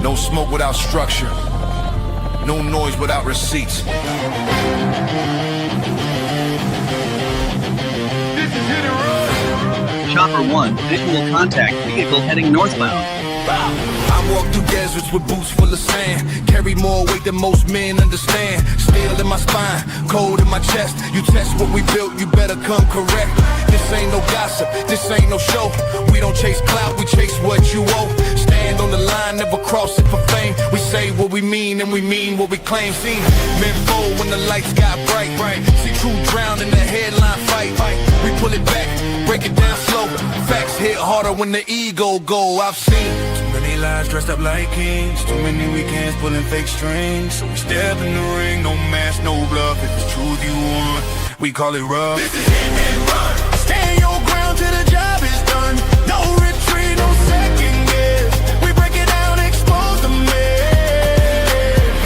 No smoke without structure. No noise without receipts. This is hit and run. Chopper 1, visual contact, vehicle heading northbound. I walk through deserts with boots full of sand. Carry more weight than most men understand. Steel in my spine, cold in my chest. You test what we built, you better come correct. This ain't no gossip, this ain't no show. We don't chase clout, we chase what you owe. Stand on the line, never cross it for fame. We say what we mean and we mean what we claim. Seen men fold when the lights got bright. See truth drown in the headline fight. We pull it back, break it down slow. Facts hit harder when the ego go. I've seen too many lies dressed up like kings. Too many weekends pulling fake strings. So we step in the ring, no mask, no bluff. If it's truth you want, we call it rough. This is hit and run. Stand your ground till the job is done. No retreat, no second guess. We break it down, expose the mess.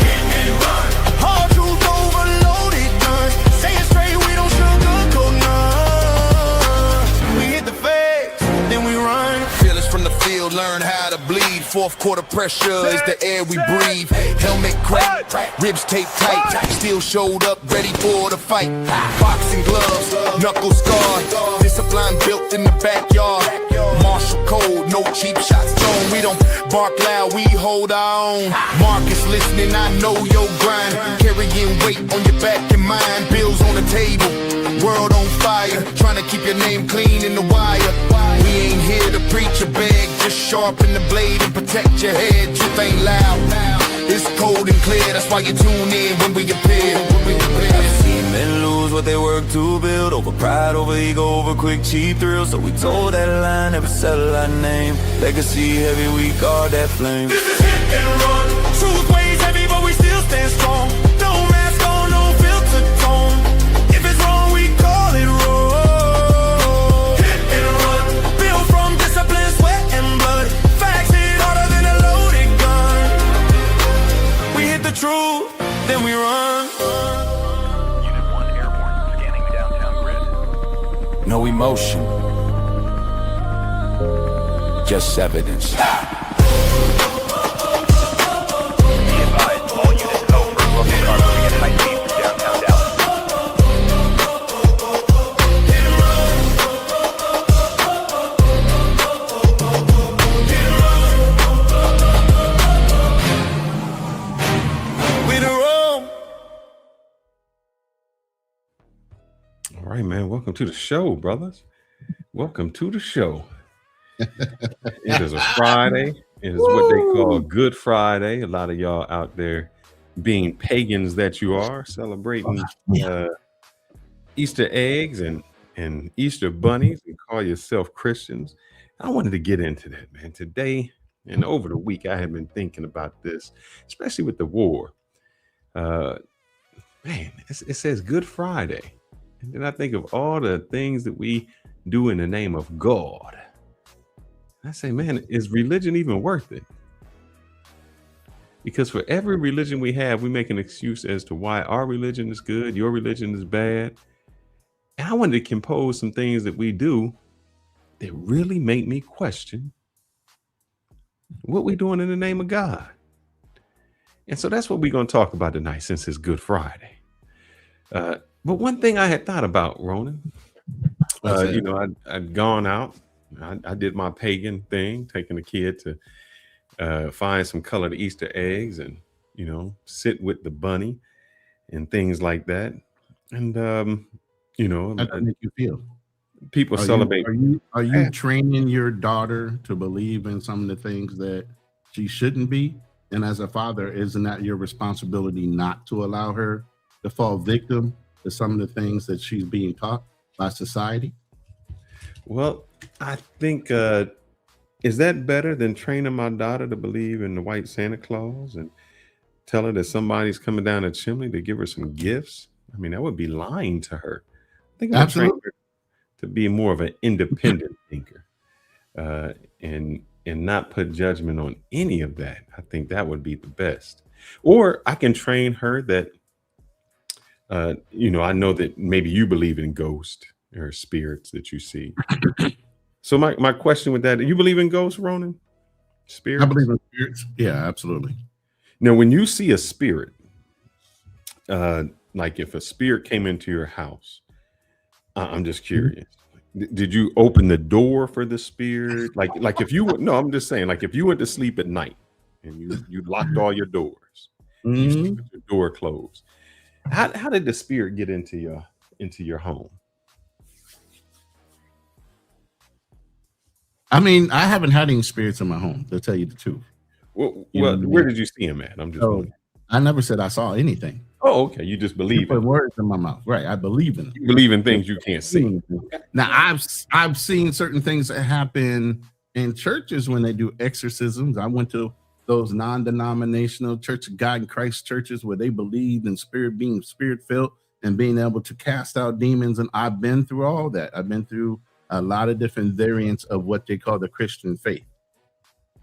Hit and run. Hard truth overloaded guns. Say it straight, we don't sugarcoat none. We hit the face, then we run. Fearless from the field, learn how to bleed. Fourth quarter pressure is the air we breathe. Helmet cracked, ribs taped tight. Still showed up, ready for the fight. Boxing gloves, knuckles scarred. Discipline built in the backyard. Martial code, no cheap shots thrown. We don't bark loud, we hold our own. Marcus listening, I know your grind. Carrying weight on your back and mind. Bills on the table, world on fire. Trying to keep your name clean in the wire. We ain't here to preach or beg. Just sharpen the blade and protect your head. Truth ain't loud. It's cold and clear, that's why you tune in when we appear. I've seen men lose what they work to build. Over pride, over ego, over quick, cheap thrills. So we told that line, never settle our name. Legacy heavy, we guard that flame. This is hit and run. Truth weighs heavy, but we still stand strong. No mask on, no filter tone. If it's wrong, we call it wrong. Hit and run. Built from discipline, sweat and blood. Facts hit harder than a loaded gun. We hit the truth, then we run. Unit 1 airborne, scanning downtown grid. No emotion, just evidence. Be advised, all units over. Ronin are moving at high speed through downtown Dallas. All right, man. Welcome to the show, brothers. Welcome to the show. It is a Friday. It is what they call Good Friday. A lot of y'all out there being pagans that you are, celebrating Easter eggs and Easter bunnies and call yourself Christians. I wanted to get into that, man. Today and over the week, I have been thinking about this, especially with the war. Man, it says Good Friday. And then I think of all the things that we do in the name of God. I say, man, is religion even worth it? Because for every religion we have, we make an excuse as to why our religion is good, your religion is bad. And I wanted to compose some things that we do that really make me question what we're doing in the name of God. And so that's what we're going to talk about tonight, since it's Good Friday. But one thing I had thought about, Ronin, I'd gone out. I did my pagan thing, taking a kid to find some colored Easter eggs and, sit with the bunny and things like that. And, how does that make you feel? People celebrate. Are you training your daughter to believe in some of the things that she shouldn't be? And as a father, isn't that your responsibility not to allow her to fall victim to some of the things that she's being taught by society? Well, I think, is that better than training my daughter to believe in the white Santa Claus and tell her that somebody's coming down the chimney to give her some gifts? I mean, that would be lying to her. I think I'm training her to be more of an independent thinker and not put judgment on any of that. I think that would be the best. Or I can train her that, I know that maybe you believe in ghosts or spirits that you see. So my question with that, you believe in ghosts, Ronin? Spirits? I believe in spirits. Yeah, absolutely. Now, when you see a spirit, like if a spirit came into your house, I'm just curious. Did you open the door for the spirit? Like if you went, no, I'm just saying, like if you went to sleep at night and you locked all your doors, you sleep with your door closed. How did the spirit get into your home? I mean, I haven't had any spirits in my home, to tell you the truth. Well, You know what I where mean? did you see him at? I'm just So wondering. I never said I saw anything. Oh, okay. You just You believe put in words in my mouth, right? I believe in them. you believe in things you can't see. Now, I've seen certain things that happen in churches when they do exorcisms. I went to those non-denominational Church of God in Christ churches where they believed in spirit, being spirit-filled and being able to cast out demons. And I've been through all that. I've been through a lot of different variants of what they call the Christian faith.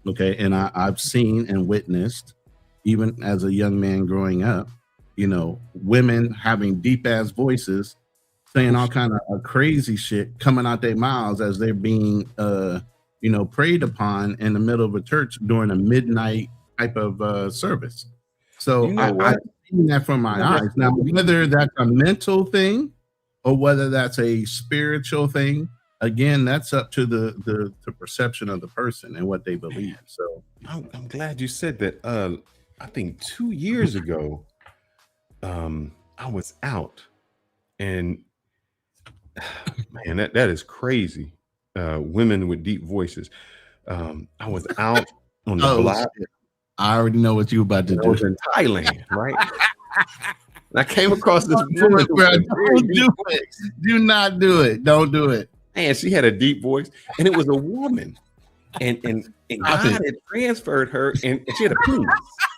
Okay, and I've seen and witnessed, even as a young man growing up, you know, women having deep ass voices saying all kind of crazy shit coming out their mouths as they're being you know, preyed upon in the middle of a church during a midnight type of service. So You know what? I've seen that from my eyes. Now, whether that's a mental thing or whether that's a spiritual thing, again, that's up to the perception of the person and what they believe. So I'm glad you said that. I think 2 years ago, I was out, and man, that is crazy. Women with deep voices. I was out on the block. shit. I already know what you about to I do. was in Thailand, right? And I came across this Don't do woman. it, bro. Don't do it. Do not do it. Don't do it. And she had a deep voice, and it was a woman, and God had transferred her, and she had a penis.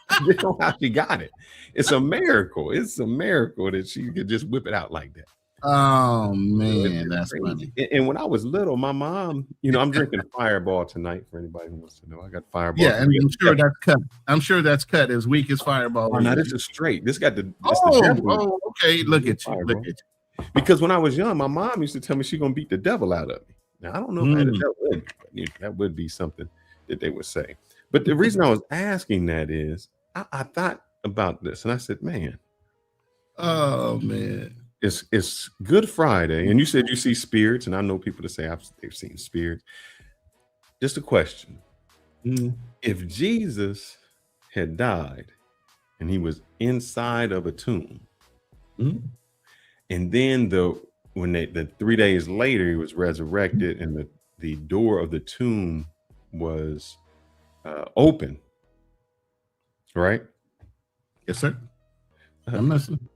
I don't know how she got it. It's a miracle. It's a miracle that she could just whip it out like that. Oh man, that's Crazy. funny. And when I was little, my mom, you know, I'm drinking Fireball tonight. For anybody who wants to know, I got Fireball. Yeah, and I'm sure that's cut. I'm sure that's cut as weak as Fireball. Oh, no, is. this is straight. This got the Okay. Look at you. Look at you. Because when I was young, my mom used to tell me she's gonna beat the devil out of me. Now I don't know if that would be something that they would say. But the reason I was asking that is I thought about this and I said, man, Oh man. it's Good Friday, and you said you see spirits, and I know people that say they've seen spirits. Just a question: if Jesus had died and he was inside of a tomb, and then the 3 days later he was resurrected, and the door of the tomb was open, right? Yes, sir. I'm listening.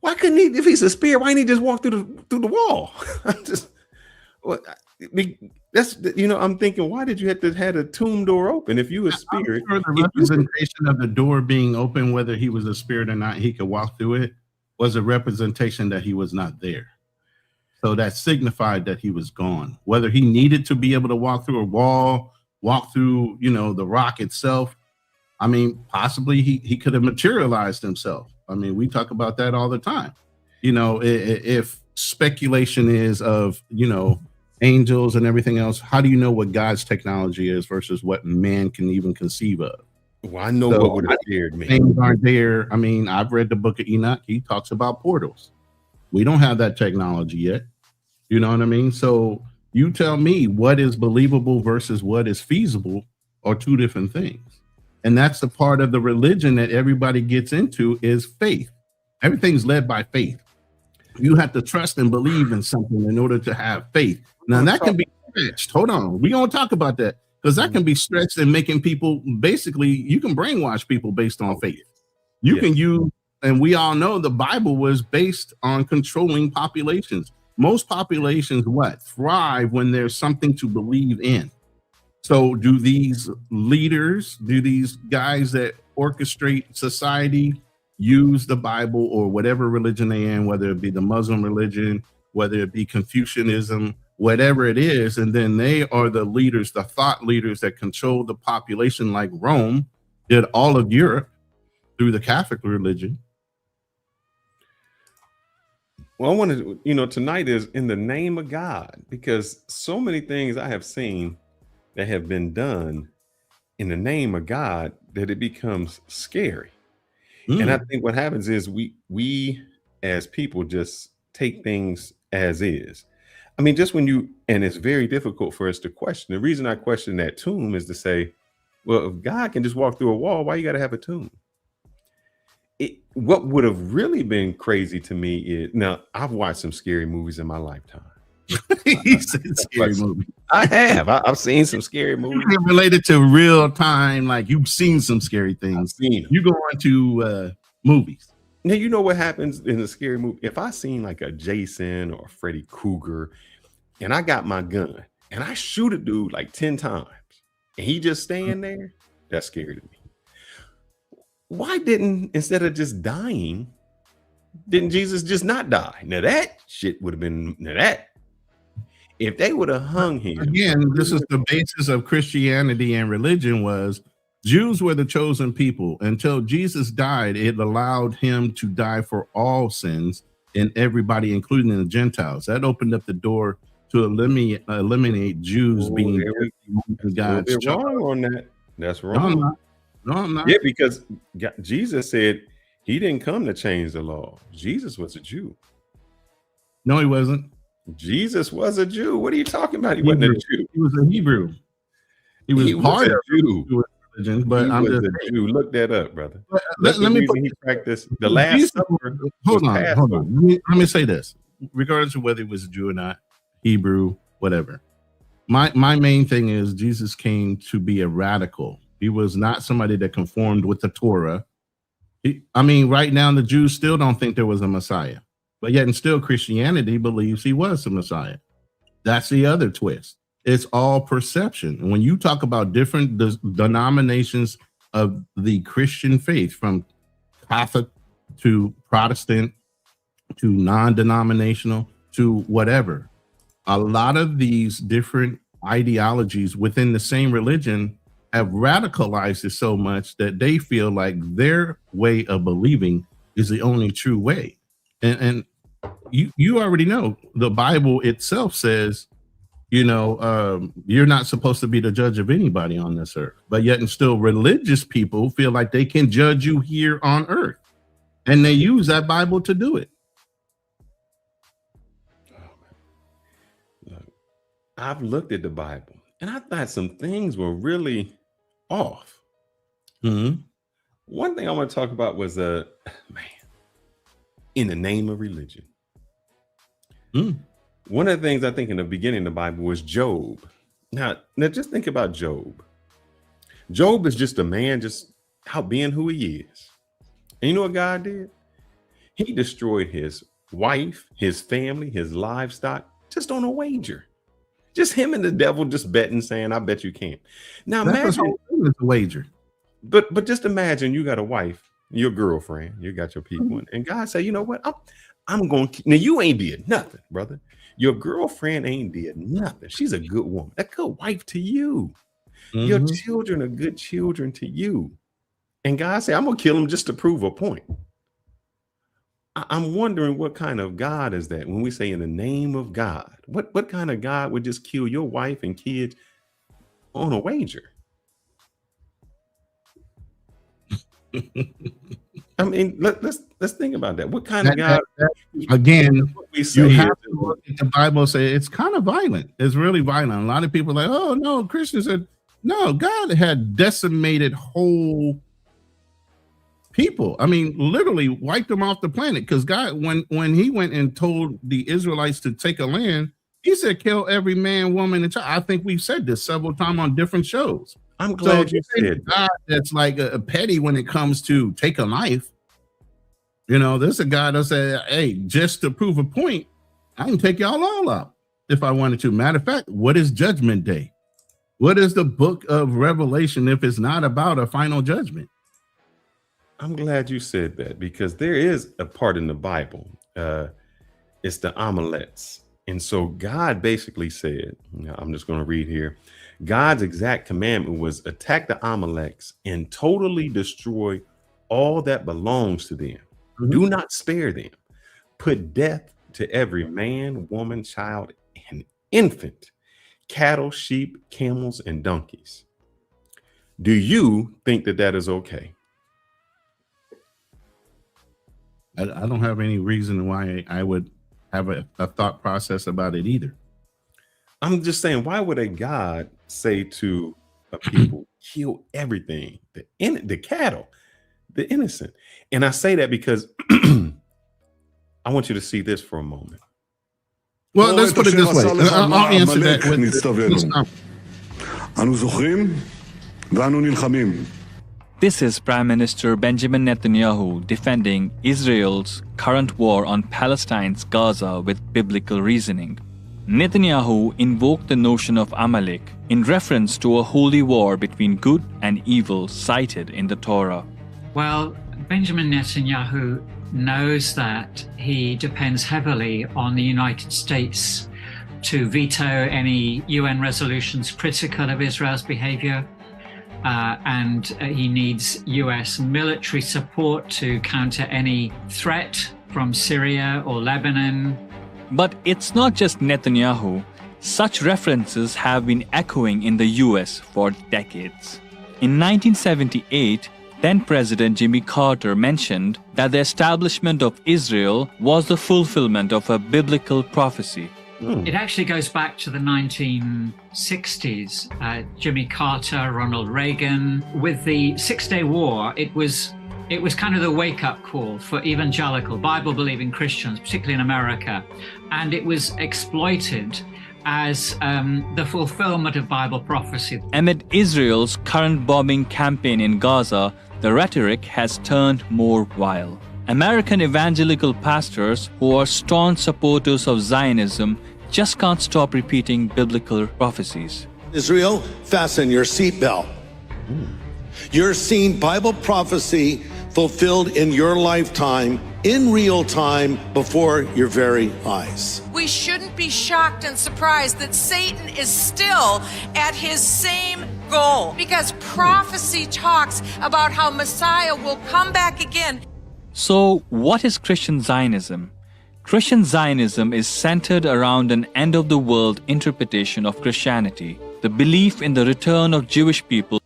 Why couldn't he, if he's a spirit, why didn't he just walk through the wall? That's, you know, I'm thinking, why did you have to have a tomb door open if you a spirit? I'm sure the representation of the door being open, whether he was a spirit or not, he could walk through it, was a representation that he was not there. So that signified that he was gone. Whether he needed to be able to walk through a wall, walk through, you know, the rock itself, I mean, possibly he could have materialized himself. I mean, we talk about that all the time. You know, if speculation is of, you know, angels and everything else, how do you know what God's technology is versus what man can even conceive of? Well, I know what would have scared me. Things aren't there. I mean, I've read the book of Enoch. He talks about portals. We don't have that technology yet. You know what I mean? So you tell me what is believable versus what is feasible are two different things. And that's the part of the religion that everybody gets into is faith. Everything's led by faith. You have to trust and believe in something in order to have faith. Now that can be stretched. Hold on. We're going to talk about that because that can be stretched and making people, basically, you can brainwash people based on faith. You can use, and we all know the Bible was based on controlling populations. Most populations, thrive when there's something to believe in. So do these leaders, do these guys that orchestrate society use the Bible or whatever religion they in, whether it be the Muslim religion, whether it be Confucianism, whatever it is, and then they are the leaders, the thought leaders that control the population like Rome did all of Europe through the Catholic religion. Well, I want to, you know, tonight is in the name of God, because so many things I have seen that have been done in the name of God that it becomes scary. And I think what happens is we as people just take things as is. I mean, just when and it's very difficult for us to question. The reason I question that tomb is to say, well, if God can just walk through a wall, why you got to have a tomb? What would have really been crazy to me is, now I've watched some scary movies in my lifetime. He said scary movie. I have. I've seen some scary movies. Related to real time, like you've seen some scary things. You go on to movies. Now, you know what happens in a scary movie? If I seen like a Jason or Freddy Krueger and I got my gun and I shoot a dude like 10 times and he just staying there, that's scary to me. Why didn't, instead of just dying, didn't Jesus just not die? Now that shit would have been, if they would have hung him. Again, this is the basis of Christianity and religion was Jews were the chosen people. Until Jesus died, it allowed him to die for all sins and everybody, including the Gentiles. That opened up the door to eliminate Jews being God's wrong on that. That's wrong. No, I'm not. No, I'm not. Yeah, because Jesus said he didn't come to change the law. Jesus was a Jew. No, he wasn't. Jesus was a Jew. What are you talking about? He wasn't a Jew. He was a Hebrew. He was part of Jew. Religion, but he I'm was just a Jew. Look that up, brother. Let me put, he practiced the Last Supper. Hold on. Let me say this. Regardless of whether he was a Jew or not, Hebrew, whatever. My main thing is Jesus came to be a radical. He was not somebody that conformed with the Torah. Right now the Jews still don't think there was a Messiah, but yet and still Christianity believes he was the Messiah. That's the other twist. It's all perception. And when you talk about different denominations of the Christian faith, from Catholic to Protestant to non-denominational to whatever, a lot of these different ideologies within the same religion have radicalized it so much that they feel like their way of believing is the only true way. And you already know the Bible itself says, you're not supposed to be the judge of anybody on this earth, but yet and still religious people feel like they can judge you here on earth, and they use that Bible to do it. I've looked at the Bible and I thought some things were really off. One thing I want to talk about was in the name of religion. One of the things I think in the beginning of the Bible was Job. Now just think about Job. Job is just a man just out being who he is. And you know what God did? He destroyed his wife, his family, his livestock, just on a wager. Just him and the devil just betting, saying, I bet you can't. Now imagine it's a wager. But just imagine you got a wife, your girlfriend, you got your people, and God say, you know what? I'm going to, now you ain't did nothing, brother. Your girlfriend ain't did nothing. She's a good woman, a good wife to you. Your children are good children to you. And God say, I'm going to kill them just to prove a point. I'm wondering what kind of God is that when we say in the name of God? What kind of God would just kill your wife and kids on a wager? I mean, let's think about that. What kind of God? Again, you have to look at the Bible and say it's kind of violent. It's really violent. A lot of people are like, oh no, Christians said no. God had decimated whole people. I mean, literally wiped them off the planet. Because God, when he went and told the Israelites to take a land, he said, kill every man, woman, and child. I think we've said this several times on different shows. I'm glad you said God that's like a petty when it comes to take a life. There's a God that said, hey, just to prove a point, I can take y'all all out if I wanted to. Matter of fact, what is Judgment Day? What is the book of Revelation if it's not about a final judgment? I'm glad you said that, because there is a part in the Bible. It's the Amaleks. And so God basically said, I'm just going to read here. God's exact commandment was attack the Amaleks and totally destroy all that belongs to them. Do not spare them. Put death to every man, woman, child, and infant. cattle, sheep, camels, and donkeys. Do you think that that is okay? I don't have any reason why I would have a thought process about it either. I'm just saying, why would a God say to a people, kill everything, the cattle, the innocent? And I say that because I want you to see this for a moment. Well, let's put it this way. I'll answer that with אנו זוכרים ואנו נלחמים. This is Prime Minister Benjamin Netanyahu defending Israel's current war on Palestine's Gaza with biblical reasoning. Netanyahu invoked the notion of Amalek in reference to a holy war between good and evil cited in the Torah. Well, Benjamin Netanyahu knows that he depends heavily on the United States to veto any UN resolutions critical of Israel's behavior. And he needs US military support to counter any threat from Syria or Lebanon. But it's not just Netanyahu. Such references have been echoing in the US for decades. In 1978, then President Jimmy Carter mentioned that the establishment of Israel was the fulfillment of a biblical prophecy. It actually goes back to the 1960s. Jimmy Carter, Ronald Reagan. With the Six-Day War, it was kind of the wake-up call for evangelical, Bible-believing Christians, particularly in America. And it was exploited as the fulfillment of Bible prophecy. Amid Israel's current bombing campaign in Gaza, the rhetoric has turned more vile. American evangelical pastors who are staunch supporters of Zionism just can't stop repeating biblical prophecies. Israel, fasten your seatbelt. You're seeing Bible prophecy fulfilled in your lifetime, in real time, before your very eyes. We shouldn't be shocked and surprised that Satan is still at his same goal, because prophecy talks about how Messiah will come back again. So, what is Christian Zionism? Christian Zionism is centered around an end-of-the-world interpretation of Christianity, the belief in the return of Jewish people.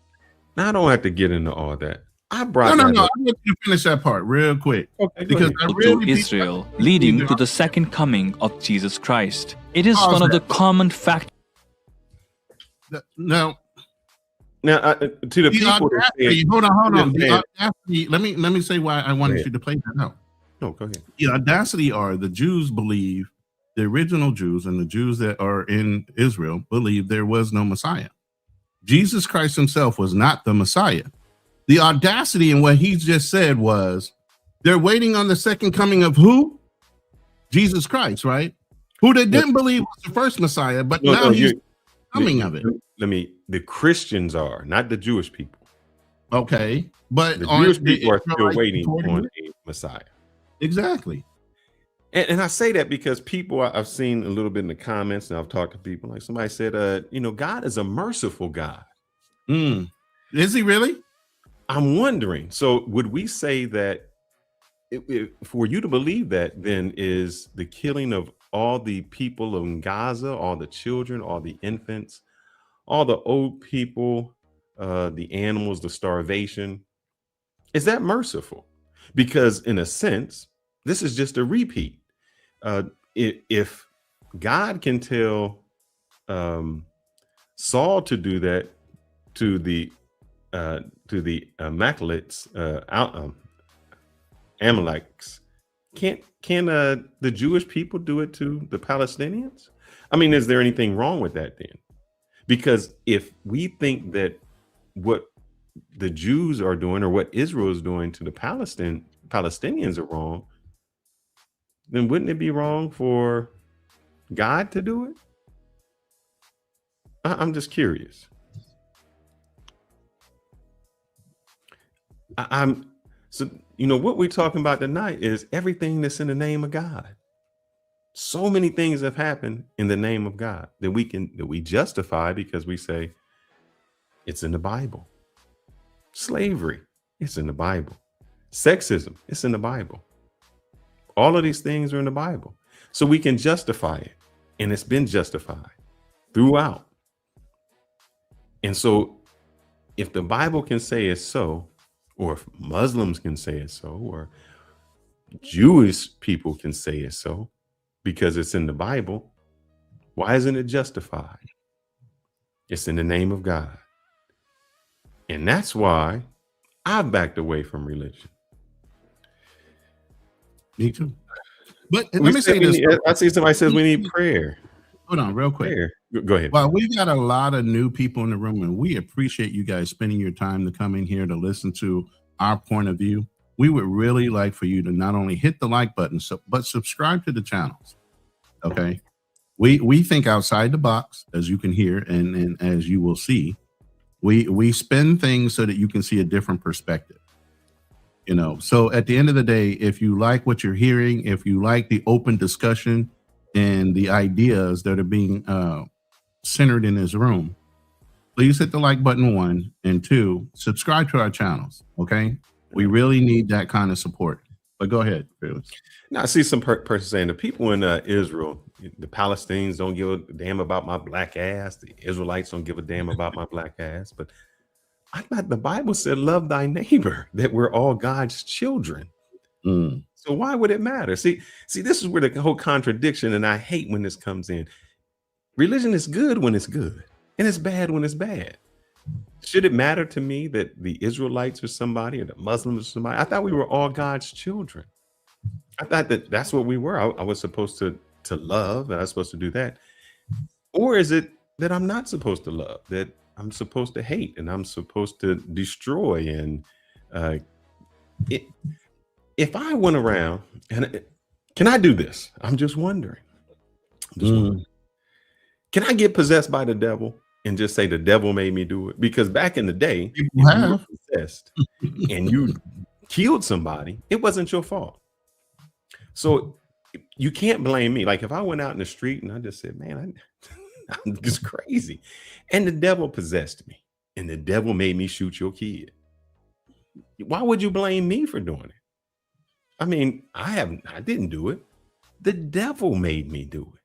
Now, I don't have to get into all that. I brought No. that up. I'm going to finish that part real quick. Okay, because I to really Israel, leading to the second coming of Jesus Christ. It is one of the common factors. Now, to the people that say, hold on. The audacity, let me say why I wanted you to play that out. No, go ahead. The audacity are the Jews believe, the original Jews and the Jews that are in Israel believe there was no Messiah. Jesus Christ himself was not the Messiah. The audacity in what he just said was they're waiting on the second coming of who? Jesus Christ, right? Who they didn't believe was the first Messiah, but now he's coming of it. The Christians are, not the Jewish people. Okay, but the Jewish people are still waiting on a Messiah. Exactly. And I say that because people, I've seen a little bit in the comments, and I've talked to people, like somebody said, God is a merciful God. Is he really? I'm wondering. So would we say that for you to believe that, then is the killing of all the people in Gaza, all the children, all the infants, all the old people, the animals, the starvation, is that merciful? Because in a sense, this is just a repeat. If God can tell Saul to do that to the Amalekites, Amalekites, can the Jewish people do it to the Palestinians? I mean, is there anything wrong with that then? Because if we think that what the Jews are doing or what Israel is doing to the Palestinians are wrong, then wouldn't it be wrong for God to do it? I'm just curious. So what we're talking about tonight is everything that's in the name of God. So many things have happened in the name of God that we justify because we say it's in the Bible. Slavery, it's in the Bible. Sexism, it's in the Bible. All of these things are in the Bible. So we can justify it. And it's been justified throughout. And so if the Bible can say it's so, or if Muslims can say it's so, or Jewish people can say it's so, because it's in the Bible, why isn't it justified? It's in the name of God. And that's why I've backed away from religion. Me too. But let me say this. I see somebody says we need prayer. Hold on, real quick. Prayer. Go ahead. Well, we've got a lot of new people in the room, and we appreciate you guys spending your time to come in here to listen to our point of view. We would really like for you to not only hit the like button, but subscribe to the channels. Okay. We think outside the box, as you can hear, and as you will see. We spin things so that you can see a different perspective. You know, so at the end of the day, if you like what you're hearing, if you like the open discussion and the ideas that are being centered in this room, please hit the like button, 1, and 2, subscribe to our channels. Okay, we really need that kind of support. But go ahead, Felix. Now I see some person saying the people in Israel, the Palestinians don't give a damn about my black ass. The Israelites don't give a damn about my black ass. But I thought the Bible said, love thy neighbor, that we're all God's children. So why would it matter? See, this is where the whole contradiction, and I hate when this comes in. Religion is good when it's good, and it's bad when it's bad. Should it matter to me that the Israelites are somebody or the Muslims are somebody? I thought we were all God's children. I thought that that's what we were. I was supposed to love, and I was supposed to do that. Or is it that I'm not supposed to love, that I'm supposed to hate, and I'm supposed to destroy? And if I went around, and can I do this? I'm just wondering. Can I get possessed by the devil and just say the devil made me do it? Because back in the day, if you were possessed and you killed somebody, it wasn't your fault. So you can't blame me. Like if I went out in the street and I just said, man, I'm just crazy, and the devil possessed me, and the devil made me shoot your kid, why would you blame me for doing it? I mean, I didn't do it. The devil made me do it.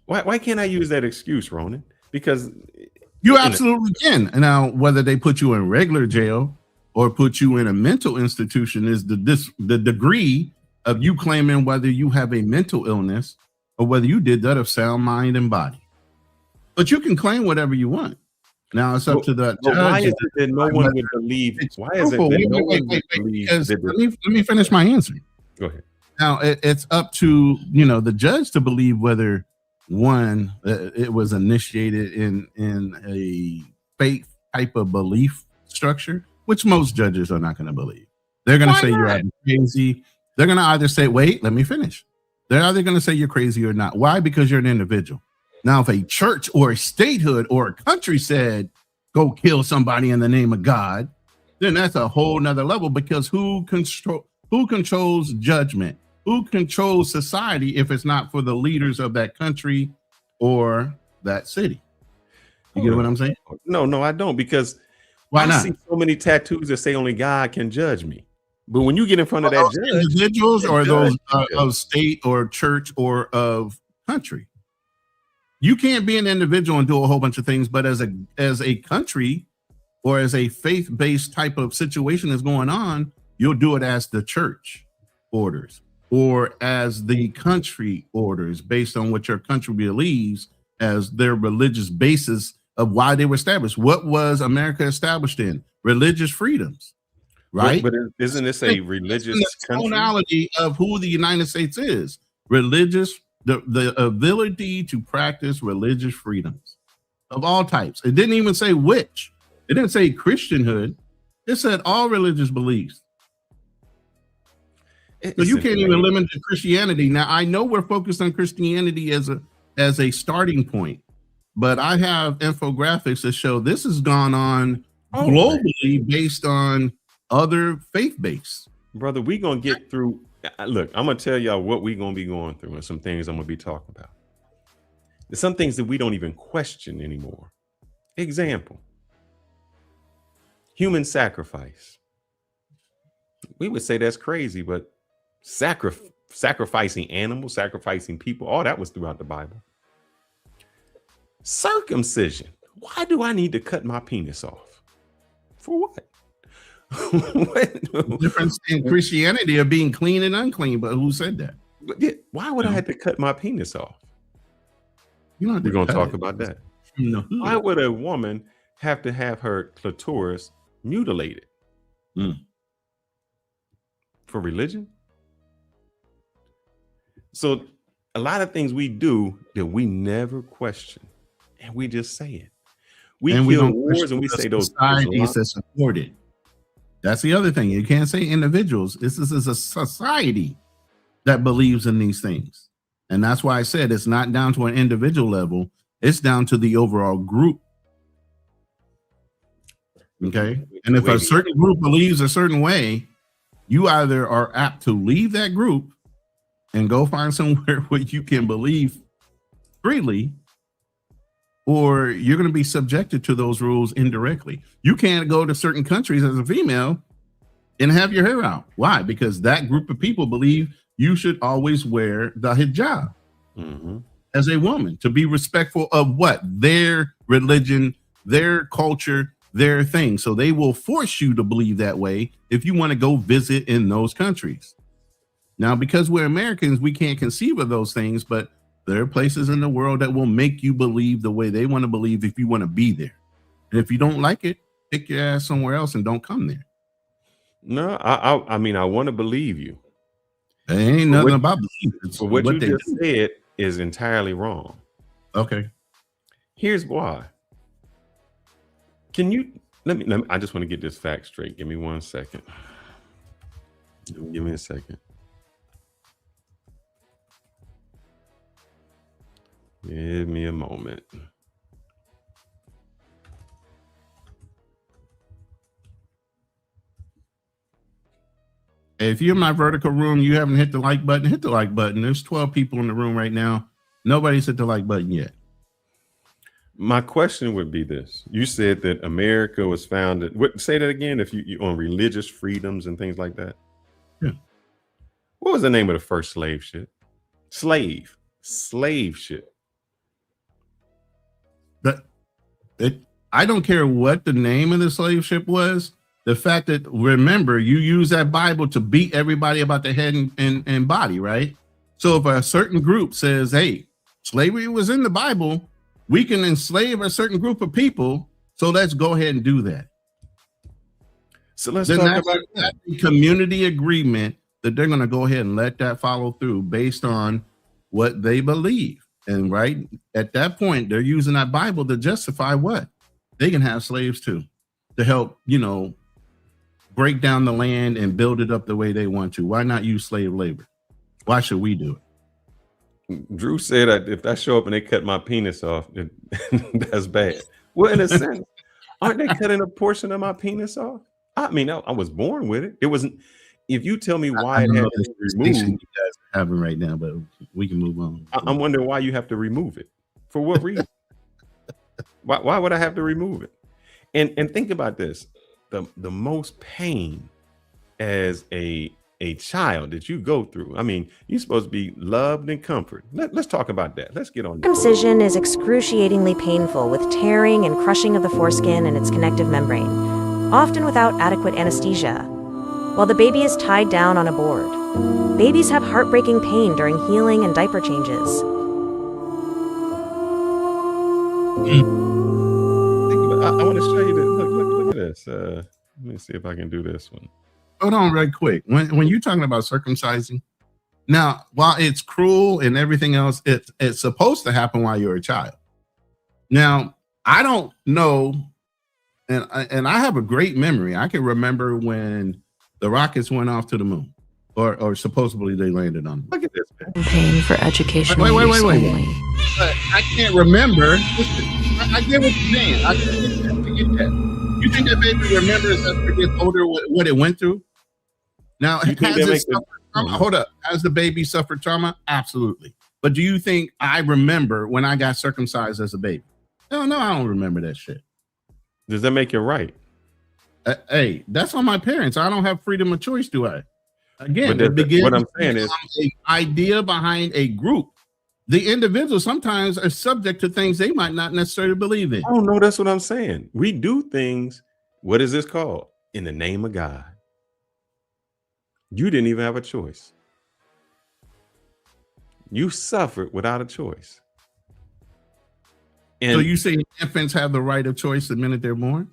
Why can't I use that excuse, Ronin? Because you absolutely can. Now, whether they put you in regular jail or put you in a mental institution is the degree of you claiming whether you have a mental illness or whether you did that of sound mind and body. But you can claim whatever you want. Now it's up to the judge. Why is it that no one would believe? Why is it that no one would believe? Let me finish my answer. Go ahead. Now it's up to the judge to believe whether one it was initiated in a faith type of belief structure, which most judges are not going to believe. They're going to say you're either crazy. They're going to either say, wait, let me finish. They're either going to say you're crazy or not. Why? Because you're an individual. Now, if a church or a statehood or a country said, go kill somebody in the name of God, then that's a whole nother level, because who controls judgment? Who controls society if it's not for the leaders of that country or that city? You get what I'm saying? No, I don't, because why not? I see so many tattoos that say only God can judge me. But when you get in front of that judge, individuals or those of state or church or of country, you can't be an individual and do a whole bunch of things. But as a country or as a faith-based type of situation is going on, you'll do it as the church orders or as the country orders, based on what your country believes as their religious basis of why they were established. What was America established in? Religious freedoms. Right, but isn't this a religious country? Tonality of who the United States is religious, the ability to practice religious freedoms of all types. It didn't even say which. It didn't say Christianhood. It said all religious beliefs. So you can't even limit it to Christianity. Now I know we're focused on Christianity as a starting point, but I have infographics that show this has gone on globally based on other faith base. Brother, we gonna get through. Look, I'm gonna tell y'all what we gonna be going through and some things I'm gonna be talking about. There's some things that we don't even question anymore. Example, human sacrifice. We would say that's crazy, but sacrificing animals, sacrificing people, all that was throughout the Bible. Circumcision. Why do I need to cut my penis off? For what? The difference in Christianity of being clean and unclean, but who said that? Why would I have to cut my penis off? You know, we're going to talk about that. Why would a woman have to have her clitoris mutilated? For religion? So a lot of things we do that we never question, and we just say it. We kill wars and we say those societies that support it. That's the other thing. You can't say individuals. This is a society that believes in these things. And that's why I said it's not down to an individual level. It's down to the overall group. Okay. And if a certain group believes a certain way, you either are apt to leave that group and go find somewhere where you can believe freely, or you're going to be subjected to those rules indirectly. You can't go to certain countries as a female and have your hair out. Why? Because that group of people believe you should always wear the hijab as a woman, to be respectful of what? Their religion, their culture, their thing. So they will force you to believe that way if you want to go visit in those countries. Now, because we're Americans, we can't conceive of those things, but there are places in the world that will make you believe the way they want to believe if you want to be there. And if you don't like it, pick your ass somewhere else and don't come there. No, I mean, I want to believe you. There ain't nothing about belief. But what you just said is entirely wrong. Okay. Here's why. Can you let me I just want to get this fact straight. Give me 1 second. Give me a second. Give me a moment. If you're in my vertical room, you haven't hit the like button, hit the like button. There's 12 people in the room right now. Nobody's hit the like button yet. My question would be this. You said that America was founded. Say that again, if you on religious freedoms and things like that. Yeah. What was the name of the first slave ship? Slave ship. I don't care what the name of the slave ship was. The fact that, remember, you use that Bible to beat everybody about the head and body, right? So if a certain group says, hey, slavery was in the Bible, we can enslave a certain group of people, so let's go ahead and do that. So let's talk about that community agreement that they're going to go ahead and let that follow through based on what they believe. And right at that point, they're using that Bible to justify what? They can have slaves too, to help, break down the land and build it up the way they want to. Why not use slave labor? Why should we do it? Drew said that if I show up and they cut my penis off, that's bad. Well, in a sense, aren't they cutting a portion of my penis off? I mean, I was born with it. It wasn't. If you tell me why it had to be removed, you guys are having right now, but we can move on. I'm wondering why you have to remove it. For what reason? Why would I have to remove it? And think about this. The most pain as a child that you go through. I mean, you're supposed to be loved and comforted. Let's talk about that. Let's get on that. Circumcision is excruciatingly painful, with tearing and crushing of the foreskin and its connective membrane, often without adequate anesthesia, while the baby is tied down on a board. Babies have heartbreaking pain during healing and diaper changes. I want to show you this. Look at this. Let me see if I can do this one. Hold on right quick. When you're talking about circumcising, now, while it's cruel and everything else, it's supposed to happen while you're a child. Now, I don't know, and I have a great memory. I can remember when the rockets went off to the moon, or supposedly they landed on it. Look at this, man. Paying for education. Wait. But I can't remember. I get what you're saying. I get that. You think that baby remembers as it gets older what it went through? Now, has the baby suffered trauma? Absolutely. But do you think I remember when I got circumcised as a baby? No, I don't remember that shit. Does that make you right? Hey, that's on my parents. I don't have freedom of choice, do I? Again, what I'm saying is an idea behind a group the individual sometimes are subject to things they might not necessarily believe in. Oh no, that's what I'm saying. We do things. What is this called? In the name of God. You didn't even have a choice. You suffered without a choice. And so you say infants have the right of choice the minute they're born?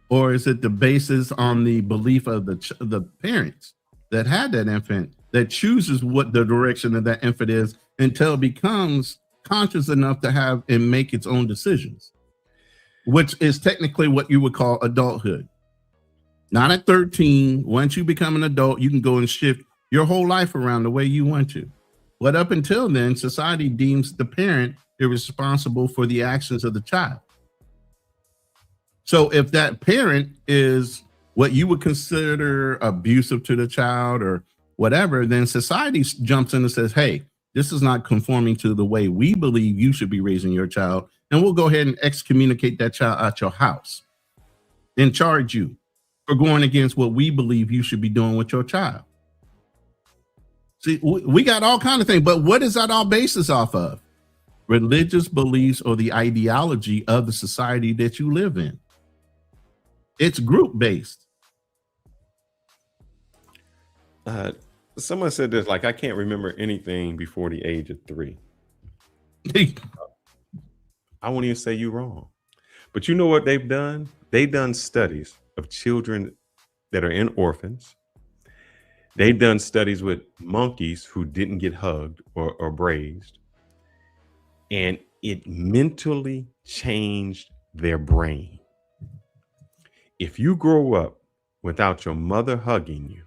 Or is it the basis on the belief of the parents that had that infant that chooses what the direction of that infant is until it becomes conscious enough to have and make its own decisions, which is technically what you would call adulthood. Not at 13. Once you become an adult, you can go and shift your whole life around the way you want to. But up until then, society deems the parent irresponsible for the actions of the child. So if that parent is what you would consider abusive to the child or whatever, then society jumps in and says, hey, this is not conforming to the way we believe you should be raising your child. And we'll go ahead and excommunicate that child out your house and charge you for going against what we believe you should be doing with your child. See, we got all kinds of things, but what is that all basis off of? Religious beliefs or the ideology of the society that you live in. It's group based. Someone said this, like, I can't remember anything before the age of 3. I won't even say you wrong. But you know what they've done? They've done studies of children that are in orphans. They've done studies with monkeys who didn't get hugged or braised. And it mentally changed their brain. If you grow up without your mother hugging you,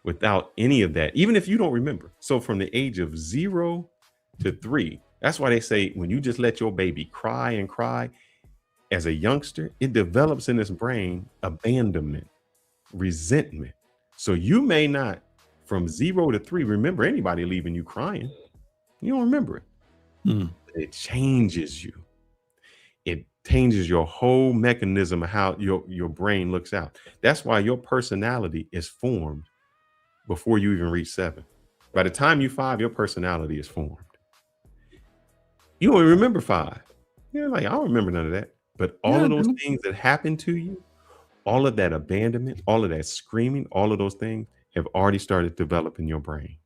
without any of that, even if you don't remember. So from the age of 0 to 3, that's why they say when you just let your baby cry and cry as a youngster, it develops in his brain abandonment, resentment. So you may not from 0 to 3 remember anybody leaving you crying. You don't remember it. It changes you. It changes your whole mechanism of how your brain looks out. That's why your personality is formed before you even reach 7. By the time you're 5, your personality is formed. You don't even remember 5. You're like, I don't remember none of that. But all of those things that happen to you, all of that abandonment, all of that screaming, all of those things have already started developing your brain.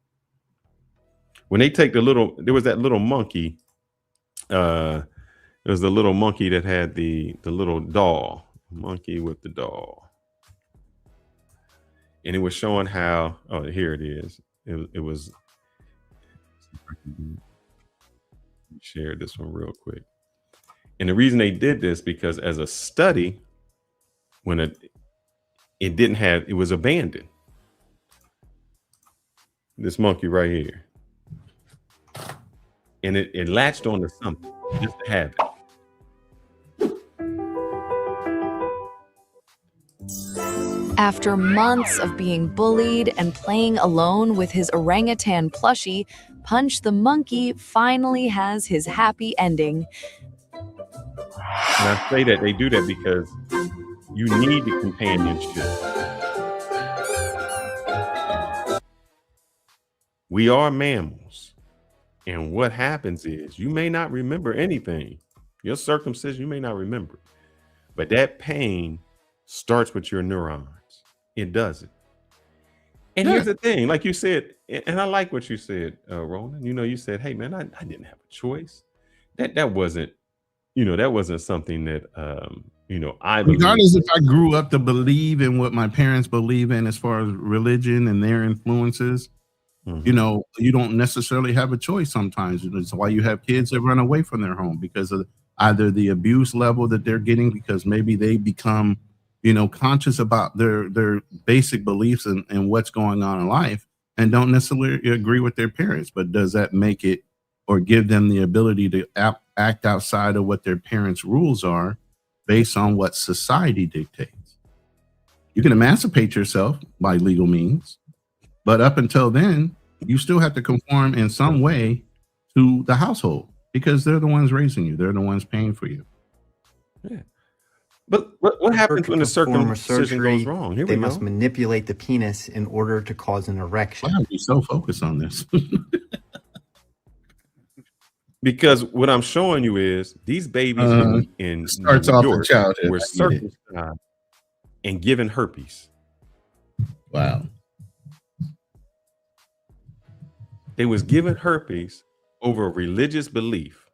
When they take there was that little monkey. There was the little monkey that had the little doll, monkey with the doll. And it was showing how, oh, here it is. It was, share this one real quick. And the reason they did this, because as a study, when it was abandoned. This monkey right here. And it latched onto something just to have it. After months of being bullied and playing alone with his orangutan plushie, Punch the monkey finally has his happy ending. And I say that they do that because you need the companionship. We are mammals. And what happens is you may not remember anything. Your circumcision, you may not remember. But that pain starts with your neurons. It doesn't. And here's the thing, like you said, and I like what you said, Ronin. You know, you said, hey, man, I didn't have a choice. That wasn't, that wasn't something that, I believe. Regardless if I grew up to believe in what my parents believe in as far as religion and their influences, you don't necessarily have a choice sometimes. That's why you have kids that run away from their home because of either the abuse level that they're getting, because maybe they become conscious about their basic beliefs and what's going on in life and don't necessarily agree with their parents. But does that make it or give them the ability to act outside of what their parents' rules are based on what society dictates? You can emancipate yourself by legal means, but up until then, you still have to conform in some way to the household because they're the ones raising you. They're the ones paying for you. Yeah. But what happens when the circumcision goes wrong? They must manipulate the penis in order to cause an erection. Why are you so focused on this? Because what I'm showing you is these babies in starts New off in York childhood. were circumcised and given herpes. Wow. They was given herpes over a religious belief.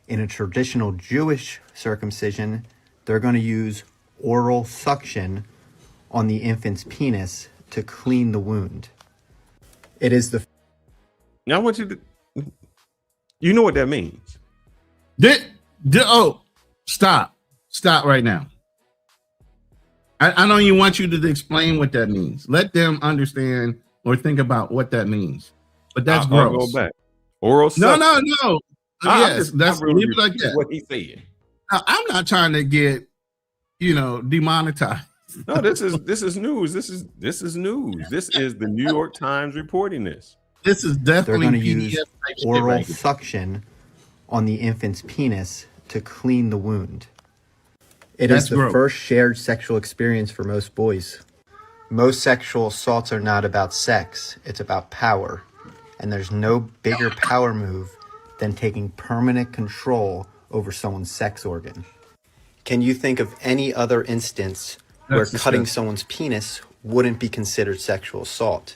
In a traditional Jewish circumcision, they're going to use oral suction on the infant's penis to clean the wound. It is the... Now I want you to... You know what that means. Stop right now. I don't even want you to explain what that means. Let them understand or think about what that means. But that's gross. I'll go back. Oral suction. No. Yes, that's leave it like that. What he said. Now, I'm not trying to get, demonetized. No, this is news. This is news. This is the New York Times reporting this. This is definitely they're going to use oral suction on the infant's penis to clean the wound. It is the first shared sexual experience for most boys. Most sexual assaults are not about sex, it's about power. And there's no bigger power move than taking permanent control over someone's sex organ. Can you think of any other instance where cutting someone's penis wouldn't be considered sexual assault?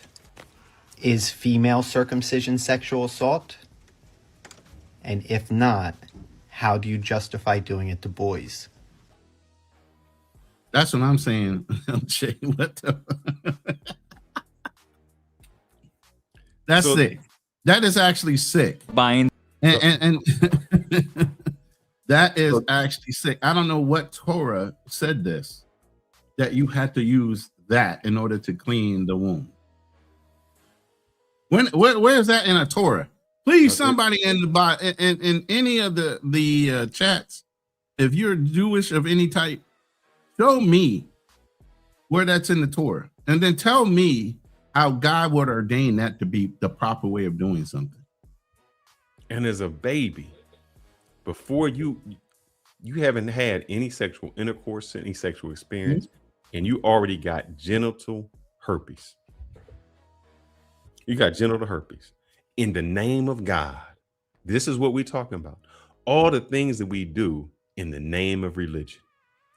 Is female circumcision sexual assault? And if not, how do you justify doing it to boys? That's what I'm saying. Jay, what the... That's sick. That is actually sick. Bind. And that is actually sick. I don't know what Torah said this, that you had to use that in order to clean the womb. Where is that in a Torah? Please, somebody in any of the chats, if you're Jewish of any type, show me where that's in the Torah, and then tell me how God would ordain that to be the proper way of doing something. And as a baby, before you haven't had any sexual intercourse, any sexual experience, and you already got genital herpes. You got genital herpes. In the name of God, this is what we're talking about. All the things that we do in the name of religion,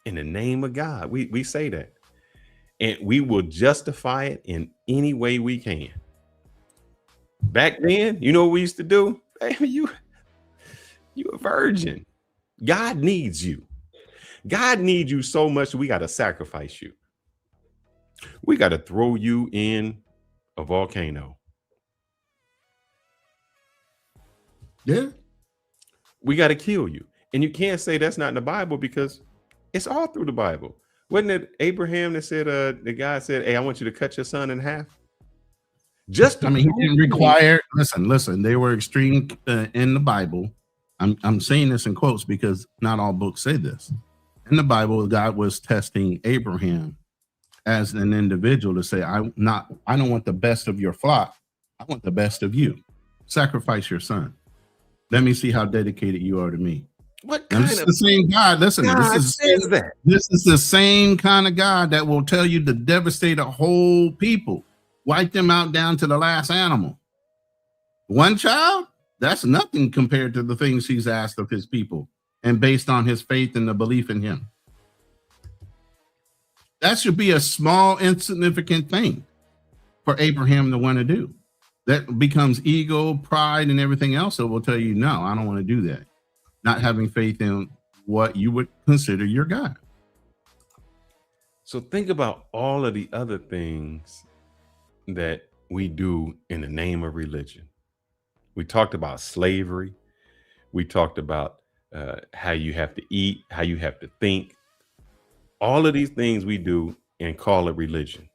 in the name of God, we say that. And we will justify it in any way we can. Back then, you know what we used to do? Baby, you a virgin. God needs you. God needs you so much we got to sacrifice you. We got to throw you in a volcano. Yeah. We got to kill you. And you can't say that's not in the Bible because it's all through the Bible. Wasn't it Abraham that said, the guy said, hey, I want you to cut your son in half? He didn't require, listen, they were extreme in the Bible. I'm saying this in quotes because not all books say this. In the Bible, God was testing Abraham as an individual to say, I don't want the best of your flock. I want the best of you. Sacrifice your son. Let me see how dedicated you are to me. What kind this is the same God. Listen, this is the same kind of God that will tell you to devastate a whole people, wipe them out down to the last animal. One child, that's nothing compared to the things he's asked of his people and based on his faith and the belief in him. That should be a small, insignificant thing for Abraham to want to do. That becomes ego, pride, and everything else that will tell you, no, I don't want to do that. Not having faith in what you would consider your God. So think about all of the other things that we do in the name of religion. We talked about slavery. We talked about how you have to eat, how you have to think. All of these things we do and call it religion.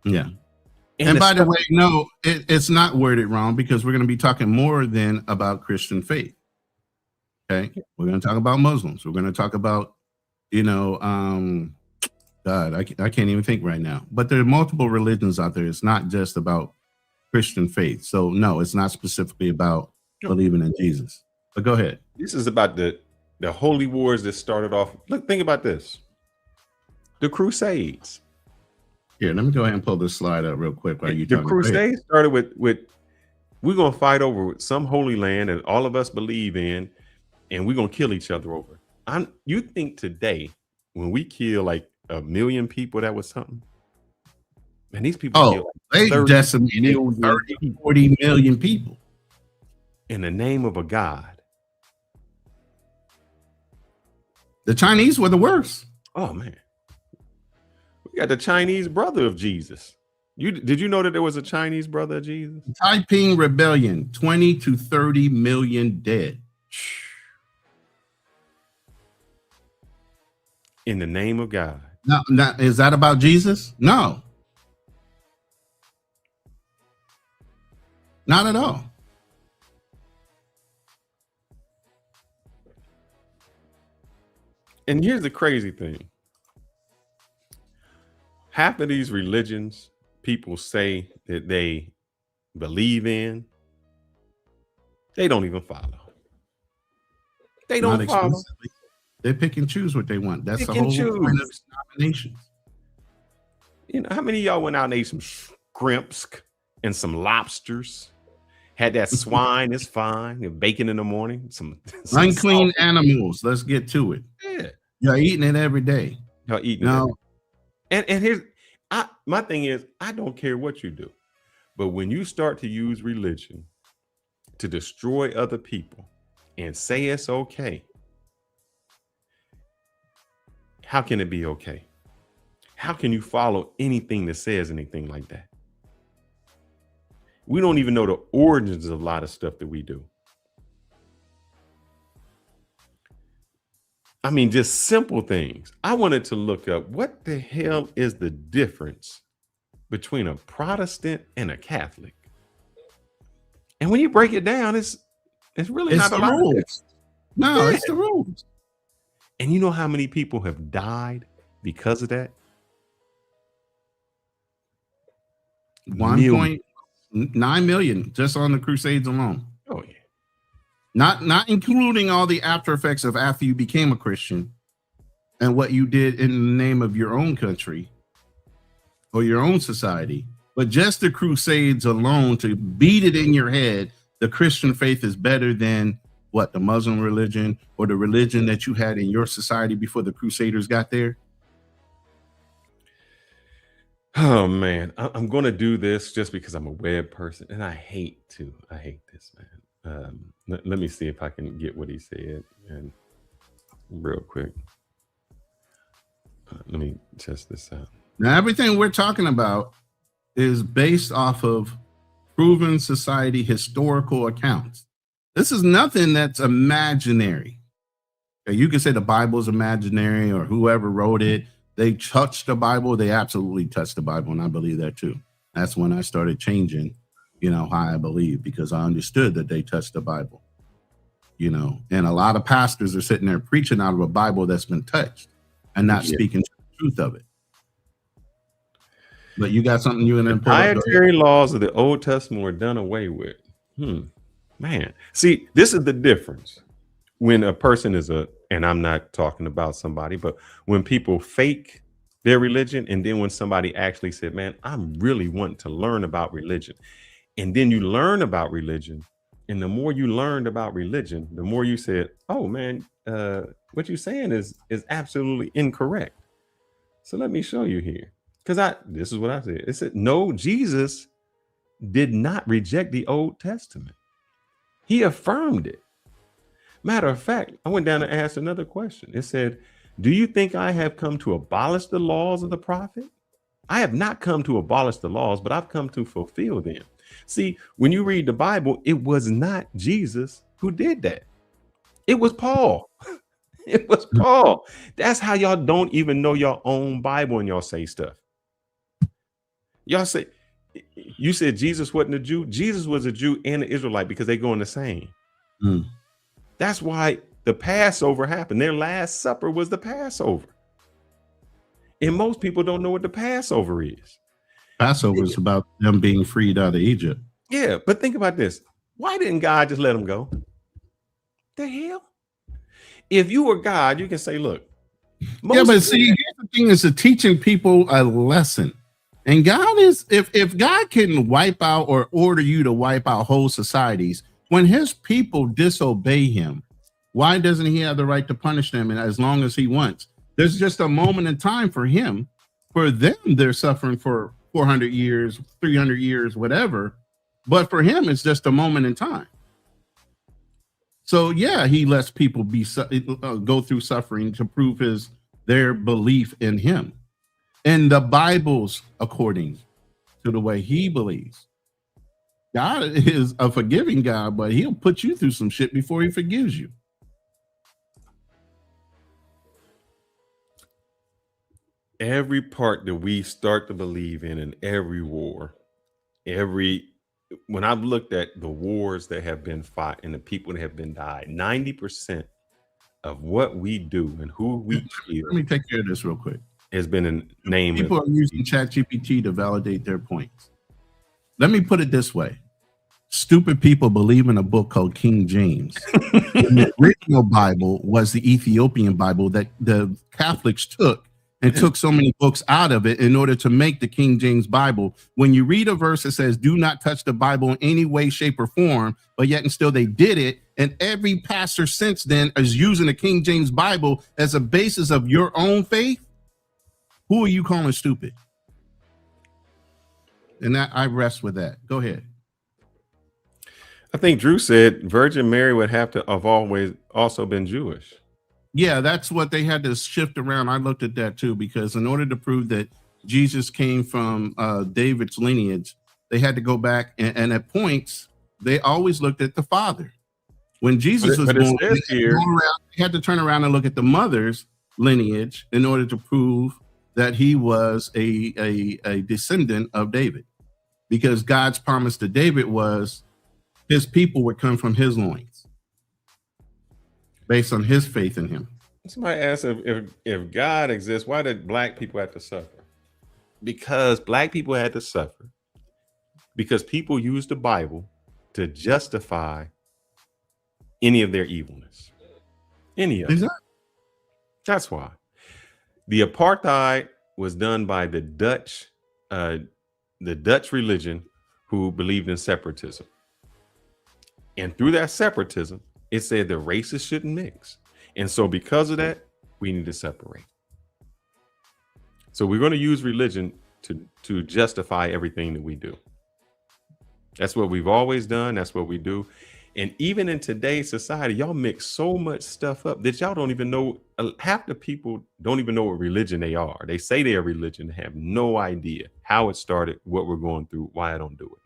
Yeah. And by the way, no, it's not worded wrong because we're going to be talking more than about Christian faith. Okay. We're going to talk about Muslims. We're going to talk about, God, I can't even think right now. But there are multiple religions out there. It's not just about Christian faith. So, no, it's not specifically about believing in Jesus. But go ahead. This is about the holy wars that started off. Look, think about this. The Crusades. Here, let me go ahead and pull this slide up real quick while you talk. The Crusades started with We're going to fight over some holy land that all of us believe in, and we're going to kill each other over. You think today, when we kill like 1 million people, that was something? And these people kill they 30 decimated million 30, people 40 million people. in the name of a God. The Chinese were the worst. Oh, man. We got the Chinese brother of Jesus. Did you know that there was a Chinese brother of Jesus? Taiping Rebellion, 20 to 30 million dead. In the name of God. Now, is that about Jesus? No. Not at all. And here's the crazy thing. Half of these religions people say that they believe in, they don't even follow. They don't follow. They pick and choose what they want. That's the whole point of denominations. You know, how many of y'all went out and ate some shrimps and some lobsters? Had that swine, it's fine. Bacon in the morning. Some unclean animals. Let's get to it. Yeah. You're eating it every day. You're eating it. And here's my thing is, I don't care what you do. But when you start to use religion to destroy other people and say it's okay, how can it be okay? How can you follow anything that says anything like that? We don't even know the origins of a lot of stuff that we do. I mean, just simple things. I wanted to look up what the hell is the difference between a Protestant and a Catholic. And when you break it down, it's really not a lot. No, it's the rules. And you know how many people have died because of that? 1.9 million just on the Crusades alone. Oh yeah. Not including all the after effects of after you became a Christian and what you did in the name of your own country or your own society, but just the Crusades alone to beat it in your head. The Christian faith is better than what, the Muslim religion or the religion that you had in your society before the Crusaders got there. Oh man, I'm going to do this just because I'm a web person and I hate this, man. Let me see if I can get what he said, and real quick. Let me test this out. Now, everything we're talking about is based off of proven society historical accounts. This is nothing that's imaginary. You can say the Bible is imaginary or whoever wrote it. They touched the Bible. They absolutely touched the Bible, and I believe that too. That's when I started changing, how I believe, because I understood that they touched the Bible, and a lot of pastors are sitting there preaching out of a Bible that's been touched and not speaking to the truth of it. But you got something the dietary laws of the Old Testament were done away with. Man, see, this is the difference when a person is and I'm not talking about somebody, but when people fake their religion, and then when somebody actually said, man, I'm really wanting to learn about religion. And then you learn about religion. And the more you learned about religion, the more you said, oh man, what you're saying is absolutely incorrect. So let me show you here. Because this is what I said. It said, no, Jesus did not reject the Old Testament. He affirmed it. Matter of fact, I went down and asked another question. It said, do you think I have come to abolish the laws of the prophet? I have not come to abolish the laws, but I've come to fulfill them. See, when you read the Bible, it was not Jesus who did that. It was Paul. It was Paul. That's how y'all don't even know your own Bible and y'all say stuff. Y'all say, you said Jesus wasn't a Jew. Jesus was a Jew and an Israelite because they go in the same. That's why the Passover happened. Their Last Supper was the Passover. And most people don't know what the Passover is. Passover is about them being freed out of Egypt. Yeah, but think about this. Why didn't God just let them go? The hell? If you were God, you can say, look. Yeah, but see, here's the thing is teaching people a lesson. And God is, if God can wipe out or order you to wipe out whole societies, when his people disobey him, why doesn't he have the right to punish them as long as he wants? There's just a moment in time for him. For them, they're suffering for 400 years, 300 years, whatever. But for him, it's just a moment in time. So yeah, he lets people go through suffering to prove their belief in him. And the Bible's according to the way he believes. God is a forgiving God, but he'll put you through some shit before he forgives you. Every part that we start to believe in every war, when I've looked at the wars that have been fought and the people that have been died, 90% of what we do and who we kill. Let me take care of this real quick. Has been a name. People are using ChatGPT to validate their points. Let me put it this way. Stupid people believe in a book called King James. The original Bible was the Ethiopian Bible that the Catholics took and took so many books out of it in order to make the King James Bible. When you read a verse that says, do not touch the Bible in any way, shape, or form, but yet and still they did it, and every pastor since then is using the King James Bible as a basis of your own faith, who are you calling stupid? And I rest with that. Go ahead. I think Drew said Virgin Mary would have to have always also been Jewish. Yeah, that's what they had to shift around. I looked at that too, because in order to prove that Jesus came from David's lineage, they had to go back and at points, they always looked at the father. When Jesus was born, they had to turn around and look at the mother's lineage in order to prove that he was a descendant of David, because God's promise to David was his people would come from his loins based on his faith in him. Somebody asked if God exists, why did black people have to suffer? Because black people had to suffer because people used the Bible to justify any of their evilness. Any of it. That's why. The apartheid was done by the Dutch religion who believed in separatism. And through that separatism, it said the races shouldn't mix. And so because of that, we need to separate. So we're going to use religion to justify everything that we do. That's what we've always done. That's what we do. And even in today's society, y'all mix so much stuff up that y'all don't even know. Half the people don't even know what religion they are. They say they're a religion, have no idea how it started, what we're going through, why I don't do it.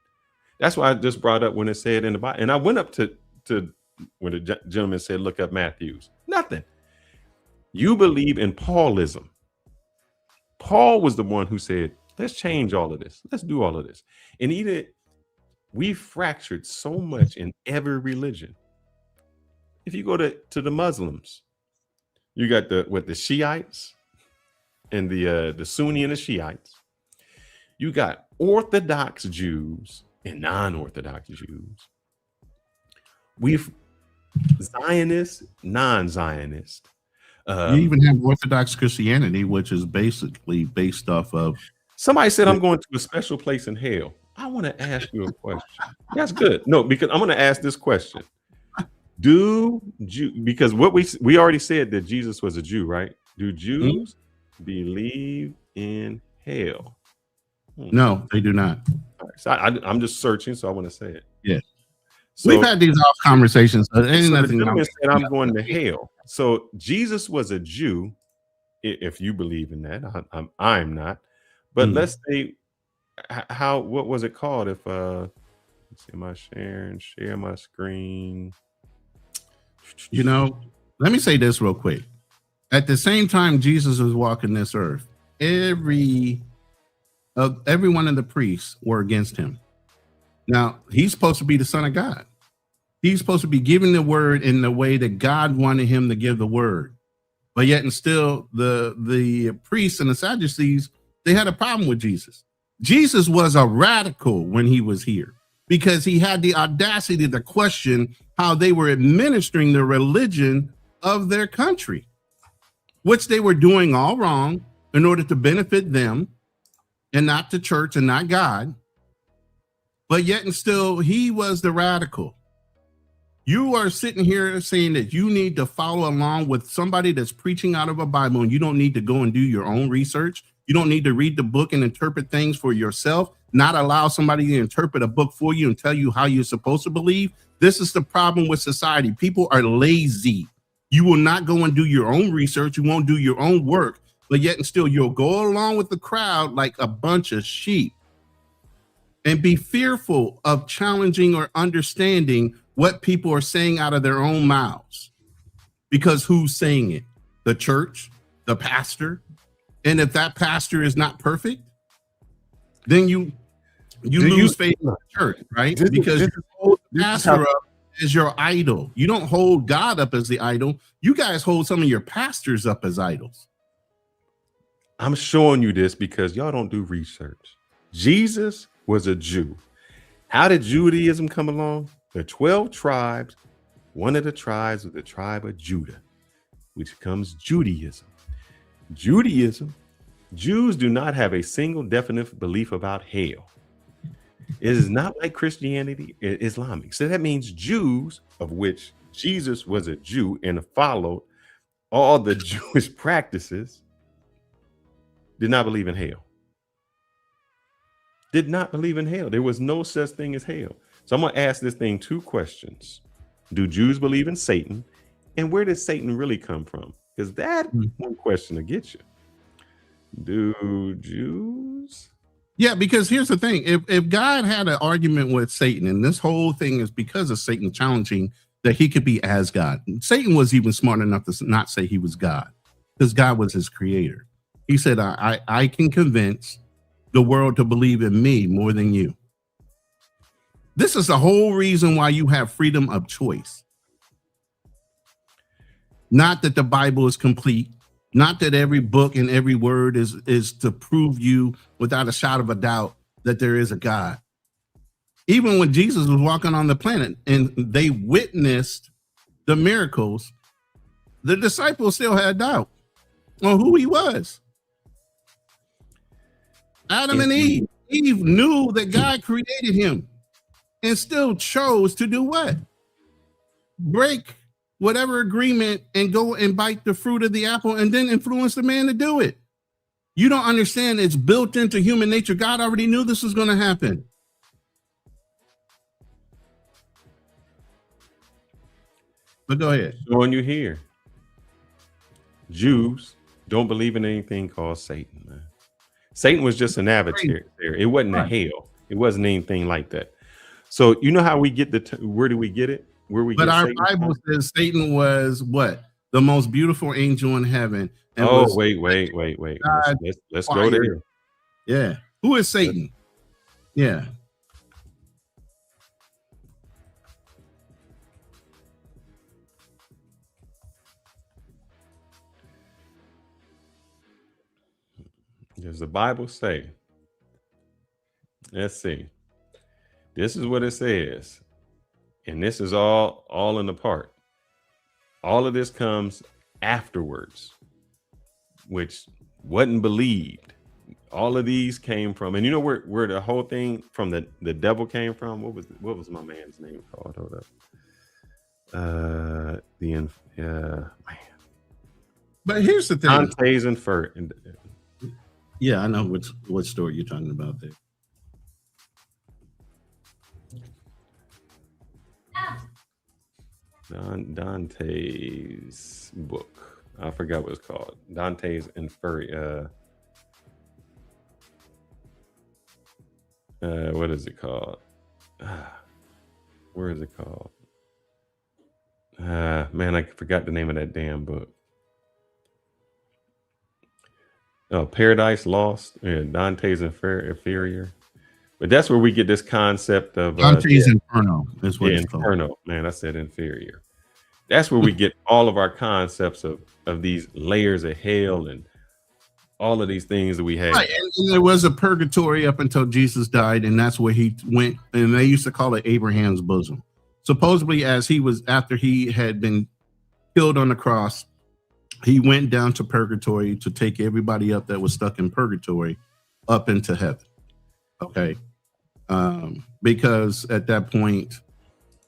That's why I just brought up when it said in the Bible. And I went up to when the gentleman said, look up Matthews. Nothing. You believe in Paulism. Paul was the one who said, let's change all of this. Let's do all of this. And we fractured so much in every religion. If you go to the Muslims, you got the Shiites and the Sunni and the Shiites. You got Orthodox Jews and non-Orthodox Jews. We've Zionist, non-Zionist. You even have Orthodox Christianity, which is basically based off of. Somebody said I'm going to a special place in hell. I want to ask you a question. That's good. No, because I'm going to ask this question. Because what we already said that Jesus was a Jew, right? Do Jews believe in hell? No, they do not. Right, so I'm just searching, so I want to say it. Yeah. So, we've had these off conversations. So the gentleman said I'm going to hell. So Jesus was a Jew, if you believe in that. I'm not. But let's say, what was it called? If let's see, am I share my screen? Let me say this real quick. At the same time Jesus was walking this earth, every one of the priests were against him. Now, he's supposed to be the Son of God. He's supposed to be giving the word in the way that God wanted him to give the word. But yet and still, the priests and the Sadducees, they had a problem with Jesus. Jesus was a radical when he was here because he had the audacity to question how they were administering the religion of their country, which they were doing all wrong in order to benefit them. and not the church and not God, but yet and still he was the radical. You are sitting here saying that you need to follow along with somebody that's preaching out of a Bible, and you don't need to go and do your own research. You don't need to read the book and interpret things for yourself, not allow somebody to interpret a book for you and tell you how you're supposed to believe. This is the problem with society. People are lazy. You will not go and do your own research. You won't do your own work, but yet and still you'll go along with the crowd like a bunch of sheep and be fearful of challenging or understanding what people are saying out of their own mouths. Because who's saying it? The church, the pastor. And if that pastor is not perfect, then you lose faith in the church, right? Because you hold the pastor up as your idol. You don't hold God up as the idol. You guys hold some of your pastors up as idols. I'm showing you this because y'all don't do research. Jesus was a Jew. How did Judaism come along? The 12 tribes, one of the tribes was the tribe of Judah, which becomes Judaism. Judaism, Jews do not have a single definite belief about hell. It is not like Christianity, Islamic. So that means Jews, of which Jesus was a Jew and followed all the Jewish practices, did not believe in hell. Did not believe in hell. There was no such thing as hell. So I'm going to ask this thing 2 questions. Do Jews believe in Satan? And where did Satan really come from? Because that one question to get you. Do Jews? Yeah, because here's the thing. If God had an argument with Satan, and this whole thing is because of Satan challenging that he could be as God. Satan was even smart enough to not say he was God, because God was his creator. He said, I can convince the world to believe in me more than you. This is the whole reason why you have freedom of choice. Not that the Bible is complete, not that every book and every word is to prove you without a shadow of a doubt that there is a God. Even when Jesus was walking on the planet and they witnessed the miracles, the disciples still had doubt on who he was. Adam and Eve knew that God created him and still chose to do what? Break whatever agreement and go and bite the fruit of the apple and then influence the man to do it. You don't understand. It's built into human nature. God already knew this was going to happen. But go ahead. Showing you here. Jews don't believe in anything called Satan, man. Satan was just an avatar there. It wasn't a hell. It wasn't anything like that. So you know how we get where do we get it? Where we But get our Satan Bible from? says Satan was what? The most beautiful angel in heaven. And Oh, was wait. Let's go there. Yeah. Who is Satan? Yeah. Does the Bible say? Let's see. This is what it says. And this is all in the part. All of this comes afterwards, which wasn't believed. All of these came from, and you know where the whole thing from the devil came from? What was my man's name called? Hold up. Man. But here's the thing. Dante's Inferno. Yeah, I know what story you're talking about there. Dante's book. I forgot what it's called. Dante's Inferno. What is it called? Where is it called? Man, I forgot the name of that damn book. Oh, Paradise Lost. Yeah, Dante's Inferior. But that's where we get this concept of Dante's Inferno is what it's Inferno. called. Man, I said inferior. That's where we get all of our concepts of these layers of hell and all of these things that we have. Right, and there was a purgatory up until Jesus died, and that's where he went, and they used to call it Abraham's bosom. Supposedly, after he had been killed on the cross, he went down to purgatory to take everybody up that was stuck in purgatory, up into heaven. Okay. Because at that point,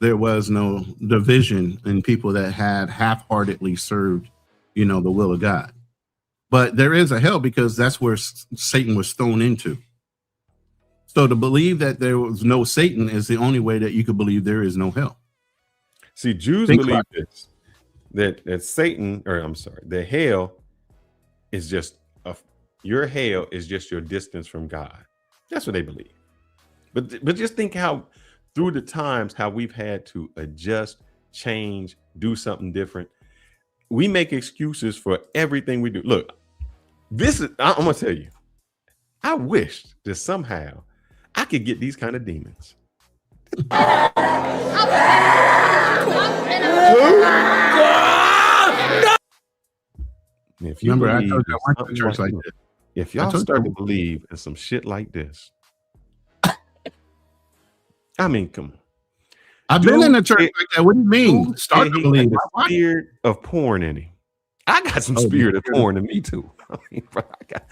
there was no division in people that had half-heartedly served, the will of God. But there is a hell because that's where Satan was thrown into. So to believe that there was no Satan is the only way that you could believe there is no hell. See, Jews believe this, that Satan, or I'm sorry, the hell is just your hell is just your distance from God. That's what they believe. But just think how through the times how we've had to adjust, change, do something different. We make excuses for everything we do. Look, I'm gonna tell you, I wish that somehow I could get these kind of demons. If you Remember, I believe told you I went to in church something like that. If y'all start to believe in some shit like this, I mean, come on. I've been in a church like that. What do you mean? Start to believe it. The spirit of porn in him. I got some spirit of porn in me too. I mean, bro,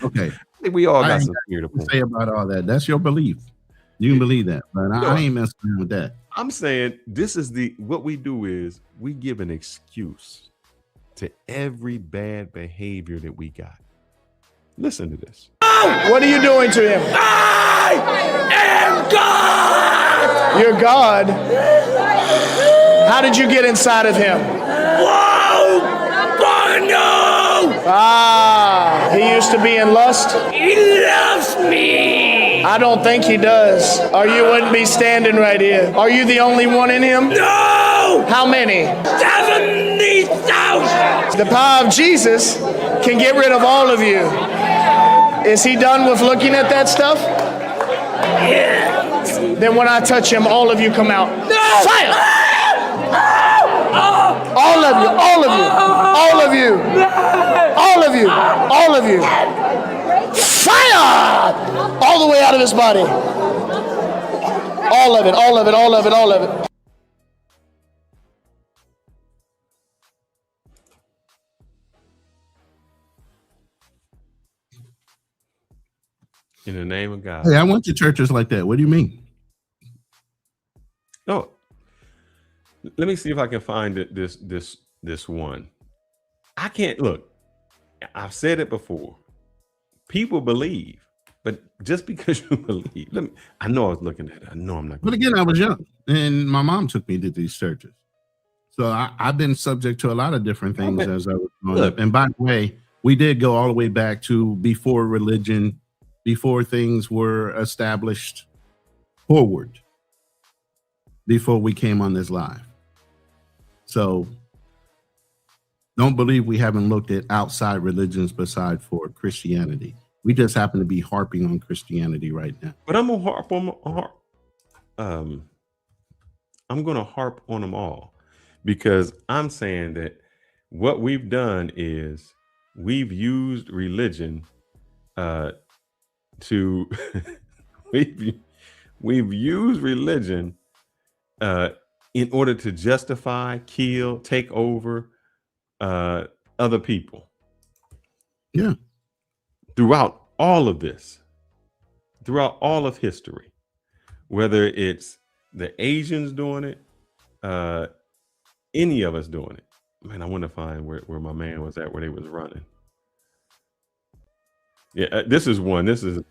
okay. I think we all got some spirit of porn. Say about all that. That's your belief. You can believe that, but I ain't messing with that. I'm saying this is what we do is we give an excuse to every bad behavior that we got. Listen to this. What are you doing to him? I am God! You're God. How did you get inside of him? Whoa! Barno! Ah, he used to be in lust? He loves me! I don't think he does, or you wouldn't be standing right here. Are you the only one in him? No! How many? 70,000! The power of Jesus can get rid of all of you. Is he done with looking at that stuff? Yes. Then when I touch him, all of you come out. No! Fire! All of you, all of you, all of you, all of you, all of you. Fire! All the way out of his body. All of it, all of it, all of it, all of it. In the name of God. Hey, I went to churches like that. What do you mean? Oh, let me see if I can find this one. I can't look. I've said it before. People believe, but just because you believe, I know I was looking at it. I know I'm not. But again, I was young, and my mom took me to these churches, so I've been subject to a lot of different things as I was growing up. And by the way, we did go all the way back to before religion. Before things were established forward, before we came on this live. So don't believe we haven't looked at outside religions beside for Christianity. We just happen to be harping on Christianity right now. But I'm gonna harp on them all because I'm saying that what we've done is we've used religion to we've used religion in order to justify, kill, take over other people. Yeah. Throughout all of this, throughout all of history, whether it's the Asians doing it, any of us doing it. Man, I want to find where my man was at, where they was running. Yeah, this is one. This is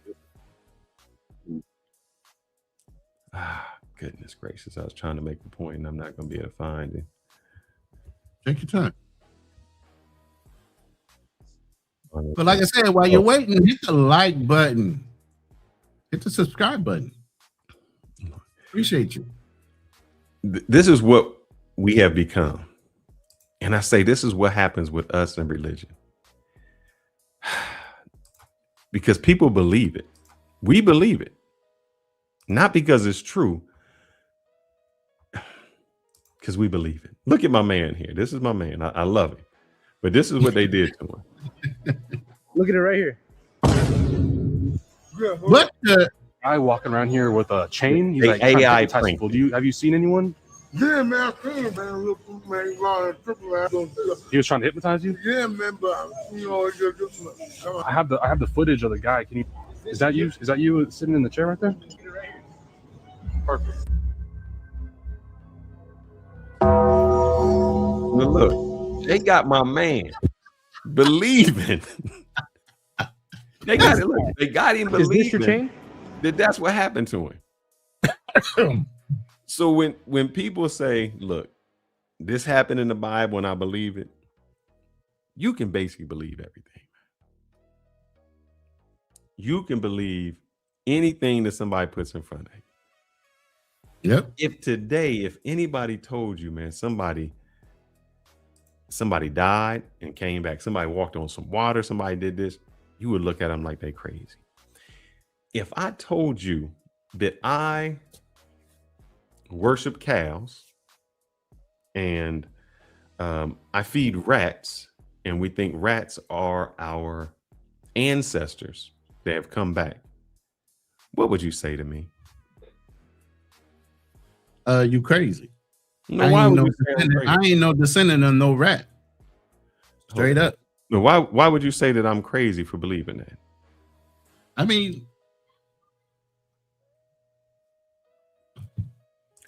goodness gracious. I was trying to make a point and I'm not going to be able to find it. Take your time. But like I said, while you're waiting, hit the like button. Hit the subscribe button. Appreciate you. This is what we have become. And I say this is what happens with us in religion. Because people believe it. We believe it. Not because it's true. Because we believe it. Look at my man here. This is my man. I love him. But this is what they did to him. Look at it right here. What the guy walking around here with a chain? He's They like trying to AI hypnotize people. Have you seen anyone? Yeah, man, I seen it, man. Look, man, He was trying to hypnotize you? yeah, man, but you know, I have the footage of the guy. Can you Is that you? Is that you sitting in the chair right there? Perfect. Well, look, they got my man believing. They got it. Look, they got him Is this your believing chain? that that's what happened to him. So when people say, "Look, this happened in the Bible, and I believe it," you can basically believe everything. You can believe anything that somebody puts in front of you. Yep. If anybody told you, man, somebody died and came back, somebody walked on some water, somebody did this, you would look at them like they crazy. If I told you that I worship cows and I feed rats, and we think rats are our ancestors that have come back, what would you say to me? You crazy. No, why would you say I'm I crazy? ain't no descendant of no rat. Straight up. No, why would you say that I'm crazy for believing that? I mean,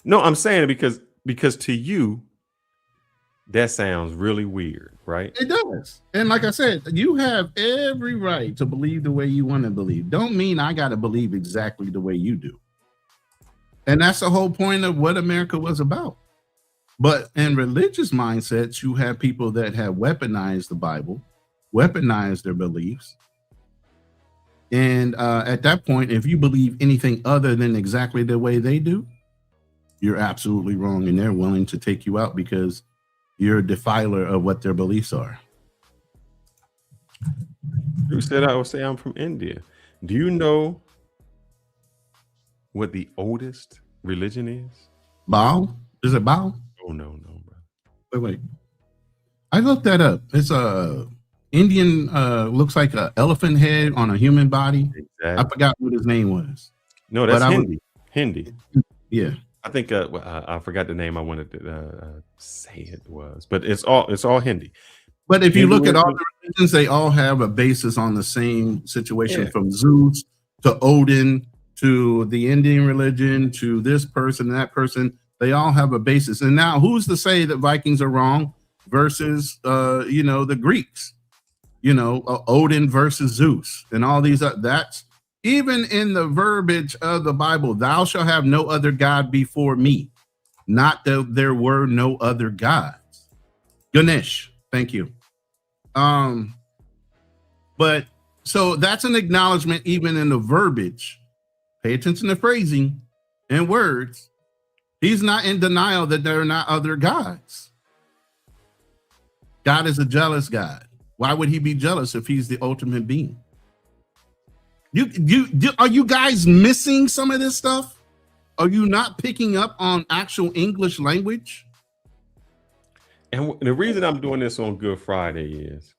no, I'm saying it because to you that sounds really weird, right? it does. And like I said, you have every right to believe the way you want to believe. Don't mean I got to believe exactly the way you do. And that's the whole point of what America was about. But in religious mindsets, you have people that have weaponized the Bible, weaponized their beliefs. And at that point, if you believe anything other than exactly the way they do, you're absolutely wrong. And they're willing to take you out because you're a defiler of what their beliefs are. You said I would say I'm from India. Do you know what the oldest religion is? Baal? Is it Baal? Oh, no, bro. Wait. I looked that up. It's a Indian, looks like an elephant head on a human body. Exactly. I forgot what his name was. No, that's But Hindi. Hindi. Yeah. I think I forgot the name I wanted to say it was, but it's all Hindi. But if you look at all Hinduism- the religions, they all have a basis on the same situation, Yeah. from Zeus to Odin to the Indian religion to this person and that person. They all have a basis. And now who's to say that Vikings are wrong versus the Greeks? Odin versus Zeus and all these. That's even in the verbiage of the Bible. Thou shalt have no other God before me. Not that there were no other gods. Ganesh, thank you. But so that's an acknowledgement, even in the verbiage. Pay attention to phrasing and words. He's not in denial that there are not other gods. God is a jealous God. Why would he be jealous if he's the ultimate being? Are you guys missing some of this stuff? Are you not picking up on actual English language? And the reason I'm doing this on Good Friday is,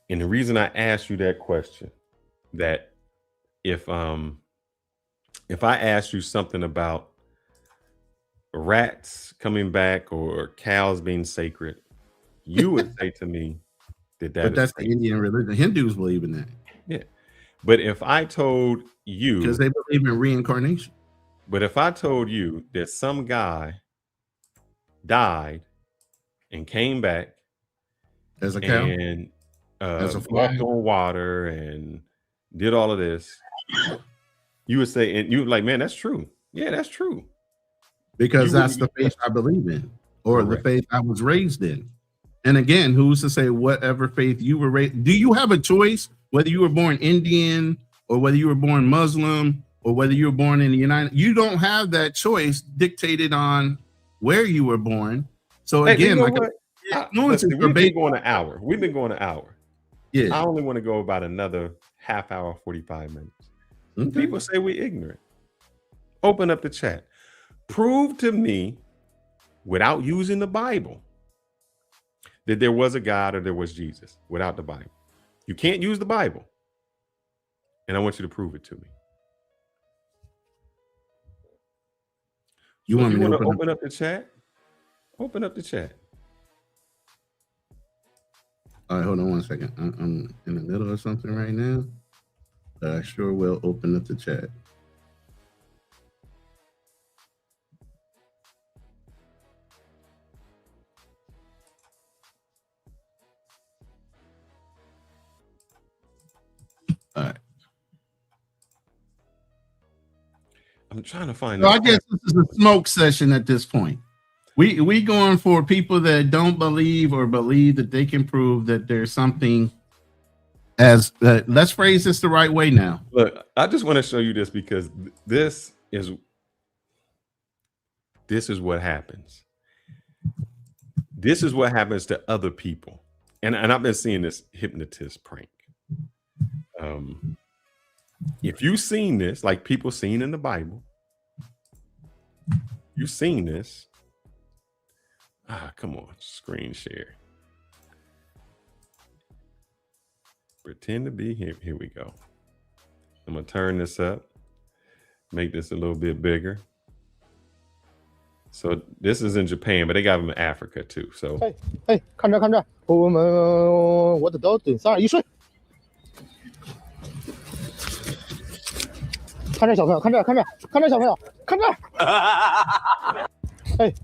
and the reason I asked you that question, that if I asked you something about rats coming back or cows being sacred, you would say to me that But that's the Indian religion. Hindus believe in that. Yeah. But if I told you, because they believe in reincarnation. But if I told you that some guy died and came back as a cow, and as a walked on water and did all of this, you would say, and you would like, man, that's true. Yeah, that's true. Because that's the faith I believe in, or the faith I was raised in. And again, who's to say whatever faith you were raised? Do you have a choice whether you were born Indian or whether you were born Muslim or whether you were born in the United? You don't have that choice dictated on where you were born. So Hey, again, you know like what? Listen, we've been going an hour. We've been going an hour. Yeah. I only want to go about another half hour, 45 minutes. Okay. People say we're ignorant. Open up the chat. Prove to me, without using the Bible, that there was a God or there was Jesus without the Bible. You can't use the Bible. And I want you to prove it to me. You want me to open up the chat? Open up the chat. All right, hold on one second. I'm in the middle of something right now. I sure will open up the chat. All right. I'm trying to find. So I guess this is a smoke session at this point. We going for people that don't believe or believe that they can prove that there's something. As let's phrase this the right way now. Look, I just want to show you this because this is what happens. This is what happens to other people, and I've been seeing this hypnotist prank. If you've seen this, like people seen in the Bible, you've seen this. Come on, screen share. Pretend to be here. Here we go. I'm gonna turn this up, make this a little bit bigger. So this is in Japan, but they got them in Africa too. So hey, 看这看这，我的刀顶3、2、1睡。看这小朋友，看这小朋友，看这。hey,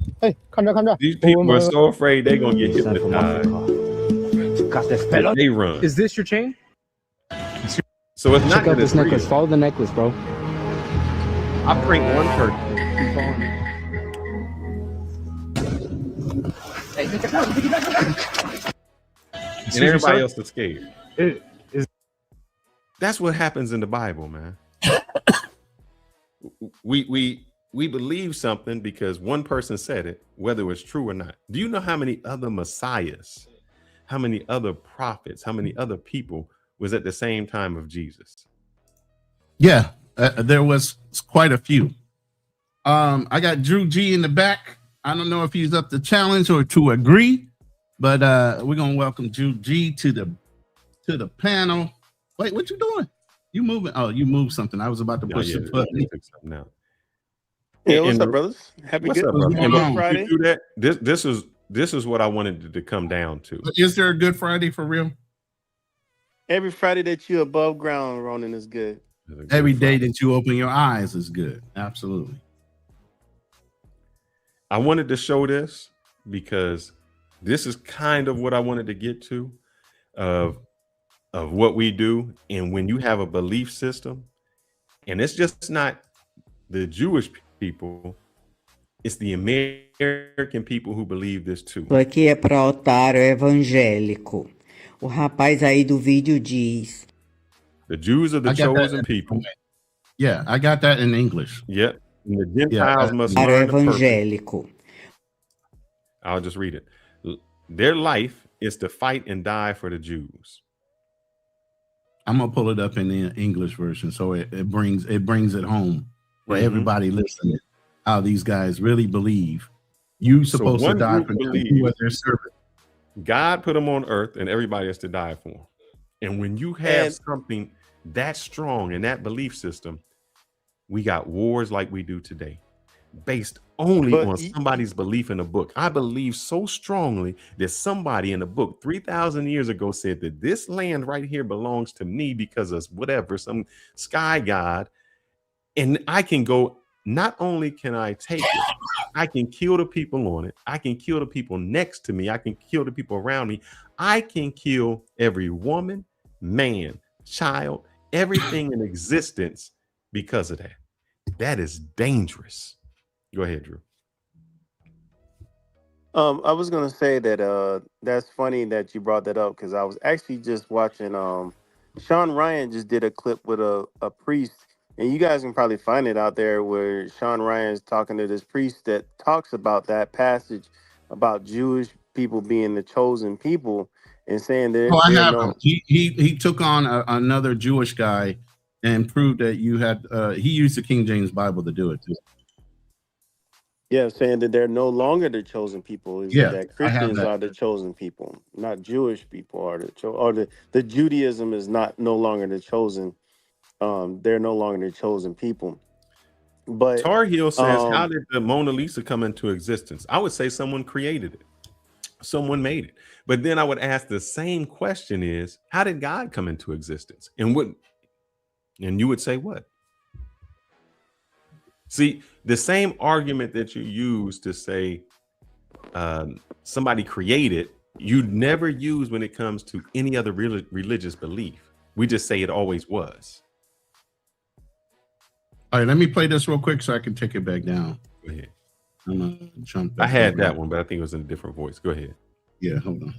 看这。 These people are so afraid they're gonna get hypnotized. They run. Is this your chain? So it's not Check out this necklace. real. Follow the necklace, bro. I prank one person. And everybody else is scared. That's what happens in the Bible, man. we believe something because one person said it, whether it's true or not. Do you know how many other messiahs, how many other prophets, how many other people was at the same time of Jesus? Yeah, there was quite a few. I got Drew G in the back. I don't know if he's up to challenge or to agree, but we're gonna welcome Drew G to the panel. Wait, what you doing? You moving? Oh, you moved something. I was about to push the button. Now. Hey, what's up, brothers? Happy What's good up, brother? Good Friday. Do that. This is what I wanted to come down to. Is there a Good Friday for real? Every Friday that you're above ground, Ronin, is good. Every day that you open your eyes is good. Absolutely. I wanted to show this because this is kind of what I wanted to get to of what we do. And when you have a belief system, and it's just not the Jewish people, it's the American people who believe this too. Tô aqui é para otário evangélico. O rapaz aí do vídeo diz. The Jews are the chosen people. Yeah, I got that in English. Yep. And the Gentiles must learn the evangélico. I'll just read it. Their life is to fight and die for the Jews. I'm gonna pull it up in the English version so it brings it home for everybody listening. How these guys really believe you supposed to die for them. Who are their servant. God put them on earth and everybody has to die for them. And when you have something that strong in that belief system, we got wars like we do today, based only on somebody's belief in a book. I believe so strongly that somebody in a book 3,000 years ago said that this land right here belongs to me because of whatever, some sky god. And I can go, not only can I take it, I can kill the people on it. I can kill the people next to me. I can kill the people around me. I can kill every woman, man, child, everything in existence because of that. That is dangerous. Go ahead, Drew. I was gonna say that that's funny that you brought that up because I was actually just watching Sean Ryan just did a clip with a priest, and you guys can probably find it out there where Sean Ryan is talking to this priest that talks about that passage about Jewish people being the chosen people and saying that I have him. He took on another Jewish guy and proved that you had he used the King James Bible to do it too. Yeah, saying that they're no longer the chosen people. That Christians are the chosen people, not Jewish people are the Judaism is no longer the chosen. They're no longer the chosen people. But Tar Heel says, how did the Mona Lisa come into existence? I would say someone created it. Someone made it. But then I would ask the same question is, how did God come into existence? And And you would say what? See, the same argument that you use to say somebody created, you'd never use when it comes to any other religious belief. We just say it always was. All right, let me play this real quick so I can take it back down. Go ahead. I'm gonna jump back I had over. that one, but I think it was in a different voice. Go ahead. Yeah, hold on.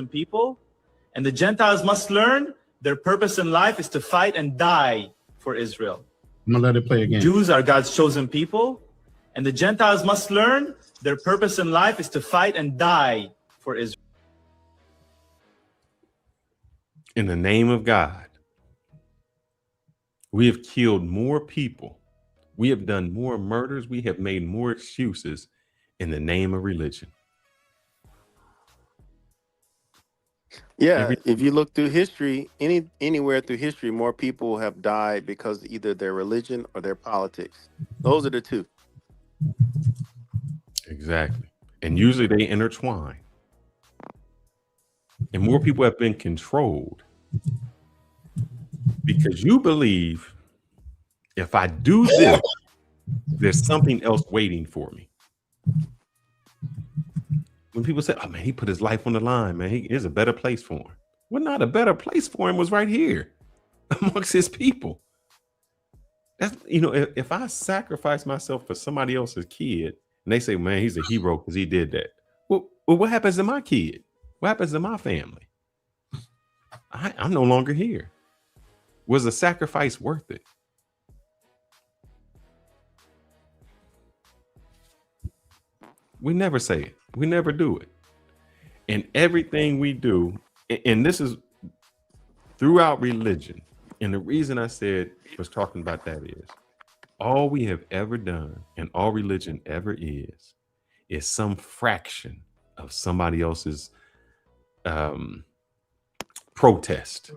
People, and the Gentiles must learn their purpose in life is to fight and die for Israel. I'm gonna let it play again. Jews are God's chosen people, and the Gentiles must learn their purpose in life is to fight and die for Israel. In the name of God, we have killed more people. We have done more murders. We have made more excuses in the name of religion. Yeah, if you look through history, anywhere through history, more people have died because of either their religion or their politics. Those are the two. Exactly. And usually they intertwine. And more people have been controlled because you believe if I do this, there's something else waiting for me. When people say, oh man, he put his life on the line, man, here's a better place for him. Well, not a better place for him was right here amongst his people. That's, you know, if I sacrifice myself for somebody else's kid and they say, man, he's a hero because he did that. Well, what happens to my kid? What happens to my family? I'm no longer here. Was the sacrifice worth it? We never say it. We never do it. And everything we do, and this is throughout religion. And the reason I said was talking about that is all we have ever done and all religion ever is some fraction of somebody else's protest.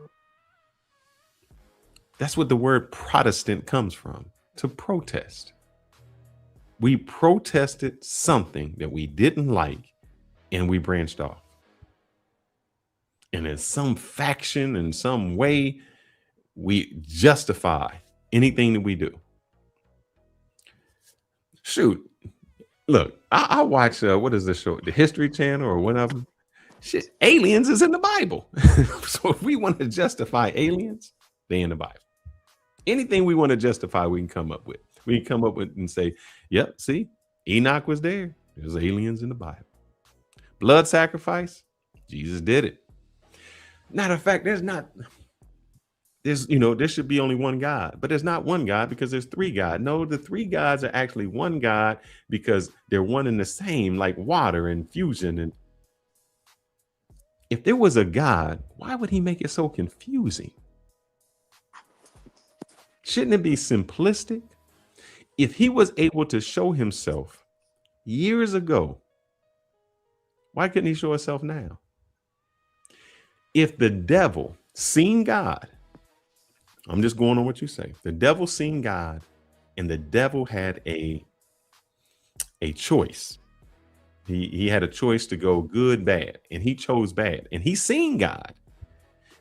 That's what the word Protestant comes from, to protest. We protested something that we didn't like and we branched off. And in some faction, in some way, we justify anything that we do. Shoot, look, I watch, what is this show? The History Channel or one of them? Shit, aliens is in the Bible. So if we want to justify aliens, they in the Bible. Anything we want to justify, we can come up with. We can come up with and say, yep, see, Enoch was there. There's aliens in the Bible. Blood sacrifice, Jesus did it. Matter of fact, there should be only one God, but there's not one God because there's three gods. No, the three gods are actually one God because they're one and the same, like water and fusion. And if there was a God, why would he make it so confusing? Shouldn't it be simplistic? If he was able to show himself years ago, why couldn't he show himself now? If the devil seen God, I'm just going on what you say. The devil seen God and the devil had a choice. He had a choice to go good, bad, and he chose bad and he seen God.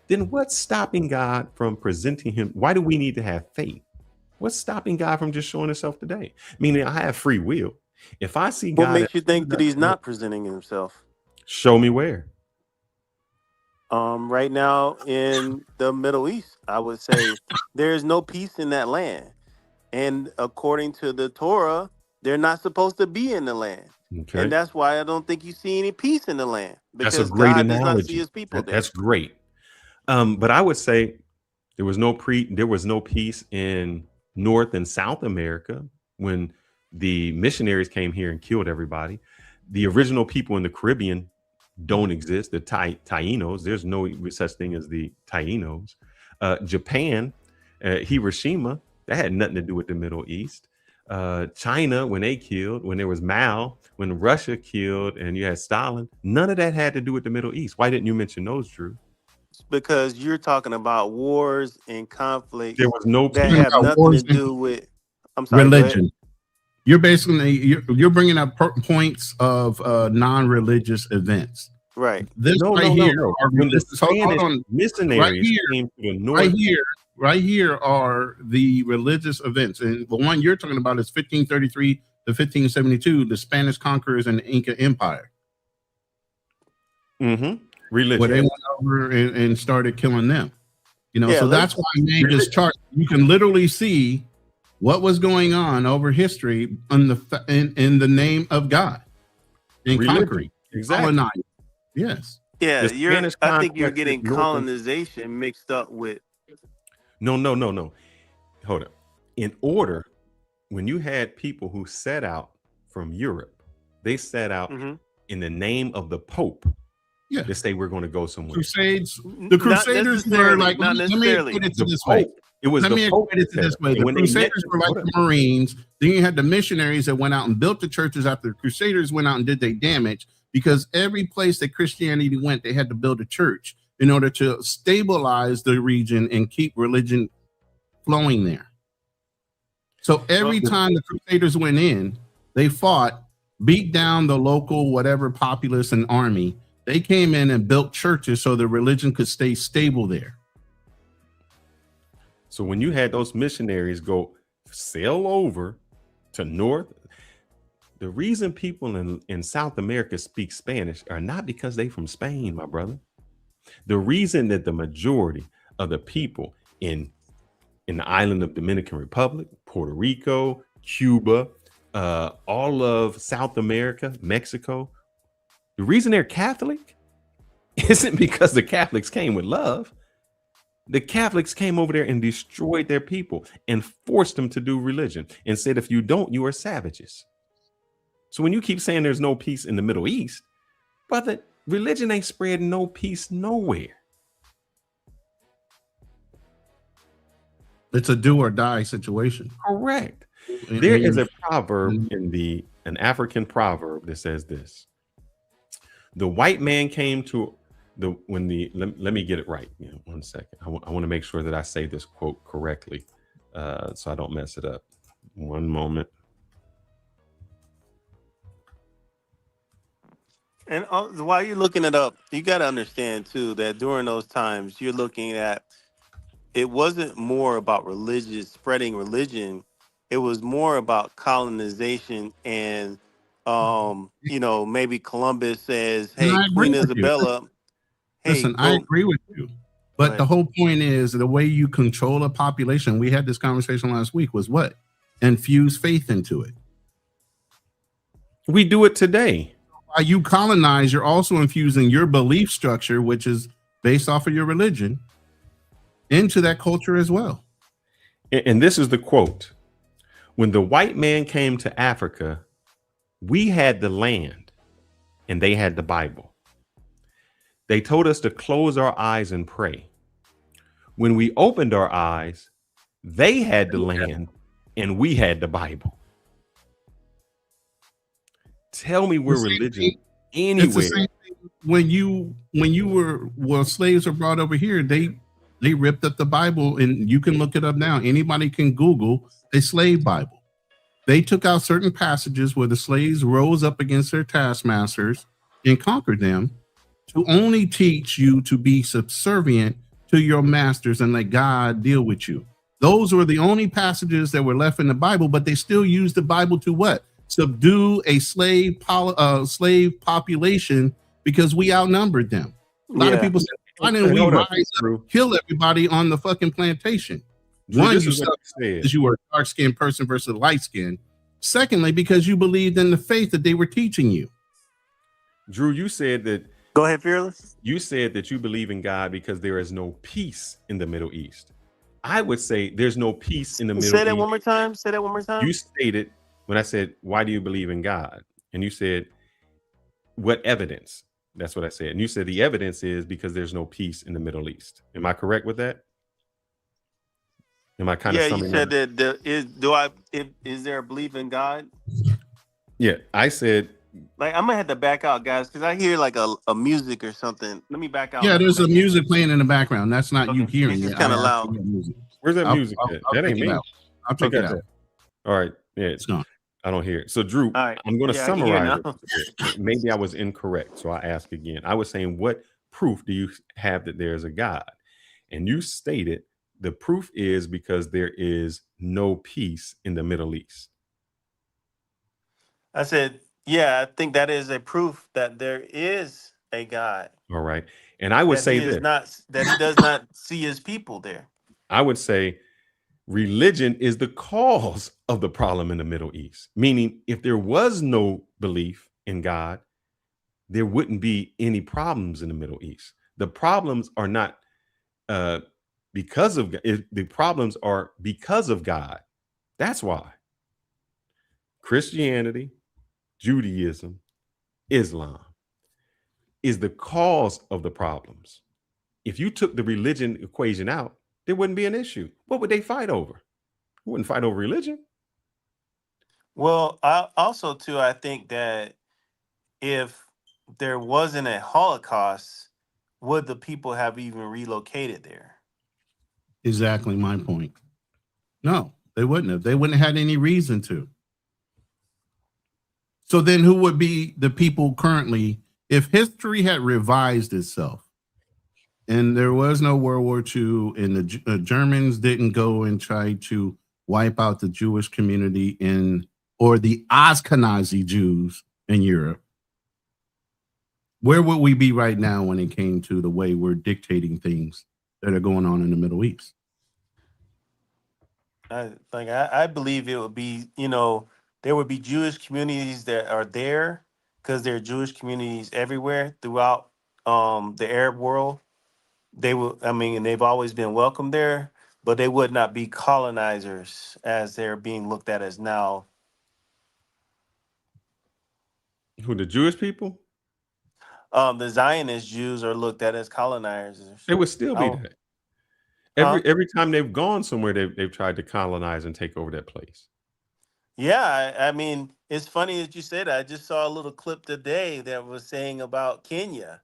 Then what's stopping God from presenting him? Why do we need to have faith? What's stopping God from just showing himself today? Meaning I have free will. If I see God, what makes you think that he's not presenting himself? Show me where. Right now in the Middle East, I would say there is no peace in that land. And according to the Torah, they're not supposed to be in the land. Okay. And that's why I don't think you see any peace in the land. Because That's a great God does not analogy. see his people there. That's great. But I would say there was no peace in North and South America when the missionaries came here and killed everybody. The original people in the Caribbean don't exist. The Taínos, there's no such thing as the Taínos. Japan, Hiroshima, that had nothing to do with the Middle East. China, when there was Mao, when Russia killed and you had Stalin, none of that had to do with the Middle East. Why didn't you mention those, Drew? Because you're talking about wars and conflicts. There was no that peace. have nothing to do with religion. You're basically you're bringing up points of non-religious events. Right. This No, right no, here no. are When the religious. Hold Spanish on. missionaries came to the north, Right here are the religious events, and the one you're talking about is 1533 to 1572, the Spanish conquerors and the Inca Empire. Religion. Where they went over and started killing them. You know, Yeah, so that's why I made this chart. You can literally see what was going on over history in the name of God and conquering, colonizing. Yes. Yeah, The I think you're Spanish getting conquest colonization mixed up with. No. Hold up. In order, when you had people who set out from Europe, they set out in the name of the Pope. Yeah. To say we're going to go somewhere. Crusades. The Crusaders were like, not let me necessarily. put it this way. It was Let me the Pope. put it this way. The Crusaders were like the Marines. Then you had the missionaries that went out and built the churches after the Crusaders went out and did their damage, because every place that Christianity went, they had to build a church in order to stabilize the region and keep religion flowing there. So every time the Crusaders went in, they fought, beat down the local whatever populace and army. They came in and built churches so the religion could stay stable there. So when you had those missionaries go sail over to North, the reason people in South America speak Spanish are not because they from Spain, my brother. The reason that the majority of the people in the island of Dominican Republic, Puerto Rico, Cuba, all of South America, Mexico, the reason they're Catholic isn't because the Catholics came with love. The Catholics came over there and destroyed their people and forced them to do religion and said, if you don't, you are savages. So when you keep saying there's no peace in the Middle East, brother, religion ain't spreading no peace nowhere. It's a do or die situation. Correct. There is a proverb an African proverb that says this. The white man came to let me get it right. You know, 1 second. I want to make sure that I say this quote correctly, so I don't mess it up. One moment. And while you're looking it up, you got to understand too that during those times you're looking at, it wasn't more about spreading religion. It was more about colonization and maybe Columbus says, hey, Queen Isabella. Listen, I agree with you. But the whole point is the way you control a population, we had this conversation last week, was what? Infuse faith into it. We do it today. While you colonize, you're also infusing your belief structure, which is based off of your religion, into that culture as well. And this is the quote. When the white man came to Africa, we had the land and they had the Bible. They told us to close our eyes and pray. When we opened our eyes, they had the land and we had the Bible. Tell me where religion anywhere. It's the same thing when slaves were brought over here, they ripped up the Bible, and you can look it up now. Anybody can Google a slave Bible. They took out certain passages where the slaves rose up against their taskmasters and conquered them, to only teach you to be subservient to your masters and let God deal with you. Those were the only passages that were left in the Bible, but they still used the Bible to what? Subdue a slave population, because we outnumbered them. A lot of people said, why didn't we rise up, kill everybody on the fucking plantation? One, because you were a dark-skinned person versus light-skinned. Secondly, because you believed in the faith that they were teaching you. Drew, you said that. Go ahead, Fearless. You said that you believe in God because there is no peace in the Middle East. I would say there's no peace in the Middle East. Say that one more time. Say that one more time. You stated when I said, why do you believe in God? And you said, what evidence? That's what I said. And you said the evidence is because there's no peace in the Middle East. Am I correct with that? Am I kind of summing you said that is there a belief in God? Yeah, I said. Like, I'm gonna have to back out, guys, because I hear like a music or something. Let me back out. Yeah, there's a music playing in the background. That's not you hearing it. It's kind of loud. Where's that music at? That ain't me. I'll check it out. All right. Yeah, it's gone. I don't hear it. So, Drew, All right. I'm going to Yeah, I can hear summarize now. it. Maybe I was incorrect, so I ask again. I was saying, what proof do you have that there is a God? And you stated the proof is because there is no peace in the Middle East. I said, yeah, I think that is a proof that there is a God. All right. And I would That say he is this. not, that he does not see his people there. I would say religion is the cause of the problem in the Middle East. Meaning, if there was no belief in God, there wouldn't be any problems in the Middle East. The problems are not because of the problems are because of God. That's why Christianity, Judaism, Islam is the cause of the problems. If you took the religion equation out, there wouldn't be an issue. What would they fight over? They wouldn't fight over religion. Well, I think that if there wasn't a Holocaust, would the people have even relocated there? Exactly my point. No, they wouldn't have. They wouldn't have had any reason to. So then who would be the people currently, if history had revised itself and there was no World War II and the Germans didn't go and try to wipe out the Jewish community or the Ashkenazi Jews in Europe, where would we be right now when it came to the way we're dictating things that are going on in the Middle East? I believe it would be, there would be Jewish communities that are there because there are Jewish communities everywhere throughout the Arab world. And they've always been welcome there, but they would not be colonizers as they're being looked at as now. Who, the Jewish people? The Zionist Jews are looked at as colonizers. It would still be that. Every time they've gone somewhere, they've tried to colonize and take over that place. Yeah, I mean, it's funny that you said that. I just saw a little clip today that was saying about Kenya.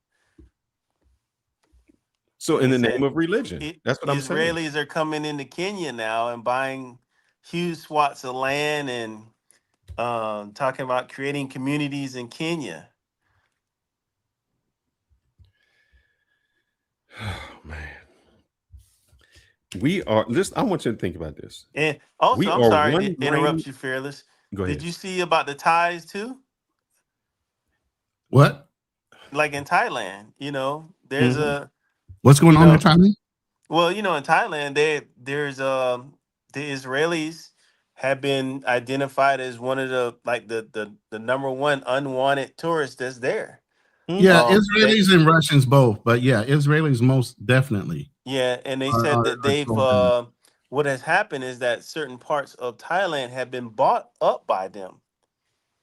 So in the name of religion, that's what I'm saying. Israelis are coming into Kenya now and buying huge swaths of land and talking about creating communities in Kenya. Oh, man. We are this. I want you to think about this. And also, I'm sorry to interrupt you, Fearless. Go ahead. Did you see about the Thais too? What? Like in Thailand, there's a. What's going on in Thailand? Well, in Thailand, there's the Israelis have been identified as one of the number one unwanted tourists that's there. Yeah, Israelis and Russians both, but yeah, Israelis most definitely. Yeah, and they said that they've what has happened is that certain parts of Thailand have been bought up by them.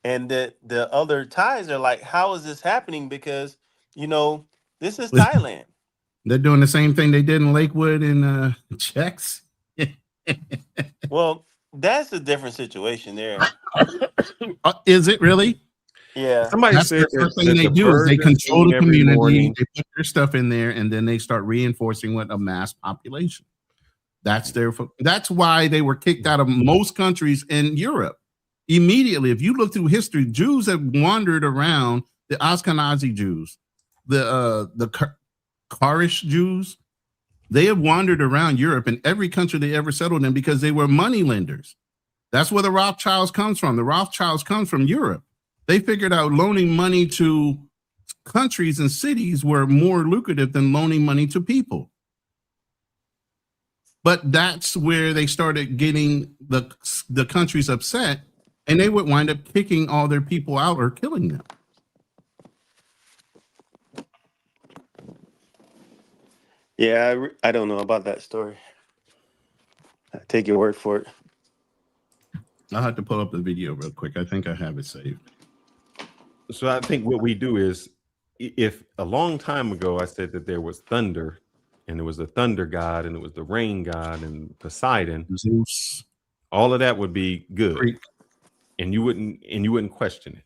And that the other Thais are like, how is this happening? Because, this is Thailand. They're doing the same thing they did in Lakewood and Czechs. Well, that's a different situation there. Is it really? Yeah. Somebody That's said the first thing they do is they control the community, they put their stuff in there, and then they start reinforcing with a mass population. That's why they were kicked out of most countries in Europe. Immediately, if you look through history, Jews have wandered around, the Ashkenazi Jews, the Karish Jews, they have wandered around Europe in every country they ever settled in because they were money lenders. That's where the Rothschilds comes from. The Rothschilds comes from Europe. They figured out loaning money to countries and cities were more lucrative than loaning money to people. But that's where they started getting the countries upset, and they would wind up kicking all their people out or killing them. Yeah, I don't know about that story. I take your word for it. I'll have to pull up the video real quick. I think I have it saved. So I think what we do is, if a long time ago I said that there was thunder, and there was the thunder god, and it was the rain god, and Poseidon, Zeus, all of that would be good, Greek. and you wouldn't question it.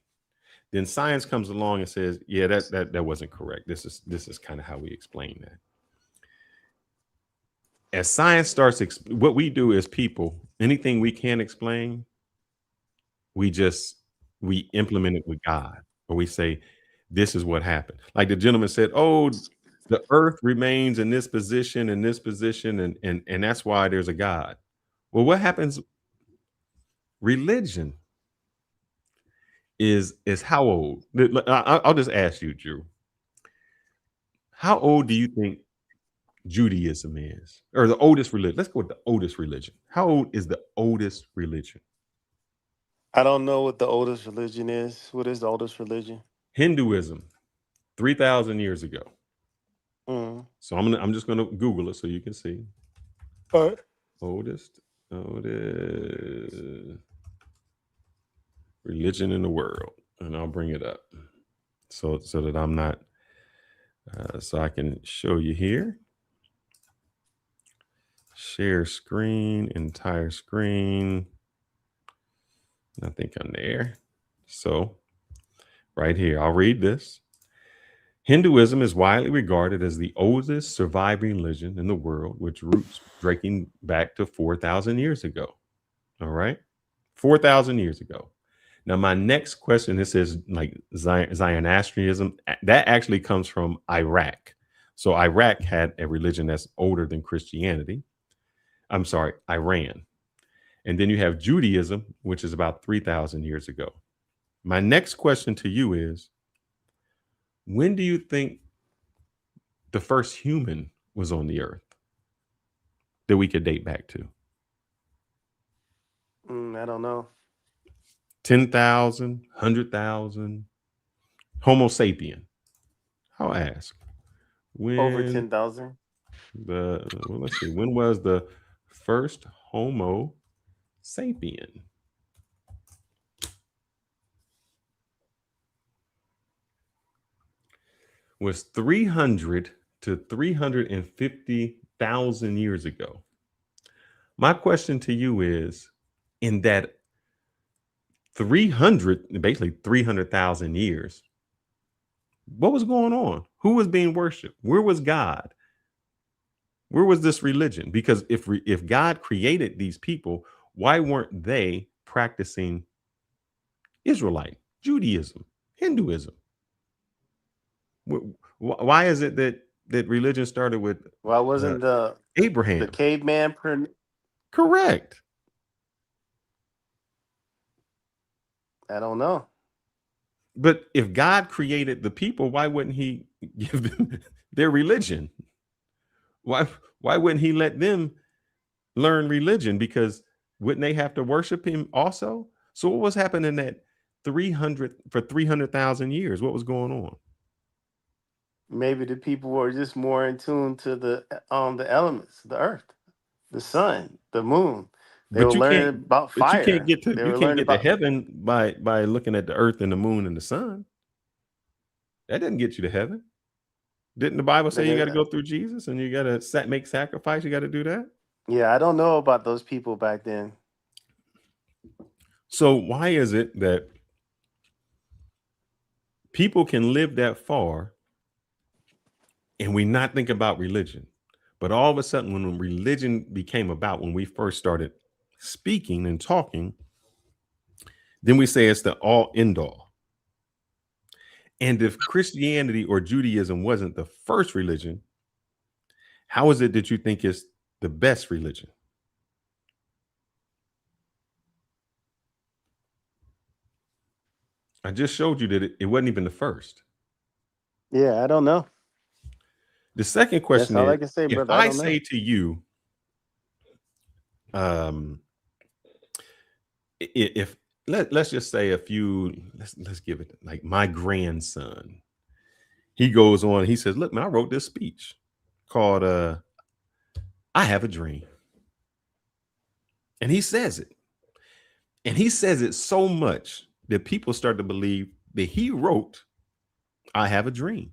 Then science comes along and says, yeah, that wasn't correct. This is kind of how we explain that. As science starts, what we do as people, anything we can't explain, we implement it with God, or we say this is what happened. Like the gentleman said, oh, the earth remains in this position, and that's why there's a God. Well, what happens? Religion is how old? I'll just ask you, Drew. How old do you think Judaism is, or the oldest religion? Let's go with the oldest religion. How old is the oldest religion? I don't know what the oldest religion is. What is the oldest religion? Hinduism, 3,000 years ago. Mm-hmm. So I'm just gonna Google it so you can see. All right. Oldest religion in the world, and I'll bring it up so that I'm not so I can show you here. Share screen, entire screen. I think I'm there. So right here, I'll read this. Hinduism is widely regarded as the oldest surviving religion in the world, with roots dating back to 4,000 years ago. All right, 4,000 years ago. Now, my next question, this is like Zionism. That actually comes from Iraq. So Iraq had a religion that's older than Christianity. I'm sorry, Iran. And then you have Judaism, which is about 3,000 years ago. My next question to you is, when do you think the first human was on the earth that we could date back to? I don't know. 10,000, 100,000. Homo sapien. I'll ask. Over 10,000. Let's see. When was the first Homo sapien? Was 300 to 350,000 years ago. My question to you is, in that 300,000 years, what was going on? Who was being worshipped? Where was God? Where was this religion? Because if God created these people, why weren't they practicing Israelite, Judaism, Hinduism? Why is it that religion started with? Why wasn't Abraham, the caveman? Correct. I don't know. But if God created the people, why wouldn't he give them their religion? Why wouldn't he let them learn religion? Because wouldn't they have to worship him also? So what was happening at 300,000 years? What was going on? Maybe the people were just more in tune to the elements, the earth, the sun, the moon. They were learning about fire. You can't get to heaven by looking at the earth and the moon and the sun. That didn't get you to heaven. Didn't the Bible say you got to go through Jesus and you got to make sacrifice? You got to do that. Yeah, I don't know about those people back then. So why is it that people can live that far and we not think about religion? But all of a sudden, when religion became about, when we first started speaking and talking, then we say it's the all end all. And if Christianity or Judaism wasn't the first religion, how is it that you think it's the best religion? I just showed you that it wasn't even the first. Yeah, I don't know. The second question That's all is, I can say, if brother. I don't know. say to you, if let's just say let's give it like my grandson, he goes on, he says, look, man, I wrote this speech called I Have a Dream. And he says it. And he says it so much that people start to believe that he wrote I Have a Dream,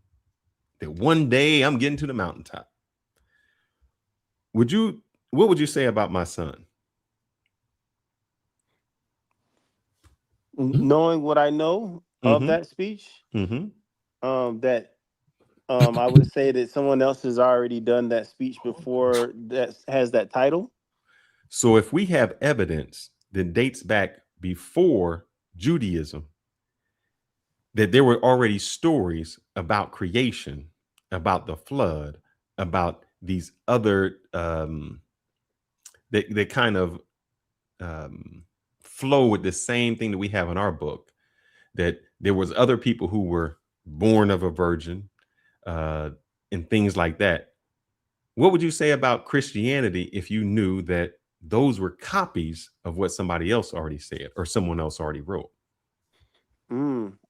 that one day I'm getting to the mountaintop. What would you say about my son? Knowing what I know of that speech, Mm-hmm. I would say that someone else has already done that speech before that has that title. So if we have evidence that dates back before Judaism, that there were already stories about creation, about the flood, about these other they kind of flow with the same thing that we have in our book, that there was other people who were born of a virgin and things like that. What would you say about Christianity if you knew that those were copies of what somebody else already said or someone else already wrote?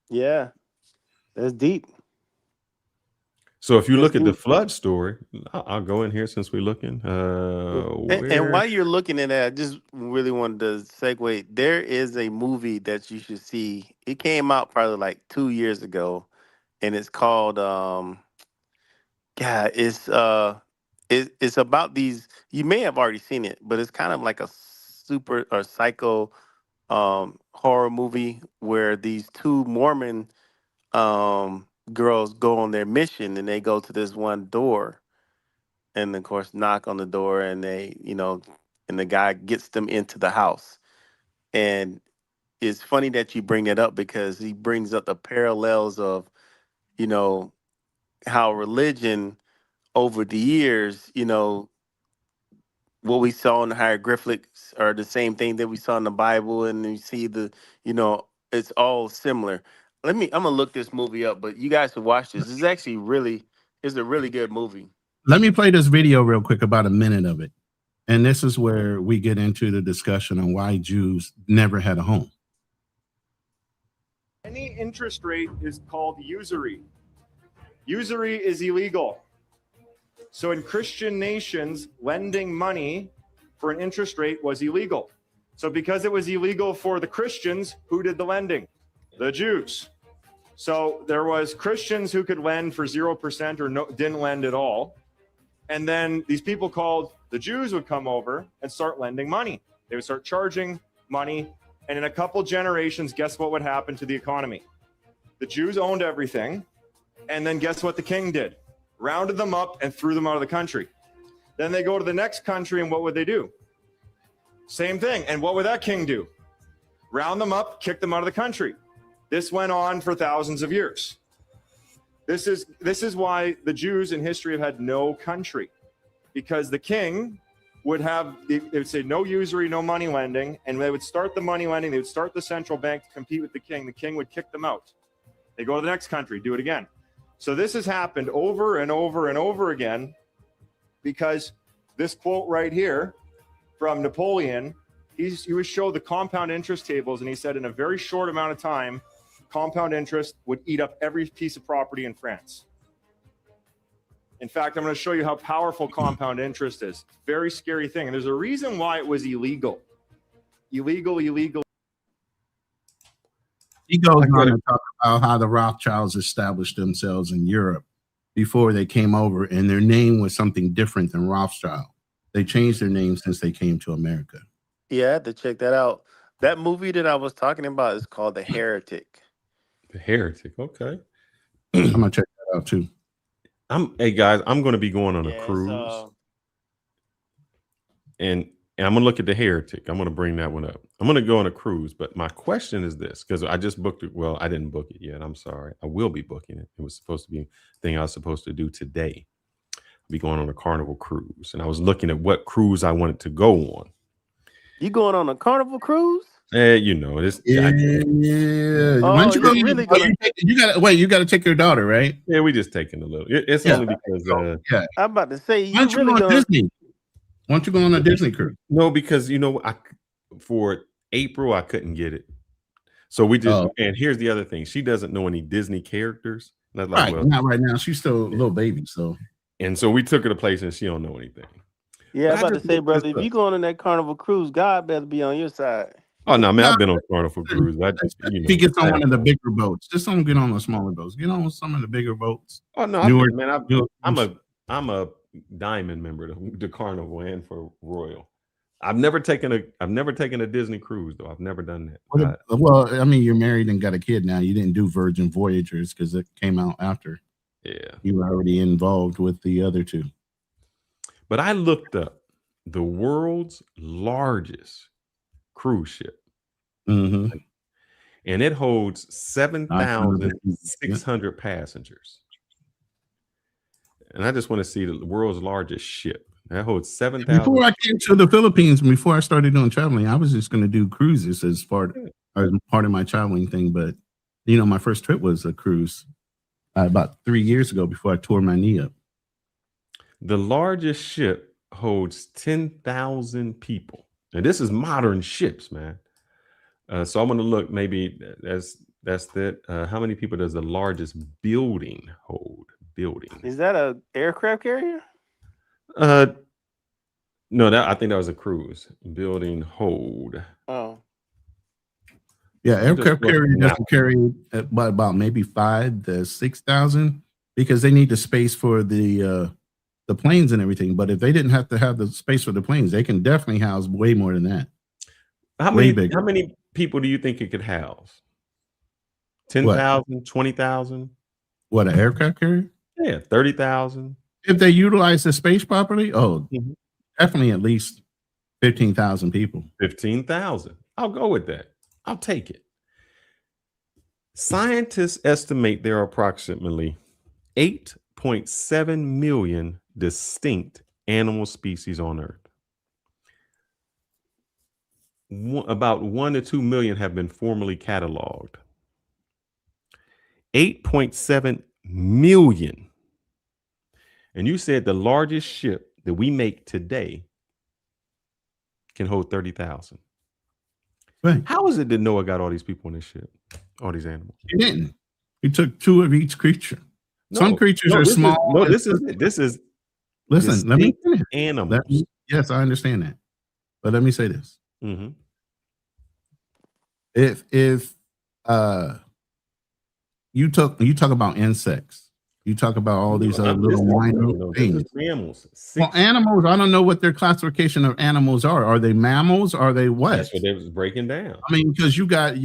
Yeah, that's deep. So if you look at the flood story, I'll go in here since we're looking. And while you're looking at that, I just really wanted to segue. There is a movie that you should see. It came out probably like 2 years ago, and it's called it's about these. You may have already seen it, but it's kind of like a super or psycho horror movie where these two Mormon girls go on their mission, and they go to this one door, and of course knock on the door, and they, and the guy gets them into the house. And it's funny that you bring it up because he brings up the parallels of, how religion over the years, what we saw in the hieroglyphics are the same thing that we saw in the Bible, and you see it's all similar. I'm gonna look this movie up, but you guys should watch this. It's actually it's a really good movie. Let me play this video real quick, about a minute of it. And this is where we get into the discussion on why Jews never had a home. Any interest rate is called usury. Usury is illegal. So in Christian nations, lending money for an interest rate was illegal. So because it was illegal for the Christians, who did the lending? The Jews. So there was Christians who could lend for 0% or didn't lend at all. And then these people called the Jews would come over and start lending money. They would start charging money. And in a couple generations, guess what would happen to the economy? The Jews owned everything. And then guess what the king did? Rounded them up and threw them out of the country. Then they go to the next country, and what would they do? Same thing. And what would that king do? Round them up, kick them out of the country. This went on for thousands of years. This is why the Jews in history have had no country, because the king would they would say no usury, no money lending, and they would start the money lending. They would start the central bank to compete with the king. The king would kick them out. They go to the next country, do it again. So this has happened over and over and over again, because this quote right here from Napoleon, he would show the compound interest tables, and he said in a very short amount of time, compound interest would eat up every piece of property in France. In fact, I'm going to show you how powerful compound interest is. Very scary thing. And there's a reason why it was illegal. Illegal. He goes on to talk about how the Rothschilds established themselves in Europe before they came over, and their name was something different than Rothschild. They changed their name since they came to America. Yeah, I had to check that out. That movie that I was talking about is called The Heretic. The Heretic, okay. I'm gonna check that out too. Hey guys, I'm gonna be going on a cruise. And I'm gonna look at The Heretic. I'm gonna bring that one up. I'm gonna go on a cruise, but my question is this, because I just booked it. Well, I didn't book it yet. I'm sorry. I will be booking it. It was supposed to be a thing I was supposed to do today. I'll be going on a Carnival cruise, and I was looking at what cruise I wanted to go on. You going on a Carnival cruise? It's yeah. Oh, Why don't you go? really You got to take your daughter, right? Yeah, we just taking a little. It's only because I'm about to say, why don't you go on Disney? Why don't you go on a Disney cruise? No, because for April I couldn't get it, so we just. And here's the other thing: she doesn't know any Disney characters. And Right, not right now. She's still a little baby, so. And so we took her to places, and she don't know anything. Yeah, I'm about to say, brother, if you going on that Carnival cruise, God better be on your side. Oh no, man! I've been on Carnival cruise. I just, if he gets on one of the bigger boats, just don't get on the smaller boats. Get on some of the bigger boats. Oh no, I'm a diamond member to Carnival and for Royal. I've never taken a Disney cruise though. I've never done that. Well, I mean, you're married and got a kid now. You didn't do Virgin Voyagers because it came out after. Yeah, you were already involved with the other two. But I looked up the world's largest cruise ship. Mm-hmm. and it holds 7,600 passengers. And I just want to see the world's largest ship. That holds 7,000. Before I came to the Philippines, before I started doing traveling, I was just going to do cruises as part of my traveling thing. But my first trip was a cruise about 3 years ago before I tore my knee up. The largest ship holds 10,000 people, and this is modern ships, man. So I'm going to look. Maybe that's that. How many people does the largest building hold? Is that a aircraft carrier? No, I think that was a cruise. Building hold. Oh. Yeah, aircraft carrier doesn't carry about maybe 5,000 to 6,000 because they need the space for the planes and everything. But if they didn't have to have the space for the planes, they can definitely house way more than that. How many people do you think it could house? 10,000, 20,000? What, an aircraft carrier? Yeah, 30,000. If they utilize the space properly, definitely at least 15,000 people. 15,000. I'll go with that. I'll take it. Scientists estimate there are approximately 8.7 million distinct animal species on Earth. About 1 to 2 million have been formally cataloged. 8.7 million. And you said the largest ship that we make today can hold 30,000. Right. How is it that Noah got all these people on this ship? All these animals? He didn't. He took 2 of each creature. Some creatures are small. This is listen, let me finish. Animals. Yes, I understand that. But let me say this. Mm-hmm. If you talk about insects, you talk about all these little minor things. Mammals. Well, animals, I don't know what their classification of animals are. Are they mammals? Are they what? That's what they was breaking down. I mean, because you got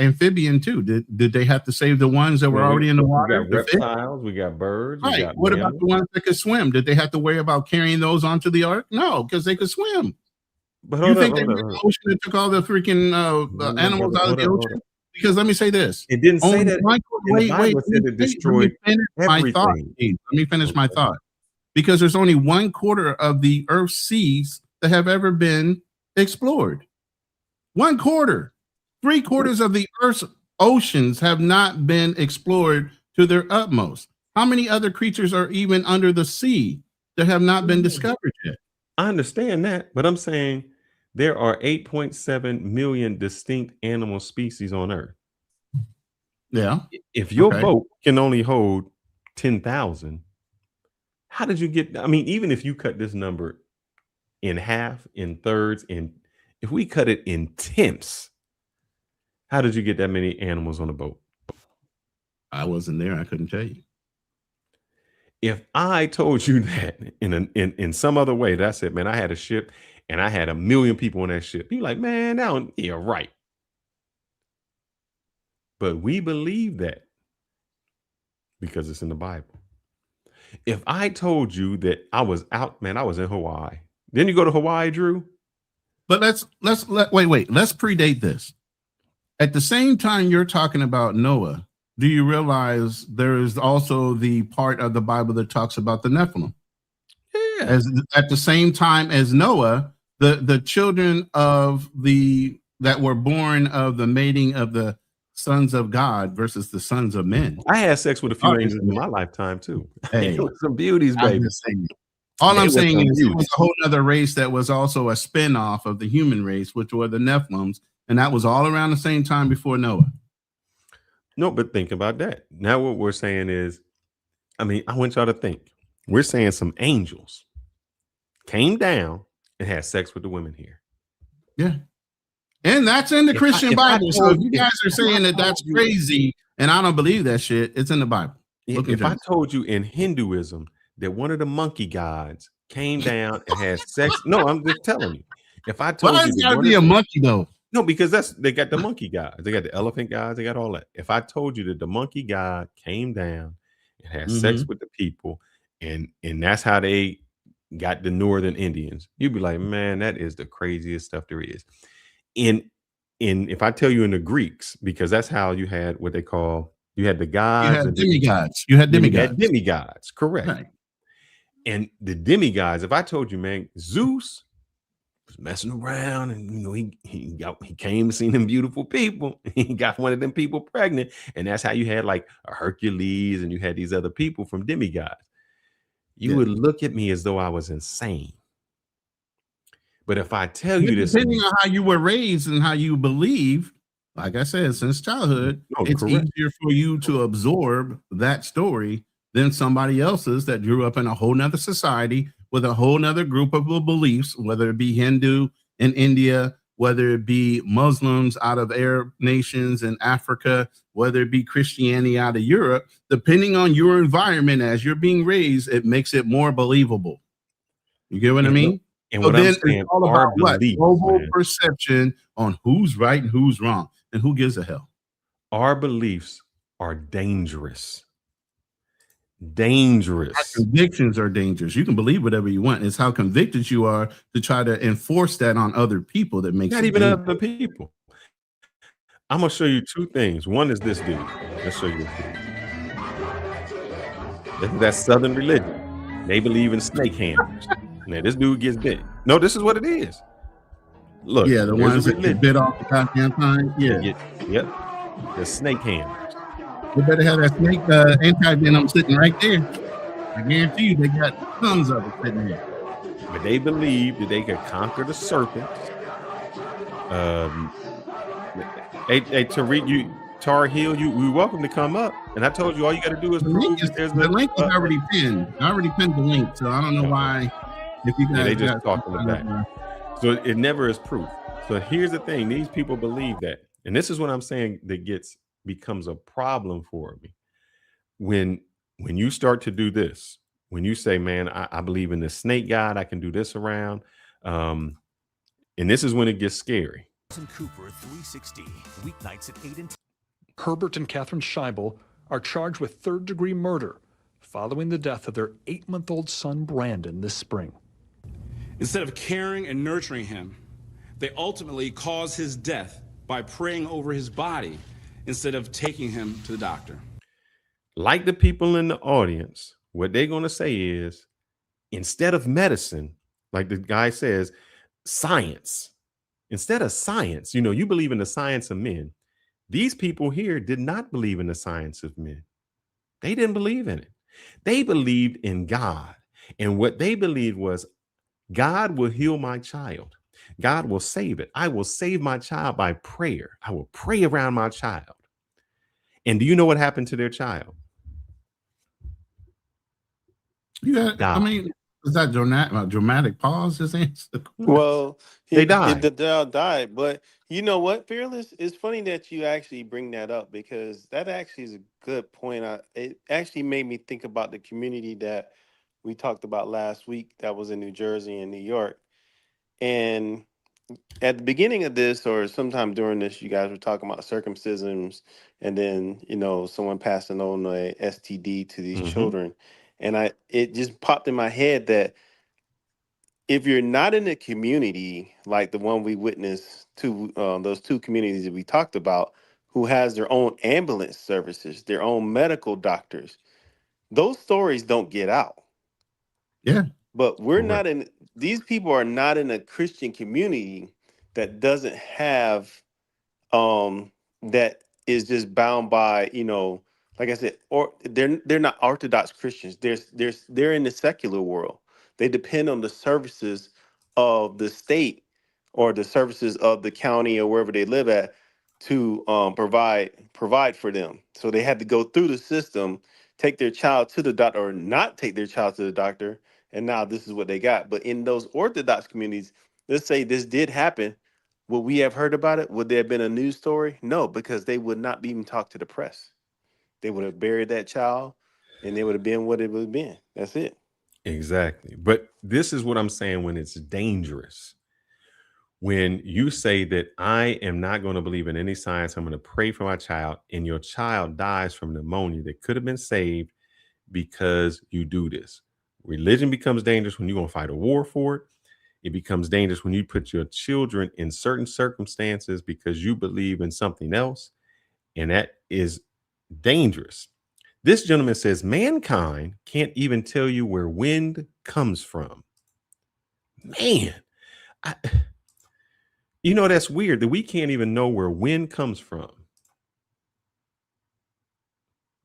amphibian too. Did they have to save the ones that were already in the water? We got reptiles, we got birds. Right. We got what mammals. about the ones that could swim? Did they have to worry about carrying those onto the ark? No, because they could swim. But you think they were in the ocean that took all the freaking animals out of the ocean? Because let me say this. It didn't say that. Wait. It destroyed everything. Let me finish my thought. Because there's only 1/4 of the Earth's seas that have ever been explored. 1/4. 3/4 of the Earth's oceans have not been explored to their utmost. How many other creatures are even under the sea that have not been discovered yet? I understand that, but I'm saying there are 8.7 million distinct animal species on Earth. Yeah. If your boat can only hold 10,000, how did you get? I mean, even if you cut this number in half, in thirds, if we cut it in tenths, how did you get that many animals on a boat? I wasn't there. I couldn't tell you. If I told you that in some other way, that's it, man. I had a ship and I had 1 million people on that ship. You're like, man, yeah, right. But we believe that because it's in the Bible. If I told you that I was out, man, I was in Hawaii. Didn't you go to Hawaii, Drew? But let's wait. Let's predate this. At the same time you're talking about Noah, do you realize there is also the part of the Bible that talks about the Nephilim? Yeah. At the same time as Noah, the children of that were born of the mating of the sons of God versus the sons of men. I had sex with a few angels in my lifetime too. Hey, some beauties, baby. All I'm saying is it was a whole other race that was also a spin-off of the human race, which were the Nephilims, and that was all around the same time before Noah. No, but think about that. Now what we're saying is, I mean, I want y'all to think. We're saying some angels came down and had sex with the women here. Yeah. And that's in the Christian Bible. So if you guys are saying that that's crazy and I don't believe that shit, it's in the Bible. If I told you in Hinduism that one of the monkey gods came down and had sex, no, I'm just telling you. If I told you, gotta be a monkey though. No, because they got the monkey gods, they got the elephant gods, they got all that. If I told you that the monkey god came down and had sex with the people, and that's how they got the northern Indians, you'd be like, man, that is the craziest stuff there is. In if I tell you in the Greeks, because that's how you had what they call, you had the You gods had and demigods. You had demigods. demigods, correct. Right. And the demigods, if I told you, man, Zeus was messing around, and he came and seen them beautiful people. He got one of them people pregnant, and that's how you had like a Hercules, and you had these other people from demigods. You would look at me as though I was insane. But if I tell you this, depending on how you were raised and how you believe, like I said, since childhood, it's correct. easier for you to absorb that story than somebody else's that grew up in a whole nother society with a whole nother group of beliefs, whether it be Hindu in India, whether it be Muslims out of Arab nations in Africa, whether it be Christianity out of Europe. Depending on your environment as you're being raised, it makes it more believable. You get what I mean? And So what I'm then saying, it's all our about what? beliefs, Global man. perception on who's right and who's wrong, and who gives a hell. Our beliefs are dangerous. Our Dangerous. convictions are dangerous. You can believe whatever you want. It's how convicted you are to try to enforce that on other people that makes Not it even dangerous. other people. I'm gonna show you two things. One is this dude. Let's show you this dude. That's Southern religion. They believe in snake handlers. Now this dude gets bit. No, this is what it is. Look, Yeah, the here's ones a that get religion. bit off the goddamn time. Yeah. Yep. The snake handlers. You better have that snake anti-venom sitting right there. I guarantee you they got tons of it sitting there. But they believe that they could conquer the serpents. Hey, Tariq, Tar Heel, you're welcome to come up. And I told you all you got to do is The prove link is already pinned. I already pinned the link, so I don't know why. If you guys they just got talk in the back. So it never is proof. So here's the thing: these people believe that, and this is what I'm saying that becomes a problem for me. When you start to do this, when you say, "Man, I believe in the snake god, I can do this around," and this is when it gets scary. Cooper 360 weeknights at 8 and 10. Herbert and Catherine Scheibel are charged with third-degree murder following the death of their 8-month-old son Brandon this spring. Instead of caring and nurturing him, they ultimately cause his death by praying over his body instead of taking him to the doctor. Like the people in the audience, what they're going to say is, instead of medicine, like the guy says, science. Instead of science, you believe in the science of men. These people here did not believe in the science of men. They didn't believe in it. They believed in God. And what they believed was, God will heal my child. God will save it. I will save my child by prayer. I will pray around my child. And do you know what happened to their child? Yeah, I mean, is that dramatic pause? His answer. Well, they died. The child died, but you know what, Fearless? It's funny that you actually bring that up because that actually is a good point. It actually made me think about the community that we talked about last week that was in New Jersey and New York. And at the beginning of this, or sometime during this, you guys were talking about circumcisions, and then someone passing on a STD to these children, and it just popped in my head that if you're not in a community like the one we witnessed to those two communities that we talked about, who has their own ambulance services, their own medical doctors, those stories don't get out. Yeah. But we're not in, these people are not in a Christian community that doesn't have, that is just bound by, like I said, or they're not Orthodox Christians. They're in the secular world. They depend on the services of the state or the services of the county or wherever they live at to provide for them. So they had to go through the system, take their child to the doctor or not take their child to the doctor. And now this is what they got. But in those Orthodox communities, let's say this did happen. Would we have heard about it? Would there have been a news story? No, because they would not even talk to the press. They would have buried that child and they would have been what it would have been. That's it. Exactly. But this is what I'm saying when it's dangerous. When you say that I am not going to believe in any science, I'm going to pray for my child, and your child dies from pneumonia that could have been saved because you do this. Religion becomes dangerous when you're going to fight a war for it. It becomes dangerous when you put your children in certain circumstances because you believe in something else, and that is dangerous. This gentleman says mankind can't even tell you where wind comes from. Man, that's weird that we can't even know where wind comes from.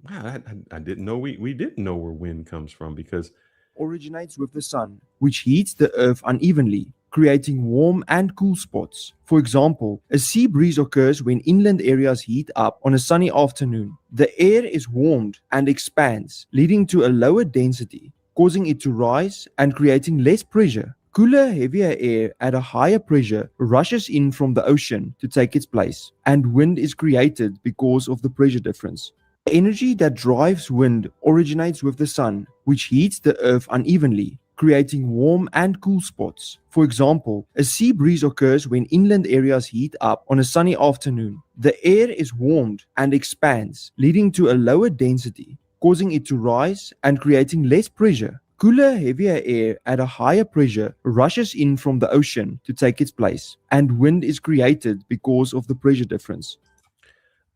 Wow, I didn't know we didn't know where wind comes from, because originates with the sun, which heats the earth unevenly, creating warm and cool spots. For example, a sea breeze occurs when inland areas heat up on a sunny afternoon. The air is warmed and expands, leading to a lower density, causing it to rise and creating less pressure. Cooler, heavier air at a higher pressure rushes in from the ocean to take its place, and wind is created because of the pressure difference. The energy that drives wind originates with the sun, which heats the earth unevenly, creating warm and cool spots. For example, a sea breeze occurs when inland areas heat up on a sunny afternoon. The air is warmed and expands, leading to a lower density, causing it to rise and creating less pressure. Cooler, heavier air at a higher pressure rushes in from the ocean to take its place, and wind is created because of the pressure difference.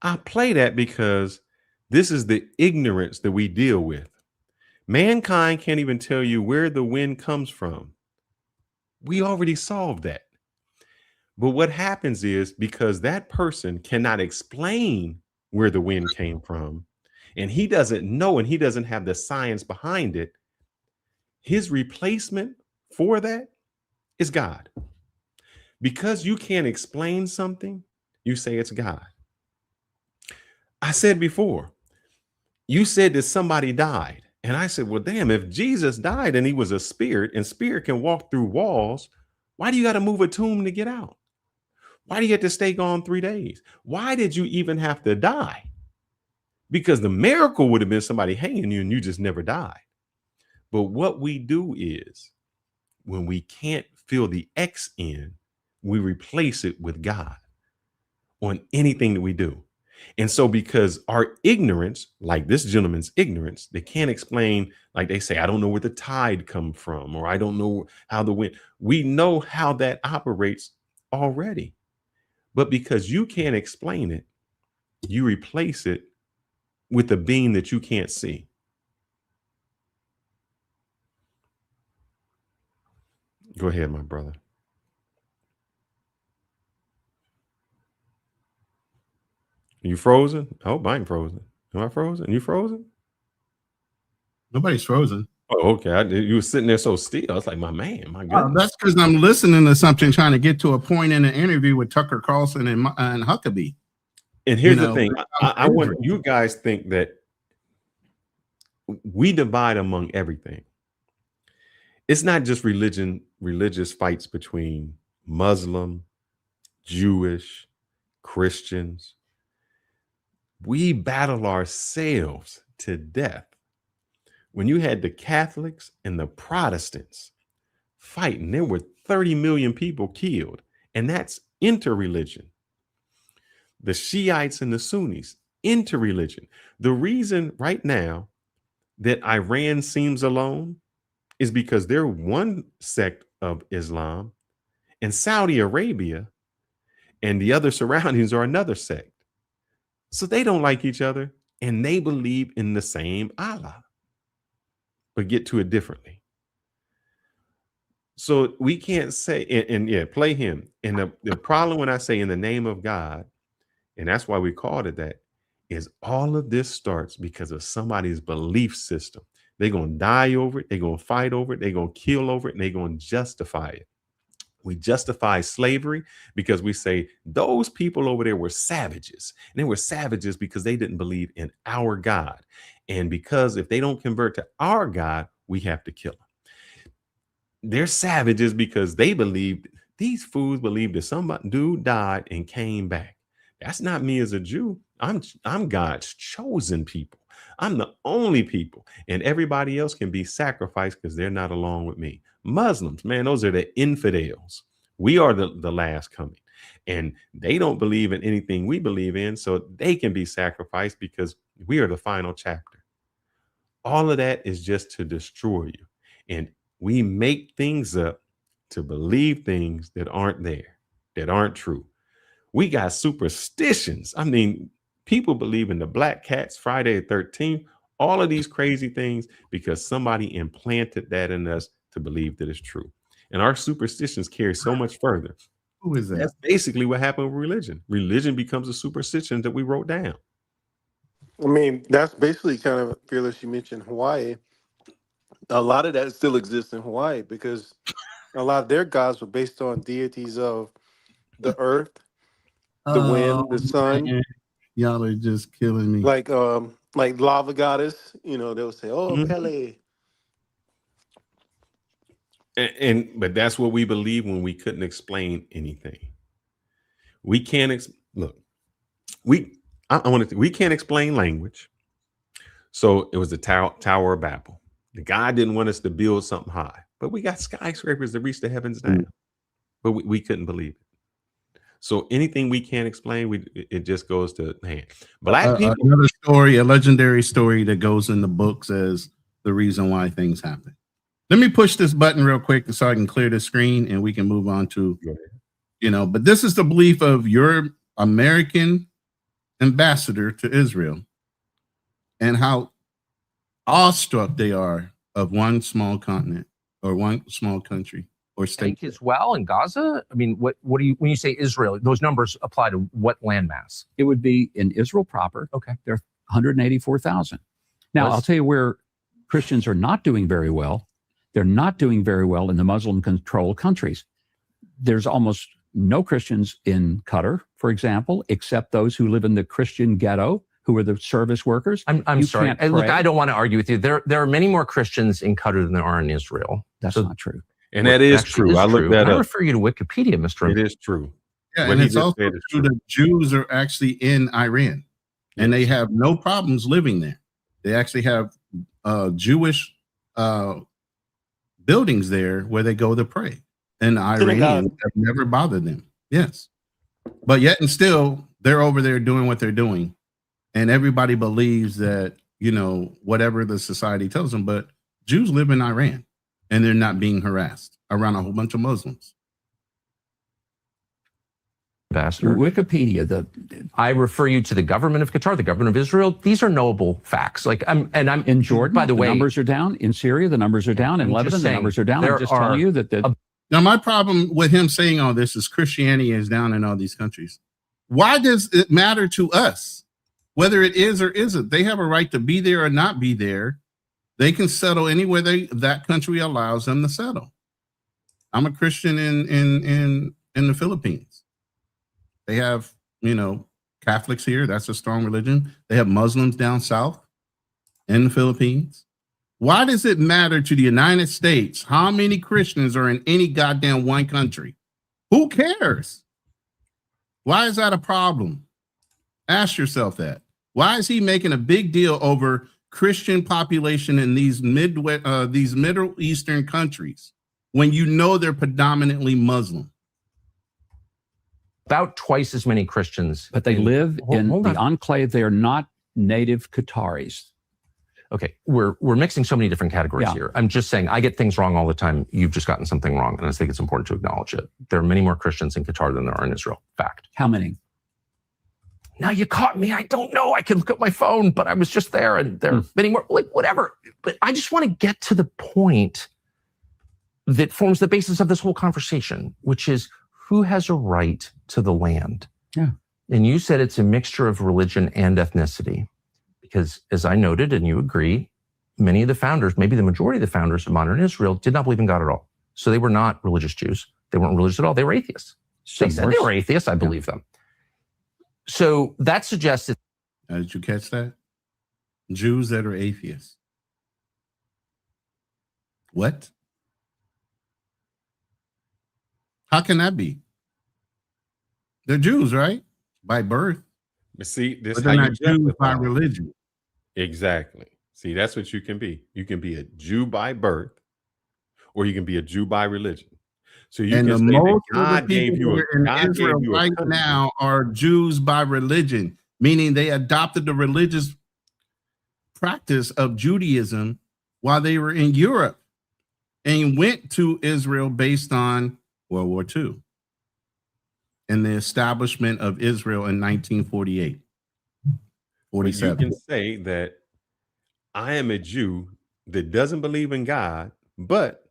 I play that because this is the ignorance that we deal with. Mankind can't even tell you where the wind comes from. We already solved that. But what happens is, because that person cannot explain where the wind came from, and he doesn't know, and he doesn't have the science behind it, his replacement for that is God. Because you can't explain something, you say it's God. I said before, you said that somebody died. And I said, well, damn, if Jesus died and he was a spirit, and spirit can walk through walls, why do you got to move a tomb to get out? Why do you have to stay gone 3 days? Why did you even have to die? Because the miracle would have been somebody hanging you and you just never died. But what we do is, when we can't fill the X in, we replace it with God on anything that we do. And so, because our ignorance, like this gentleman's ignorance, they can't explain, like they say, I don't know where the tide come from, or I don't know how the wind, we know how that operates already. But because you can't explain it, you replace it with a being that you can't see. Go ahead, my brother. You frozen? Oh, I ain't frozen. Am I frozen? You frozen? Nobody's frozen. Oh, okay. You were sitting there so still. I was like, my man, my goodness. That's because I'm listening to something, trying to get to a point in an interview with Tucker Carlson and Huckabee. And here's the thing. I want you guys think that we divide among everything. It's not just religious fights between Muslim, Jewish, Christians. We battle ourselves to death. When you had the Catholics and the Protestants fighting, there were 30 million people killed, and that's interreligion. The Shiites and the Sunnis, interreligion. The reason right now that Iran seems alone is because they're one sect of Islam, and Saudi Arabia and the other surroundings are another sect. So they don't like each other, and they believe in the same Allah, but get to it differently. So we can't say, and yeah, play him. And the problem when I say in the name of God, and that's why we called it that, is all of this starts because of somebody's belief system. They're going to die over it. They're going to fight over it. They're going to kill over it, and they're going to justify it. We justify slavery because we say those people over there were savages, and they were savages because they didn't believe in our God. And because if they don't convert to our God, we have to kill them. They're savages because they believed, these fools believed that some dude died and came back. That's not me as a Jew. I'm God's chosen people. I'm the only people, and everybody else can be sacrificed because they're not along with me. Muslims, man, those are the infidels. We are the last coming, and they don't believe in anything we believe in, so they can be sacrificed because we are the final chapter. All of that is just to destroy you, and we make things up to believe things that aren't there, that aren't true. We got superstitions. I mean, people believe in the black cats, Friday the 13th, all of these crazy things because somebody implanted that in us to believe that it's true. And our superstitions carry so much further. Who is that? That's basically what happened with religion. Religion becomes a superstition that we wrote down. I mean, that's basically kind of Fearless. You mentioned Hawaii. A lot of that still exists in Hawaii because a lot of their gods were based on deities of the earth, the wind, the sun. Man. Y'all are just killing me. Like lava goddess. You know, they'll say, "Oh, Pele." But that's what we believe when we couldn't explain anything. We can't look. We can't explain language. So it was the Tower of Babel. The God didn't want us to build something high, but we got skyscrapers that reach the heavens now. But we couldn't believe it. So anything we can't explain, it just goes to man. Black people. Another story, a legendary story that goes in the books as the reason why things happen. Let me push this button real quick so I can clear the screen and we can move on to, but this is the belief of your American ambassador to Israel and how awestruck they are of one small continent or one small country or state. As well in Gaza? I mean, what do you, when you say Israel, those numbers apply to what landmass? It would be in Israel proper. Okay. There are 184,000. Now, I'll tell you where Christians are not doing very well. They're not doing very well in the Muslim-controlled countries. There's almost no Christians in Qatar, for example, except those who live in the Christian ghetto, who are the service workers. I'm sorry. Look, I don't want to argue with you. There are many more Christians in Qatar than there are in Israel. That's not true. And that is true. I looked that up. I refer you to Wikipedia, Mr. It is true. Yeah, and it's also true that Jews are actually in Iran, and they have no problems living there. They actually have Jewish buildings there where they go to pray, and the Iranians have never bothered them. Yes, but yet and still they're over there doing what they're doing, and everybody believes that whatever the society tells them. But Jews live in Iran, and they're not being harassed around a whole bunch of Muslims. Wikipedia. I refer you to the government of Qatar, the government of Israel. These are knowable facts. I'm in Jordan. By the way, numbers are down. In Syria, the numbers are down. In Lebanon, the numbers are down. I'm just telling you that now my problem with him saying all this is Christianity is down in all these countries. Why does it matter to us whether it is or isn't? They have a right to be there or not be there. They can settle anywhere that country allows them to settle. I'm a Christian in the Philippines. They have, Catholics here. That's a strong religion. They have Muslims down south in the Philippines. Why does it matter to the United States how many Christians are in any goddamn one country? Who cares? Why is that a problem? Ask yourself that. Why is he making a big deal over Christian population in these Middle Eastern countries when they're predominantly Muslim? About twice as many Christians. But they live in the enclave. They are not native Qataris. Okay, we're mixing so many different categories here. I'm just saying I get things wrong all the time. You've just gotten something wrong, and I think it's important to acknowledge it. There are many more Christians in Qatar than there are in Israel. Fact. How many? Now you caught me. I don't know. I can look at my phone, but I was just there, and there are many more. Like whatever. But I just want to get to the point that forms the basis of this whole conversation, which is who has a right to the land? Yeah. And you said it's a mixture of religion and ethnicity. Because as I noted, and you agree, many of the founders, maybe the majority of the founders of modern Israel did not believe in God at all. So they were not religious Jews. They weren't religious at all. They were atheists. They said they were atheists. I believe them. So that suggests that. Did you catch that? Jews that are atheists. What? How can that be? They're Jews, right? By birth. But see, this but they're not Jews by religion. Exactly. See, that's what you can be. You can be a Jew by birth, or you can be a Jew by religion. So you and can the say most that God of the people gave you in Israel right now are Jews by religion, meaning they adopted the religious practice of Judaism while they were in Europe. and went to Israel based on World War II and the establishment of Israel in 1948. 47. You can say that I am a Jew that doesn't believe in God, but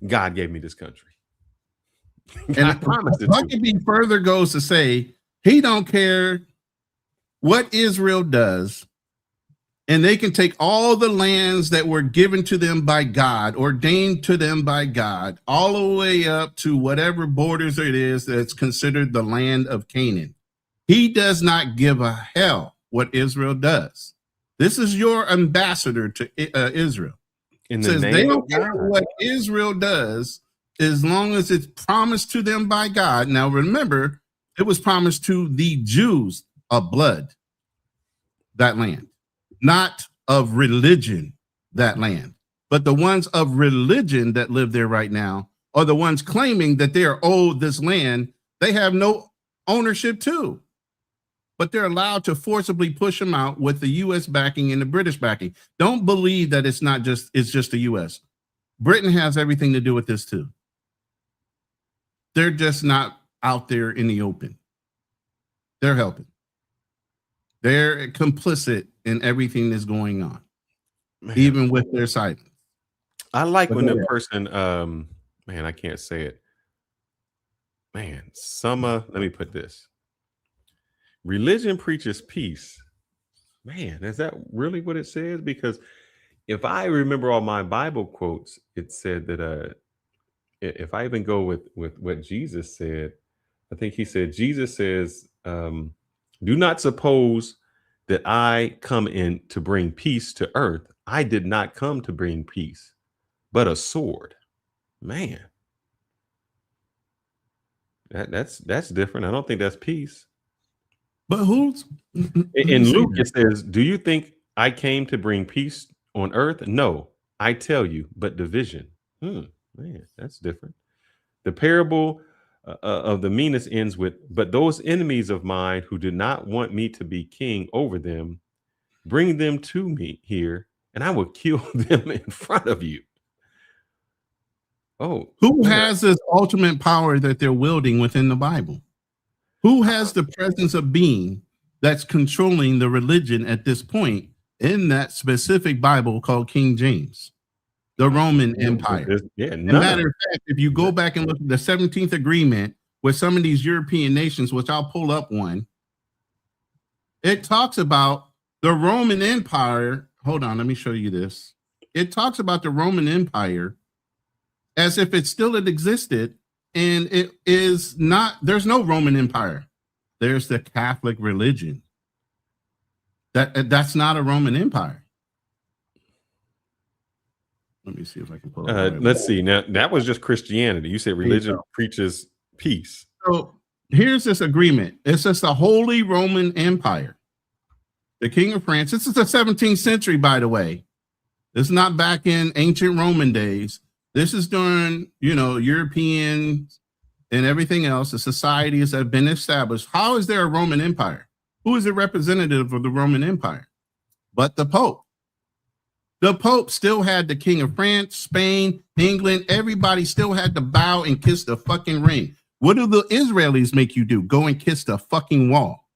God gave me this country. And Huckabee further goes to say he don't care what Israel does, and they can take all the lands that were given to them by God, ordained to them by God, all the way up to whatever borders it is that's considered the land of Canaan. He does not give a hell what Israel does. This is your ambassador to Israel. In the says they don't care what Israel does as long as it's promised to them by God. Now remember, it was promised to the Jews of blood, that land, not of religion, that land. But the ones of religion that live there right now are the ones claiming that they are owed this land. They have no ownership too, but they're allowed to forcibly push them out with the U.S. backing and the British backing. Don't believe that it's just the U.S. Britain has everything to do with this too. They're just not out there in the open. They're helping. They're complicit in everything that's going on, even with their silence. I like when the person, man, I can't say it. Man, let me put this. Religion preaches peace. Man, is that really what it says? Because if I remember all my Bible quotes, it said that if I even go with what Jesus said, I think he said, Jesus says, do not suppose that I come in to bring peace to earth. I did not come to bring peace, but a sword. Man, that's different. I don't think that's peace. But who's in Luke? It says, do you think I came to bring peace on earth? No, I tell you, but division. Man, that's different. The parable of the meanest ends with, but those enemies of mine who did not want me to be king over them, bring them to me here, and I will kill them in front of you. Oh, who has this ultimate power that they're wielding within the Bible? Who has the presence of being that's controlling the religion at this point in that specific Bible called King James, the Roman Empire? As a matter of fact, if you go back and look at the 17th agreement with some of these European nations, which I'll pull up one, it talks about the Roman Empire. Hold on, let me show you this. It talks about the Roman Empire as if it still had existed. And it is not, there's no Roman Empire. There's the Catholic religion. That's not a Roman Empire. Let me see if I can pull it. Let's see. Now, that was just Christianity. You said religion preaches peace. So here's this agreement. It's just the Holy Roman Empire. The King of France. This is the 17th century, by the way. It's not back in ancient Roman days. This is during, European and everything else, the societies that have been established. How is there a Roman Empire? Who is the representative of the Roman Empire? But the Pope. The Pope still had the King of France, Spain, England. Everybody still had to bow and kiss the fucking ring. What do the Israelis make you do? Go and kiss the fucking wall.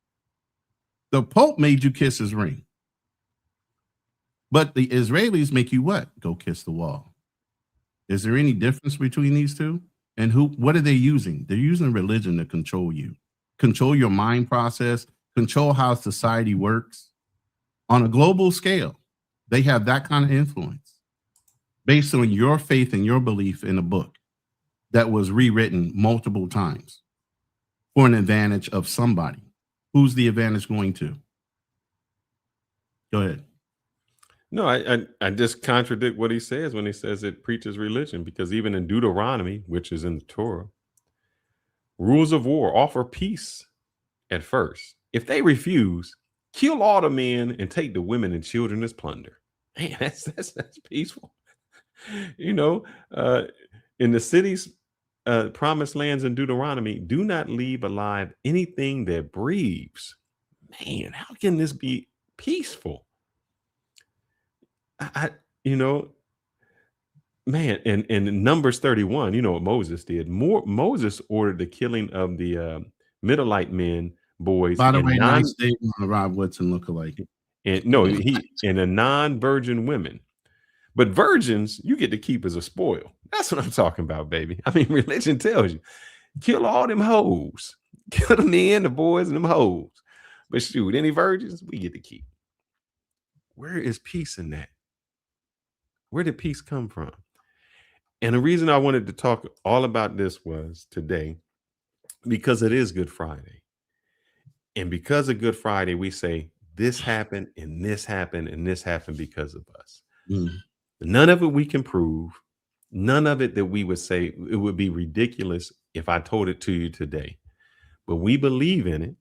The Pope made you kiss his ring. But the Israelis make you what? Go kiss the wall. Is there any difference between these two? And what are they using? They're using religion to control you, control your mind process, control how society works on a global scale. They have that kind of influence based on your faith and your belief in a book that was rewritten multiple times for an advantage of somebody. Who's the advantage going to? Go ahead. No, I just contradict what he says when he says it preaches religion, because even in Deuteronomy, which is in the Torah, rules of war offer peace at first. If they refuse, kill all the men and take the women and children as plunder. Man, that's peaceful. In the cities, promised lands in Deuteronomy, do not leave alive anything that breathes. Man, how can this be peaceful? man, and in Numbers 31, you know what Moses did. Moses ordered the killing of the Middleite men, boys. By the and way, nice day on the Rob Woodson lookalike. And no, and the non-virgin women. But virgins, you get to keep as a spoil. That's what I'm talking about, baby. I mean, religion tells you, kill all them hoes. Kill the men, the boys, and them hoes. But shoot, any virgins, we get to keep. Where is peace in that? Where did peace come from? And the reason I wanted to talk all about this was today, because it is Good Friday. And because of Good Friday, we say this happened and this happened and this happened because of us. None of it we can prove. None of it that we would say it would be ridiculous if I told it to you today. But we believe in it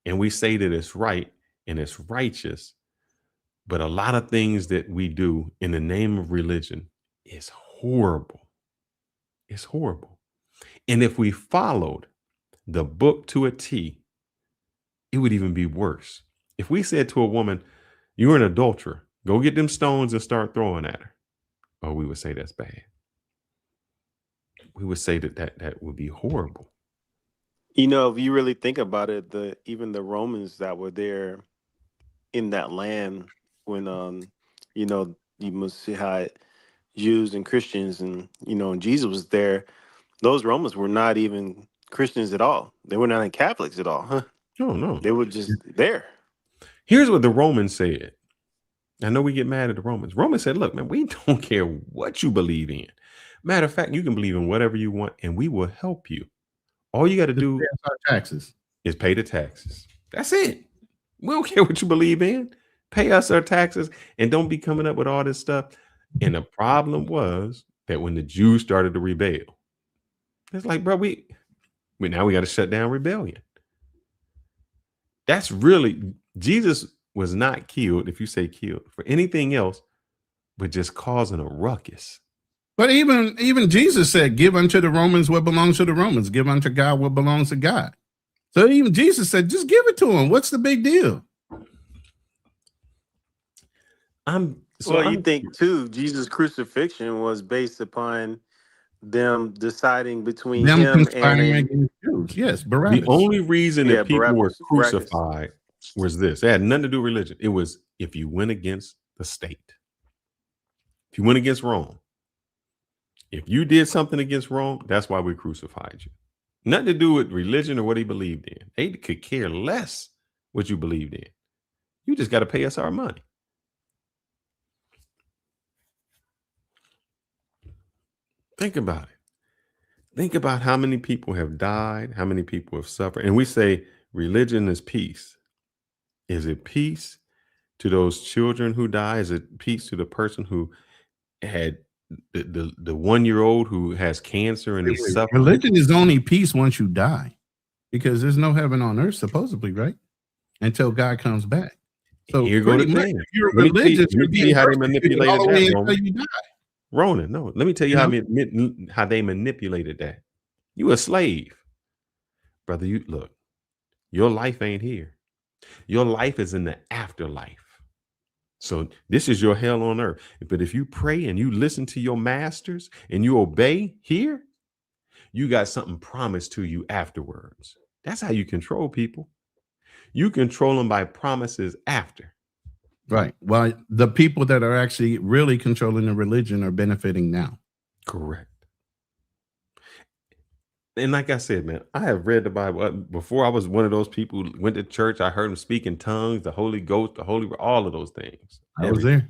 and we say that it's right and it's righteous. But a lot of things that we do in the name of religion is horrible. It's horrible. And if we followed the book to a T, it would even be worse. If we said to a woman, you're an adulterer, go get them stones and start throwing at her. Oh, we would say that's bad. We would say that would be horrible. You know, if you really think about it, even the Romans that were there in that land when you know, you must see how Jews and Christians and and Jesus was there, those Romans were not even Christians at all. They were not Catholics at all. Huh? Oh no. They were just there. Here's what the Romans said. I know we get mad at the Romans. Romans said, look, man, we don't care what you believe in. Matter of fact, you can believe in whatever you want and we will help you. All you got to do is pay the taxes. That's it. We don't care what you believe in. Pay us our taxes and don't be coming up with all this stuff. And the problem was that when the Jews started to rebel, it's like, bro, now we got to shut down rebellion. That's really, Jesus was not killed, if you say killed, for anything else but just causing a ruckus. But even Jesus said, give unto the Romans what belongs to the Romans, give unto God what belongs to God. So even Jesus said, just give it to him. What's the big deal? You think too, Jesus' crucifixion was based upon them deciding between him and Jews. Yes, Barabbas. The only reason that people were Barabbas. crucified was this. It had nothing to do with religion. It was if you went against the state. If you went against Rome. If you did something against Rome, that's why we crucified you. Nothing to do with religion or what he believed in. They could care less what you believed in. You just got to pay us our money. Think about it. Think about how many people have died, how many people have suffered. And we say religion is peace. Is it peace to those children who die? Is it peace to the person who had the 1-year-old who has cancer and is suffering? Religion is only peace once you die, because there's no heaven on earth, supposedly, right? Until God comes back. So here go the thing. You're religious. Let me tell you how they manipulated that, until you die. Ronan, no, let me tell you how they manipulated that. You a slave, brother. You look, your life ain't here. Your life is in the afterlife. So this is your hell on earth. But if you pray and you listen to your masters and you obey here, you got something promised to you afterwards. That's how you control people. You control them by promises after. Right. Well, the people that are actually really controlling the religion are benefiting now. Correct. And like I said, man, I have read the Bible before. I was one of those people who went to church. I heard them speak in tongues, the Holy Ghost, all of those things. I was there.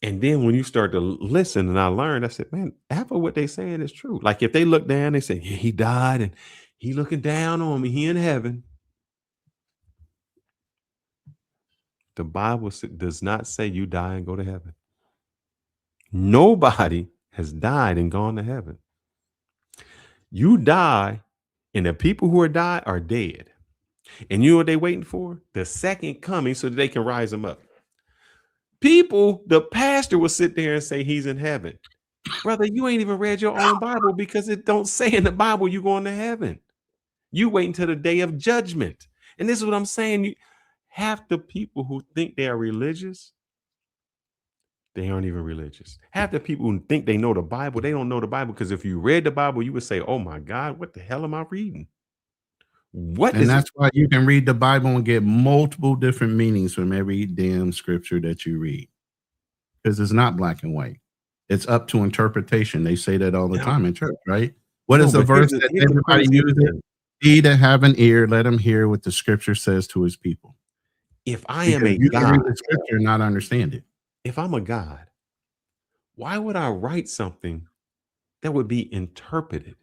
And then when you start to listen and I learned, I said, man, half of what they saying is true. Like if they look down, they say, yeah, he died and he looking down on me. He in heaven. The Bible does not say you die and go to heaven. Nobody has died and gone to heaven. You die, and the people who are died are dead. And you know what they're waiting for? The second coming so that they can rise them up. People, the pastor will sit there and say he's in heaven. Brother, you ain't even read your own Bible because it don't say in the Bible you're going to heaven. You wait until the day of judgment. And this is what I'm saying. Half the people who think they are religious They aren't even religious. Half the people who think they know the Bible, they don't know the Bible, because if you read the Bible, you would say, oh my God, what the hell am I reading? And that's why you can read the Bible and get multiple different meanings from every damn scripture that you read. Because it's not black and white. It's up to interpretation. They say that all the time in church, right? What is the verse that everybody uses? He that have an ear, let him hear what the scripture says to his people. If I am a you God, can read the scripture and not understand it. If I'm a God, why would I write something that would be interpreted?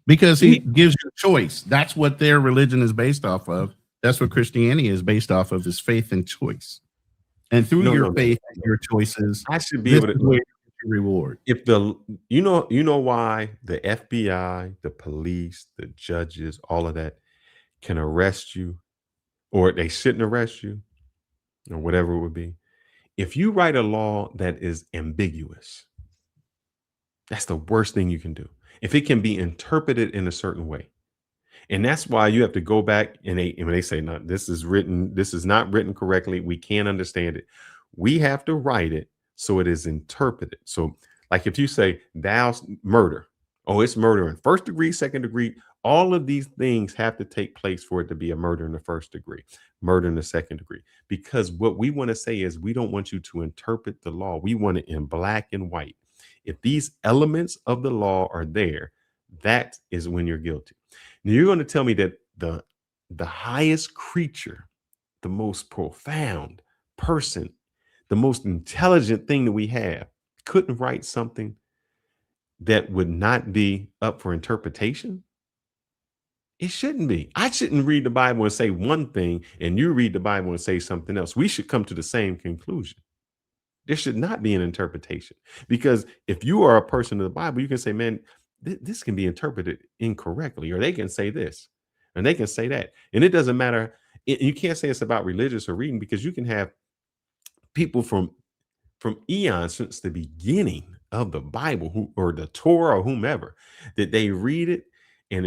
Because he gives you choice. That's what their religion is based off of. That's what Christianity is based off of, is faith and choice. And through your faith and your choices, I should be able to reward. If the you know why the FBI, the police, the judges, all of that can arrest you, or they shouldn't arrest you, or whatever it would be. If you write a law that is ambiguous, that's the worst thing you can do. If it can be interpreted in a certain way. And that's why you have to go back and when they say, no, this is not written correctly, we can't understand it. We have to write it so it is interpreted. So like if you say thou murder, oh, it's murder in first degree, second degree, all of these things have to take place for it to be a murder in the first degree, murder in the second degree. Because what we want to say is we don't want you to interpret the law. We want it in black and white. If these elements of the law are there, that is when you're guilty. Now you're going to tell me that the highest creature, the most profound person, the most intelligent thing that we have couldn't write something that would not be up for interpretation? It shouldn't be. I shouldn't read the Bible and say one thing and you read the Bible and say something else. We should come to the same conclusion. There should not be an interpretation, because if you are a person of the Bible, you can say, man, this can be interpreted incorrectly, or they can say this and they can say that. And it doesn't matter. You can't say it's about religious or reading, because you can have people from eons, since the beginning of the Bible, or the Torah, or whomever, that they read it. And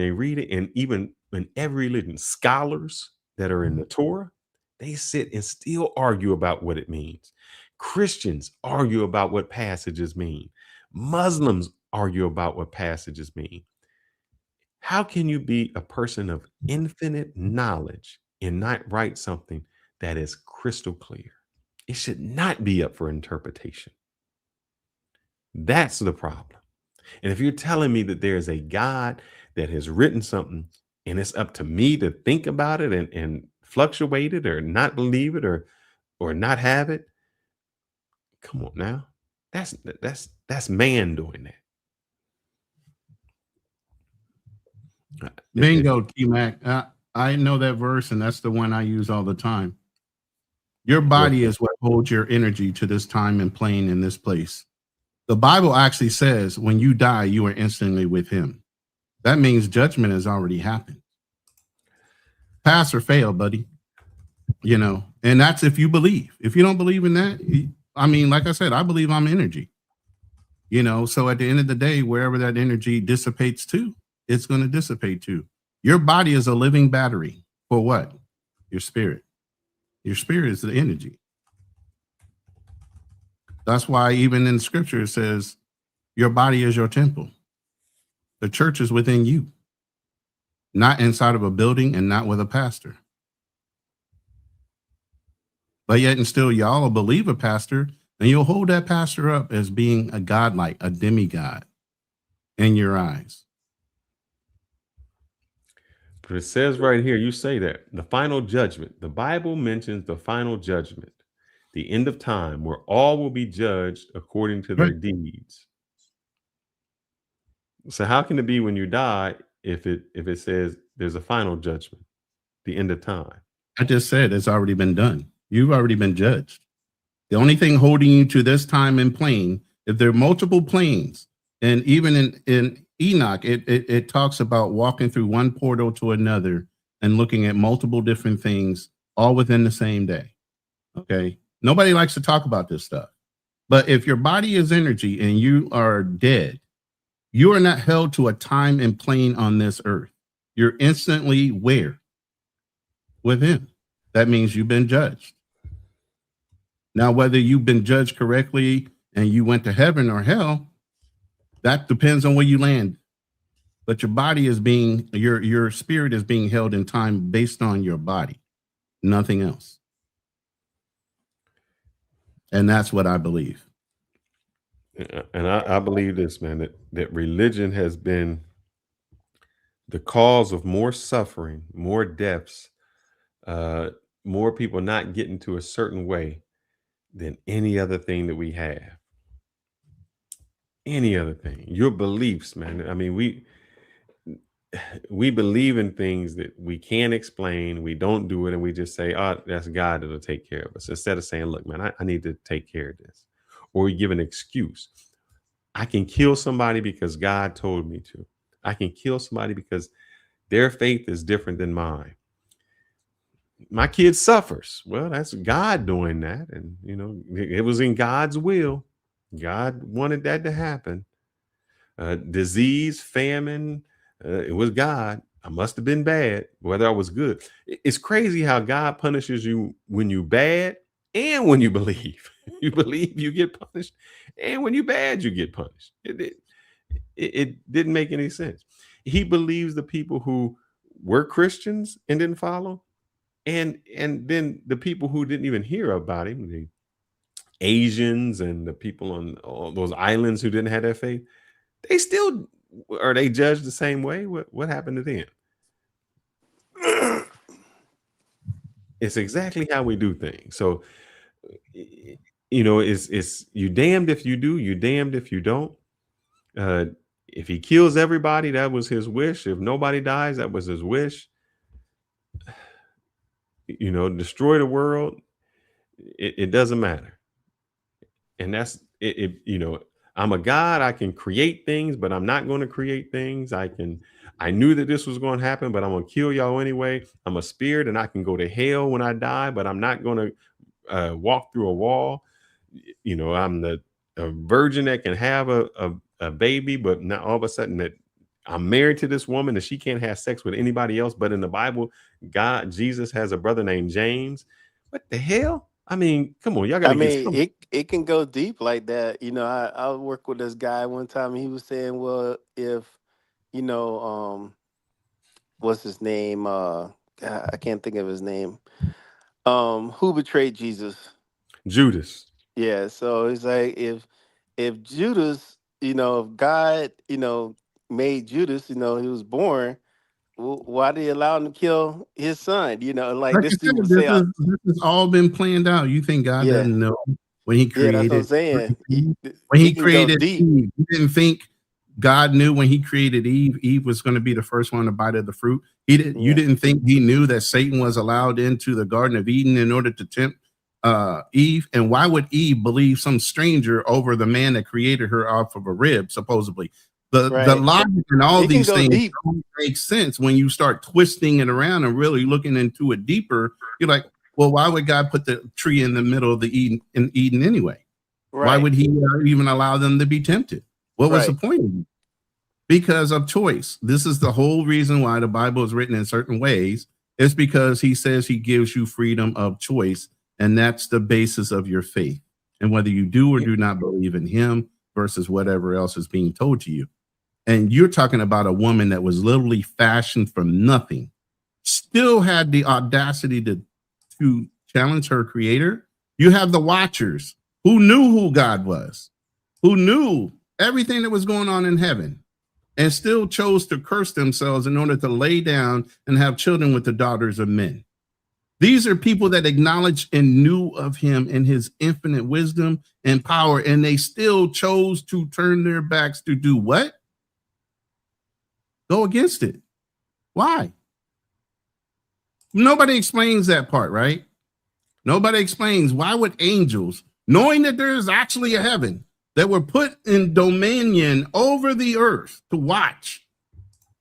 even in every religion, scholars that are in the Torah, they sit and still argue about what it means. Christians argue about what passages mean. Muslims argue about what passages mean. How can you be a person of infinite knowledge and not write something that is crystal clear? It should not be up for interpretation. That's the problem. And if you're telling me that there's a God that has written something and it's up to me to think about it and fluctuate it, or not believe it, or not have it, come on now. That's man doing that. Bingo, T-Mac. I know that verse, and that's the one I use all the time. Your body is what holds your energy to this time and plane in this place. The Bible actually says when you die, you are instantly with him. That means judgment has already happened. Pass or fail, buddy. And that's if you believe. If you don't believe in that, I mean, like I said, I believe I'm energy. So at the end of the day, wherever that energy dissipates to, it's going to dissipate to. Your body is a living battery for what? Your spirit. Your spirit is the energy. That's why even in scripture it says your body is your temple. The church is within you, not inside of a building and not with a pastor. But yet and still y'all will believe a pastor, and you'll hold that pastor up as being a godlike, a demigod in your eyes. But it says right here, you say that the final judgment, the Bible mentions the final judgment, the end of time, where all will be judged according to their deeds. So how can it be when you die if it says there's a final judgment, the end of time? I just said it's already been done. You've already been judged. The only thing holding you to this time and plane, if there are multiple planes, and even in Enoch, it talks about walking through one portal to another and looking at multiple different things all within the same day. Okay. Nobody likes to talk about this stuff. But if your body is energy and you are dead, you are not held to a time and plane on this earth. You're instantly where? With him. That means you've been judged. Now, whether you've been judged correctly and you went to heaven or hell, that depends on where you land. But your body is being, your spirit is being held in time based on your body, nothing else. And that's what I believe. And I believe this, man, that religion has been the cause of more suffering, more deaths, more people not getting to a certain way than any other thing that we have. Any other thing. Your beliefs, man. I mean, we believe in things that we can't explain. We don't do it, and we just say, "Oh, that's God that'll take care of us." Instead of saying, "Look, man, I need to take care of this," or we give an excuse. I can kill somebody because God told me to. I can kill somebody because their faith is different than mine. My kid suffers. Well, that's God doing that, and it was in God's will. God wanted that to happen. Disease, famine. It was God. I must have been bad, whether I was good. It's crazy how God punishes you when you bad and when you believe. You believe, you get punished, and when you bad, you get punished. It didn't make any sense. He believes the people who were Christians and didn't follow, and then the people who didn't even hear about him, the Asians and the people on all those islands who didn't have that faith, they still are they judged the same way? What happened to them? It's exactly how we do things. So it's you damned if you do, you damned if you don't. If he kills everybody, that was his wish. If nobody dies, that was his wish. Destroy the world. It doesn't matter. And that's it. I'm a God. I can create things, but I'm not going to create things. I knew that this was going to happen, but I'm going to kill y'all anyway. I'm a spirit and I can go to hell when I die, but I'm not going to walk through a wall. I'm a virgin that can have a baby, but not all of a sudden that I'm married to this woman and she can't have sex with anybody else. But in the Bible, Jesus has a brother named James. What the hell? I mean, come on, y'all gotta get it can go deep like that. I worked with this guy one time and he was saying, well, if, what's his name? I can't think of his name. Who betrayed Jesus? Judas. Yeah. So it's like if Judas, if God, made Judas, he was born, why did he allow him to kill his son? Like this dude would say, this has all been planned out. You think God doesn't know when he created? Yeah, that's what I'm saying. When he created Eve, you didn't think God knew when he created Eve, Eve was going to be the first one to bite of the fruit. He didn't. You didn't think he knew that Satan was allowed into the Garden of Eden in order to tempt Eve? And why would Eve believe some stranger over the man that created her off of a rib, supposedly? The logic and all these things don't make sense when you start twisting it around and really looking into it deeper. You're like, well, why would God put the tree in the middle of the Eden anyway? Right. Why would he even allow them to be tempted? What was the point of it? Because of choice. This is the whole reason why the Bible is written in certain ways. It's because he says he gives you freedom of choice, and that's the basis of your faith. And whether you do or do not believe in him versus whatever else is being told to you. And you're talking about a woman that was literally fashioned from nothing, still had the audacity to challenge her creator. You have the Watchers who knew who God was, who knew everything that was going on in heaven, and still chose to curse themselves in order to lay down and have children with the daughters of men. These are people that acknowledged and knew of him and his infinite wisdom and power, and they still chose to turn their backs to do what? Go against it. Why? Nobody explains that part, right? Nobody explains why would angels, knowing that there is actually a heaven, that were put in dominion over the earth to watch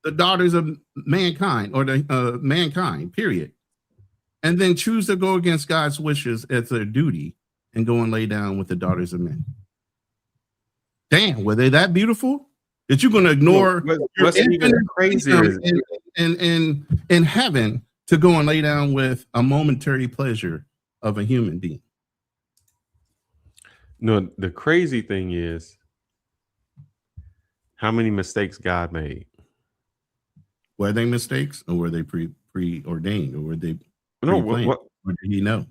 the daughters of mankind, or the mankind, period, and then choose to go against God's wishes as their duty and go and lay down with the daughters of men. Damn, were they that beautiful that you're going to ignore what's even crazier in heaven to go and lay down with a momentary pleasure of a human being? No, the crazy thing is how many mistakes God made. Were they mistakes, or were they preordained, or were they No, pre-planned? Or did he know?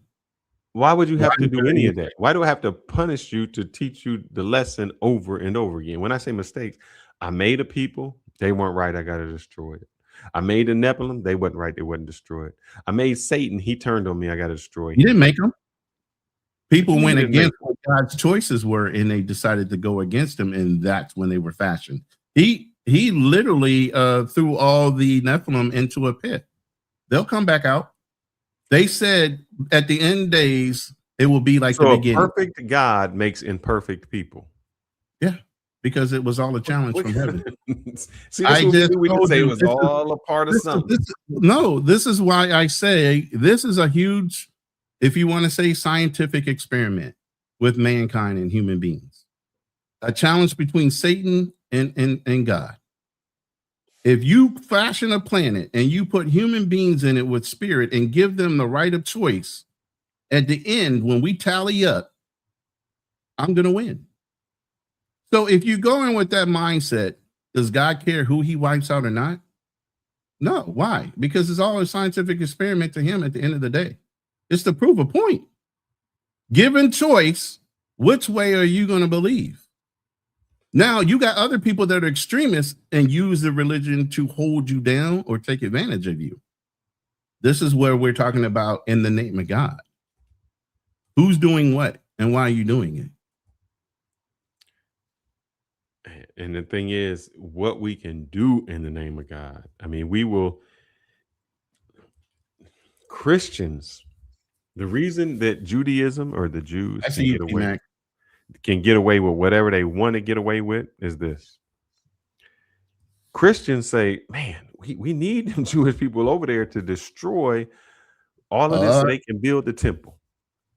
Why would you have Why to do did any he- of that? Why do I have to punish you to teach you the lesson over and over again? When I say mistakes, I made a people, they weren't right, I got to destroy it. I made the Nephilim, they wasn't right, they wasn't destroyed. I made Satan, he turned on me, I got to destroy him. You didn't make them. People You went didn't against what God's choices were, and they decided to go against him, and that's when they were fashioned. He literally threw all the Nephilim into a pit. They'll come back out. They said at the end days it will be like So the a beginning. perfect God makes imperfect people. Yeah, because it was all a challenge from heaven. See, that's what we didn't say it was all a part of something. This is why I say this is a huge, if you want to say, scientific experiment with mankind and human beings. A challenge between Satan and God. If you fashion a planet and you put human beings in it with spirit and give them the right of choice, at the end, when we tally up, I'm going to win. So if you go in with that mindset, does God care who he wipes out or not? No. Why? Because it's all a scientific experiment to him at the end of the day. It's to prove a point. Given choice, which way are you going to believe? Now, you got other people that are extremists and use the religion to hold you down or take advantage of you. This is where we're talking about in the name of God. Who's doing what and why are you doing it? And the thing is, what we can do in the name of God. I mean, Christians, the reason that Judaism or the Jews can get away with whatever they want to get away with is this. Christians say, man, we need them Jewish people over there to destroy all of this so they can build the temple.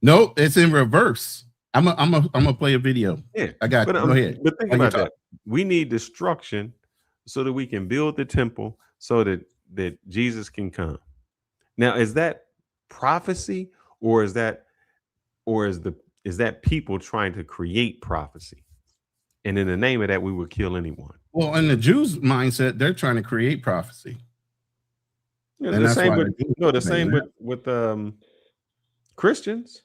Nope, it's in reverse. I'm gonna play a video. Yeah, I got you. Go ahead. But think about that. We need destruction so that we can build the temple so that Jesus can come. Now, is that prophecy or is that people trying to create prophecy? And in the name of that, we would kill anyone. Well, in the Jews' mindset, they're trying to create prophecy. Yeah, the same with Christians.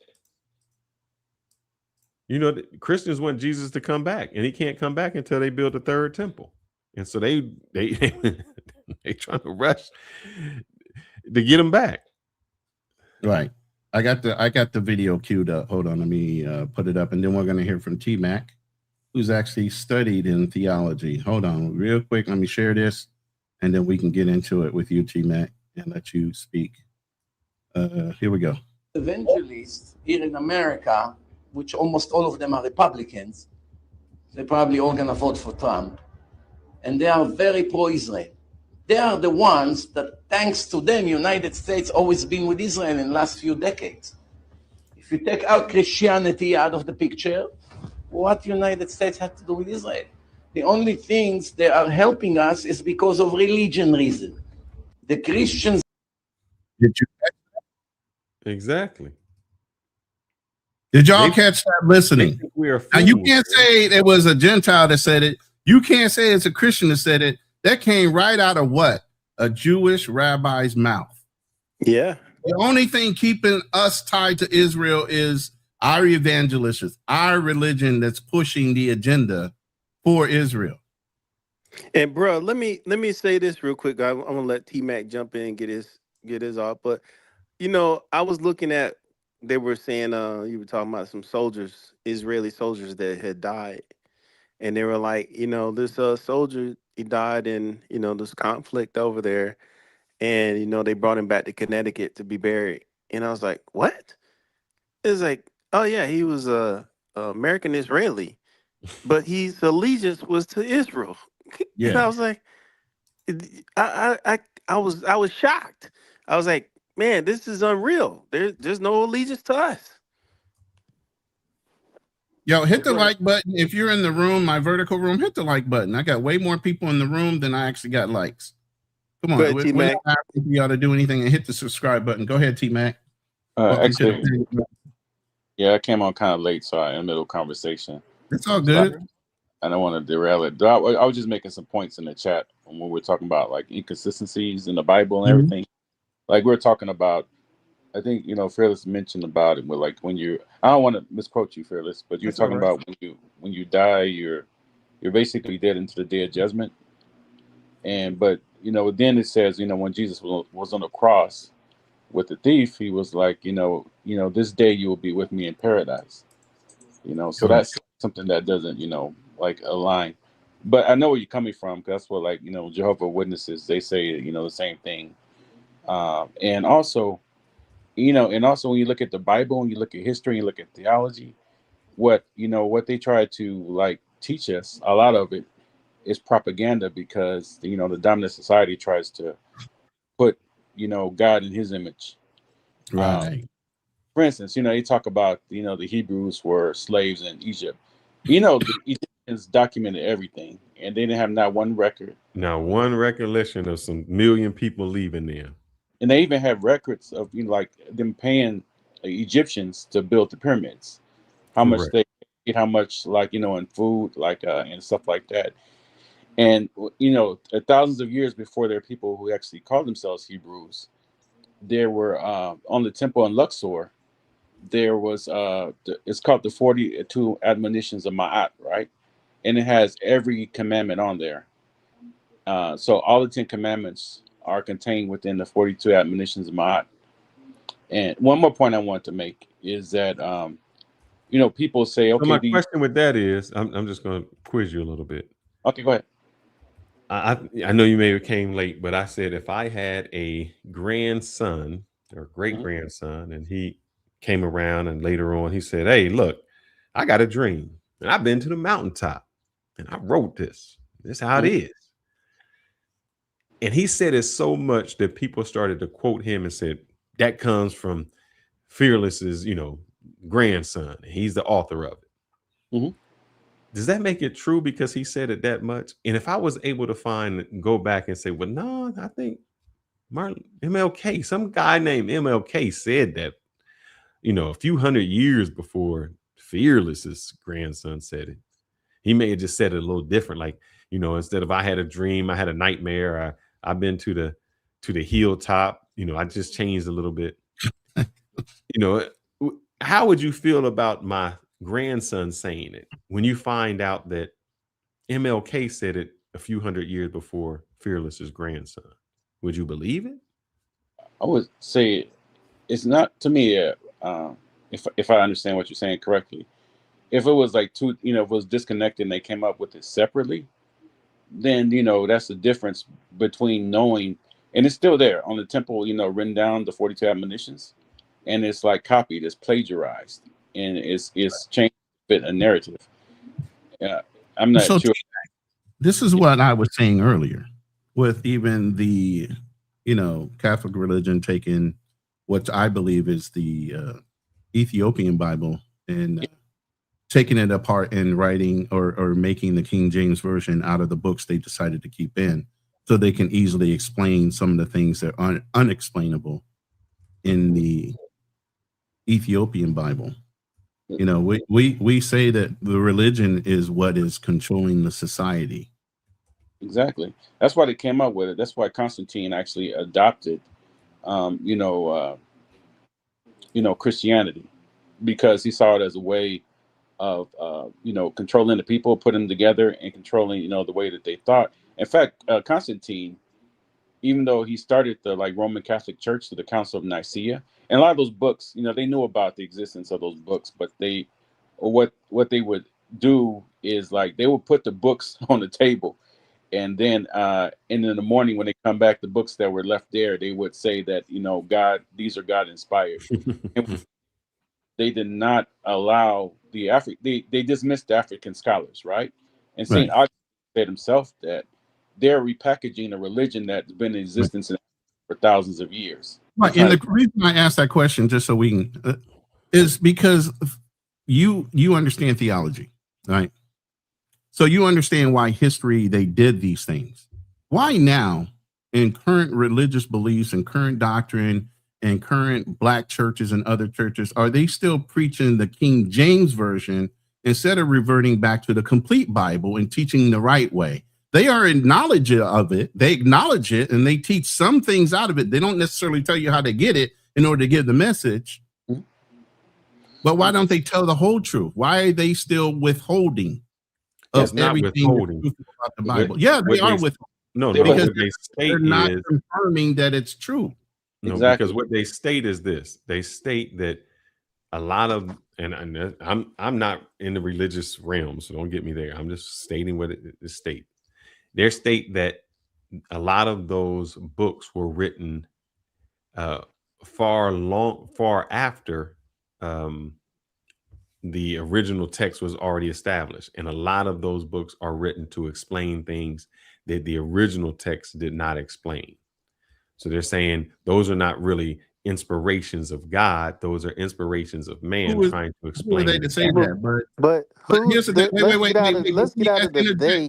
You know, Christians want Jesus to come back, and he can't come back until they build a third temple. And so they trying to rush to get him back. Right. I got the video queued up. Hold on, let me put it up, and then we're going to hear from T-Mac, who's actually studied in theology. Hold on, real quick. Let me share this, and then we can get into it with you, T-Mac, and let you speak. Here we go. Evangelists here in America, which almost all of them are Republicans, they're probably all going to vote for Trump, and they are very pro-Israel. They are the ones that, thanks to them, United States always been with Israel in the last few decades. If you take out Christianity out of the picture, what United States have to do with Israel? The only things they are helping us is because of religion reason. The Christians. Did you? Exactly. Did y'all catch that listening? Now, you can't say it was a Gentile that said it. You can't say it's a Christian that said it. That came right out of what? A Jewish rabbi's mouth. Yeah. The only thing keeping us tied to Israel is our evangelists, our religion that's pushing the agenda for Israel. And bro, let me say this real quick. I'm gonna let T-Mac jump in and get his off. But you know, I was looking at, they were saying you were talking about some soldiers, Israeli soldiers that had died. And they were like, you know, this soldier, he died in, you know, this conflict over there. And, you know, they brought him back to Connecticut to be buried. And I was like, what? It's like, oh, yeah, he was a American Israeli, but his allegiance was to Israel. Yeah. And I was like, I was shocked. I was like, man, this is unreal. There's no allegiance to us. Yo, hit the like button. If you're in the room, my vertical room, hit the like button. I got way more people in the room than I actually got likes. Come on, we don't have to be able to do anything and hit the subscribe button. Go ahead, T-Mac. Actually, Yeah, I came on kind of late, so I'm in the middle of conversation. It's all good. I don't want to derail it. I was just making some points in the chat when we were talking about like inconsistencies in the Bible and everything. Like we were talking about, I think, Fearless mentioned about it, but like when I don't want to misquote you, Fearless, but you're talking about when you die, you're basically dead into the day of judgment. But then it says, when Jesus was on the cross with the thief, he was like, this day you will be with me in paradise. So that's something that doesn't, like align. But I know where you're coming from, because that's what, like, Jehovah's Witnesses, they say, the same thing. And also when you look at the Bible and you look at history and you look at theology, what they try to like teach us, a lot of it is propaganda, because the dominant society tries to put God in his image. Right. For instance, they talk about the Hebrews were slaves in Egypt. The Egyptians documented everything, and they didn't have not one record. Now, one recollection of some million people leaving there. And they even have records of like them paying Egyptians to build the pyramids. How much they paid, how much, like, in food, like and stuff like that. And thousands of years before there are people who actually call themselves Hebrews, there were on the temple in Luxor, there was it's called the 42 admonitions of Ma'at, right? And it has every commandment on there. So all the 10 commandments are contained within the 42 admonitions of Ma'at. And one more point I want to make is that people say, okay, so my question with that is, I'm just going to quiz you a little bit. Okay, go ahead. I know you may have came late, but I said if I had a grandson or great grandson and he came around and later on he said, hey, look, I got a dream and I've been to the mountaintop and I wrote this. This is how it is. And he said it so much that people started to quote him and said, that comes from Fearless's, grandson. He's the author of it. Does that make it true because he said it that much? And if I was able to go back and say, well, no, I think MLK, some guy named MLK said that, a few hundred years before Fearless's grandson said it. He may have just said it a little different. Like, instead of I had a dream, I had a nightmare, I've been to the hilltop, I just changed a little bit. How would you feel about my grandson saying it when you find out that MLK said it a few hundred years before Fearless's grandson? Would you believe it? I would say it's not, to me, if I understand what you're saying correctly, if it was like two, if it was disconnected and they came up with it separately, then that's the difference between knowing, and it's still there on the temple, written down, the 42 admonitions, and it's like copied, it's plagiarized, and it's changed to fit a narrative. I'm not sure. This is what I was saying earlier, with even the Catholic religion taking what I believe is the Ethiopian Bible and taking it apart and writing or making the King James Version out of the books they decided to keep in, so they can easily explain some of the things that are unexplainable in the Ethiopian Bible. We say that the religion is what is controlling the society. Exactly. That's why they came up with it. That's why Constantine actually adopted, Christianity, because he saw it as a way of, controlling the people, putting them together, and controlling, the way that they thought. In fact, Constantine, even though he started the Roman Catholic Church to the Council of Nicaea, and a lot of those books, they knew about the existence of those books, but what they would do is they would put the books on the table, and then and in the morning when they come back, the books that were left there, they would say that these are God inspired. And they did not allow they dismissed the African scholars, right? And St. Augustine said himself that they're repackaging a religion that's been in existence for thousands of years. Right. And the reason I asked that question, just so we can, is because you understand theology, right? So you understand why history, they did these things. Why now, in current religious beliefs and current doctrine and current black churches and other churches, are they still preaching the King James Version instead of reverting back to the complete Bible and teaching the right way? They are in knowledge of it. They acknowledge it and they teach some things out of it. They don't necessarily tell you how to get it in order to give the message. But why don't they tell the whole truth? Why are they still withholding of everything about the Bible? They are withholding. No, because what they state they're not is confirming that it's true. no, because what they state is this: they state that a lot of, and I'm not in the religious realm, so don't get me there. I'm just stating what it state. They state that a lot of those books were written far after the original text was already established, and a lot of those books are written to explain things that the original text did not explain. So they're saying those are not really inspirations of God; those are inspirations of man trying to explain. Who are they to say that? But here's the thing. Let's get out of the they.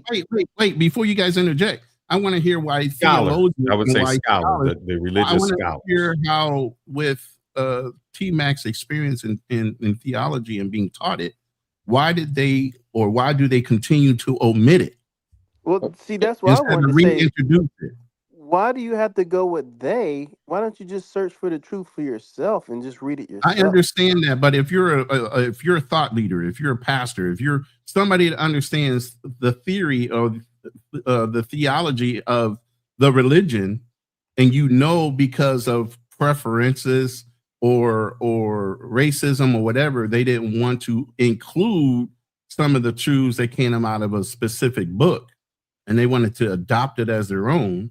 Wait! Before you guys interject, I want to hear why Scholars. I would say scholars, the religious I scholars. Hear how with T-Mac's experience in theology and being taught it, why do they continue to omit it? Well, see, that's what I wanted to say. Reintroduce it. Why do you have to go with they? Why don't you just search for the truth for yourself and just read it yourself? I understand that, but if you're a thought leader, if you're a pastor, if you're somebody that understands the theory of the theology of the religion, and you know because of preferences or racism or whatever, they didn't want to include some of the truths that came out of a specific book, and they wanted to adopt it as their own.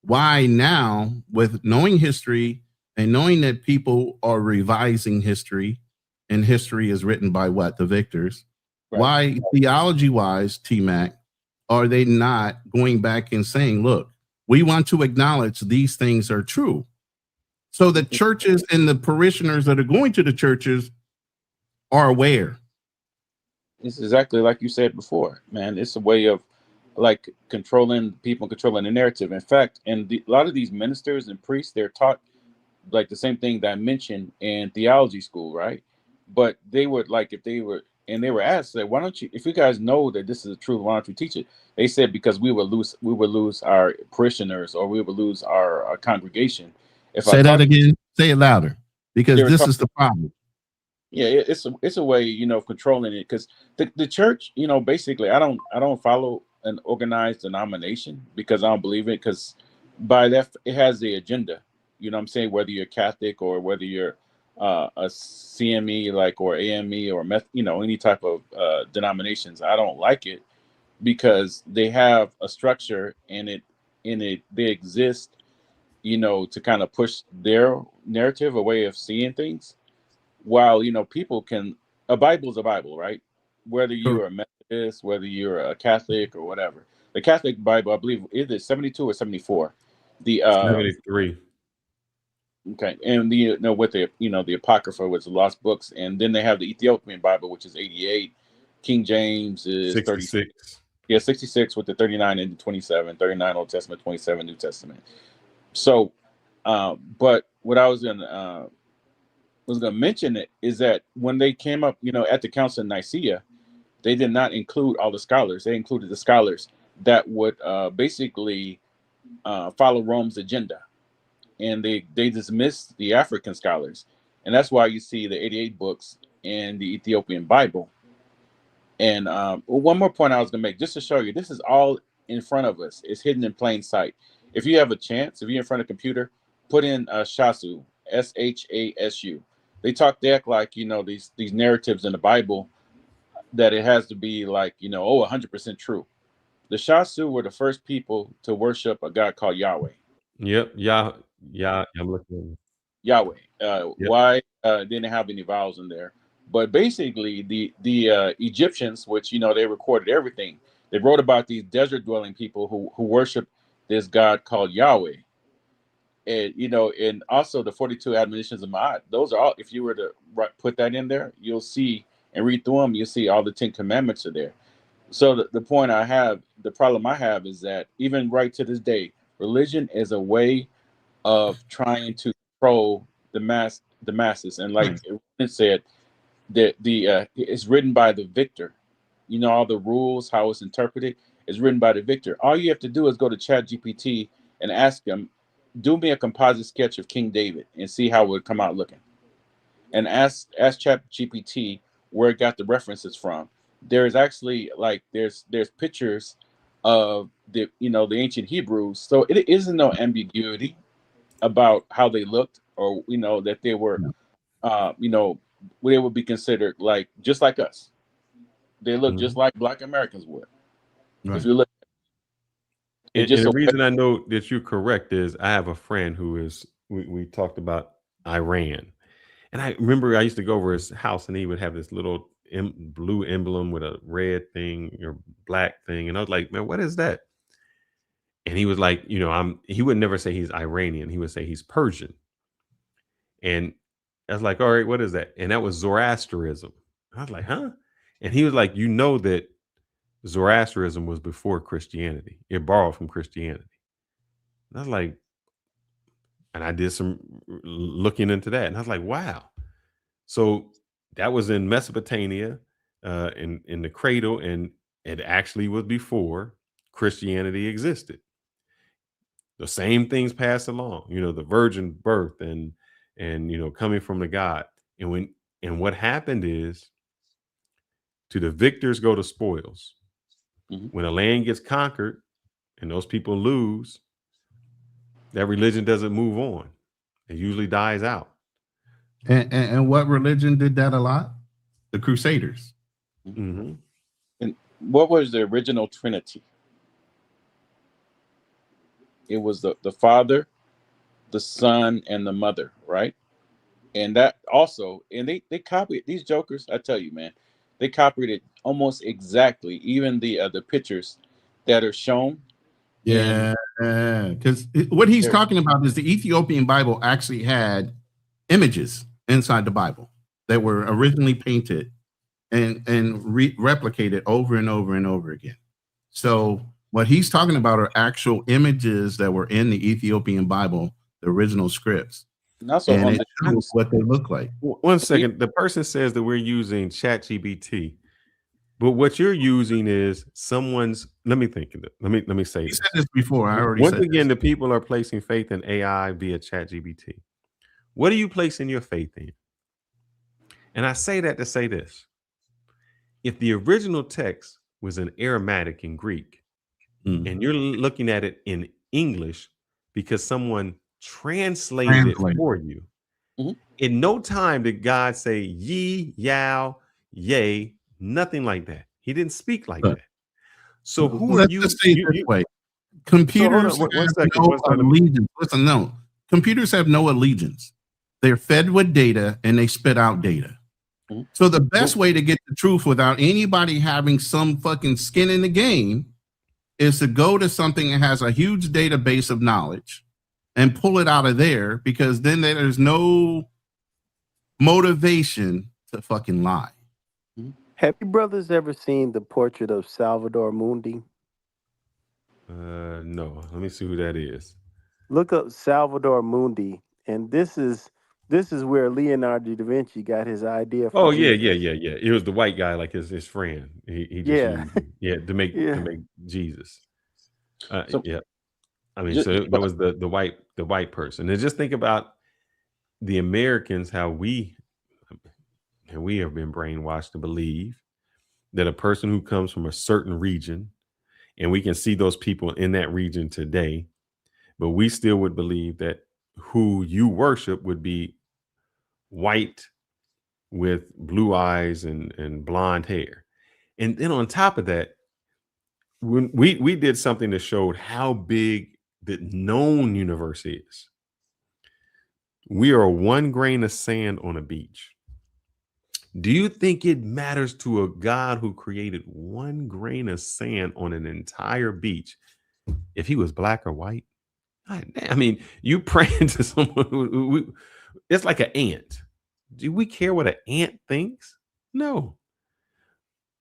Why now, with knowing history and knowing that people are revising history, and history is written by what? The victors. Right. Why, theology-wise, T-Mac, are they not going back and saying, look, we want to acknowledge these things are true? So the churches and the parishioners that are going to the churches are aware. It's exactly like you said before, man. It's a way of like controlling people, controlling the narrative. In fact, and a lot of these ministers and priests, they're taught like the same thing that I mentioned in theology school, right? But they would like, if they were, and they were asked, like, why don't you, if you guys know that this is the truth, why don't you teach it? They said, because we would lose our parishioners, or we would lose our congregation. Say that again. Say it louder, because this is the problem. Yeah, it's a way, you know, of controlling it, because the church, you know, basically, I don't follow an organized denomination because I don't believe it, because by that it has the agenda. You know what I'm saying? Whether you're Catholic or whether you're a CME like or AME or you know, any type of denominations, I don't like it because they have a structure and they exist, you know, to kind of push their narrative, a way of seeing things. While, you know, people can, a Bible is a Bible, right? Whether you're a Methodist, whether you're a Catholic or whatever. The Catholic Bible, I believe, is it 72 or 74? The 73. Okay, and the, you know, with the, you know, the Apocrypha, which is the lost books, and then they have the Ethiopian Bible, which is 88. King James is 66. 36. Yeah, 66 with the 39 and 27, 39 Old Testament, 27 New Testament. So, but what I was gonna mention it is that when they came up, you know, at the Council of Nicaea, they did not include all the scholars. They included the scholars that would basically follow Rome's agenda, and they dismissed the African scholars, and that's why you see the 88 books and the Ethiopian Bible. And one more point I was gonna make, just to show you, this is all in front of us. It's hidden in plain sight. If you have a chance, if you're in front of a computer, put in Shasu, SHASU. They act like, you know, these narratives in the Bible, that it has to be like, you know, 100% true. The Shasu were the first people to worship a God called Yahweh. Yep. Yeah. I'm looking. Yahweh. Why didn't have any vowels in there? But basically, the Egyptians, which, you know, they recorded everything. They wrote about these desert dwelling people who worship this God called Yahweh. And, you know, and also the 42 admonitions of Ma'at, those are all, if you were to put that in there, you'll see and read through them, you'll see all the 10 commandments are there. So the point I have, the problem I have is that even right to this day, religion is a way of trying to control the masses, and like it said, that it's written by the victor. You know, all the rules, how it's interpreted, is written by the victor. All you have to do is go to ChatGPT and ask him, do me a composite sketch of King David, and see how it would come out looking. And ask ChatGPT where it got the references from. There's actually like there's pictures of the ancient Hebrews, so it isn't no ambiguity about how they looked, or that they were they would be considered like just like us. They look just like Black Americans would. Right. If you look, and the reason I know that you're correct is I have a friend who is we talked about Iran, and I remember I used to go over his house and he would have this little blue emblem with a red thing or black thing, and I was like, man, what is that? And he was like, he would never say he's Iranian, he would say he's Persian. And I was like, all right, what is that? And that was Zoroastrianism. I was like, huh? And he was like, that Zoroastrianism was before Christianity. It borrowed from Christianity. And I was like, and I did some looking into that. And I was like, wow. So that was in Mesopotamia, in the cradle, and it actually was before Christianity existed. The same things passed along, the virgin birth and coming from the God. And what happened is, to the victors go the spoils. When a land gets conquered and those people lose, that religion doesn't move on. It usually dies out. And what religion did that a lot? The Crusaders. Mm-hmm. And what was the original Trinity? It was the Father, the Son, and the Mother, right? And that also, and they copied these jokers. I tell you, man, they copied it almost exactly. Even the pictures that are shown. Yeah, because what he's talking about is the Ethiopian Bible actually had images inside the Bible that were originally painted and replicated over and over and over again. So what he's talking about are actual images that were in the Ethiopian Bible, the original scripts. And also and it shows what they look like. One second. The person says that we're using ChatGPT, but what you're using is someone's. Let me think of it. Let me say You this. said this before. I already Once said again, this. the people are placing faith in AI via ChatGPT. What are you placing your faith in? And I say that to say this. If the original text was in Aramaic and Greek, and you're looking at it in English because someone translated it for you, in no time did God say ye, yow, yay, nothing like that. He didn't speak like that. So who are you? Let's just say it this way. Computers have no allegiance. Listen, no. Computers have no allegiance. They're fed with data and they spit out data. So the best way to get the truth without anybody having some fucking skin in the game is to go to something that has a huge database of knowledge and pull it out of there, because then there's no motivation to fucking lie. Have you brothers ever seen the portrait of Salvador Mundi? No. Let me see who that is. Look up Salvador Mundi, and this is where Leonardo da Vinci got his idea from. Oh yeah. It was the white guy, like his friend. He just used to make Jesus. Yeah. I mean, so that was the white person. And just think about the Americans, how we have been brainwashed to believe that a person who comes from a certain region, and we can see those people in that region today, but we still would believe that who you worship would be white with blue eyes and blonde hair. And then on top of that, when we did something that showed how big the known universe is. We are 1 grain of sand on a beach. Do you think it matters to a God who created 1 grain of sand on an entire beach if he was black or white? I mean, you praying to someone who it's like an ant. Do we care what an ant thinks? No.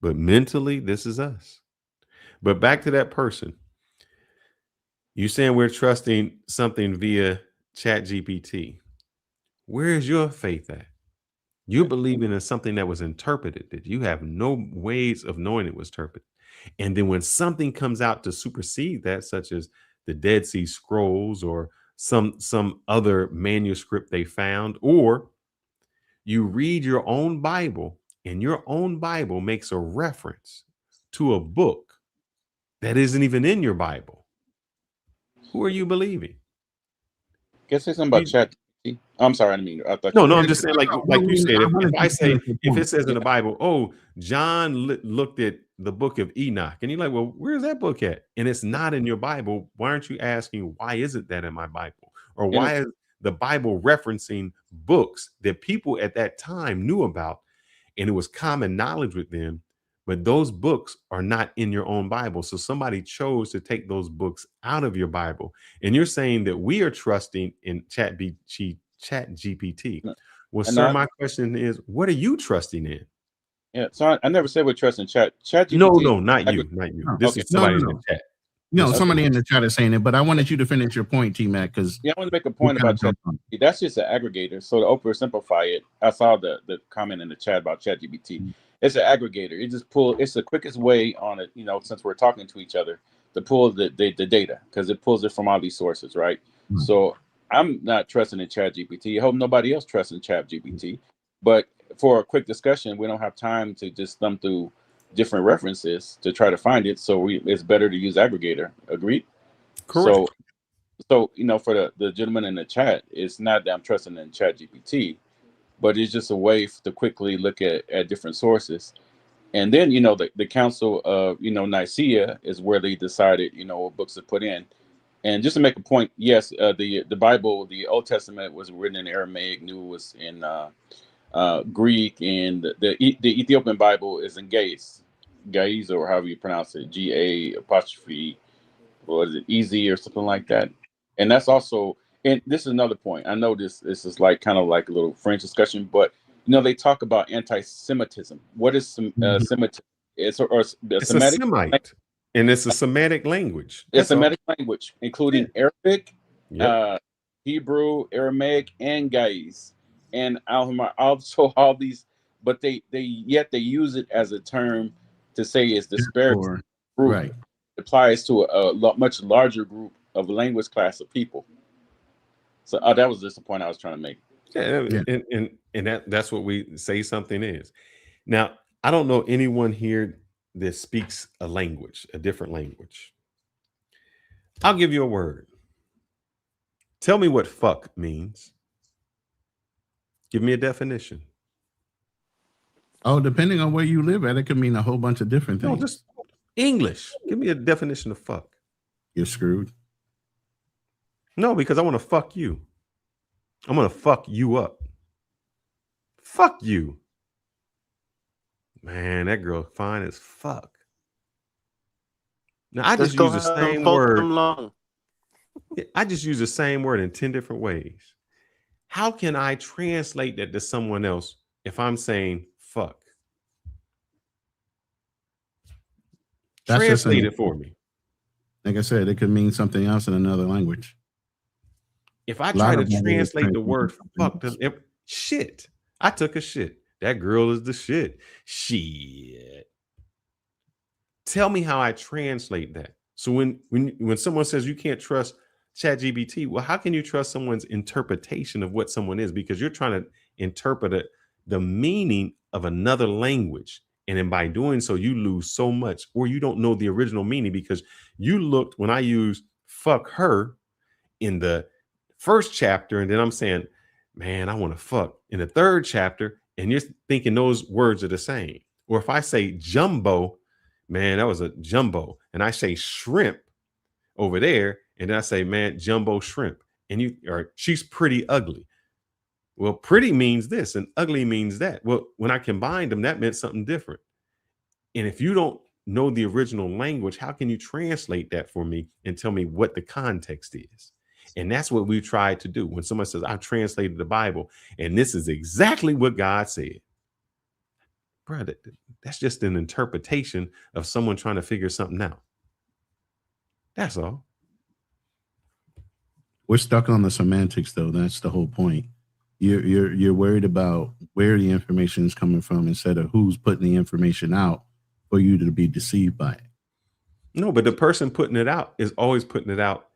But mentally, this is us. But back to that person. You saying we're trusting something via ChatGPT. Where's your faith at? You're believing in something that was interpreted, that you have no ways of knowing it was interpreted. And then when something comes out to supersede that, such as the Dead Sea Scrolls or some other manuscript they found, or you read your own Bible and your own Bible makes a reference to a book that isn't even in your Bible, who are you believing? Can I say something about chat? I'm sorry, I didn't mean. I thought No, you no, were- I'm just saying, like you said, if I say, if it says in the Bible, oh, John looked at the book of Enoch, and you're like, well, where's that book at? And it's not in your Bible. Why aren't you asking, why isn't that in my Bible? Or why is the Bible referencing books that people at that time knew about, and it was common knowledge with them, but those books are not in your own Bible. So somebody chose to take those books out of your Bible. And you're saying that we are trusting in Chat GPT. Well, And sir, my question is, what are you trusting in? Yeah, so I never said we're trusting chat. No, GPT. not you. This Okay. is somebody in the chat. No, somebody in the chat is saying it, but I wanted you to finish your point, T-Mac, because Yeah, I want to make a point about chat. That's just an aggregator. So to oversimplify it, I saw the comment in the chat about ChatGPT. It's an aggregator. It just it's the quickest way on it, since we're talking to each other, to pull the data, because it pulls it from all these sources, right? So I'm not trusting in ChatGPT. I hope nobody else trusts in ChatGPT. But for a quick discussion, we don't have time to just thumb through different references to try to find it. So it's better to use aggregator. Agreed? Correct. So for the gentleman in the chat, it's not that I'm trusting in ChatGPT, but it's just a way to quickly look at different sources. And then, the Council of, Nicaea is where they decided, what books to put in. And just to make a point, yes, the Bible, the Old Testament was written in Aramaic, New was in Greek, and the Ethiopian Bible is in Gais, or however you pronounce it, GA apostrophe, what is it, easy or something like that. And that's also, and this is another point. I know this is like kind of like a little French discussion, but they talk about anti-Semitism. What is Semitism? It's a Semite, and it's a Semitic language. It's a Semitic language, including Arabic, Yep. Hebrew, Aramaic, and Gais, and also all these. But they use it as a term to say it's disparate group. Right. It applies to a much larger group of language class of people. So that was just the point I was trying to make. Yeah. And that's what we say something is. Now, I don't know anyone here that speaks a language, a different language. I'll give you a word. Tell me what fuck means. Give me a definition. Oh, depending on where you live at, it could mean a whole bunch of different things. No, just English. Give me a definition of fuck. You're screwed. No, because I want to fuck you. I'm going to fuck you up. Fuck you. Man, that girl fine as fuck. Now, I just use the same word. I just use the same word in 10 different ways. How can I translate that to someone else if I'm saying fuck? Translate it for me. Like I said, it could mean something else in another language. If I try to translate the word fuck, shit, I took a shit. That girl is the shit. Shit. Tell me how I translate that. So when someone says you can't trust ChatGPT, well, how can you trust someone's interpretation of what someone is? Because you're trying to interpret the meaning of another language. And then by doing so, you lose so much, or you don't know the original meaning because you looked when I used fuck her in the first chapter, and then I'm saying, man, I want to fuck in the third chapter, and you're thinking those words are the same. Or if I say jumbo, man, that was a jumbo, and I say shrimp over there, and then I say, man, jumbo shrimp, and she's pretty ugly. Well, pretty means this, and ugly means that. Well, when I combined them, that meant something different. And if you don't know the original language, how can you translate that for me and tell me what the context is? And that's what we tried to do. When someone says, I've translated the Bible, and this is exactly what God said. Bro, that's just an interpretation of someone trying to figure something out. That's all. We're stuck on the semantics, though. That's the whole point. You're worried about where the information is coming from instead of who's putting the information out for you to be deceived by it. No, but the person putting it out is always putting it out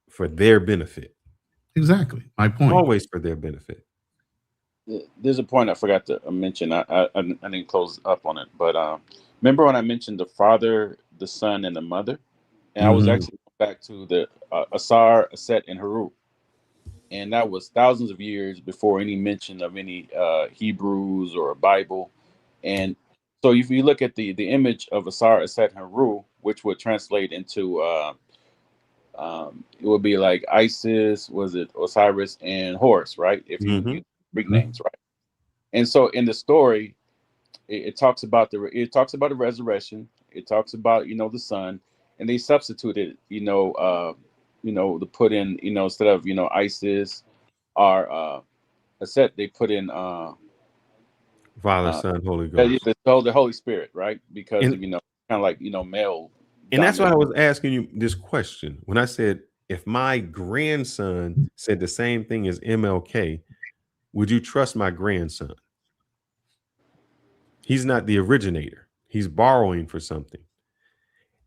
for their benefit. Exactly. My point. Always for their benefit. There's a point I forgot to mention. I didn't close up on it, but remember when I mentioned the father, the son, and the mother, and I was actually back to the Asar, Aset, and Haru, and that was thousands of years before any mention of any Hebrews or a Bible. And so if you look at the image of Asar, Aset, and Haru, which would translate into it would be like Isis, was it Osiris and Horus, right? If you use Greek names, right? And so in the story, it talks about the resurrection. It talks about the sun, and they substituted to put in instead of Isis or Aset, they put in Father, Son, Holy Ghost. The Holy Spirit, right? Because of, kind of like male. And that's why I was asking you this question when I said, if my grandson said the same thing as MLK, would you trust my grandson? He's not the originator. He's borrowing for something.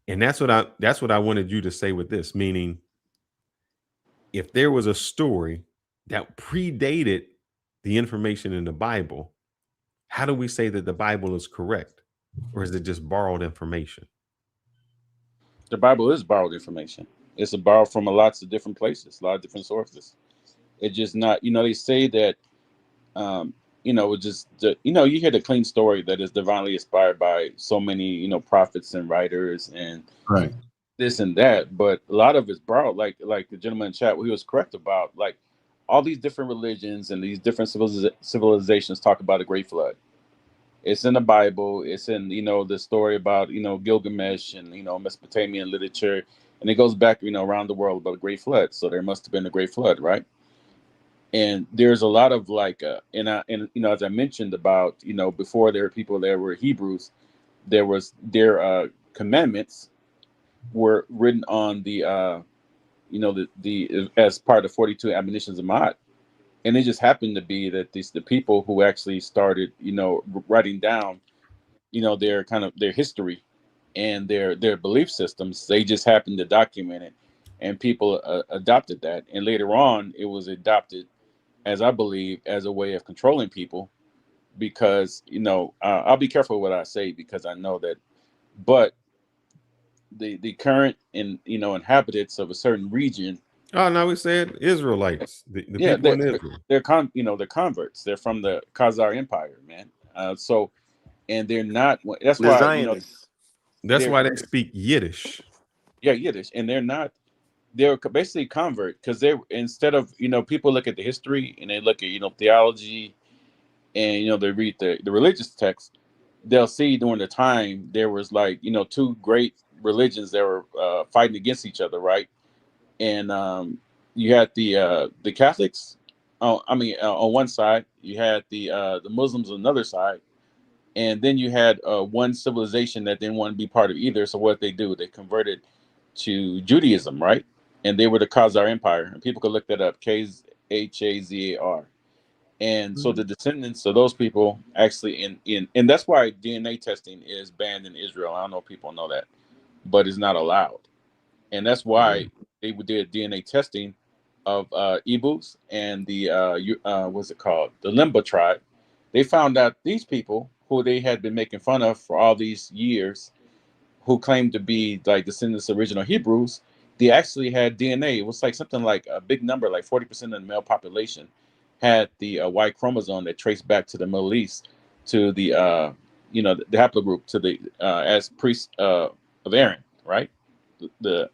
And that's what I wanted you to say with this, meaning if there was a story that predated the information in the Bible, how do we say that the Bible is correct? Or is it just borrowed information? The Bible is borrowed information. It's borrowed from lots of different places, a lot of different sources. It's just not, they say that, you hear the clean story that is divinely inspired by so many, prophets and writers and this and that. But a lot of it's borrowed, like the gentleman in chat, he was correct about, like all these different religions and these different civilizations talk about a great flood. It's in the Bible. It's in, the story about, Gilgamesh and, Mesopotamian literature. And it goes back, around the world about a great flood. So there must have been a great flood, right? And there's a lot of as I mentioned about, before there were people that were Hebrews, their commandments were written on the as part of 42 admonitions of Ma'at. And it just happened to be that the people who actually started, writing down, their history and their belief systems, they just happened to document it, and people adopted that. And later on, it was adopted, as I believe, as a way of controlling people, because I'll be careful what I say because I know that, but the current inhabitants of a certain region. Oh no, we said Israelites. The people in Israel. They're converts. They're from the Khazar Empire, man. And they're not. That's why that's why they speak Yiddish. Yeah, Yiddish, and they're basically convert because they instead of people look at the history and they look at theology, and they read the religious text. They'll see during the time there was two great religions that were fighting against each other, right? And you had the Catholics, on one side. You had the Muslims on another side, and then you had one civilization that didn't want to be part of either. So what they do, they converted to Judaism, right? And they were the Khazar Empire, and people could look that up, Khazar. And so the descendants of those people actually and that's why DNA testing is banned in Israel. I don't know if people know that, but it's not allowed. And that's why they did DNA testing of Ebus and the what's it called, the Limba tribe. They found out these people who they had been making fun of for all these years, who claimed to be like descendants of original Hebrews, they actually had DNA. It was like something like a big number, like 40% of the male population had the Y chromosome that traced back to the Middle East, to the the haplogroup, to the as priest of Aaron, right? I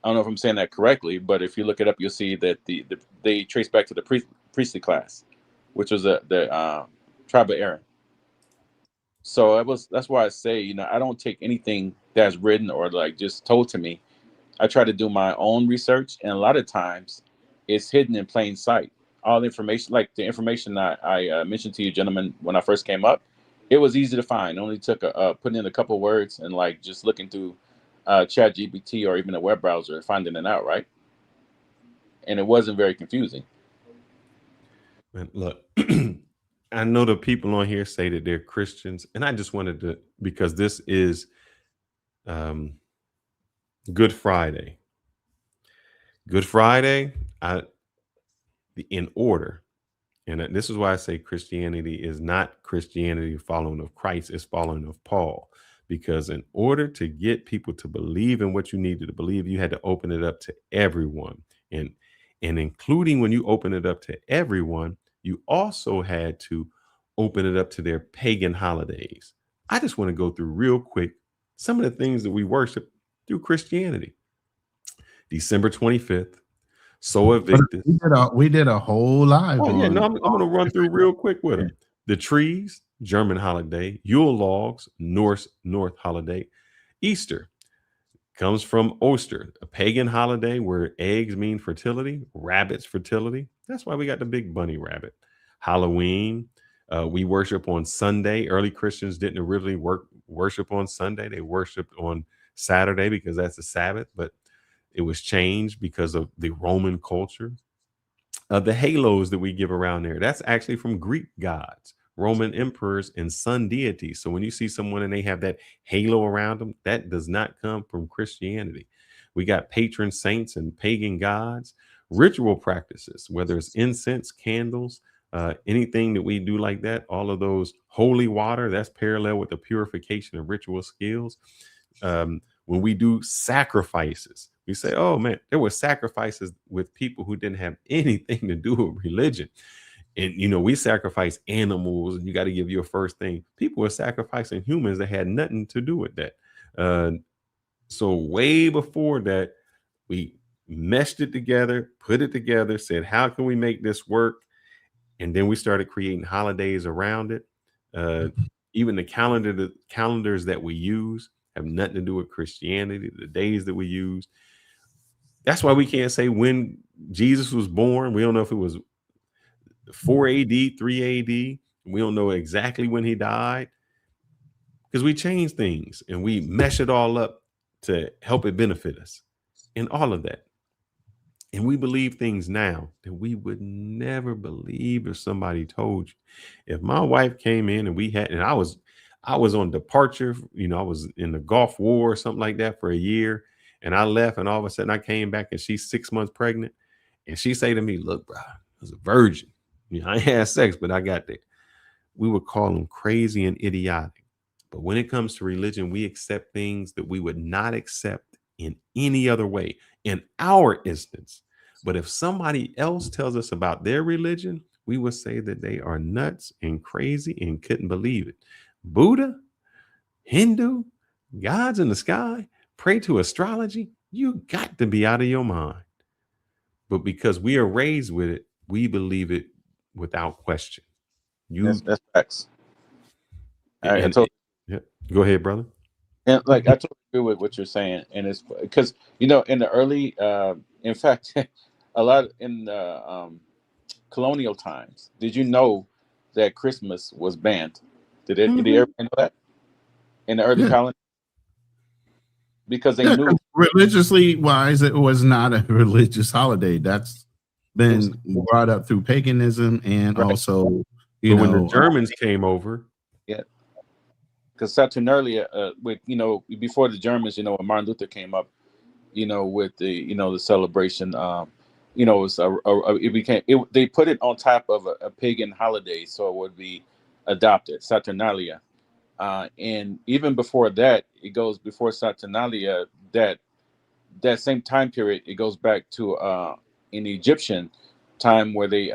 don't know if I'm saying that correctly, but if you look it up, you'll see that they trace back to the priestly class, which was the tribe of Aaron. So that's why I say, I don't take anything that's written or like just told to me. I try to do my own research, and a lot of times it's hidden in plain sight. All the information, like the information I mentioned to you, gentlemen, when I first came up, it was easy to find. It only took putting in a couple words and like just looking through Chat GPT or even a web browser, finding it out, right? And it wasn't very confusing. Man, look, I know the people on here say that they're Christians, and I just wanted to, because this is Good Friday. Good Friday, in order, and this is why I say Christianity is not Christianity following of Christ, it's following of Paul. Because in order to get people to believe in what you needed to believe, you had to open it up to everyone. And including when you open it up to everyone, you also had to open it up to their pagan holidays. I just want to go through real quick some of the things that we worship through Christianity. December 25th, Soa Victus. We did a whole live. Oh, yeah, no, I'm going to run through real quick with them. The trees, German holiday. Yule logs, Norse holiday. Easter comes from Oster, a pagan holiday where eggs mean fertility, rabbits fertility. That's why we got the big bunny rabbit. Halloween, we worship on Sunday. Early Christians didn't really worship on Sunday. They worshiped on Saturday because that's the Sabbath, but it was changed because of the Roman culture. The halos that we give around there, that's actually from Greek gods, Roman emperors, and sun deities. So when you see someone and they have that halo around them, that does not come from Christianity. We got patron saints and pagan gods, ritual practices, whether it's incense, candles, anything that we do like that, all of those holy water, that's parallel with the purification of ritual skills. When we do sacrifices, we say, oh man, there were sacrifices with people who didn't have anything to do with religion. And, we sacrifice animals and you got to give your first thing. People were sacrificing humans that had nothing to do with that. So way before that, we meshed it together, put it together, said, how can we make this work? And then we started creating holidays around it. Even the calendars that we use have nothing to do with Christianity, the days that we use. That's why we can't say when Jesus was born. We don't know if it was 4 AD, 3 AD. We don't know exactly when he died because we change things and we mesh it all up to help it benefit us and all of that. And we believe things now that we would never believe if somebody told you. If my wife came in and I was on departure, I was in the Gulf War or something like that for a year, and I left, and all of a sudden I came back and she's 6 months pregnant, and she say to me, look, bro, I was a virgin. I ain't had sex, but I got that. We would call them crazy and idiotic. But when it comes to religion, we accept things that we would not accept in any other way, in our instance. But if somebody else tells us about their religion, we would say that they are nuts and crazy and couldn't believe it. Buddha, Hindu, gods in the sky, pray to astrology, you got to be out of your mind. But because we are raised with it, we believe it without question. That's facts. Yeah. Go ahead, brother. And I totally agree with what you're saying. And it's because, in the early, in fact, a lot in the colonial times, did you know that Christmas was banned? Did everybody know that in the early colony? Because they knew religiously wise, it was not a religious holiday. That's been brought up through paganism and also, when the Germans came over. Yeah. Because Saturnalia, before the Germans, when Martin Luther came up, with the, the celebration, it was they put it on top of a pagan holiday, so it would be adopted, Saturnalia. And even before that, it goes before Saturnalia, that same time period, it goes back to in Egyptian time where they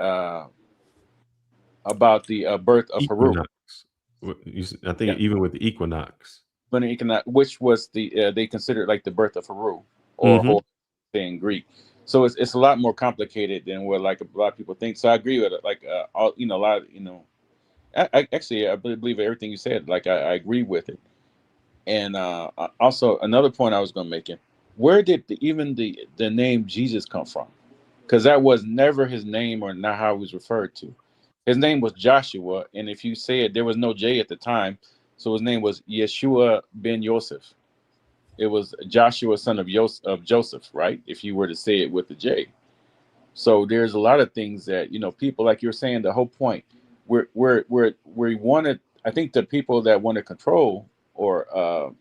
about the birth of Haru. I think even with the equinox, which was they considered like the birth of Haru, or in Greek. So it's a lot more complicated than what a lot of people think. So I agree with it. A lot of, I believe everything you said. I agree with it. And also another point I was going to make it. Where did the name Jesus come from? Because that was never his name or not how he was referred to. His name was Joshua, and if you say it, there was no J at the time, so his name was Yeshua ben Yosef. It was Joshua, son of Joseph, right? If you were to say it with the J. So there's a lot of things that, you know, people, like you're saying, the whole point, we wanted, I think the people that want to control or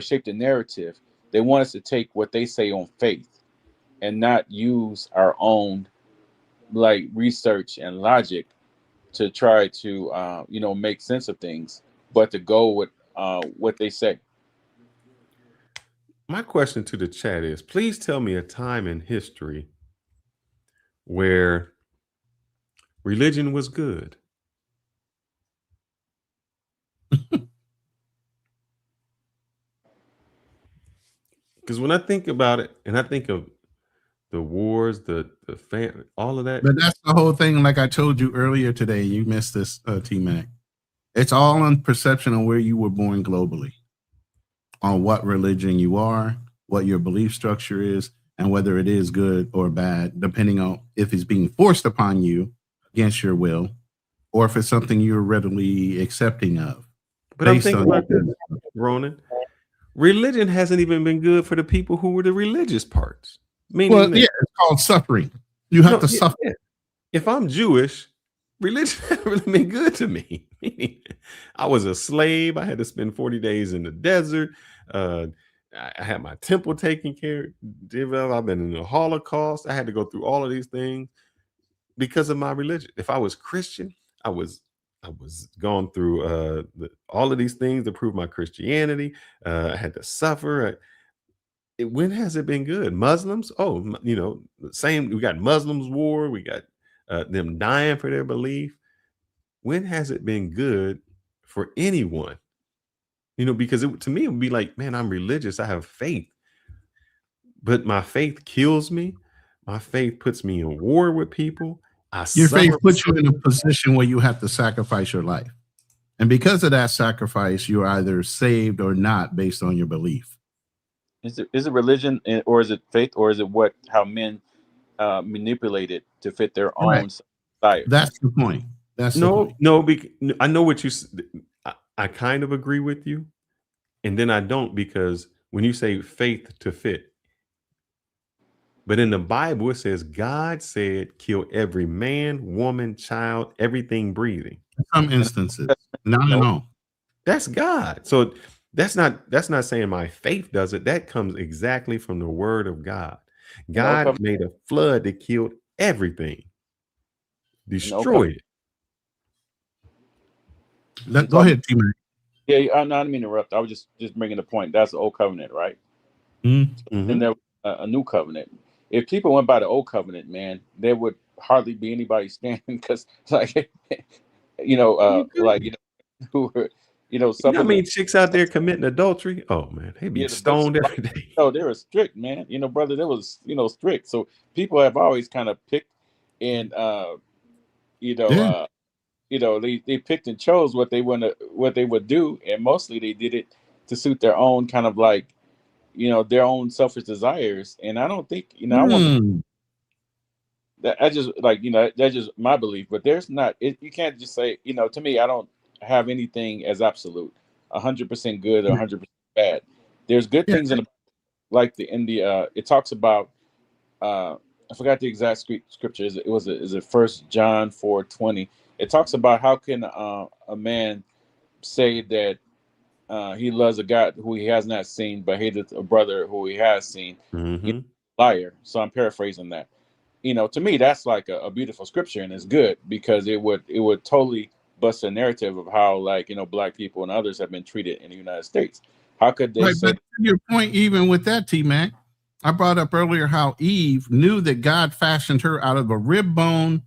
shape the narrative, they want us to take what they say on faith and not use our own like research and logic to try to you know, make sense of things, but to go with what they say. My question to the chat is, please tell me a time in history where religion was good. Because when I think about it, and I think of the wars, the family, all of that. But that's the whole thing. Like I told you earlier today, you missed this, T-Mac. It's all on perception on where you were born globally, on what religion you are, what your belief structure is, and whether it is good or bad, depending on if it's being forced upon you against your will, or if it's something you're readily accepting of. But I'm thinking about this, Ronin. Religion hasn't even been good for the people who were the religious parts. Meaning, well, yeah, it's called suffering. You have to suffer. Yeah. If I'm Jewish, religion hasn't really been good to me. I was a slave. I had to spend 40 days in the desert. I had my temple taken care of. I've been in the Holocaust. I had to go through all of these things because of my religion. If I was Christian, I was gone through all of these things to prove my Christianity. I had to suffer. When has it been good? Muslims? Oh, you know, same. We got Muslims war. We got them dying for their belief. When has it been good for anyone? You know, because to me, it would be like, man, I'm religious. I have faith. But my faith kills me. My faith puts me in war with people. Your faith puts you in a position where you have to sacrifice your life. And because of that sacrifice, you're either saved or not based on your belief. Is it religion, or is it faith, or is it how men manipulate it to fit their own desires? That's the point. I know what you. I kind of agree with you, and then I don't, because when you say faith to fit, but in the Bible it says God said, "Kill every man, woman, child, everything breathing." In some instances, not at all. That's God. So that's not saying my faith does it. That comes exactly from the word of God. God made a flood that killed everything, destroyed it. Go ahead, T-Mac. Yeah, I don't mean to interrupt. I was just bringing the point. That's the old covenant, right? Mm-hmm. And there a new covenant. If people went by the old covenant, man, there would hardly be anybody standing, because, like, you know, who were, you know, some. You know, I mean, chicks out there committing adultery. Oh man, they be stoned every day. No, they were strict, man. You know, brother, there was, you know, strict. So people have always kind of picked and they picked and chose what they would do, and mostly they did it to suit their own kind of, like, you know, their own selfish desires. And I don't think, you know, I want that. I just, like, you know, that's just my belief. But there's not. You can't just say, you know, to me, I don't have anything as absolute, 100% good or 100% bad. There's good things in the, like it talks about. I forgot the exact scripture. Is it 1 John 4:20? It talks about how can a man say that he loves a God who he has not seen, but hated a brother who he has seen. Mm-hmm. Liar. So I'm paraphrasing that. You know, to me, that's like a beautiful scripture, and it's good because it would totally bust a narrative of how, like, you know, black people and others have been treated in the United States. How could they say? But to your point, even with that, T-Mac, I brought up earlier how Eve knew that God fashioned her out of a rib bone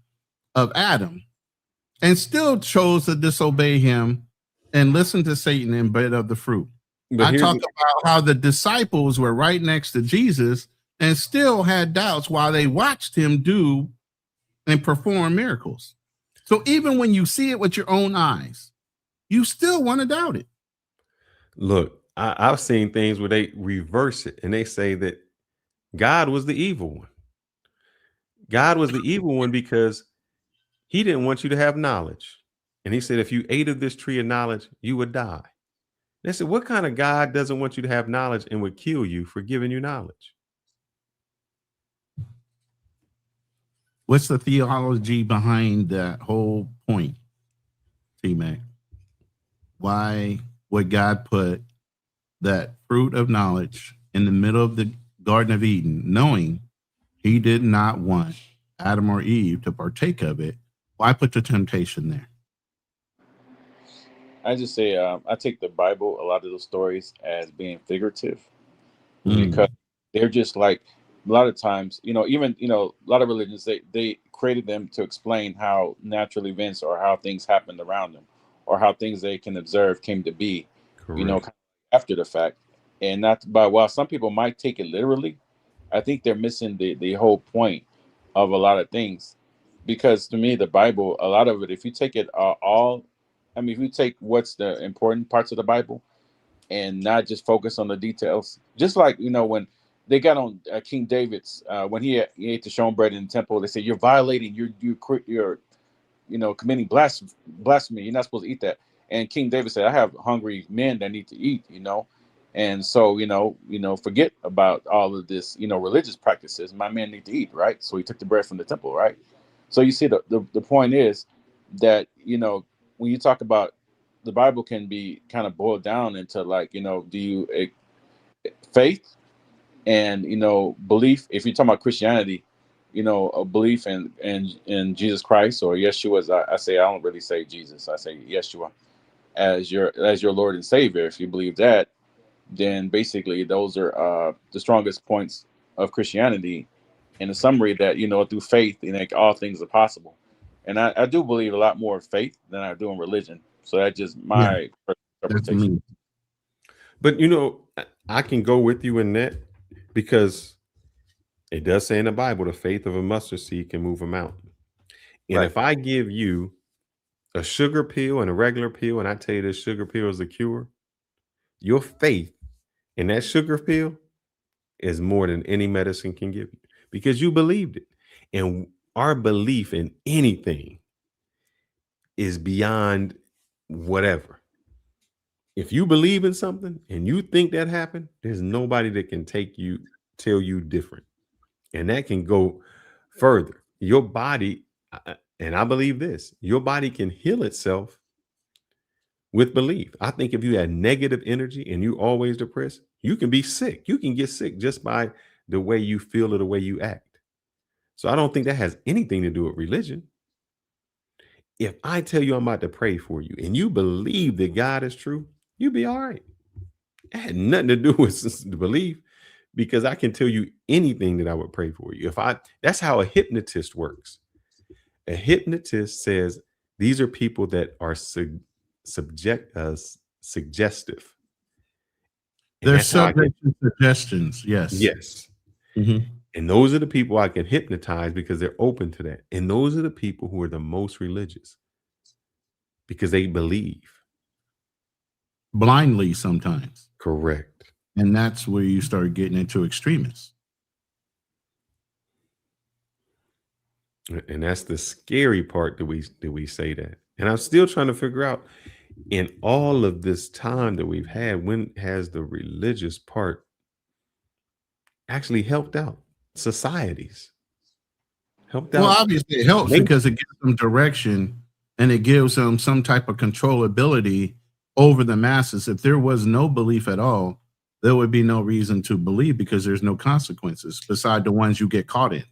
of Adam, and still chose to disobey him and listen to Satan and bit of the fruit. I talked about how the disciples were right next to Jesus and still had doubts while they watched him do and perform miracles. So even when you see it with your own eyes, you still want to doubt it. Look, I've seen things where they reverse it and they say that God was the evil one. God was the evil one because he didn't want you to have knowledge. And he said, if you ate of this tree of knowledge, you would die. They said, what kind of God doesn't want you to have knowledge and would kill you for giving you knowledge? What's the theology behind that whole point, T-Mac? Why would God put that fruit of knowledge in the middle of the Garden of Eden, knowing he did not want Adam or Eve to partake of it? Why put the temptation there? I just say I take the Bible, a lot of those stories, as being figurative because they're just like a lot of times, even a lot of religions they created them to explain how natural events or how things happened around them or how things they can observe came to be, kind of after the fact, and not by while some people might take it literally, I think they're missing the whole point of a lot of things, because to me the Bible, a lot of it, if you take it if you take what's the important parts of the Bible and not just focus on the details, just like, when they got on King David's, when he ate the showbread in the temple, they said, you're violating, you're committing blasphemy. You're not supposed to eat that. And King David said, I have hungry men that need to eat, And so, forget about all of this, religious practices. My men need to eat, right? So he took the bread from the temple, right? So you see, the point is that, when you talk about the Bible can be kind of boiled down into like, do you faith and, belief. If you're talking about Christianity, a belief in Jesus Christ or Yeshua, as I say, I don't really say Jesus. I say Yeshua as your Lord and Savior. If you believe that, then basically those are the strongest points of Christianity. In a summary that, through faith, all things are possible. And I do believe a lot more in faith than I do in religion. So that's just my interpretation. But, I can go with you in that because it does say in the Bible, the faith of a mustard seed can move a mountain. And if I give you a sugar pill and a regular pill, and I tell you this sugar pill is a cure, your faith in that sugar pill is more than any medicine can give you because you believed it. And our belief in anything is beyond whatever. If you believe in something and you think that happened, there's nobody that can tell you different. And that can go further. Your body, and I believe this, your body can heal itself with belief. I think if you had negative energy and you always depressed, you can be sick. You can get sick just by the way you feel or the way you act. So I don't think that has anything to do with religion. If I tell you I'm about to pray for you and you believe that God is true, you'll be all right. It had nothing to do with the belief because I can tell you anything that I would pray for you. That's how a hypnotist works. A hypnotist says these are people that are suggestive. They're subject to suggestions. Yes. Yes. Mm-hmm. And those are the people I can hypnotize because they're open to that. And those are the people who are the most religious because they believe. Blindly sometimes. Correct. And that's where you start getting into extremists. And that's the scary part that we say that. And I'm still trying to figure out in all of this time that we've had, when has the religious part actually helped out societies? Helped out. Well, obviously it helps because it gives them direction and it gives them some type of controllability over the masses. If there was no belief at all, there would be no reason to believe because there's no consequences beside the ones you get caught in.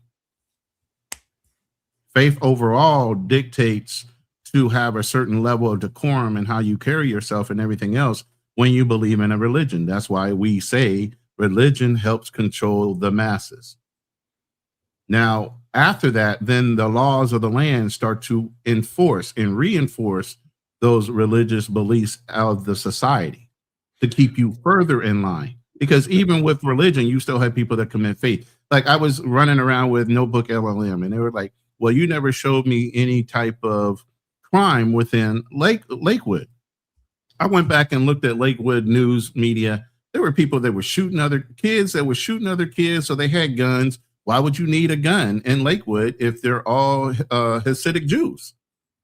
Faith overall dictates to have a certain level of decorum and how you carry yourself and everything else when you believe in a religion. That's why we say religion helps control the masses. Now, after that, then the laws of the land start to enforce and reinforce those religious beliefs of the society to keep you further in line. Because even with religion, you still have people that commit faith. Like I was running around with Notebook LLM and they were like, well, you never showed me any type of crime within Lakewood. I went back and looked at Lakewood news media. There were people that were shooting other kids so they had guns. Why would you need a gun in Lakewood if they're all Hasidic Jews?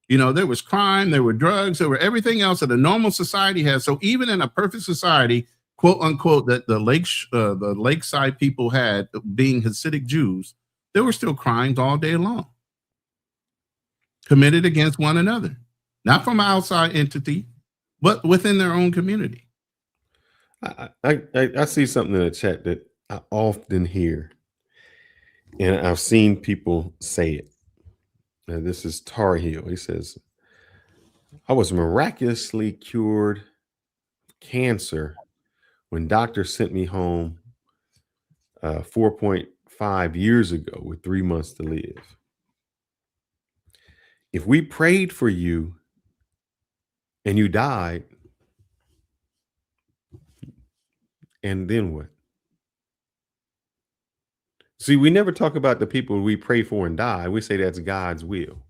There was crime, there were drugs, there were everything else that a normal society has. So even in a perfect society, quote unquote, that the lakeside people had being Hasidic Jews, there were still crimes all day long. committed against one another, not from an outside entity, but within their own community. I see something in the chat that I often hear, and I've seen people say it. Now, this is Tar Heel. He says, I was miraculously cured of cancer when doctors sent me home 4.5 years ago with 3 months to live. If we prayed for you and you died, and then what? See, we never talk about the people we pray for and die. We say that's God's will.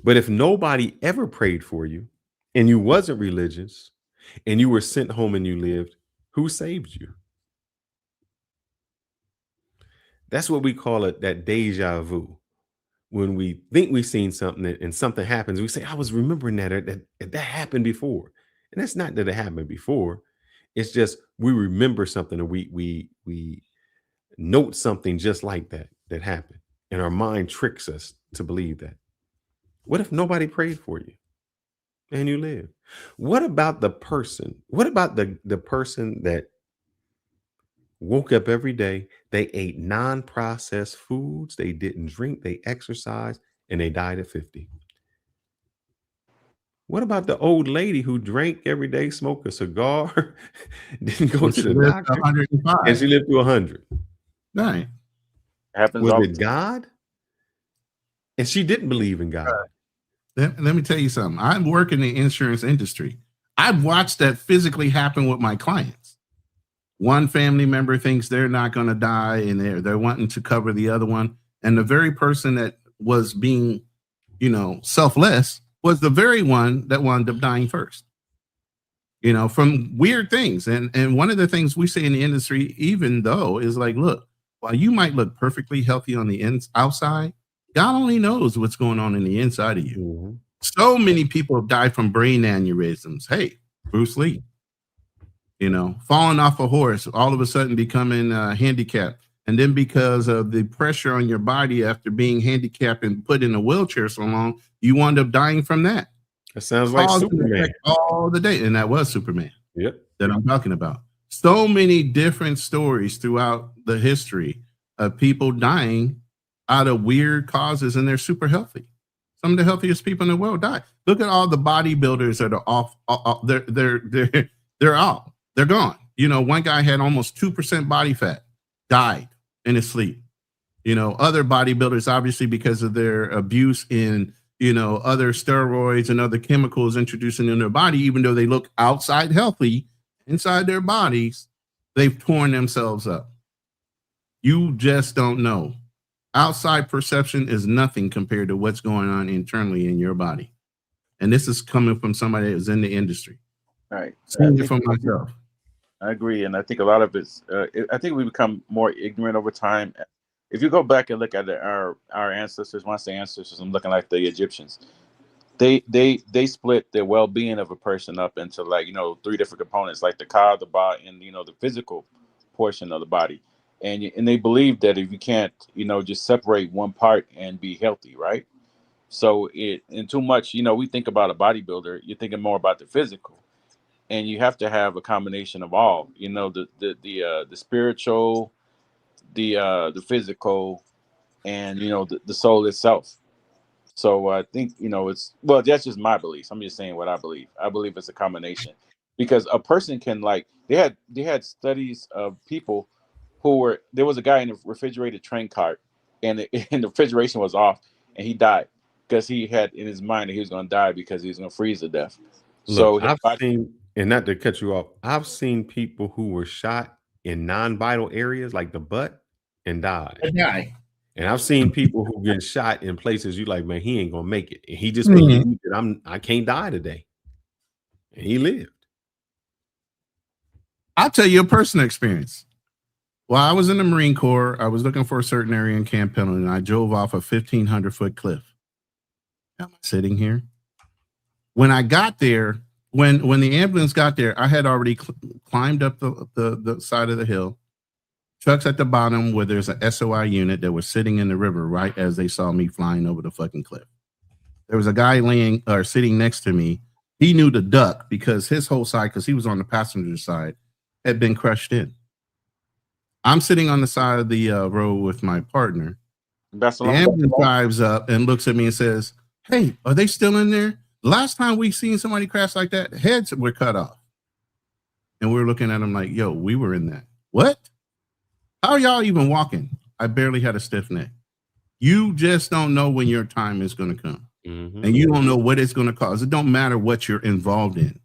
But if nobody ever prayed for you and you wasn't religious and you were sent home and you lived, who saved you? That's what we call it, that deja vu. When we think we've seen something and something happens, we say, I was remembering that happened before. And that's not that it happened before. It's just we remember something, and we note something just like that happened. And our mind tricks us to believe that. What if nobody prayed for you and you live? What about the person? What about the person that woke up every day, they ate non-processed foods, they didn't drink, they exercised, and they died at 50? What about the old lady who drank every day, smoked a cigar, didn't go to the doctor, 105. and she lived to 100? Right. Happens. Was it God? And she didn't believe in God. Let me tell you something. I work in the insurance industry. I've watched that physically happen with my clients. One family member thinks they're not going to die, and they're wanting to cover the other one. And the very person that was being, selfless was the very one that wound up dying first. From weird things. And one of the things we say in the industry, even though, is like, look, while you might look perfectly healthy on the outside, God only knows what's going on in the inside of you. Mm-hmm. So many people have died from brain aneurysms. Hey, Bruce Lee. Falling off a horse, all of a sudden becoming handicapped. And then because of the pressure on your body after being handicapped and put in a wheelchair so long, you wound up dying from that. That sounds like Superman. All the day. And that was Superman. Yep. That I'm talking about. So many different stories throughout the history of people dying out of weird causes, and they're super healthy. Some of the healthiest people in the world die. Look at all the bodybuilders that are off. They're out. They're gone. One guy had almost 2% body fat, died in his sleep. Other bodybuilders, obviously, because of their abuse in, other steroids and other chemicals introduced in their body, even though they look outside healthy, inside their bodies, they've torn themselves up. You just don't know. Outside perception is nothing compared to what's going on internally in your body. And this is coming from somebody that is in the industry. Right. Seeing it from myself. I agree. And I think a lot of it's, I think we become more ignorant over time. If you go back and look at our ancestors, when I say ancestors, I'm looking like the Egyptians. They split the well-being of a person up into 3 different components, like the ka, the ba, and the physical portion of the body. And they believe that if you can't, just separate one part and be healthy, right? So too much, we think about a bodybuilder, you're thinking more about the physical. And you have to have a combination of all, the spiritual, the physical, and the soul itself. So I think it's that's just my beliefs. I'm just saying what I believe. I believe it's a combination, because a person can they had studies of people who there was a guy in a refrigerated train cart, and the refrigeration was off, and he died because he had in his mind that he was going to die because he was going to freeze to death. Look, I've seen, and not to cut you off, I've seen people who were shot in non-vital areas like the butt and died. And I've seen people who get shot in places you like, man, he ain't gonna make it. And he just believed that I can't die today. And he lived. I'll tell you a personal experience. While I was in the Marine Corps, I was looking for a certain area in Camp Pendleton, and I drove off a 1,500-foot cliff. Am I sitting here? When I got there, when the ambulance got there, I had already climbed up the side of the hill. Trucks at the bottom where there's an SOI unit that was sitting in the river right as they saw me flying over the fucking cliff. There was a guy laying or sitting next to me. He knew to duck because his whole side, because he was on the passenger side, had been crushed in. I'm sitting on the side of the road with my partner. The ambulance drives up and looks at me and says, "Hey, are they still in there? Last time we seen somebody crash like that, heads were cut off." And we're looking at him like, "Yo, we were in that." What? How are y'all even walking? I barely had a stiff neck. You just don't know when your time is going to come. And you don't know what it's going to cause. It don't matter what you're involved in.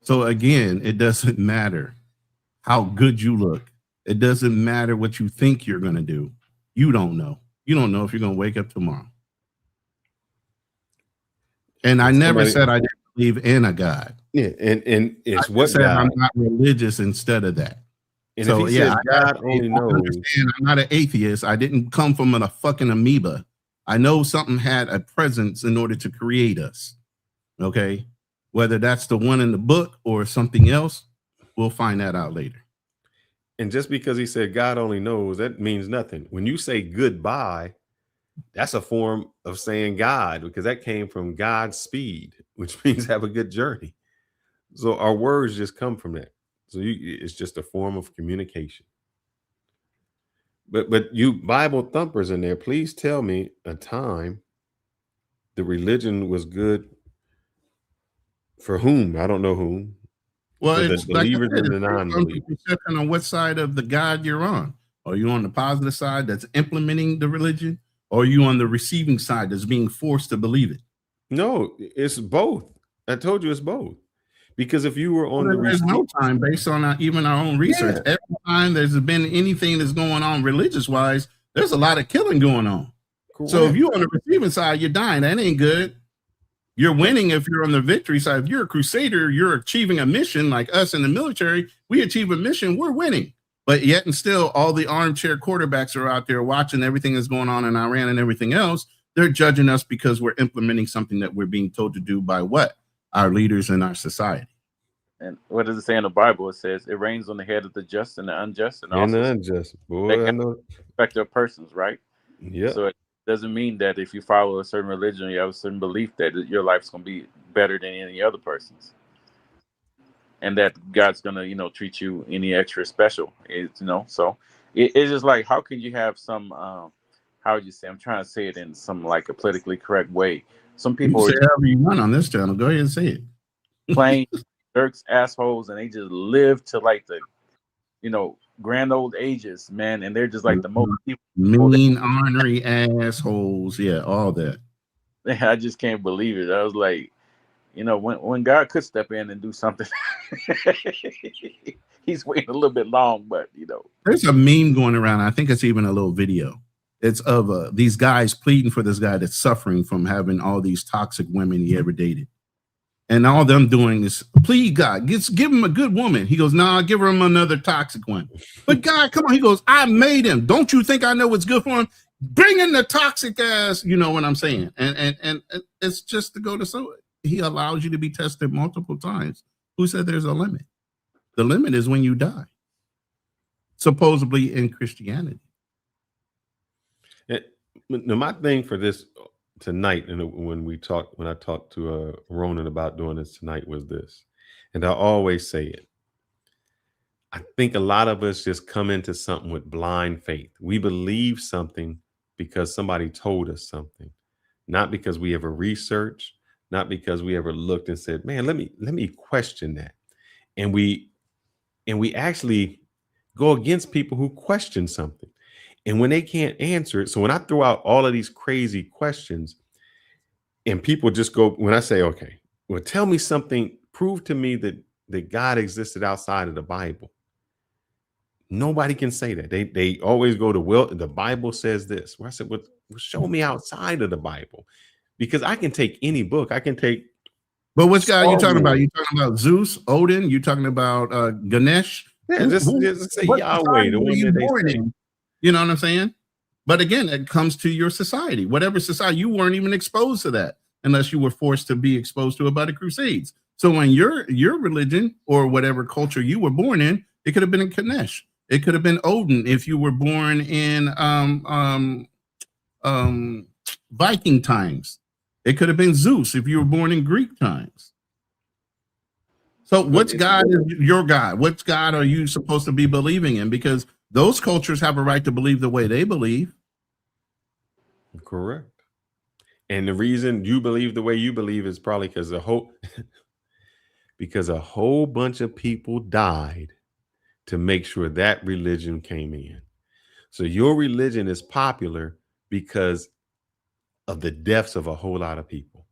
So again, it doesn't matter how good you look. It doesn't matter what you think you're going to do. You don't know. You don't know if you're going to wake up tomorrow. And I never said I didn't believe in a God. Yeah, and it's I what said God. I'm not religious instead of that. And So if he yeah, says God only knows. understand I'm not an atheist. I didn't come from a fucking amoeba. I know something had a presence in order to create us. Okay, whether that's the one in the book or something else, we'll find that out later. And just because he said God only knows, that means nothing. When you say goodbye, that's a form of saying God, because that came from God's speed, which means have a good journey. So our words just come from that. So it's just a form of communication. But you Bible thumpers in there, please tell me a time the religion was good for whom? I don't know whom. Well, For the it's like I believers said, and the it's based on the non-believers. perception on what side of the God you're on. Are you on the positive side that's implementing the religion, or are you on the receiving side that's being forced to believe it? No, it's both. I told you it's both. Because if you were on the There's no time based on even our own research. Yeah. Every time there's been anything that's going on religious wise, there's a lot of killing going on. So if you're on the receiving side, you're dying. That ain't good. You're winning if you're on the victory side. If you're a crusader, you're achieving a mission like us in the military. We achieve a mission, we're winning. But yet and still, all the armchair quarterbacks are out there watching everything that's going on in Iran and everything else. They're judging us because we're implementing something that we're being told to do by what? Our leaders in our society. And what does it say in the Bible? It says it rains on the head of the just and the unjust, and And also the unjust. Boy, they I can know. affect their persons, right? Yeah. So it doesn't mean that if you follow a certain religion, you have a certain belief that your life's going to be better than any other person's, and that God's going to, treat you any extra special. So it's just like, how can you have some, how would you say? I'm trying to say it in some like a politically correct way. Some people You say however you want on this channel. Go ahead and say it. plain jerks, assholes, and they just live to like the, grand old ages, man, and they're just like the most people. Mean, ornery assholes. Yeah, all that. I just can't believe it. I was like, when God could step in and do something, he's waiting a little bit long, but There's a meme going around. I think it's even a little video. It's of these guys pleading for this guy that's suffering from having all these toxic women he ever dated. And all them doing is, please, God, give him a good woman. He goes, nah, give him another toxic one. But God, come on. He goes, I made him. Don't you think I know what's good for him? Bring in the toxic ass. You know what I'm saying? And it's just to go to, so he allows you to be tested multiple times. Who said there's a limit? The limit is when you die, supposedly in Christianity. Now, my thing for this tonight, and when I talked to Ronin about doing this tonight, was this, and I always say it. I think a lot of us just come into something with blind faith. We believe something because somebody told us something, not because we ever researched, not because we ever looked and said, "Man, let me question that," and we actually go against people who question something. And when they can't answer it, so when I throw out all of these crazy questions and people just go, when I say, okay, well, tell me something, prove to me that God existed outside of the Bible. Nobody can say that. They always go to, well, the Bible says this. Well, I said, well, show me outside of the Bible, because I can take any book. I can take. But which guy are you talking about? You talking about Zeus, Odin? You talking about Ganesh? Yeah, just say Yahweh, the one that they say. You know what I'm saying? But again, it comes to your society. Whatever society, you weren't even exposed to that unless you were forced to be exposed to it by the Crusades. So when your religion or whatever culture you were born in, it could have been in Ganesh. It could have been Odin if you were born in Viking times. It could have been Zeus if you were born in Greek times. So which God is your God? Which God are you supposed to be believing in? Because those cultures have a right to believe the way they believe. Correct. And the reason you believe the way you believe is probably because because a whole bunch of people died to make sure that religion came in. So your religion is popular because of the deaths of a whole lot of people.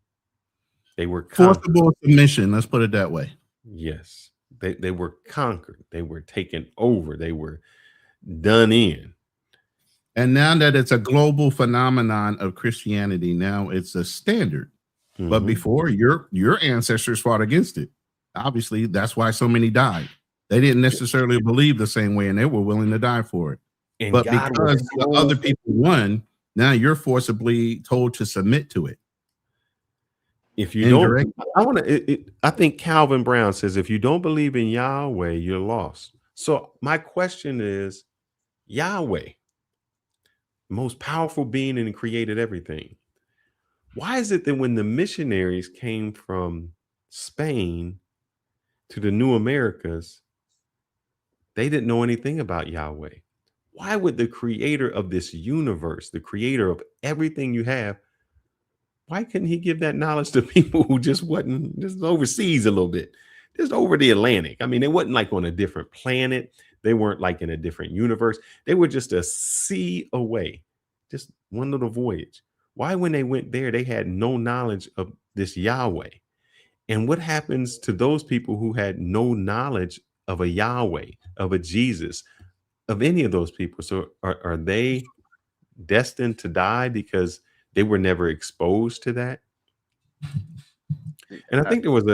They were forcible submission. Let's put it that way. Yes, they were conquered. They were taken over. They were done in. And now that it's a global phenomenon of Christianity, now it's a standard. Mm-hmm. But before, your ancestors fought against it. Obviously, that's why so many died. They didn't necessarily believe the same way, and they were willing to die for it. And but God because the other people won, now you're forcibly told to submit to it. If you don't, I think Calvin Brown says, if you don't believe in Yahweh, you're lost. So my question is, Yahweh, most powerful being and created everything. Why is it that when the missionaries came from Spain to the New Americas, they didn't know anything about Yahweh? Why would the creator of this universe, the creator of everything you have, why couldn't he give that knowledge to people who just wasn't just overseas a little bit, just over the Atlantic? I mean, they wasn't like on a different planet. They weren't like in a different universe. They were just a sea away, just one little voyage. Why, when they went there, they had no knowledge of this Yahweh? And what happens to those people who had no knowledge of a Yahweh, of a Jesus, of any of those people? So are they destined to die because they were never exposed to that? And I think there was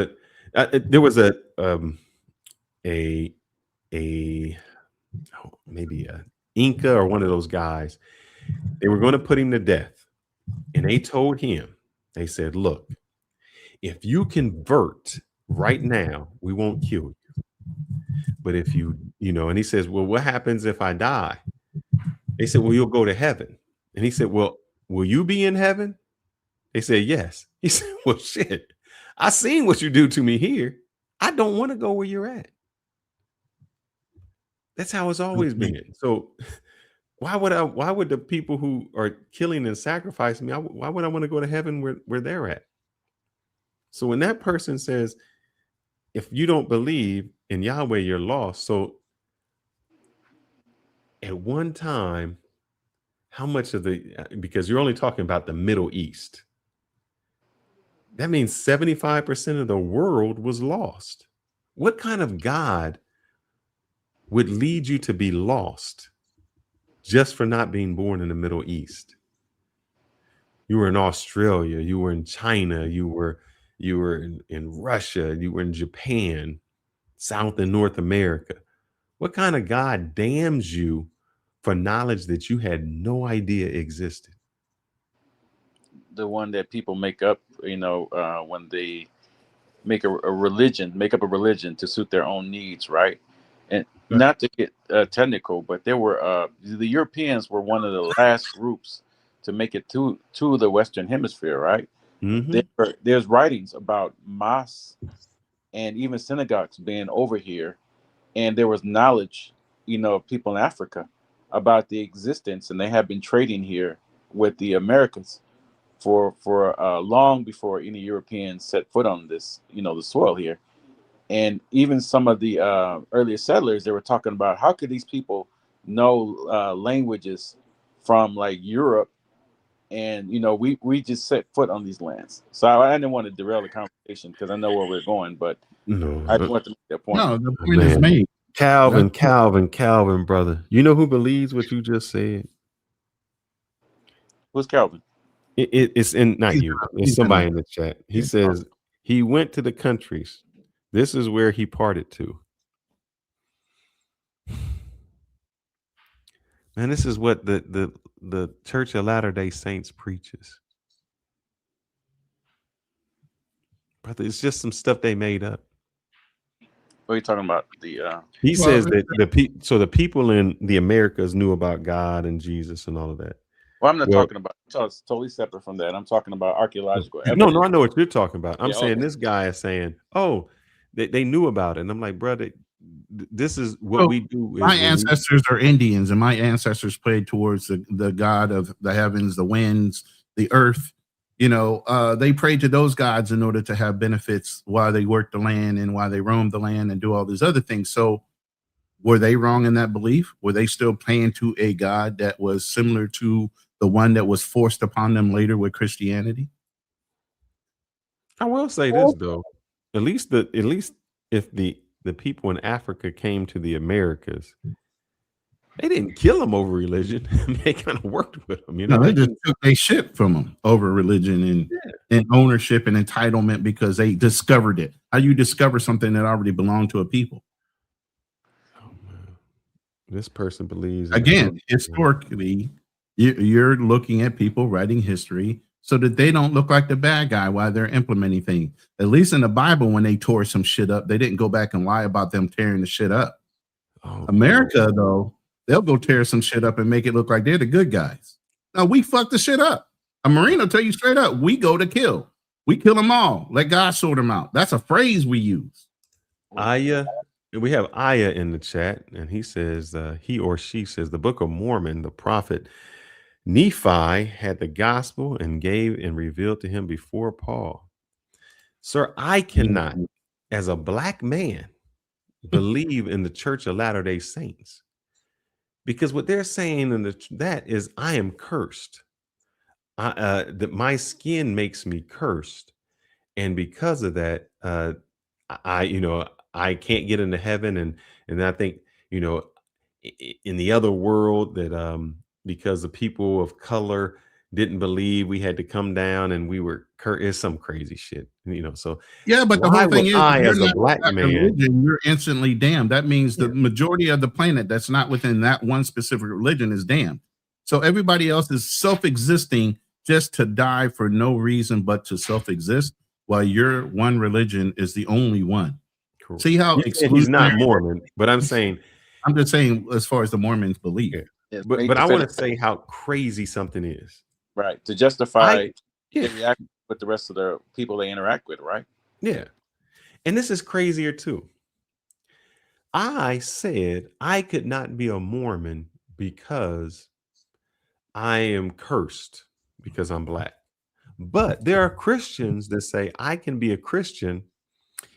maybe a Inca or one of those guys. They were going to put him to death, and they told him, they said, look, if you convert right now, we won't kill you. But if you and he says, well, what happens if I die? They said, well, you'll go to heaven. And he said, well, will you be in heaven? They said, yes. He said, well, shit, I seen what you do to me here. I don't want to go where you're at. That's how it's always been. So why would the people who are killing and sacrificing me, why would I want to go to heaven where they're at? So when that person says, if you don't believe in Yahweh, you're lost. So at one time, how much of because you're only talking about the Middle East. That means 75% of the world was lost. What kind of God would lead you to be lost just for not being born in the Middle East? You were in Australia, you were in China, you were in Russia, you were in Japan, South and North America. What kind of God damns you for knowledge that you had no idea existed? The one that people make up, when they make up a religion to suit their own needs, right? And not to get technical, but there were the Europeans were one of the last groups to make it to the Western Hemisphere, right? Mm-hmm. There's writings about mosques and even synagogues being over here, and there was knowledge, of people in Africa about the existence, and they have been trading here with the Americans for long before any Europeans set foot on this, the soil here. And even some of the earlier settlers, they were talking about how could these people know languages from like Europe, and we just set foot on these lands. So I didn't want to derail the conversation because I know where we're going, but I just want to make that point. No, the point is made. Calvin, brother. You know who believes what you just said? Who's Calvin? It's not you. It's somebody in the chat. He says he went to the countries. This is where he parted to. Man, this is what the Church of Latter-day Saints preaches. Brother, it's just some stuff they made up. What are you talking about? He says that the people in the Americas knew about God and Jesus and all of that. Well, I'm not Well, talking about totally separate from that. I'm talking about archaeological no, evidence. I know what you're talking about. I'm Yeah, saying okay. this guy is saying, "Oh, they knew about it," and I'm like, brother, this is what So we do. my Is when we ancestors are Indians, and my ancestors prayed towards the god of the heavens, the winds, the earth. They prayed to those gods in order to have benefits while they worked the land and while they roamed the land and do all these other things. So were they wrong in that belief? Were they still praying to a god that was similar to the one that was forced upon them later with Christianity? I will say this though, at least if the people in Africa came to the Americas, they didn't kill them over religion. They kind of worked with them, No, they just took their shit from them over religion and ownership and entitlement because they discovered it. How you discover something that already belonged to a people? This person believes in Again, historically, you're looking at people writing history so that they don't look like the bad guy while they're implementing things. At least in the Bible, when they tore some shit up, they didn't go back and lie about them tearing the shit up. America, though, they'll go tear some shit up and make it look like they're the good guys. No, we fuck the shit up. A Marine will tell you straight up, we go to kill. We kill them all. Let God sort them out. That's a phrase we use. Aya. We have Aya in the chat, and he says, he or she says, the Book of Mormon, the prophet Nephi had the gospel and gave and revealed to him before Paul. Sir, I cannot, as a black man, believe in the Church of Latter-day Saints, because what they're saying in that is I am cursed. That my skin makes me cursed, and because of that, I can't get into heaven, and I think in the other world that because the people of color didn't believe, we had to come down and we were is some crazy shit, so yeah, but the why whole thing would is, I, if as you're a not black that man, religion, you're instantly damned. That means the majority of the planet that's not within that one specific religion is damned. So everybody else is self-existing just to die for no reason but to self-exist, while your one religion is the only one. Cool. See how He's not Mormon, but I'm just saying as far as the Mormons believe. But I want to say how crazy something is. Right. To justify their reaction with the rest of the people they interact with, right? Yeah. And this is crazier too. I said I could not be a Mormon because I am cursed because I'm black. But there are Christians that say I can be a Christian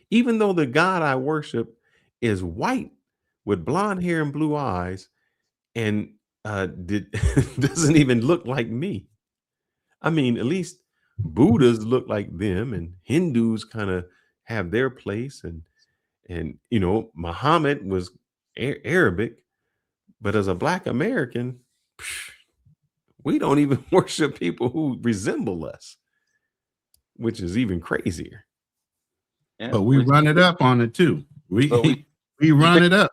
even though the God I worship is white with blonde hair and blue eyes and doesn't even look like me. I mean, at least Buddhas look like them, and Hindus kind of have their place, and Muhammad was Arabic, but as a black American, we don't even worship people who resemble us, which is even crazier. Yeah, but we run it up on it too. We run it up.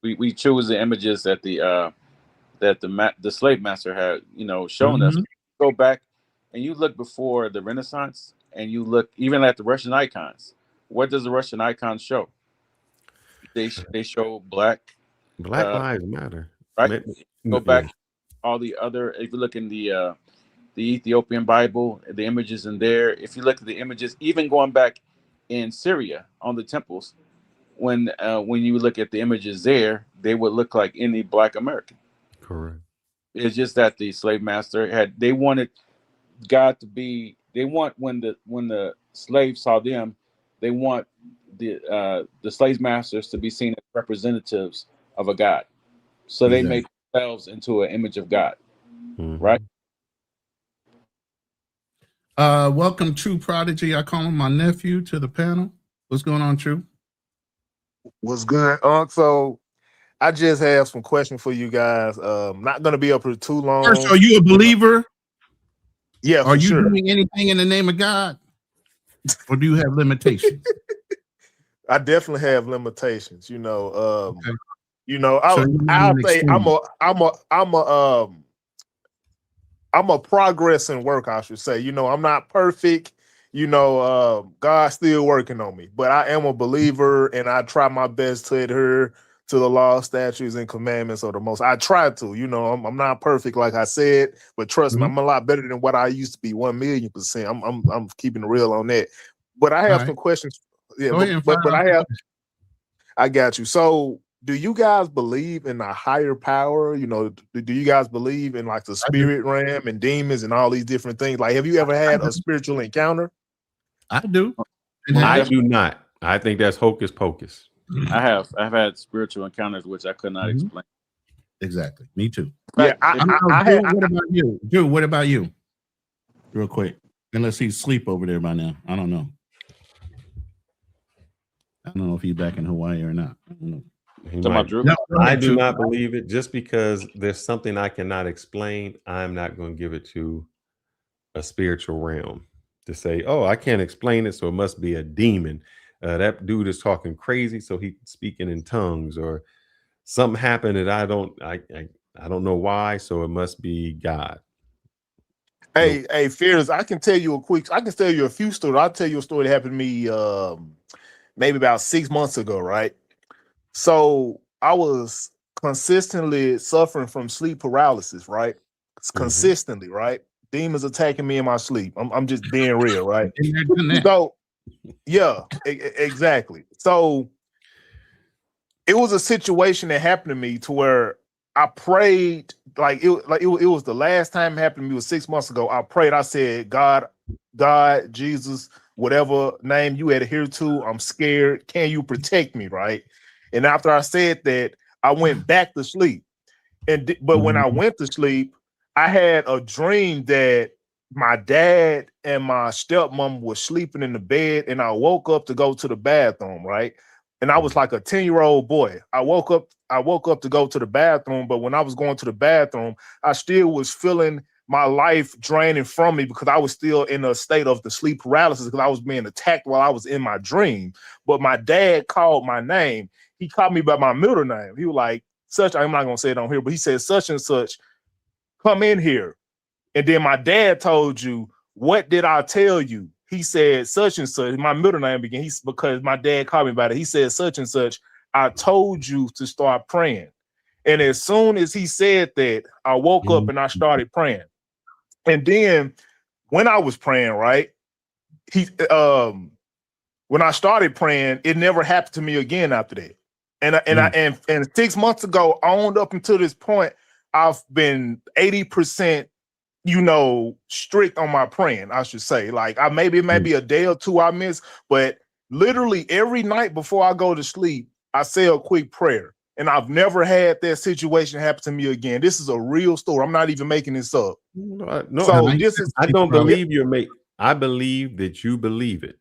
We chose the images that the slave master had, shown us. Go back and you look before the Renaissance, and you look even at the Russian icons. What does the Russian icons show? They show black lives matter, right? Go back all the other. If you look in the Ethiopian Bible, the images in there. If you look at the images, even going back in Syria on the temples, when you look at the images there, they would look like any black American. Correct. It's just that the slave master they wanted God to be. They want when the slaves saw them, they want the slave masters to be seen as representatives of a God. So they make themselves into an image of God, right? Welcome, True Prodigy. I call him my nephew, to the panel. What's going on, True? What's good, Unc? So I just have some questions for you guys. Not gonna be up for too long. First, are you a believer? Yeah. Are you doing anything in the name of God, or do you have limitations? I definitely have limitations. I'll say I'm a progress in work, I should say. I'm not perfect. God's still working on me, but I am a believer, and I try my best to adhere to the law, statutes, and commandments of the most. I try to, you know, I'm not perfect, like I said, but trust me, I'm a lot better than what I used to be. 1,000,000%. I'm keeping it real on that. But I have some questions. Yeah, but I got you. So, do you guys believe in a higher power? You know, do you guys believe in like the spirit realm and demons and all these different things? Like, have you ever had a spiritual encounter? I do. I do not. I think that's hocus pocus. I've had spiritual encounters which I could not explain. Exactly. Me too. Yeah. What about you? Drew, what about you? Real quick. Unless he's asleep over there by now. I don't know. I don't know if he's back in Hawaii or not. I don't know. I do not believe it. Just because there's something I cannot explain, I'm not going to give it to a spiritual realm to say, oh, I can't explain it, so it must be a demon. That dude is talking crazy, so he's speaking in tongues, or something happened that I don't know why, so it must be God. Hey, Fears, I can tell you a few stories. I'll tell you a story that happened to me maybe about 6 months ago, right? So I was consistently suffering from sleep paralysis, right? Consistently, right? Demons attacking me in my sleep. I'm just being real, right? So yeah, exactly. So it was a situation that happened to me to where I prayed, it was the last time it happened to me was 6 months ago. I prayed, I said, God, Jesus, whatever name you adhere to, I'm scared. Can you protect me, right? And after I said that, I went back to sleep. But when I went to sleep, I had a dream that my dad and my stepmom was sleeping in the bed, and I woke up to go to the bathroom, right? And I was like a 10-year-old boy. I woke up to go to the bathroom, but when I was going to the bathroom, I still was feeling my life draining from me because I was still in a state of the sleep paralysis because I was being attacked while I was in my dream. But my dad called my name. He called me by my middle name. He was like, I'm not going to say it on here, but he said, such and such, come in here. And then my dad told you, what did I tell you? He said, such and such, my middle name began, because my dad called me about it. He said, such and such, I told you to start praying. And as soon as he said that, I woke up and I started praying. And then when I was praying, right, when I started praying, it never happened to me again after that. And 6 months ago, on up until this point, I've been 80%, strict on my praying, I should say. Like maybe a day or two I miss, but literally every night before I go to sleep, I say a quick prayer. And I've never had that situation happen to me again. This is a real story. I'm not even making this up. I don't believe I believe that you believe it.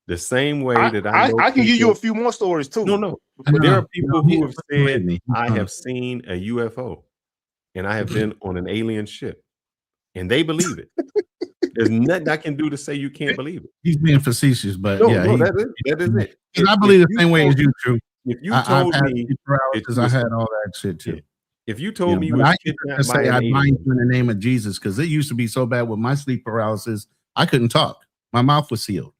The same way that I can give you a few more stories too. No. There are people who have said, I have seen a UFO and I have been on an alien ship. And they believe it. There's nothing I can do to say you can't believe it. He's being facetious, but that is it. I believe the same way as you, Drew. If you told me, because I had all that shit too. If you told me, I bind you in the name of Jesus, because it used to be so bad with my sleep paralysis, I couldn't talk. My mouth was sealed.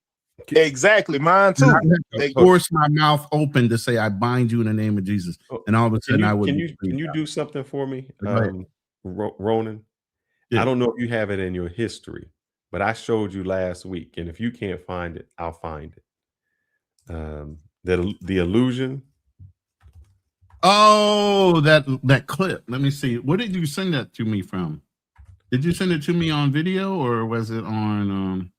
Exactly, mine too. They forced my mouth open to say, "I bind you in the name of Jesus," and all of a sudden, I would. Can you do something for me, Ronin? Yeah. I don't know if you have it in your history, but I showed you last week, and if you can't find it, I'll find it. The illusion. Oh, that clip. Let me see. Where did you send that to me from? Did you send it to me on video or was it on?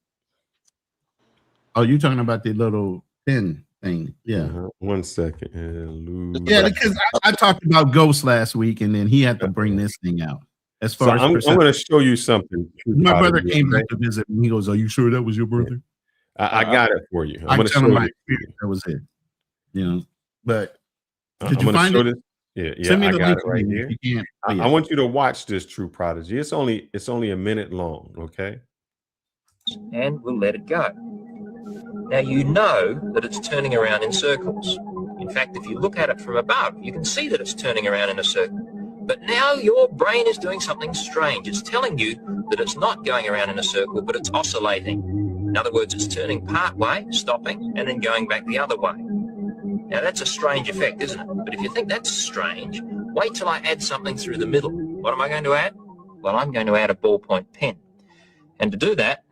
Oh, you're talking about the little pin thing. Yeah. 1 second. Illusion. Yeah, because I talked about ghosts last week, and then he had to bring this thing out. As far as I'm going to show you something. My brother came back to visit me. He goes, "Are you sure that was your brother?" I got it for you. I'm going to show you. That was it. But did you find it? Yeah, Send me I the got link it right here. You can't. I want you to watch this, True Prodigy. It's only a minute long, okay? And we'll let it go. Now you know that it's turning around in circles. In fact, if you look at it from above, you can see that it's turning around in a circle. But now your brain is doing something strange. It's telling you that it's not going around in a circle, but it's oscillating. In other words, it's turning part way, stopping, and then going back the other way. Now that's a strange effect, isn't it? But if you think that's strange, wait till I add something through the middle. What am I going to add? Well, I'm going to add a ballpoint pen. And to do that,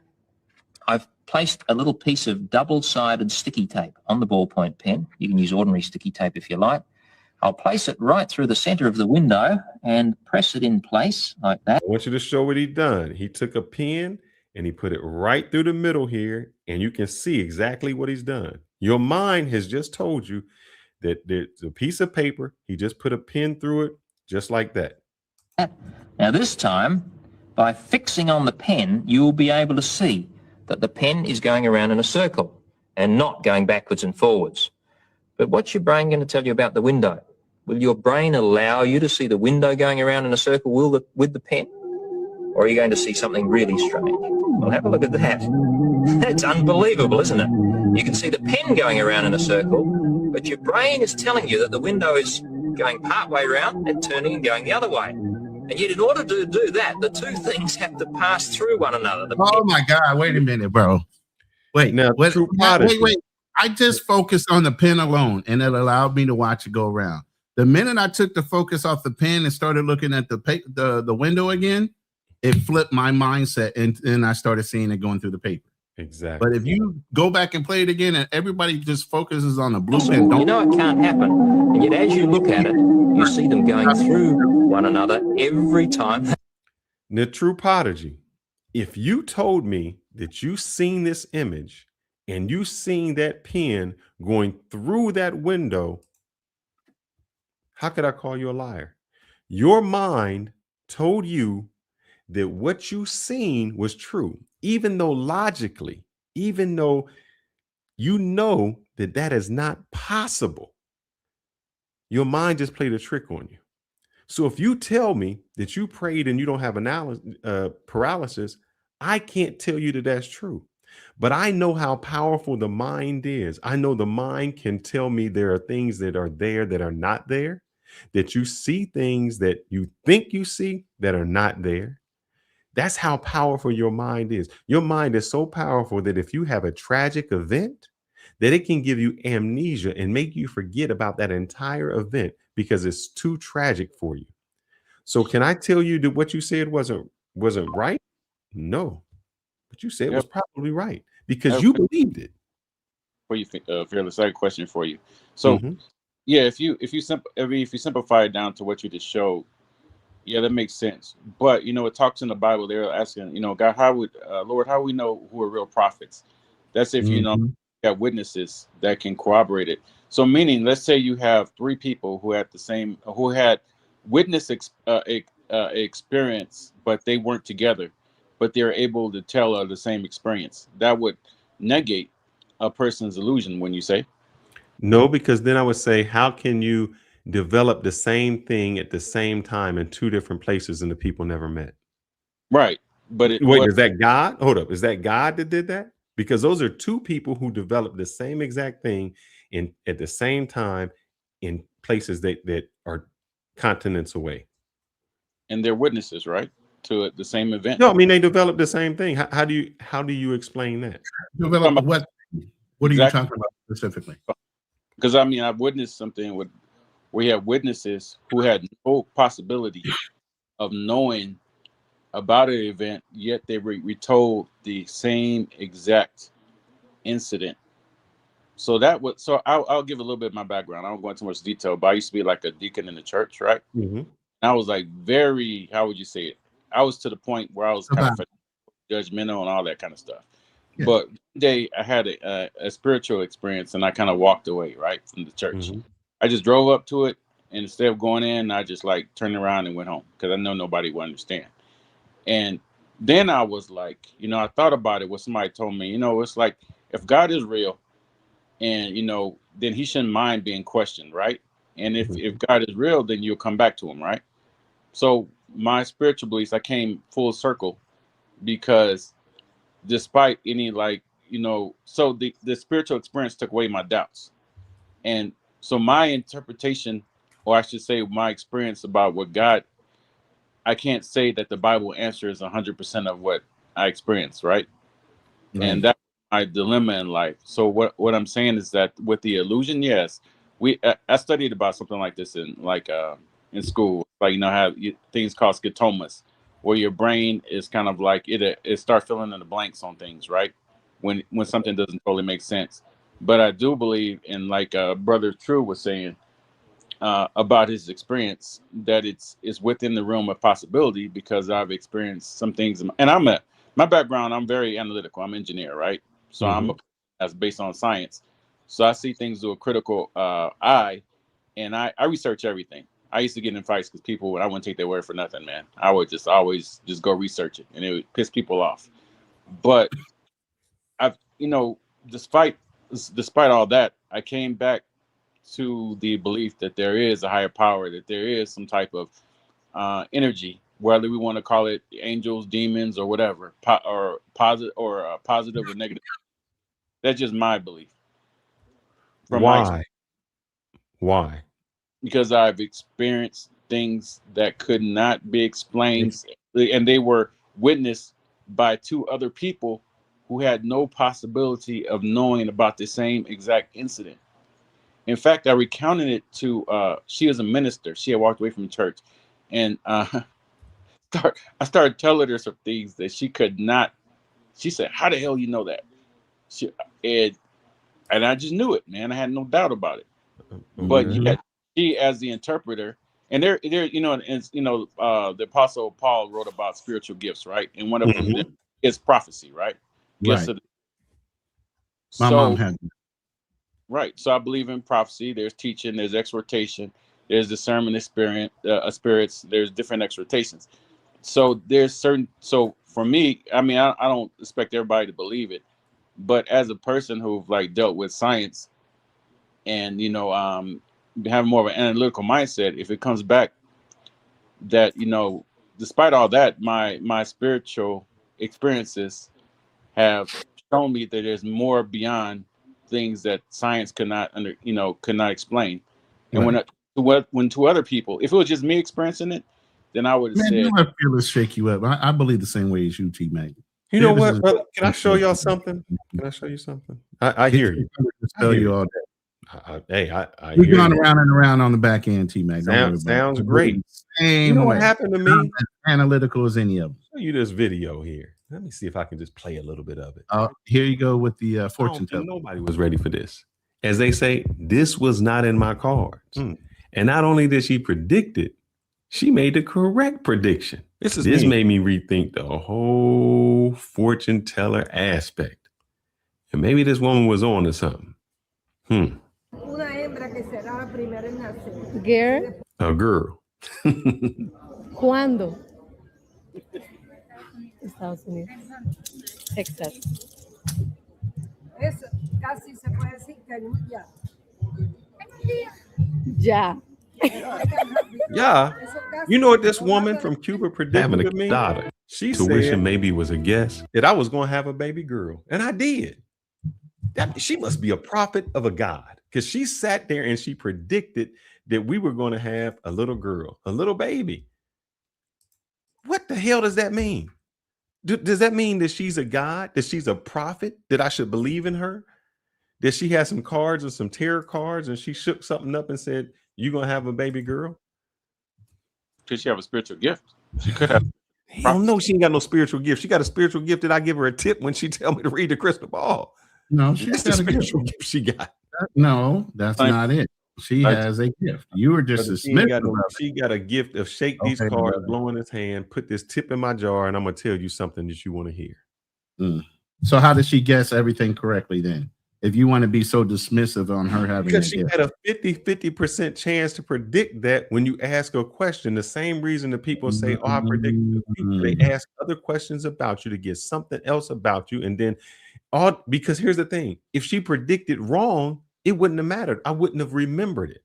I've placed a little piece of double-sided sticky tape on the ballpoint pen. You can use ordinary sticky tape if you like. I'll place it right through the center of the window and press it in place like that. I want you to show what he done. He took a pen and he put it right through the middle here, and you can see exactly what he's done. Your mind has just told you that there's a piece of paper. He just put a pen through it just like that. Now this time, by fixing on the pen, you will be able to see that the pen is going around in a circle and not going backwards and forwards. But what's your brain going to tell you about the window? Will your brain allow you to see the window going around in a circle with the pen? Or are you going to see something really strange? Well, have a look at that. That's unbelievable, isn't it? You can see the pen going around in a circle, but your brain is telling you that the window is going part way around and turning and going the other way. And yet in order to do that, the two things have to pass through one another. Oh my God, wait a minute, bro. Wait, wait. I just focused on the pen alone, and it allowed me to watch it go around. The minute I took the focus off the pen and started looking at the window again, it flipped my mindset, and I started seeing it going through the paper. Exactly. But if you go back and play it again, and everybody just focuses on the blue pen, you know it can't happen. And yet as you look at it, you see them going through one another every time. The true prodigy. If you told me that you seen this image and you seen that pen going through that window, how could I call you a liar? Your mind told you that what you seen was true, even though logically, even though you know that that is not possible. Your mind just played a trick on you. So if you tell me that you prayed and you don't have paralysis, I can't tell you that that's true. But I know how powerful the mind is. I know the mind can tell me there are things that are there that are not there, that you see things that you think you see that are not there. That's how powerful your mind is. Your mind is so powerful that if you have a tragic event, that it can give you amnesia and make you forget about that entire event because it's too tragic for you. So can I tell you that what you said wasn't right? No. What you said was probably right because you believed it. For you, Fearless, I have a question for you. So, yeah, if you simplify it down to what you just showed, yeah, that makes sense. But you know, it talks in the Bible. They're asking, you know, God, Lord, how we know who are real prophets? That's if you know got witnesses that can corroborate it. So, meaning, let's say you have three people who had witness experience, but they weren't together, but they're able to tell the same experience. That would negate a person's illusion, when you say. No, because then I would say, how can you develop the same thing at the same time in two different places and the people never met? Right. But is that God? Hold up. Is that God that did that? Because those are two people who developed the same exact thing at the same time in places that are continents away. And they're witnesses, right? To the same event. No, I mean, they developed the same thing. How do you explain that? Develop what? What are you talking about specifically? Because I mean, I've witnessed something we have witnesses who had no possibility of knowing about an event, yet they retold the same exact incident. So I'll give a little bit of my background. I don't go into much detail, but I used to be like a deacon in the church, right? And I was like very, how would you say it? I was to the point where I was kind of judgmental and all that kind of stuff. Yeah. But one day I had a spiritual experience and I kind of walked away, right, from the church. I just drove up to it, and instead of going in, I just like turned around and went home because I know nobody will understand. And then I was like, you know, I thought about it when somebody told me, you know, it's like if God is real and, you know, then he shouldn't mind being questioned, right? And if God is real, then you'll come back to him, right? So my spiritual beliefs, I came full circle because despite any like, you know, so the spiritual experience took away my doubts. And so my interpretation, or I should say my experience about what God, I can't say that the Bible answers 100% of what I experienced, right? And that's my dilemma in life. So what I'm saying is that with the illusion, yes, I studied about something like this in school, like, you know, how things called schizomas, where your brain is kind of like it starts filling in the blanks on things, right? When something doesn't totally make sense. But I do believe in, like Brother True was saying about his experience, that it's within the realm of possibility, because I've experienced some things, and my background, I'm very analytical. I'm an engineer, right? So that's based on science. So I see things through a critical eye, and I research everything. I used to get in fights because people, I wouldn't take their word for nothing, man. I would just always just go research it, and it would piss people off. But I've, you know, despite all that, I came back to the belief that there is a higher power, that there is some type of energy, whether we want to call it angels, demons, or whatever, or positive or negative. That's just my belief. Why? Why? Because I've experienced things that could not be explained, and they were witnessed by two other people who had no possibility of knowing about the same exact incident. In fact, I recounted it to, she was a minister. She had walked away from the church, and I started telling her some things that she could not. She said, "How the hell you know that?" And I just knew it, man. I had no doubt about it. But yet, she, as the interpreter, and there, you know, the Apostle Paul wrote about spiritual gifts, right? And one of them is prophecy, right? Right. My mom had. Right. So I believe in prophecy. There's teaching, there's exhortation, there's discernment of spirits, there's different exhortations. So so for me, I mean, I don't expect everybody to believe it, but as a person who've like dealt with science and, you know, have more of an analytical mindset, if it comes back that, you know, despite all that, my spiritual experiences have shown me that there's more beyond things that science could not explain. And when to other people, if it was just me experiencing it, then I would have said, "You let Fearless shake you up." I believe the same way as you, T Mac. You know what, brother? Can I show y'all something? Can I show you something? I hear you. Tell you all that. I We've hear gone you. around and around on the back end, T Mac. Sounds great. Same You know way. what happened to me? I'm as analytical as any of them. Show you this video here. Let me see if I can just play a little bit of it. Here you go with the fortune teller. Nobody was ready for this. As they say, this was not in my cards. And not only did she predict it, she made the correct prediction. This made me rethink the whole fortune teller aspect. And maybe this woman was on to something. Girl. A girl. ¿Cuándo? Estados Unidos. Texas. Eso casi se puede decir que ya. Yeah. You know what this woman from Cuba predicted to me? Daughter. She tuition said maybe was a guess that I was going to have a baby girl. And I did. She must be a prophet of a God, because she sat there and she predicted that we were going to have a little girl, a little baby. What the hell does that mean? Does that mean that she's a God, that she's a prophet, that I should believe in her? That she has some cards or some tarot cards and she shook something up and said, "You're going to have a baby girl"? Could she have a spiritual gift? She could have. Hell no, she ain't got no spiritual gift. She got a spiritual gift that I give her a tip when she tell me to read the crystal ball. No, she's got a spiritual gift she got. No, that's not it. She has a gift. You were just she got a gift of shake these cards, blow in his hand, put this tip in my jar, and I'm gonna tell you something that you want to hear. So how did she guess everything correctly then? If you want to be so dismissive on her having because a she gift. had a 50% chance to predict that when you ask a question. The same reason that people say, "Oh, I predicted," they ask other questions about you to get something else about you, and then because here's the thing: if she predicted wrong, it wouldn't have mattered. I wouldn't have remembered it.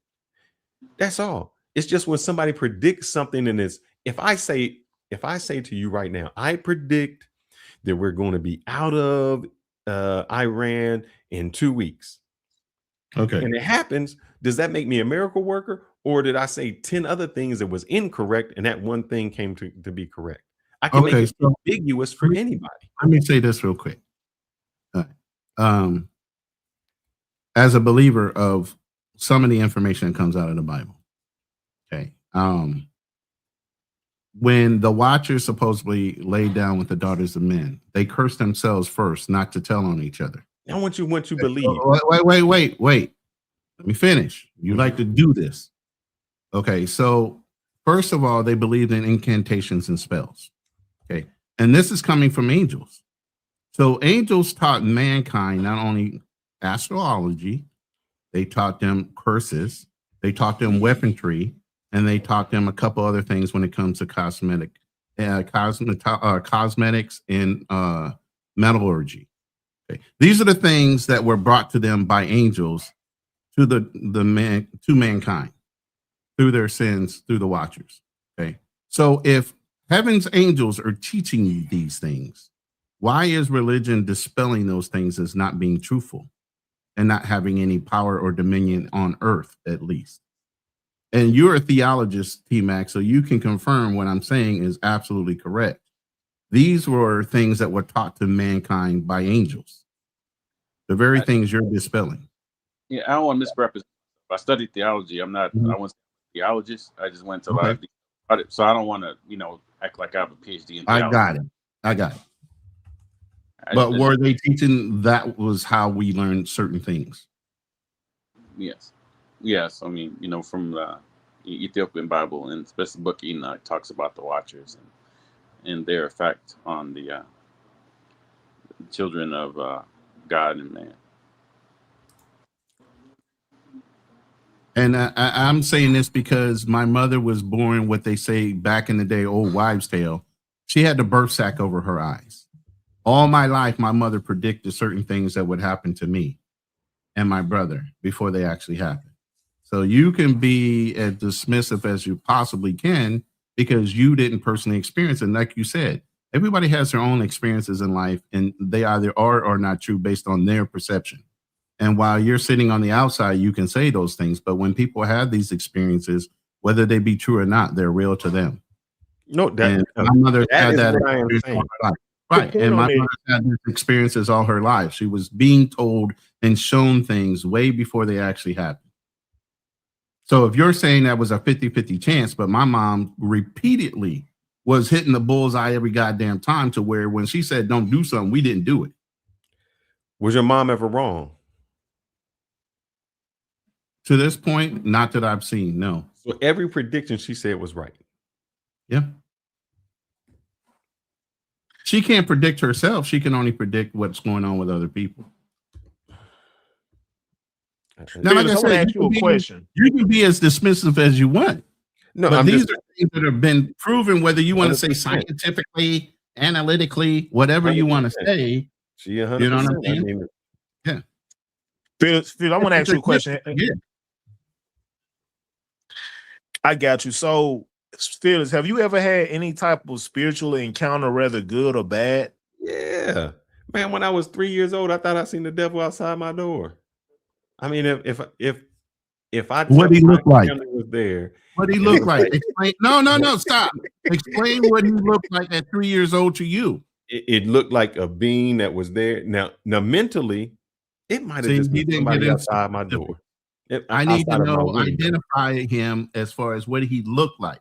That's all. It's just when somebody predicts something, and it's if I say to you right now, I predict that we're going to be out of Iran in 2 weeks. Okay. And it happens. Does that make me a miracle worker? Or did I say 10 other things that was incorrect and that one thing came to be correct? I can make it ambiguous for anybody. Let me say this real quick. As a believer of some of the information that comes out of the Bible. Okay. When the Watchers supposedly laid down with the daughters of men, they cursed themselves first, not to tell on each other. I want you believe. Wait. Let me finish. You like to do this. Okay, so first of all, they believed in incantations and spells. Okay, and this is coming from angels. So angels taught mankind not only astrology, they taught them curses, they taught them weaponry, and they taught them a couple other things when it comes to cosmetics and metallurgy. Okay. These are the things that were brought to them by angels to mankind through their sins, through the Watchers. Okay. So if heaven's angels are teaching you these things, why is religion dispelling those things as not being truthful and not having any power or dominion on earth, at least? And you're a theologist, T-Mac, so you can confirm what I'm saying is absolutely correct. These were things that were taught to mankind by angels. The very things you're dispelling. Yeah, I don't want to misrepresent. I studied theology. I'm not. I wasn't a theologist. I just went to a lot of about it. So I don't want to, act like I have a PhD in theology. I got it. But were they teaching that was how we learned certain things? Yes. I mean, from the Ethiopian Bible, and especially the book of Enoch talks about the Watchers and their effect on the children of God and man. And I'm saying this because my mother was born what they say back in the day, old wives' tale. She had the birth sack over her eyes. All my life, my mother predicted certain things that would happen to me and my brother before they actually happened. So you can be as dismissive as you possibly can because you didn't personally experience it. And like you said, everybody has their own experiences in life, and they either are or not true based on their perception. And while you're sitting on the outside, you can say those things. But when people have these experiences, whether they be true or not, they're real to them. No, my mother had that experience all her life. Right. And my mother had these experiences all her life. She was being told and shown things way before they actually happened. So if you're saying that was a 50-50 chance, but my mom repeatedly was hitting the bullseye every goddamn time to where when she said don't do something, we didn't do it. Was your mom ever wrong? To this point, not that I've seen, no. So every prediction she said was right. Yeah. She can't predict herself. She can only predict what's going on with other people. Now, like I said, you can be as dismissive as you want. No, but these are things that have been proven, whether you want to say scientifically, analytically, whatever you want to say. You know what I'm saying? Yeah. Phil, I want to ask you a question. Yeah. I got you. So, Phyllis, have you ever had any type of spiritual encounter, whether good or bad? Yeah, man. When I was 3 years old, I thought I seen the devil outside my door. I mean, if I what he looked like was there, what he looked like. Explain. No, stop. Explain what he looked like at 3 years old to you. It looked like a being that was there. Now mentally, it might have just been somebody outside my door. I need to know, identify him as far as what he looked like.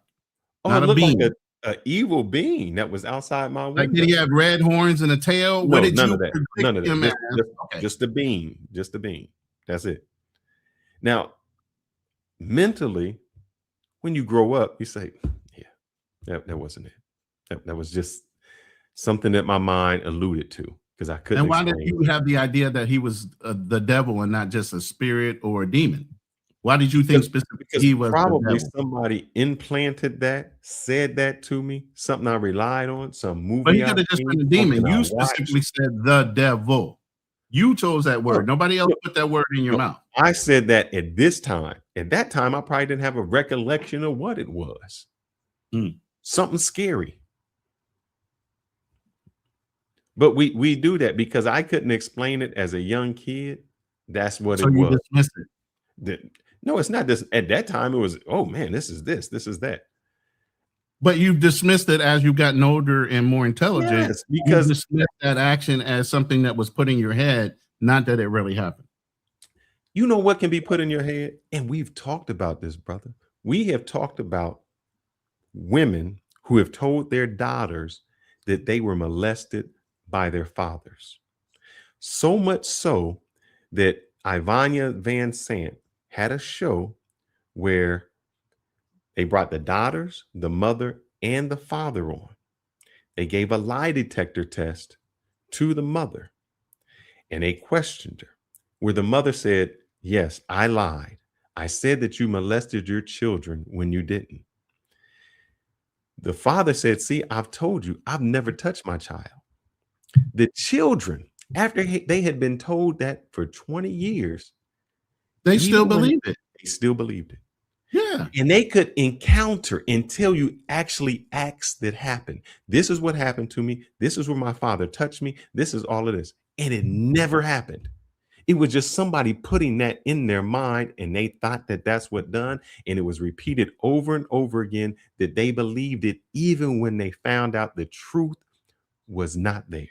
Oh, not it looked like an evil being that was outside my window. Like, did he have red horns and a tail? No, what did none you of that. None of that. Just the being. Just the being. That's it. Now, mentally, when you grow up, you say, yeah, that wasn't it. That was just something that my mind alluded to because I couldn't. And why did you have the idea that he was the devil and not just a spirit or a demon? Why did you think specifically he was probably somebody implanted that, said that to me, something I relied on, some movie. But he could have just been a demon. You specifically said the devil. You chose that word. Nobody else put that word in your mouth. I said that at this time. At that time, I probably didn't have a recollection of what it was. Something scary. But we do that because I couldn't explain it as a young kid. That's what it was. So you dismissed it. No, it's not this. At that time, it was, oh man, this is that. But you dismissed it as you've gotten older and more intelligent. Yes, because you dismissed that action as something that was put in your head, not that it really happened. You know what can be put in your head? And we've talked about this, brother. We have talked about women who have told their daughters that they were molested by their fathers. So much so that Ivania Van Sant had a show where they brought the daughters, the mother, and the father on. They gave a lie detector test to the mother, and they questioned her, where the mother said, yes, I lied. I said that you molested your children when you didn't. The father said, see, I've told you, I've never touched my child. The children, after they had been told that for 20 years, they still believed it. They still believed it. Yeah. And they could encounter and tell you actually acts that happened. This is what happened to me. This is where my father touched me. This is all of this. And it never happened. It was just somebody putting that in their mind, and they thought that that's what done. And it was repeated over and over again that they believed it, even when they found out the truth was not there.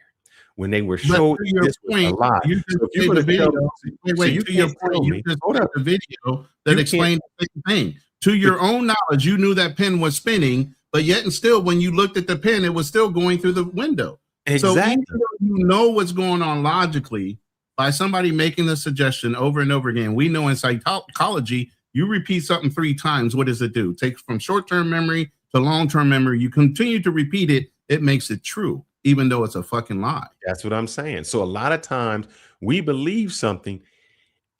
When they were showed this was a lie. You just So if you're played the gonna video. tell- Wait, so you to your can't tell point, you me- just hold played up. the video that You explained the same thing. To your own knowledge, you knew that pen was spinning, but yet and still, when you looked at the pen, it was still going through the window. So Exactly. even though you know what's going on logically, by somebody making the suggestion over and over again, we know in psychology, you repeat something 3 times, what does it do? It takes from short-term memory to long-term memory. You continue to repeat it, it makes it true, even though it's a fucking lie. That's what I'm saying. So a lot of times we believe something.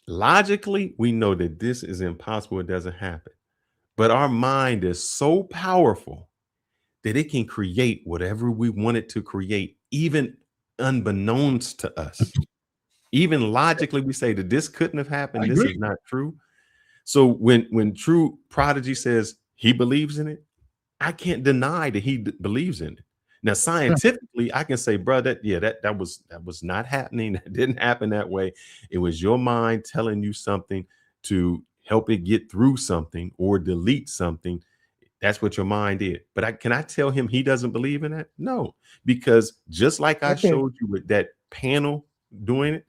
Logically, we know that this is impossible. It doesn't happen. But our mind is so powerful that it can create whatever we want it to create, even unbeknownst to us. Even logically, we say that this couldn't have happened. This is not true. So when True Prodigy says he believes in it, I can't deny that he believes in it. Now, scientifically, I can say, bro, that was not happening. That didn't happen that way. It was your mind telling you something to help it get through something or delete something. That's what your mind did. But can I tell him he doesn't believe in that? No, because just like I showed you with that panel doing it,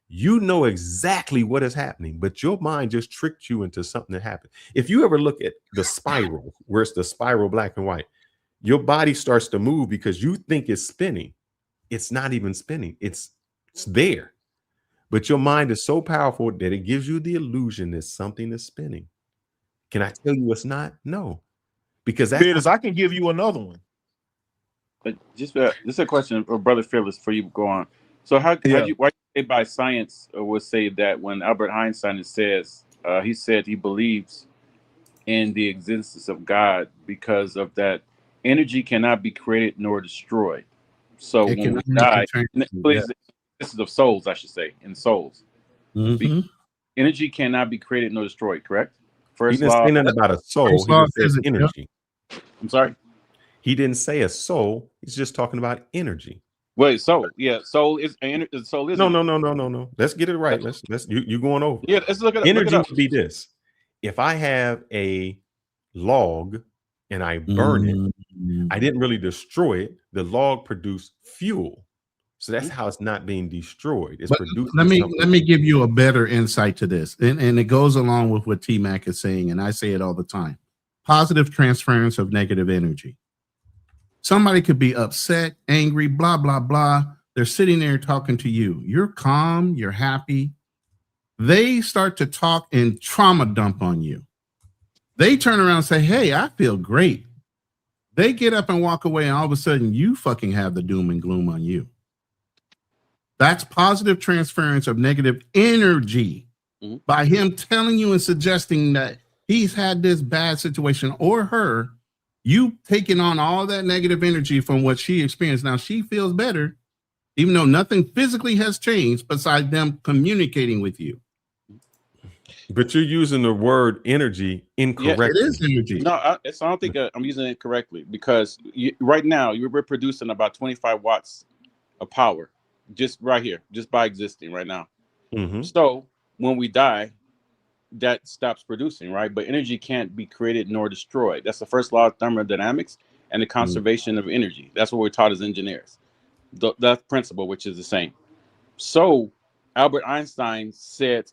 you know exactly what is happening, but your mind just tricked you into something that happened. If you ever look at the spiral, where it's the spiral black and white, your body starts to move because you think it's spinning. It's not even spinning. It's there. But your mind is so powerful that it gives you the illusion that something is spinning. Can I tell you it's not? No. Because that's I can give you another one. But just this is a question, Brother Fearless, for you to go on. So why do you say by science would say that when Albert Einstein says he said he believes in the existence of God because of that energy cannot be created nor destroyed. So when we die, this is of souls, I should say, in souls. Energy cannot be created nor destroyed, correct? First law. He didn't say nothing about a soul. He just says energy. I'm sorry? He didn't say a soul. He's just talking about energy. Wait, soul. Yeah, soul is soul is no. Let's get it right. Let's you going over. Yeah, let's look at it. Energy would be this. If I have a log and I burn it, I didn't really destroy it. The log produced fuel. So that's how it's not being destroyed. It's produced. Let me give you a better insight to this. And it goes along with what T-Mac is saying, and I say it all the time. Positive transference of negative energy. Somebody could be upset, angry, blah, blah, blah. They're sitting there talking to you. You're calm, you're happy. They start to talk and trauma dump on you. They turn around and say, hey, I feel great. They get up and walk away, and all of a sudden you fucking have the doom and gloom on you. That's positive transference of negative energy by him telling you and suggesting that he's had this bad situation, or her, you taking on all that negative energy from what she experienced. Now she feels better, even though nothing physically has changed besides them communicating with you. But you're using the word energy incorrectly. Yeah, it is energy. No, I don't think I'm using it correctly, because right now we're producing about 25 watts of power just right here, just by existing right now. So when we die, that stops producing, right? But energy can't be created nor destroyed. That's the first law of thermodynamics and the conservation of energy. That's what we're taught as engineers. That principle, which is the same. So Albert Einstein said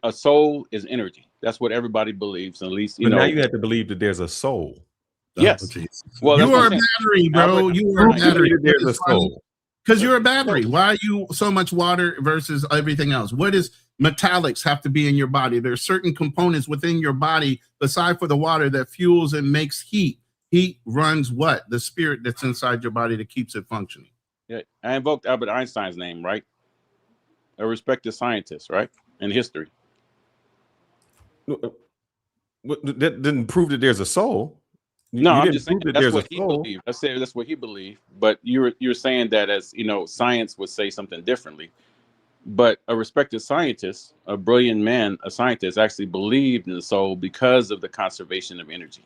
a soul is energy. That's what everybody believes, at least But now you have to believe that there's a soul. Yes. Well, that's you what are I'm a saying. battery, bro. Albert You are a Einstein- battery. There's a soul. Because you're a battery. Why are you so much water versus everything else? What does metallics have to be in your body? There's certain components within your body, aside for the water, that fuels and makes heat. Heat runs what? The spirit that's inside your body that keeps it functioning. Yeah, I invoked Albert Einstein's name, right? A respected scientist, right? In history. That didn't prove that there's a soul. No, You I'm didn't just saying prove that that's there's what a he soul. believed. I said that's what he believed, but you're saying that as science would say something differently. But a respected scientist, a brilliant man, a scientist, actually believed in the soul because of the conservation of energy.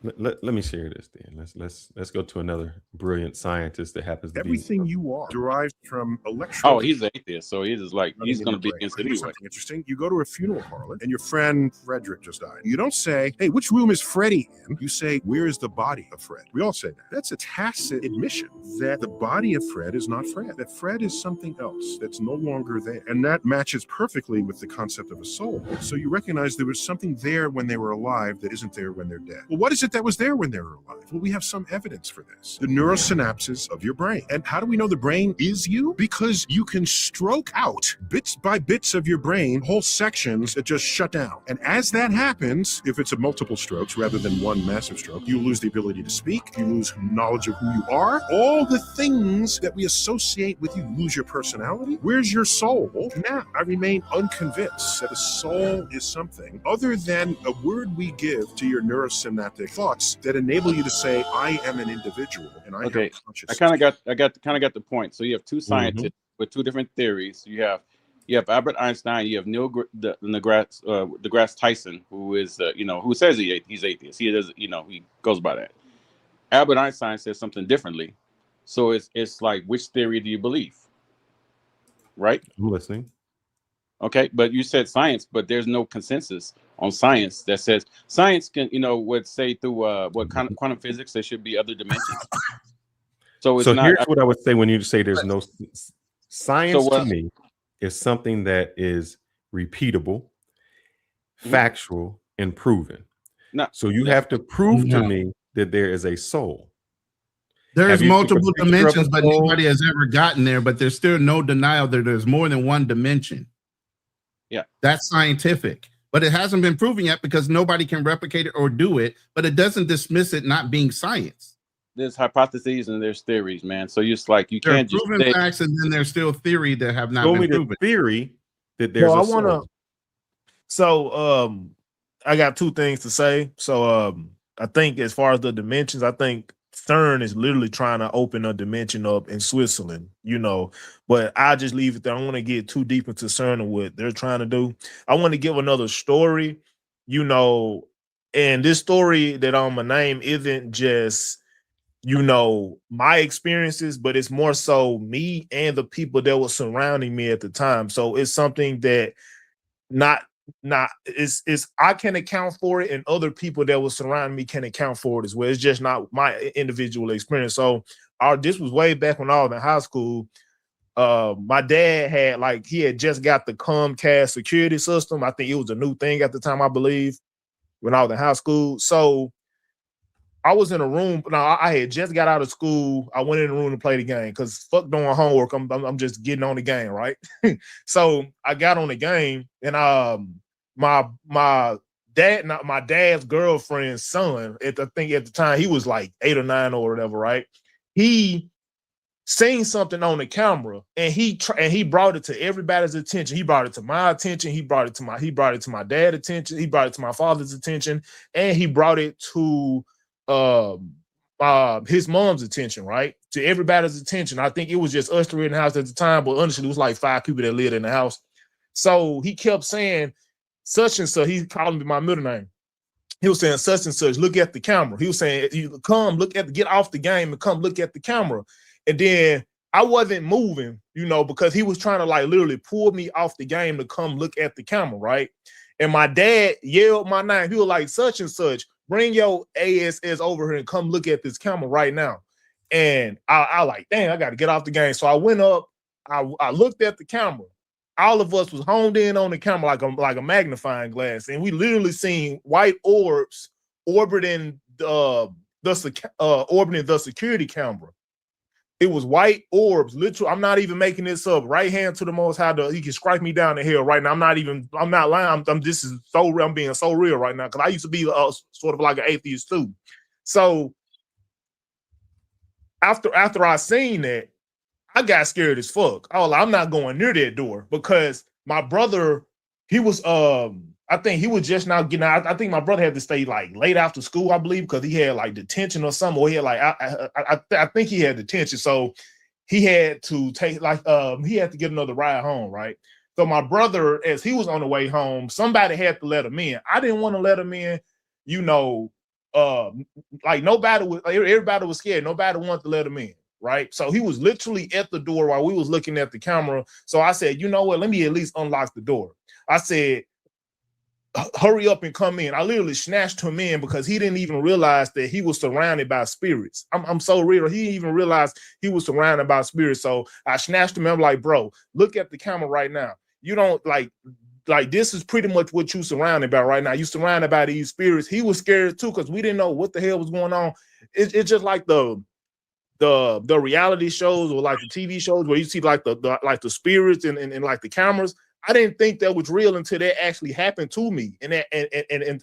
Let me share this then. Let's go to another brilliant scientist that happens to Everything be. you are derives from electrons. Oh, he's an atheist, so he's just like he's going to be against it Here's anyway. something interesting. You go to a funeral parlor and your friend Frederick just died. You don't say, "Hey, which room is Freddie in?" You say, "Where is the body of Fred?" We all say that. That's a tacit admission that the body of Fred is not Fred. That Fred is something else that's no longer there. And that matches perfectly with the concept of a soul. So you recognize there was something there when they were alive that isn't there when they're dead. Well, what is it that was there when they were alive? Well, we have some evidence for this. The neurosynapses of your brain. And how do we know the brain is you? Because you can stroke out bits by bits of your brain, whole sections that just shut down. And as that happens, if it's a multiple strokes rather than one massive stroke, you lose the ability to speak, you lose knowledge of who you are, all the things that we associate with you, lose your personality. Where's your soul? Now, I remain unconvinced that a soul is something other than a word we give to your neurosynaptic thoughts that enable you to say, "I am an individual and I Okay, have consciousness." I kind of got the point. So you have two scientists with two different theories. You have Albert Einstein. You have Neil deGrasse Tyson, who is who says he's atheist. He does he goes by that. Albert Einstein says something differently. So it's like, which theory do you believe? Right? I'm listening. Okay, but you said science, but there's no consensus on science that says science can, would say through quantum physics there should be other dimensions. So it's not. Here's what I would say when you say there's no science. So, to me is something that is repeatable, factual, and proven. So you have to prove to me that there is a soul. There's multiple dimensions, but nobody has ever gotten there. But there's still no denial that there's more than one dimension. Yeah, that's scientific, but it hasn't been proven yet because nobody can replicate it or do it. But it doesn't dismiss it not being science. There's hypotheses and there's theories, man. So you're like you can't just proven facts, and then there's still theory that have not Show been me the proven. theory that there's a soul. So I got two things to say. So I think as far as the dimensions, I think CERN is literally trying to open a dimension up in Switzerland, but I'll just leave it there. I don't want to get too deep into CERN and what they're trying to do. I want to give another story, and this story that I'm gonna name isn't just, my experiences, but it's more so me and the people that were surrounding me at the time. So it's something that it's I can account for it, and other people that were surrounding me can account for it as well. It's just not my individual experience. So this was way back when I was in high school. My dad had he had just got the Comcast security system. I think it was a new thing at the time, I believe, when I was in high school. So I was in a room. Now I had just got out of school. I went in the room to play the game because fuck doing homework. I'm just getting on the game, right? So I got on the game, and my dad's girlfriend's son, I think at the time he was like 8 or 9 or whatever, right? He seen something on the camera, and he brought it to everybody's attention. He brought it to my attention. He brought it to my dad's attention. He brought it to my father's attention, and he brought it to his mom's attention, right? To everybody's attention. I think it was just us three in the house at the time, but honestly, it was like 5 people that lived in the house. So he kept saying such and such. He called me my middle name. He was saying such and such, look at the camera. He was saying, get off the game and come look at the camera. And then I wasn't moving, because he was trying to literally pull me off the game to come look at the camera, right? And my dad yelled my name. He was like, such and such, bring your ASS over here and come look at this camera right now. And I like, dang, I got to get off the game. So I went up I looked at the camera. All of us was honed in on the camera like a magnifying glass, and we literally seen white orbs orbiting the security camera. It was white orbs, literally. I'm not even making this up. Right hand to the Most High, he can strike me down the hill right now. I'm not lying. This is so real. I'm being so real right now because I used to be sort of like an atheist too. So after I seen that, I got scared as fuck. I'm not going near that door because my brother, he was I think he was just now getting out. I think my brother had to stay like late after school, I believe, because he had like detention or something. Or he had like I think he had detention, so he had to take he had to get another ride home, right? So my brother, as he was on the way home, somebody had to let him in. I didn't want to let him in, you know. Like everybody was scared. Nobody wanted to let him in, right? So he was literally at the door while we was looking at the camera. So I said, you know what? Let me at least unlock the door. I said, hurry up and come in. I literally snatched him in because he didn't even realize that he was surrounded by spirits. I'm so real. He didn't even realize he was surrounded by spirits. So I snatched him. I'm like, bro, look at the camera right now. You don't like this is pretty much what you surrounded by right now. You surrounded by these spirits. He was scared too because we didn't know what the hell was going on. It's just like the reality shows or like the TV shows where you see like the spirits and like the cameras. I didn't think that was real until that actually happened to me, and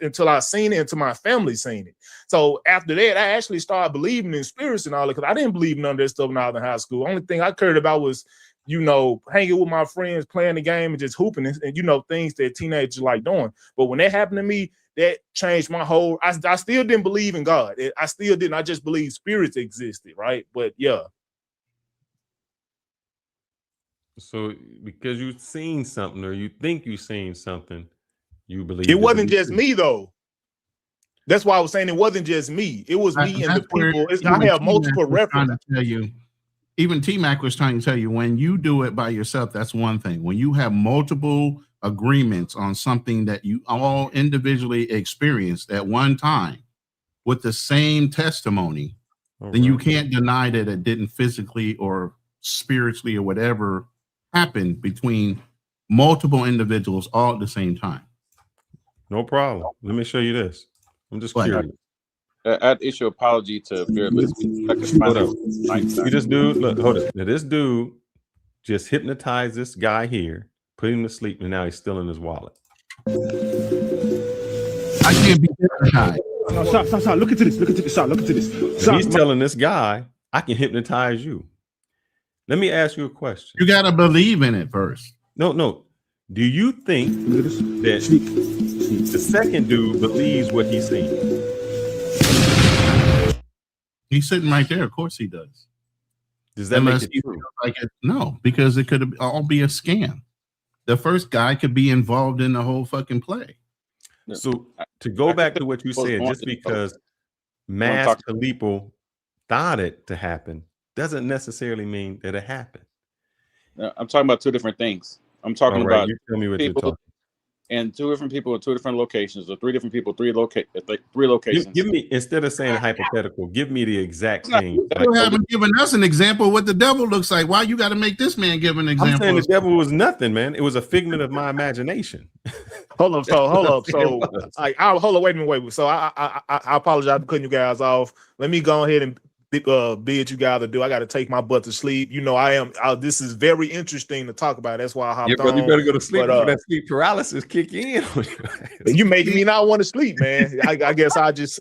until I seen it, until my family seen it. So after that, I actually started believing in spirits and all that because I didn't believe none of that stuff when I was in high school. Only thing I cared about was, you know, hanging with my friends, playing the game, and just hooping, and you know, things that teenagers like doing. But when that happened to me, that changed my whole. I still didn't believe in God. I still didn't. I just believed spirits existed, right? But yeah. So because you've seen something or you think you've seen something, you believe it wasn't just me though. That's why I was saying it wasn't just me. It was me and the people. I have multiple references. Even T-Mac was trying to tell you, when you do it by yourself, that's one thing. When you have multiple agreements on something that you all individually experienced at one time with the same testimony, then you can't deny that it didn't physically or spiritually or whatever happen between multiple individuals all at the same time. No problem. Let me show you this. I'm just curious. I'd issue apology to Fearless. Hold up. See this dude? Look, hold it. Now this dude just hypnotized this guy here, put him to sleep, and now he's still in his wallet. I can't be hypnotized. No, stop. Look into this. Look into this. Look into this. He's telling this guy, I can hypnotize you. Let me ask you a question. You got to believe in it first. No. Do you think that the second dude believes what he's saying? He's sitting right there. Of course he does. Does that make it true? No, because it could all be a scam. The first guy could be involved in the whole fucking play. So to go back to what you said, just because mass people thought it to happen doesn't necessarily mean that it happened. I'm talking about two different things. I'm talking about you tell me what you're talking. And two different people at two different locations, or three different people, three locations. Give me, instead of saying hypothetical, give me the exact thing. You haven't given us an example of what the devil looks like. Why you got to make this man give an example? I'm saying the devil was nothing, man. It was a figment of my imagination. Hold up. So hold on. Wait a minute. So I apologize for cutting you guys off. Let me go ahead and bid you guys adieu. I got to take my butt to sleep. You know, this is very interesting to talk about. That's why I hopped on. You better go to sleep before that sleep paralysis kick in. You making me not want to sleep, man. I guess I'll just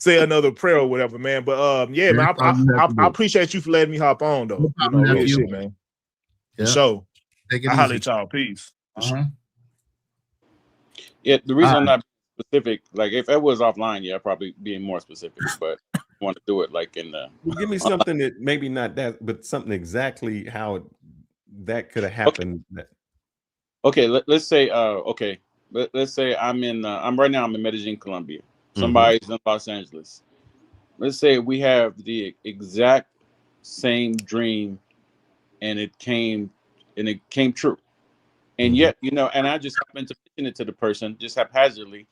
say another prayer or whatever, man. But yeah, man, I appreciate you for letting me hop on, though. Shit, man. Yeah. So I holler at y'all. Peace. Yeah, the reason I'm not specific, like if it was offline, yeah, I'd probably be more specific, but want to do it like in the give me something that maybe not that, but something exactly how that could have happened. Okay, let's say let's say I'm right now in Medellin, Colombia. Somebody's in Los Angeles. Let's say we have the exact same dream and it came true. And yet, you know, and I just happened to mention it to the person just haphazardly,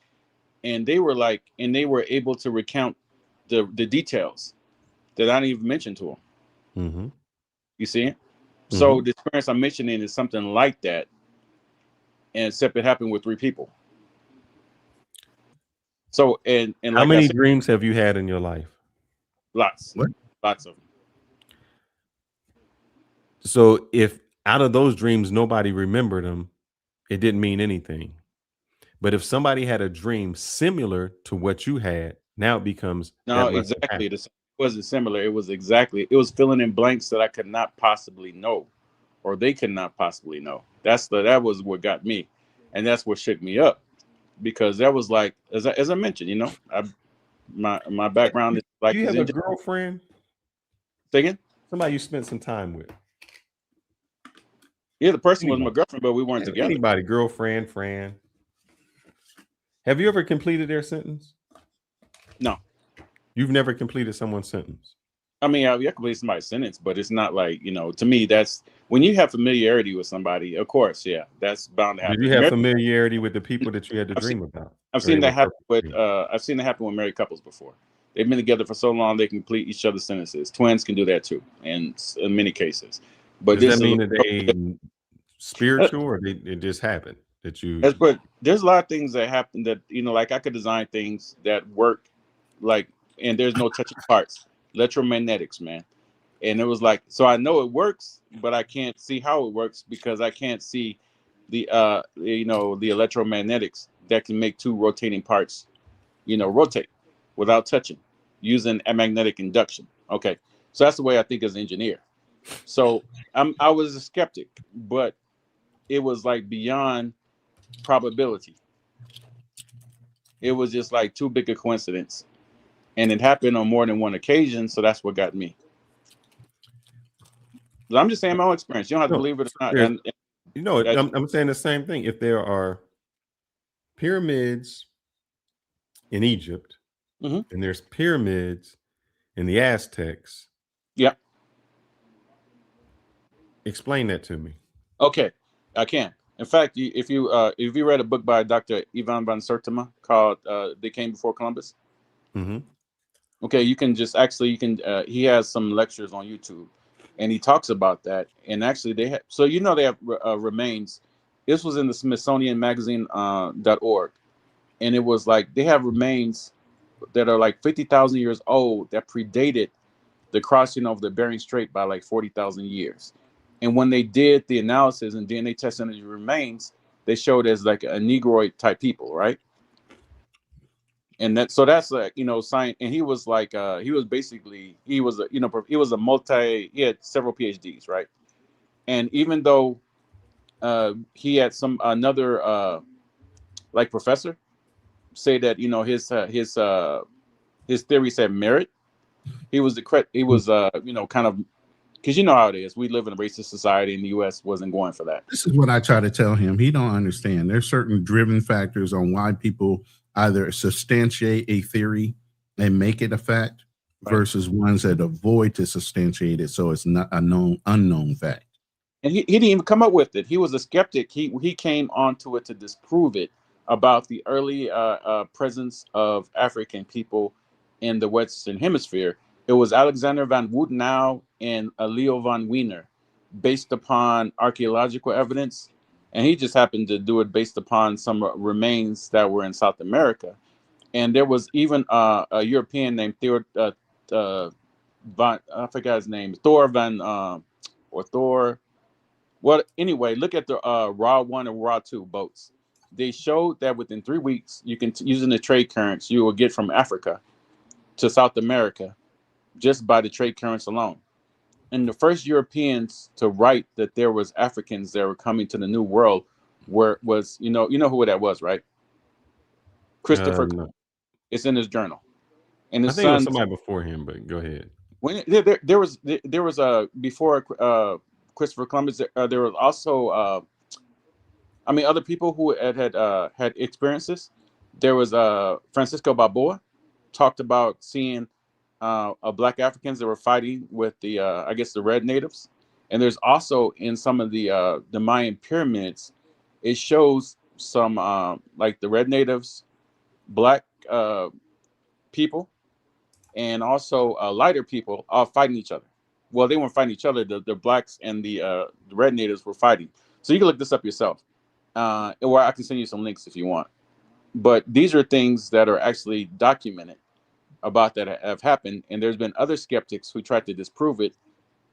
and they were able to recount the details that I didn't even mention to them. You see it? So the experience I'm mentioning is something like that, and except it happened with 3 people. So and How like many I said, dreams have you had in your life? lots of them. So if out of those dreams nobody remembered them, it didn't mean anything. But if somebody had a dream similar to what you had, now it becomes No, that must have exactly. happened. It wasn't similar. It was filling in blanks that I could not possibly know, or they could not possibly know. That was what got me, and that's what shook me up, because that was like, as I mentioned, my background is like. Do you have a girlfriend? Say again? Somebody you spent some time with. Yeah, the person was my girlfriend, but we weren't together. Anybody, girlfriend, friend. Have you ever completed their sentence? No. You've never completed someone's sentence? I mean, I complete somebody's sentence, but it's not like, to me, that's when you have familiarity with somebody, of course, yeah, that's bound to happen. Did you have familiarity with the people that you had to dream about? I've seen that happen with married couples before. They've been together for so long they can complete each other's sentences. Twins can do that too, in many cases. But does that mean that they spiritual, or it just happened that you? But there's a lot of things that happen that like I could design things that work, like, and there's no touching parts. Electromagnetics, man. And it was like, so I know it works, but I can't see how it works because I can't see the the electromagnetics that can make 2 rotating parts rotate without touching using a magnetic induction. Okay, so that's the way I think as an engineer. So I was a skeptic, but it was like beyond probability. It was just like too big a coincidence, and it happened on more than one occasion. So that's what got me. I'm just saying my own experience. You don't have to believe it or not. I'm saying the same thing. If there are pyramids in Egypt, and there's pyramids in the Aztecs. Yeah. Explain that to me. Okay, I can. In fact, if you read a book by Dr. Ivan van Sertima called "They Came Before Columbus," okay, you can he has some lectures on YouTube, and he talks about that. And actually, they have they have remains. This was in the Smithsonian Magazine .org, and it was like they have remains that are like 50,000 years old that predated the crossing of the Bering Strait by like 40,000 years. And when they did the analysis and DNA testing of the remains, they showed as like a Negroid type people, right? And that's like, science. And he was like, he was he had several PhDs, right? And even though he had another like professor say that, his theories had merit, he was kind of, because you know how it is. We live in a racist society, and the U.S. wasn't going for that. This is what I try to tell him. He don't understand. There's certain driven factors on why people either substantiate a theory and make it a fact versus ones that avoid to substantiate it, so it's not a unknown fact. And he didn't even come up with it. He was a skeptic. He came onto it to disprove it about the early presence of African people in the Western Hemisphere. It was Alexander van Woudenau and Leo van Wiener, based upon archaeological evidence. And he just happened to do it based upon some remains that were in South America. And there was even a European named I forgot his name, Well, anyway, look at the Raw 1 and Raw 2 boats. They showed that within 3 weeks, you can, using the trade currents, you will get from Africa to South America just by the trade currents alone. And the first Europeans to write that there was Africans that were coming to the New World was you know who that was, right? Christopher. No. It's in his journal. And his I think it was son, somebody before him, but go ahead. when there was before Christopher Columbus, there was also other people who had experiences. There was Francisco Balboa talked about seeing Black Africans that were fighting with the the red natives. And there's also in some of the Mayan pyramids, it shows some like the red natives, Black people, and also lighter people all fighting each other. well, they weren't fighting each other. The blacks and the red natives were fighting. So you can look this up yourself, or I can send you some links if you want. But these are things that are actually documented about that have happened, and there's been other skeptics who tried to disprove it,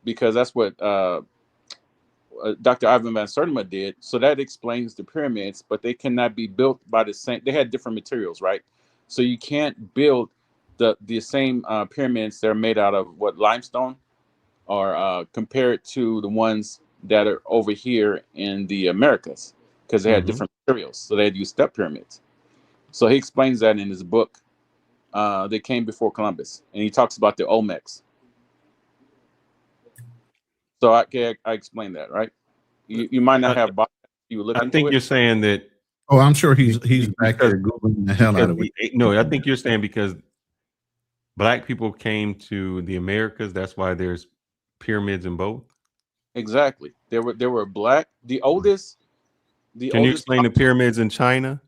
because that's what Dr. Ivan van Sertima did. So that explains the pyramids, but they cannot be built by the same. They had different materials, right? So you can't build the same pyramids that are made out of limestone, or compare it to the ones that are over here in the Americas, because they had different materials. So they had to use step pyramids. So he explains that in his book. They came before Columbus, and he talks about the Olmecs. So I explained that, right? You might not have. You look. I think you're saying that. Oh, I'm sure he's back there googling the hell out of it. No, I think you're saying because black people came to the Americas, that's why there's pyramids in both. Exactly. There were black. The oldest. Can you explain the pyramids in China?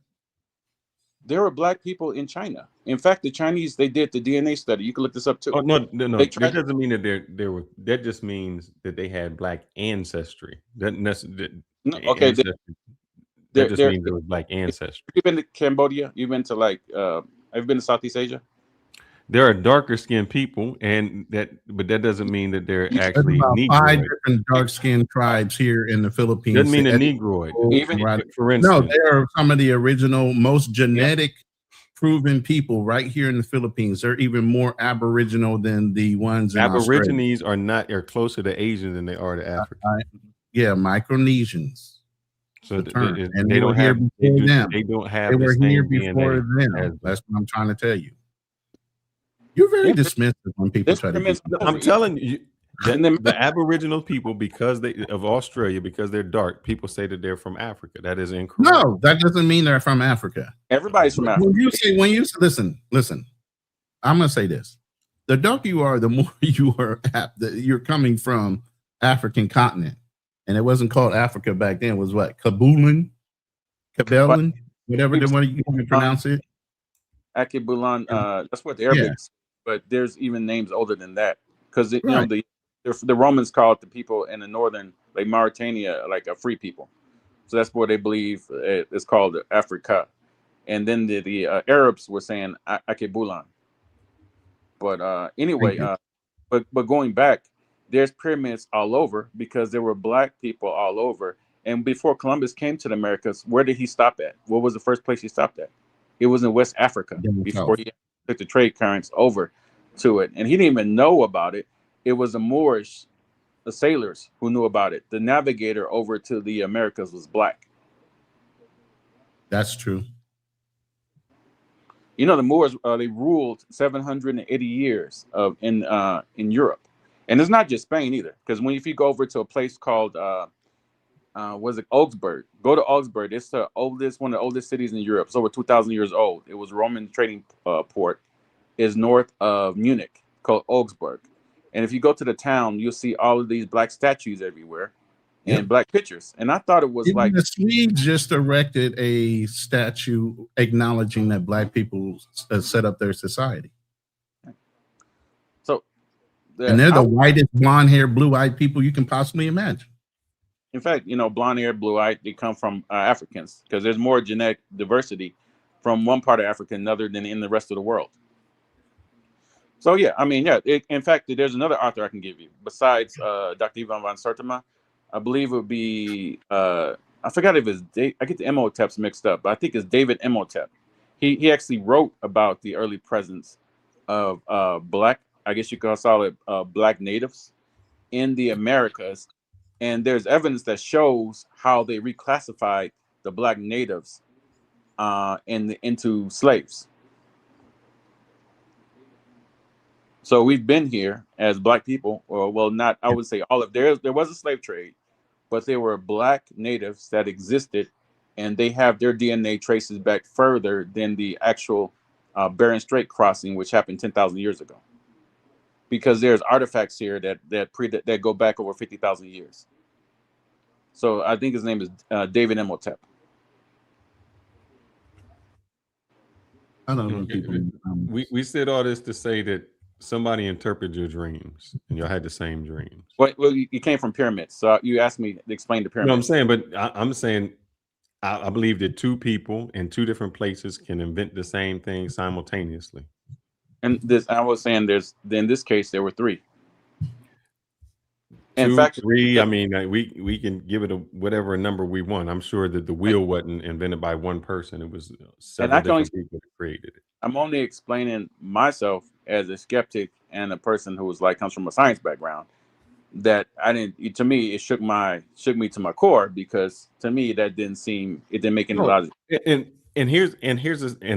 There were black people in China. In fact, the Chinese, they did the DNA study. You can look this up too. Oh no. That doesn't mean that there were. That just means that they had black ancestry. That okay. That just means there was black ancestry. You've been to Cambodia? You've been to have you been to Southeast Asia? There are darker skinned people, but that doesn't mean that they're actually about Negroid. 5 different dark skinned tribes here in the Philippines. Doesn't mean a Negroid. Even for instance, no, there are some of the original, most genetic proven people right here in the Philippines. They're even more aboriginal than the ones in Aborigines are closer to Asian than they are to African. Yeah, Micronesians. So and they don't have them. They don't have. They were here DNA before them. That's what I'm trying to tell you. You're very dismissive when people try to. I'm telling you, the Aboriginal people, because of Australia, because they're dark, people say that they're from Africa. That is incorrect. No, that doesn't mean they're from Africa. Everybody's from Africa. When you listen, I'm gonna say this: the darker you are, the more you are you're coming from African continent, and it wasn't called Africa back then. It was what? Kabulan, whatever the way you pronounce it. Akibulan. That's what the Arabics. But there's even names older than that, because you know the Romans called the people in the northern, like Mauritania, like a free people. So that's what they believe it's called Africa. And then the Arabs were saying Akibulan. But anyway, but going back, there's pyramids all over because there were black people all over. And before Columbus came to the Americas, where did he stop at? What was the first place he stopped at? It was in West Africa before he took the trade currents over to it. And he didn't even know about it. It was the Moorish, the sailors who knew about it. The navigator over to the Americas was black. That's true. You know, the Moors, they ruled 780 years in Europe. And it's not just Spain either. Because if you go over to a place called, Augsburg, go to Augsburg. It's one of the oldest cities in Europe. It's over 2,000 years old. It was Roman trading port. Is north of Munich, called Augsburg. And if you go to the town, you'll see all of these black statues everywhere and black pictures. And I thought it was like the Swedes just erected a statue acknowledging that black people set up their society. So, and they're the whitest, blonde-haired, blue-eyed people you can possibly imagine. In fact, blonde-haired, blue-eyed, they come from Africans, because there's more genetic diversity from one part of Africa than other than in the rest of the world. So in fact, there's another author I can give you besides Dr. Ivan van Sertima. I believe it would be I forgot if it's I get the Imhotep's mixed up, but I think it's David Imhotep. He actually wrote about the early presence of black, I guess you could call it black natives in the Americas, and there's evidence that shows how they reclassified the black natives into slaves. So we've been here as black people, or not, I would say all of there was a slave trade, but there were black natives that existed, and they have their DNA traces back further than the actual Bering Strait crossing, which happened 10,000 years ago. Because there's artifacts here that go back over 50,000 years. So I think his name is David Imhotep. I don't know people. We said all this to say that somebody interpreted your dreams, and y'all had the same dreams. Well, you came from pyramids, so you asked me to explain the You know what I'm pyramids. saying? But I'm saying I believe that two people in two different places can invent the same thing simultaneously. And I was saying in this case there were three. In Two, fact, three. I mean, we can give it whatever number we want. I'm sure that the wheel wasn't invented by one person. It was several different people that created it. I'm only explaining myself as a skeptic and a person who comes from a science background. That to me, it shook me to my core, because to me it didn't make any logic. And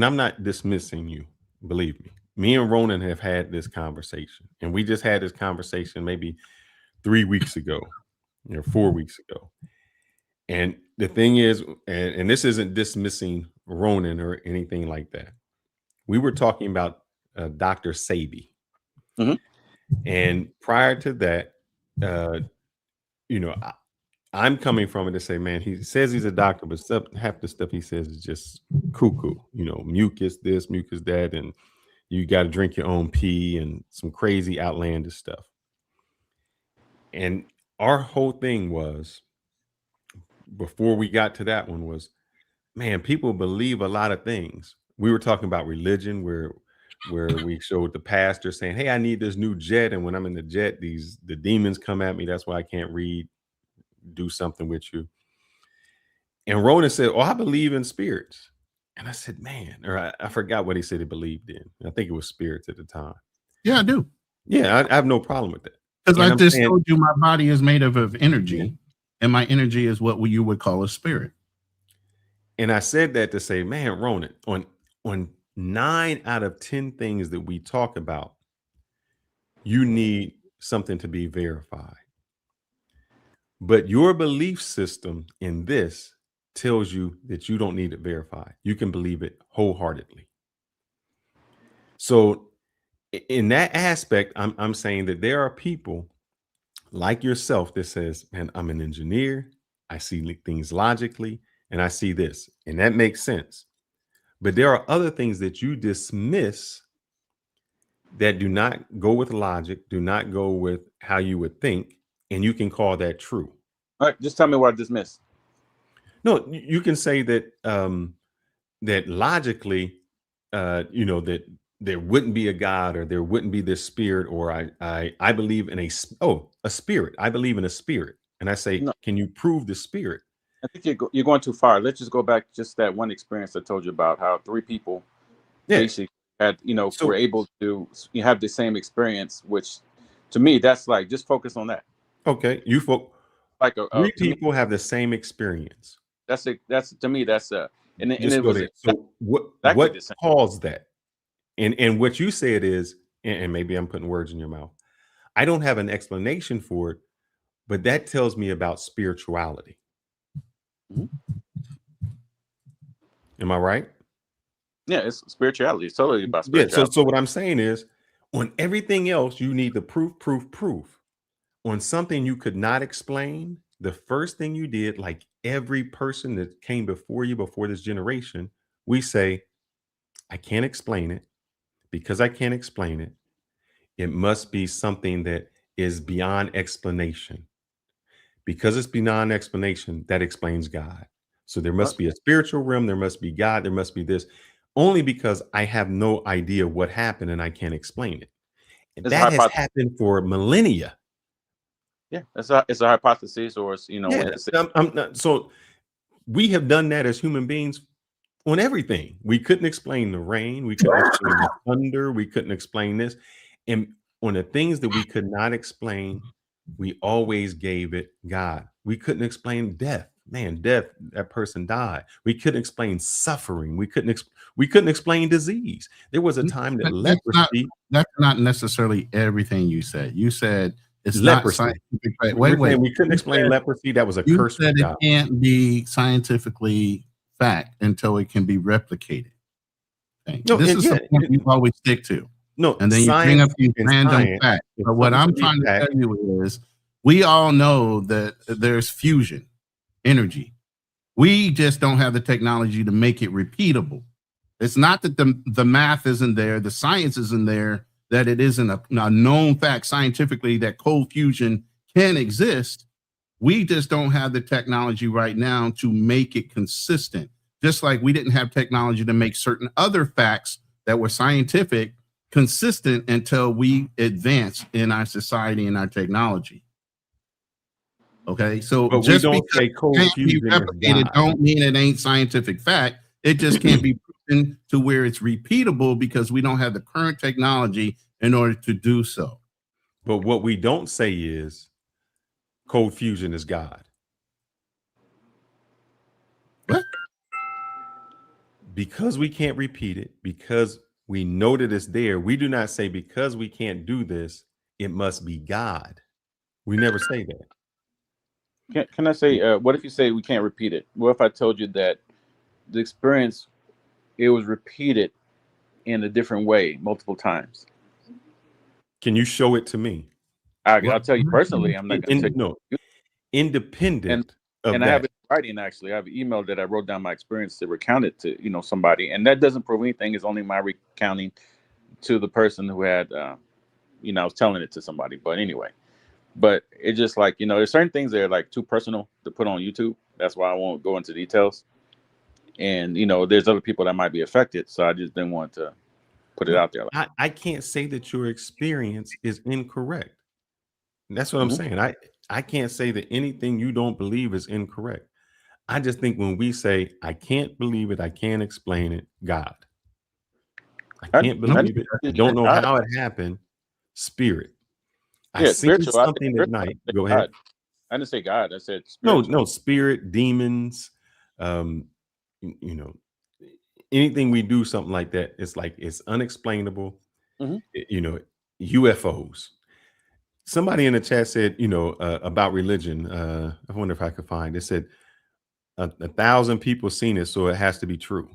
I'm not dismissing you. Believe me. Me and Ronin have had this conversation, and we just had this conversation maybe 3 weeks ago, 4 weeks ago. And the thing is, and this isn't dismissing Ronin or anything like that. We were talking about Dr. Sabi. Mm-hmm. And prior to that, I'm coming from it to say, man, he says he's a doctor, but half the stuff he says is just cuckoo. Mucus this, mucus that, and you got to drink your own pee and some crazy outlandish stuff. And our whole thing was, before we got to that one, was, man, people believe a lot of things. We were talking about religion, where we showed the pastor saying, hey, I need this new jet. And when I'm in the jet, the demons come at me. That's why I can't do something with you. And Ronan said, oh, I believe in spirits. And I said, man, or I forgot what he said he believed in. I think it was spirits at the time. Yeah, I do. Yeah, I have no problem with that. Because I just told you my body is made of energy, and my energy is what you would call a spirit. And I said that to say, man, Ronan, on 9 out of 10 things that we talk about, you need something to be verified. But your belief system in this tells you that you don't need it verified. You can believe it wholeheartedly. So in that aspect, I'm saying that there are people like yourself that says, man, I'm an engineer. I see things logically, and I see this, and that makes sense. But there are other things that you dismiss that do not go with logic, do not go with how you would think, and you can call that true. All right, just tell me what I dismissed. No, you can say that that logically, that there wouldn't be a God, or there wouldn't be this spirit, or I believe in a spirit. I believe in a spirit, and I say, no. Can you prove the spirit? I think you're going too far. Let's just go back just that one experience I told you about, how 3 people basically had, were able to have the same experience, which to me, that's like, just focus on that. Okay. Like 3 people have the same experience. That's to me, that's and it was so what caused that? And what you said is, and maybe I'm putting words in your mouth, I don't have an explanation for it, but that tells me about spirituality. Am I right? Yeah, it's spirituality. It's totally about spirituality. Yeah, so what I'm saying is, on everything else, you need the proof. On something you could not explain, the first thing you did, like every person that came before you, before this generation, we say, I can't explain it. Because I can't explain it, it must be something that is beyond explanation. Because it's beyond explanation, that explains God. So there must be a spiritual realm, there must be God, there must be this, only because I have no idea what happened and I can't explain it. And that has happened for millennia. Yeah, it's a hypothesis, or it's, so we have done that as human beings on everything. We couldn't explain the rain, we couldn't explain the thunder, we couldn't explain this. And on the things that we could not explain, we always gave it God. We couldn't explain death. Man, death, that person died. We couldn't explain suffering. We couldn't explain disease. There was a time that leprosy. That's not necessarily everything you said. You said it's leprosy. Not scientific. Wait. We couldn't explain leprosy. That was a curse. You said it can't be scientifically fact until it can be replicated. Okay. No, this is the point you always stick to. No, and then you bring up these random facts. But what I'm trying to tell you is, we all know that there's fusion energy. We just don't have the technology to make it repeatable. It's not that the math isn't there, the science isn't there, that it isn't a known fact scientifically that cold fusion can exist. We just don't have the technology right now to make it consistent. Just like we didn't have technology to make certain other facts that were scientific consistent until we advance in our society and our technology. Okay, so But just we don't because say cold it can't be fusion is replicated God. don't mean it ain't scientific fact. It just can't be proven to where it's repeatable because we don't have the current technology in order to do so. But what we don't say is cold fusion is God. What? Because we can't repeat it, because we know that it's there, we do not say because we can't do this, it must be God. We never say that. Can I say, what if you say we can't repeat it? What if I told you that the experience, it was repeated in a different way multiple times? Can you show it to me? I'll tell you personally. I'm not going to no, independent of and that. I have it in writing, actually. I have an email that I wrote down my experience to recount it to, somebody. And that doesn't prove anything. It's only my recounting to the person who had, I was telling it to somebody. But anyway, but it's just like, there's certain things that are like too personal to put on YouTube. That's why I won't go into details. And, there's other people that might be affected. So I just didn't want to put it out there. I can't say that your experience is incorrect. And that's what I'm saying. I can't say that anything you don't believe is incorrect. I just think when we say, I can't believe it, I can't explain it, God. I can't believe it. I don't know how it happened. Spirit. I seen spiritual. something at night. Go ahead. I didn't say God. I said spiritual. No, spirit, demons, anything we do something like that, it's like it's unexplainable. UFOs. Somebody in the chat said, about religion. I wonder if I could find it. Said 1,000 people seen it, so it has to be true.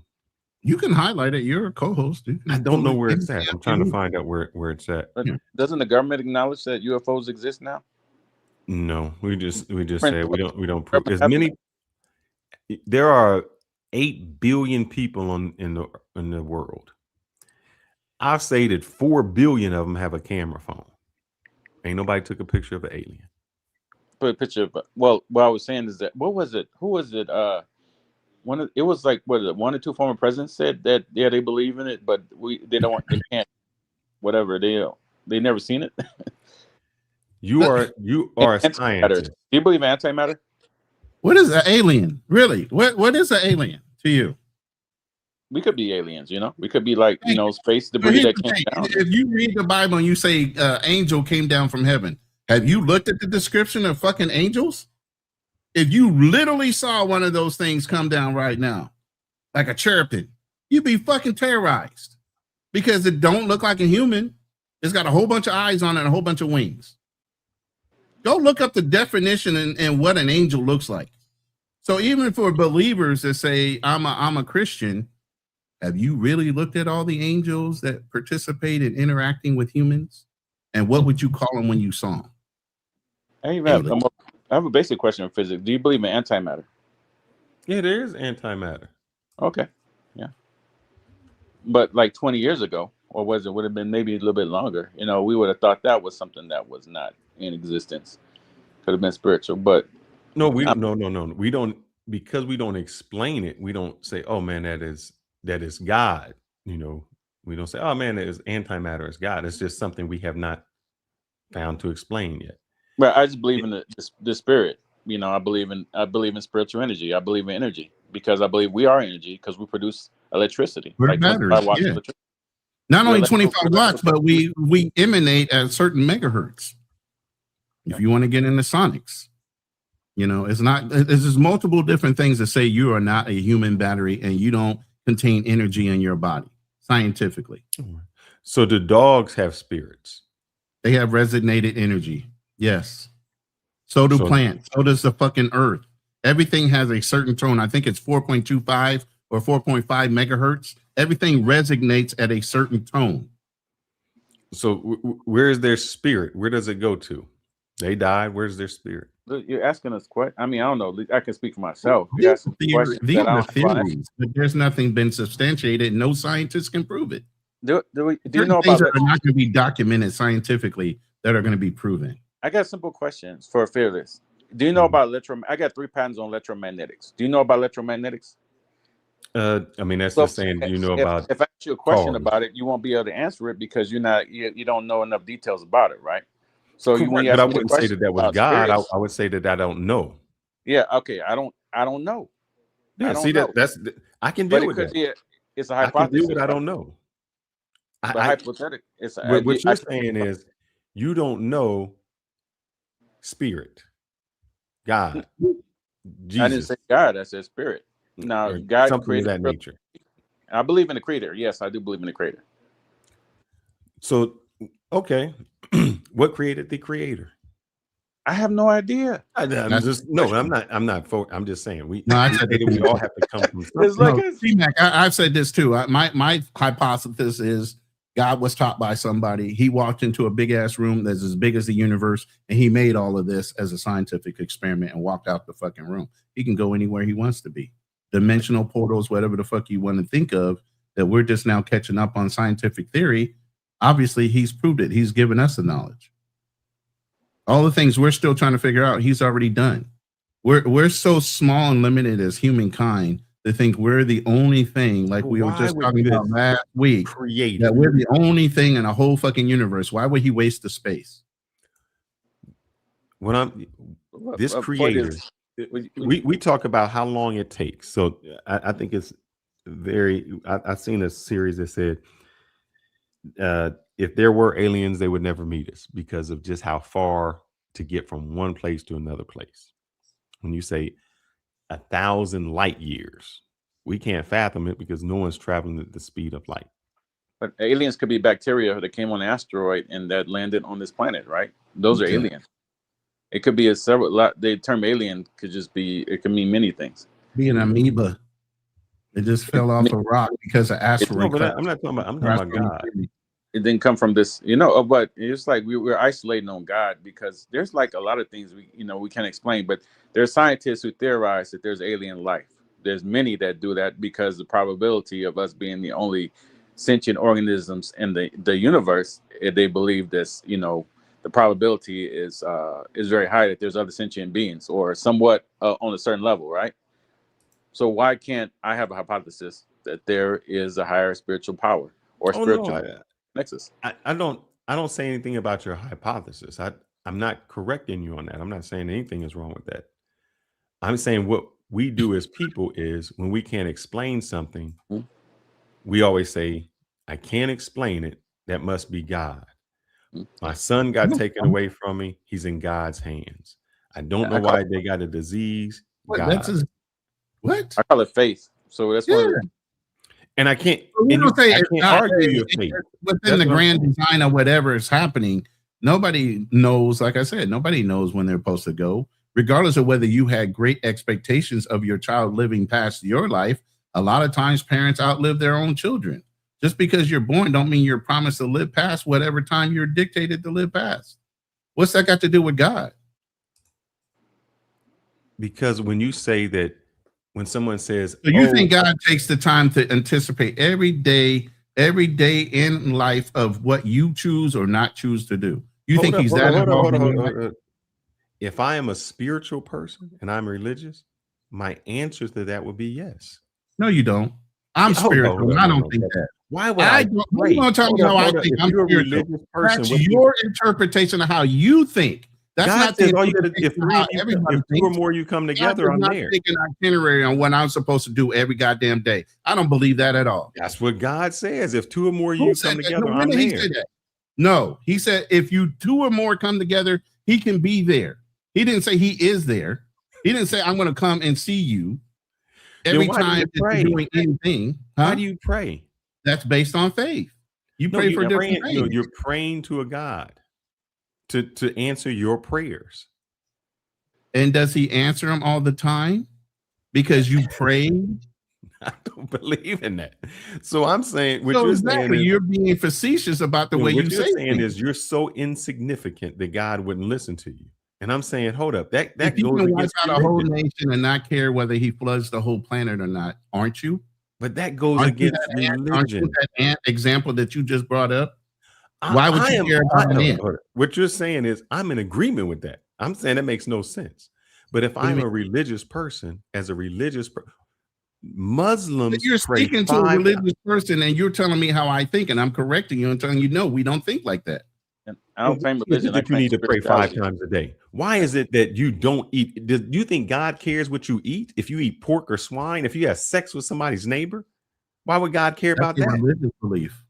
You can highlight it. You're a co-host. I don't know where it's at. I'm trying to find out where it's at. But doesn't the government acknowledge that UFOs exist now? No, we just say we don't prove as many. There are 8 billion people in the world. I'll say that 4 billion of them have a camera phone. Ain't nobody took a picture of an alien. Put a picture of, well, what I was saying is that, what was it? Who was it? It was like, what is it? 1 or 2 former presidents said that, yeah, they believe in it, but they can't, whatever. They never seen it. You are a scientist. Do you believe in antimatter? What is an alien? Really? What is an alien to you? We could be aliens, we could be like, space debris that came down. If you read the Bible and you say angel came down from heaven, have you looked at the description of fucking angels? If you literally saw one of those things come down right now, like a cherubim, you'd be fucking terrorized because it don't look like a human. It's got a whole bunch of eyes on it and a whole bunch of wings. Go look up the definition and what an angel looks like. So even for believers that say, I'm a Christian, have you really looked at all the angels that participate in interacting with humans? And what would you call them when you saw them? I have a basic question in physics. Do you believe in antimatter? Yeah, there is antimatter. Okay. Yeah. But like 20 years ago, or would have been maybe a little bit longer, we would have thought that was something that was not in existence. Could have been spiritual, but no, we don't, because we don't explain it. We don't say, oh man, that is God. We don't say, oh man, that is antimatter is God. It's just something we have not found to explain yet. But I just believe in the spirit. I believe in spiritual energy. I believe in energy because I believe we are energy because we produce electricity. We're like batteries, electricity. Not only 25 watts, but we emanate at certain megahertz. If you want to get into sonics, it's not. There's multiple different things that say you are not a human battery and you don't contain energy in your body scientifically. So do dogs have spirits? They have resonated energy. Yes. So do plants. So does the fucking earth. Everything has a certain tone. I think it's 4.25 or 4.5 megahertz. Everything resonates at a certain tone. So where is their spirit? Where does it go to? They died. Where's their spirit? You're asking us questions. I mean, I don't know. I can speak for myself. These are theories, but there's nothing been substantiated. No scientist can prove it. Do you Certain know things about? that are not going to be documented scientifically that are going to be proven. I got simple questions for Fearless. Do you know about I got 3 patents on electromagnetics. Do you know about electromagnetics? I mean, that's So just saying, do you know about if I ask you a question cars? about it, you won't be able to answer it because you don't know enough details about it, right? So when Correct, you but ask I me the wouldn't say question that was about God. spirits, I would say that I don't know. yeah, okay, I don't know. Yeah, I don't see know. I can But deal it with could that. be it's a I can deal hypothesis, with I right? don't know. But I hypothetical. It's what you're saying is you don't know spirit, God, I didn't Jesus, say God. I said spirit. Now or God something of created. that nature. I believe in the creator. Yes, I do believe in the creator. So, okay, what created the creator? I have no idea. I'm just saying we. No, I said that we all have to come from something. It's like No, T-Mac, I've said this too. My hypothesis is God was taught by somebody. He walked into a big ass room that's as big as the universe, and he made all of this as a scientific experiment and walked out the fucking room. He can go anywhere he wants to be. Dimensional portals, whatever the fuck you want to think of, that we're just now catching up on scientific theory. Obviously, he's proved it. He's given us the knowledge. All the things we're still trying to figure out, he's already done. We're so small and limited as humankind to think we're the only thing, like we were just talking about last week, that we're the only thing in a whole fucking universe. Why would he waste the space? When this creator, we talk about how long it takes. So I think it's I've seen a series that said if there were aliens, they would never meet us because of just how far to get from one place to another place. When you say 1,000 light years, we can't fathom it because no one's traveling at the speed of light. But aliens could be bacteria that came on an asteroid and that landed on this planet, right? Those are aliens. It could be the term alien could just be, it could mean many things. Be an amoeba. It just fell off a rock because of asteroid. I'm not talking about God. It didn't come from this, but it's like we're isolating on God because there's like a lot of things we can't explain, but there's scientists who theorize that there's alien life. There's many that do that because the probability of us being the only sentient organisms in the universe, they believe this, the probability is very high that there's other sentient beings or somewhat on a certain level, right? So why can't I have a hypothesis that there is a higher spiritual power or spiritual nexus? I don't say anything about your hypothesis. I'm not correcting you on that. I'm not saying anything is wrong with that. I'm saying what we do as people is when we can't explain something, we always say, I can't explain it. That must be God. My son got taken away from me. He's in God's hands. I don't know why they got a disease. What? God. What? I call it faith. So that's one of the, and I can't, we don't say I it's can't not, argue your faith. Within the grand design of whatever is happening, nobody knows, like I said, nobody knows when they're supposed to go. Regardless of whether you had great expectations of your child living past your life, a lot of times parents outlive their own children. Just because you're born don't mean you're promised to live past whatever time you're dictated to live past. What's that got to do with God? Because when you say that, when someone says, so you think God takes the time to anticipate every day in life of what you choose or not choose to do? You think he's that involved? If I am a spiritual person and I'm religious, my answer to that would be yes. No, you don't. I'm spiritual. I don't think that. Why would I? You're going to tell me how I think I'm spiritual. That's your interpretation of how you think. That's God not says the all you got to do. If two or more you come together, I'm there. Take an itinerary on what I'm supposed to do every goddamn day. I don't believe that at all. That's what God says. If two or more you come together, I'm there. No, he said if you two or more come together, he can be there. He didn't say he is there. He didn't say I'm going to come and see you every time you're doing anything. Why do you pray? That's based on faith. You pray for different things. You're praying to a God to answer your prayers. And does he answer them all the time? Because you prayed? I don't believe in that. So I'm saying, you're being facetious about the way you say saying is you're so insignificant that God wouldn't listen to you. And I'm saying, hold up, that if you can wipe out a whole nation and not care whether he floods the whole planet or not, aren't you? But that goes Aren't you against that ant- religion. that ant example that you just brought up? Why would you care about an ant? What you're saying is I'm in agreement with that. I'm saying that makes no sense. But if I'm a religious person, as a religious Muslims, But you're speaking to a religious person, and you're telling me how I think, and I'm correcting you and telling you, no, we don't think like that. And I don't claim religion. That you need to pray 5 times a day. Why is it that you don't eat? Do you think God cares what you eat? If you eat pork or swine, if you have sex with somebody's neighbor, why would God care about that? Religious belief.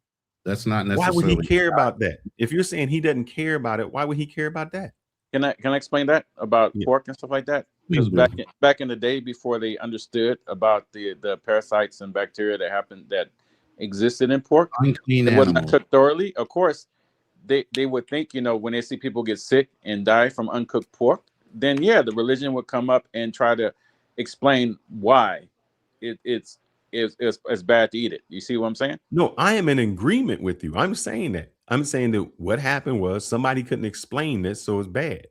That's not necessarily. Why would he care about that? If you're saying he doesn't care about it, why would he care about that? Can I explain that about pork and stuff like that? Because back in the day, before they understood about the parasites and bacteria that existed in pork, unclean it wasn't cooked thoroughly. Of course, they would think, when they see people get sick and die from uncooked pork, then the religion would come up and try to explain why it's bad to eat it. You see what I'm saying? No, I am in agreement with you. I'm saying that what happened was somebody couldn't explain this, so it's bad.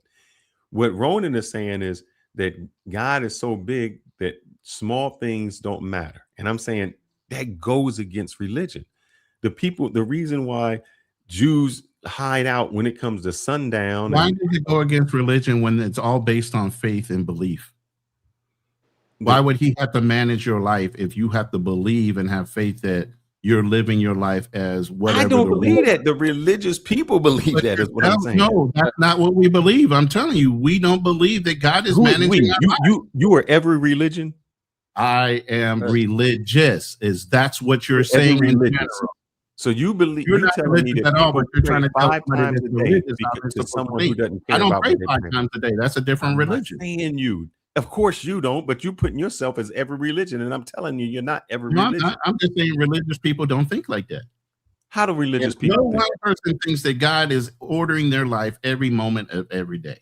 What Ronin is saying is that God is so big that small things don't matter. And I'm saying that goes against religion. The reason why Jews hide out when it comes to sundown. Why does it go against religion when it's all based on faith and belief? Why would he have to manage your life if you have to believe and have faith that you're living your life as whatever? I don't believe that. The religious people believe that is what I'm saying. No, that's not what we believe. I'm telling you, we don't believe that God is managing our life. You are every religion? I am religious. That's what you're saying in general. So you believe you're not telling me that at all, but you're trying to tell 5 times a day to someone who doesn't care. I don't about pray what 5 times a day. That's a different religion. I'm not saying you. Of course you don't, but you're putting yourself as every religion, and I'm telling you, you're not every religion. I'm just saying religious people don't think like that. How do religious people think? No one person thinks that God is ordering their life every moment of every day.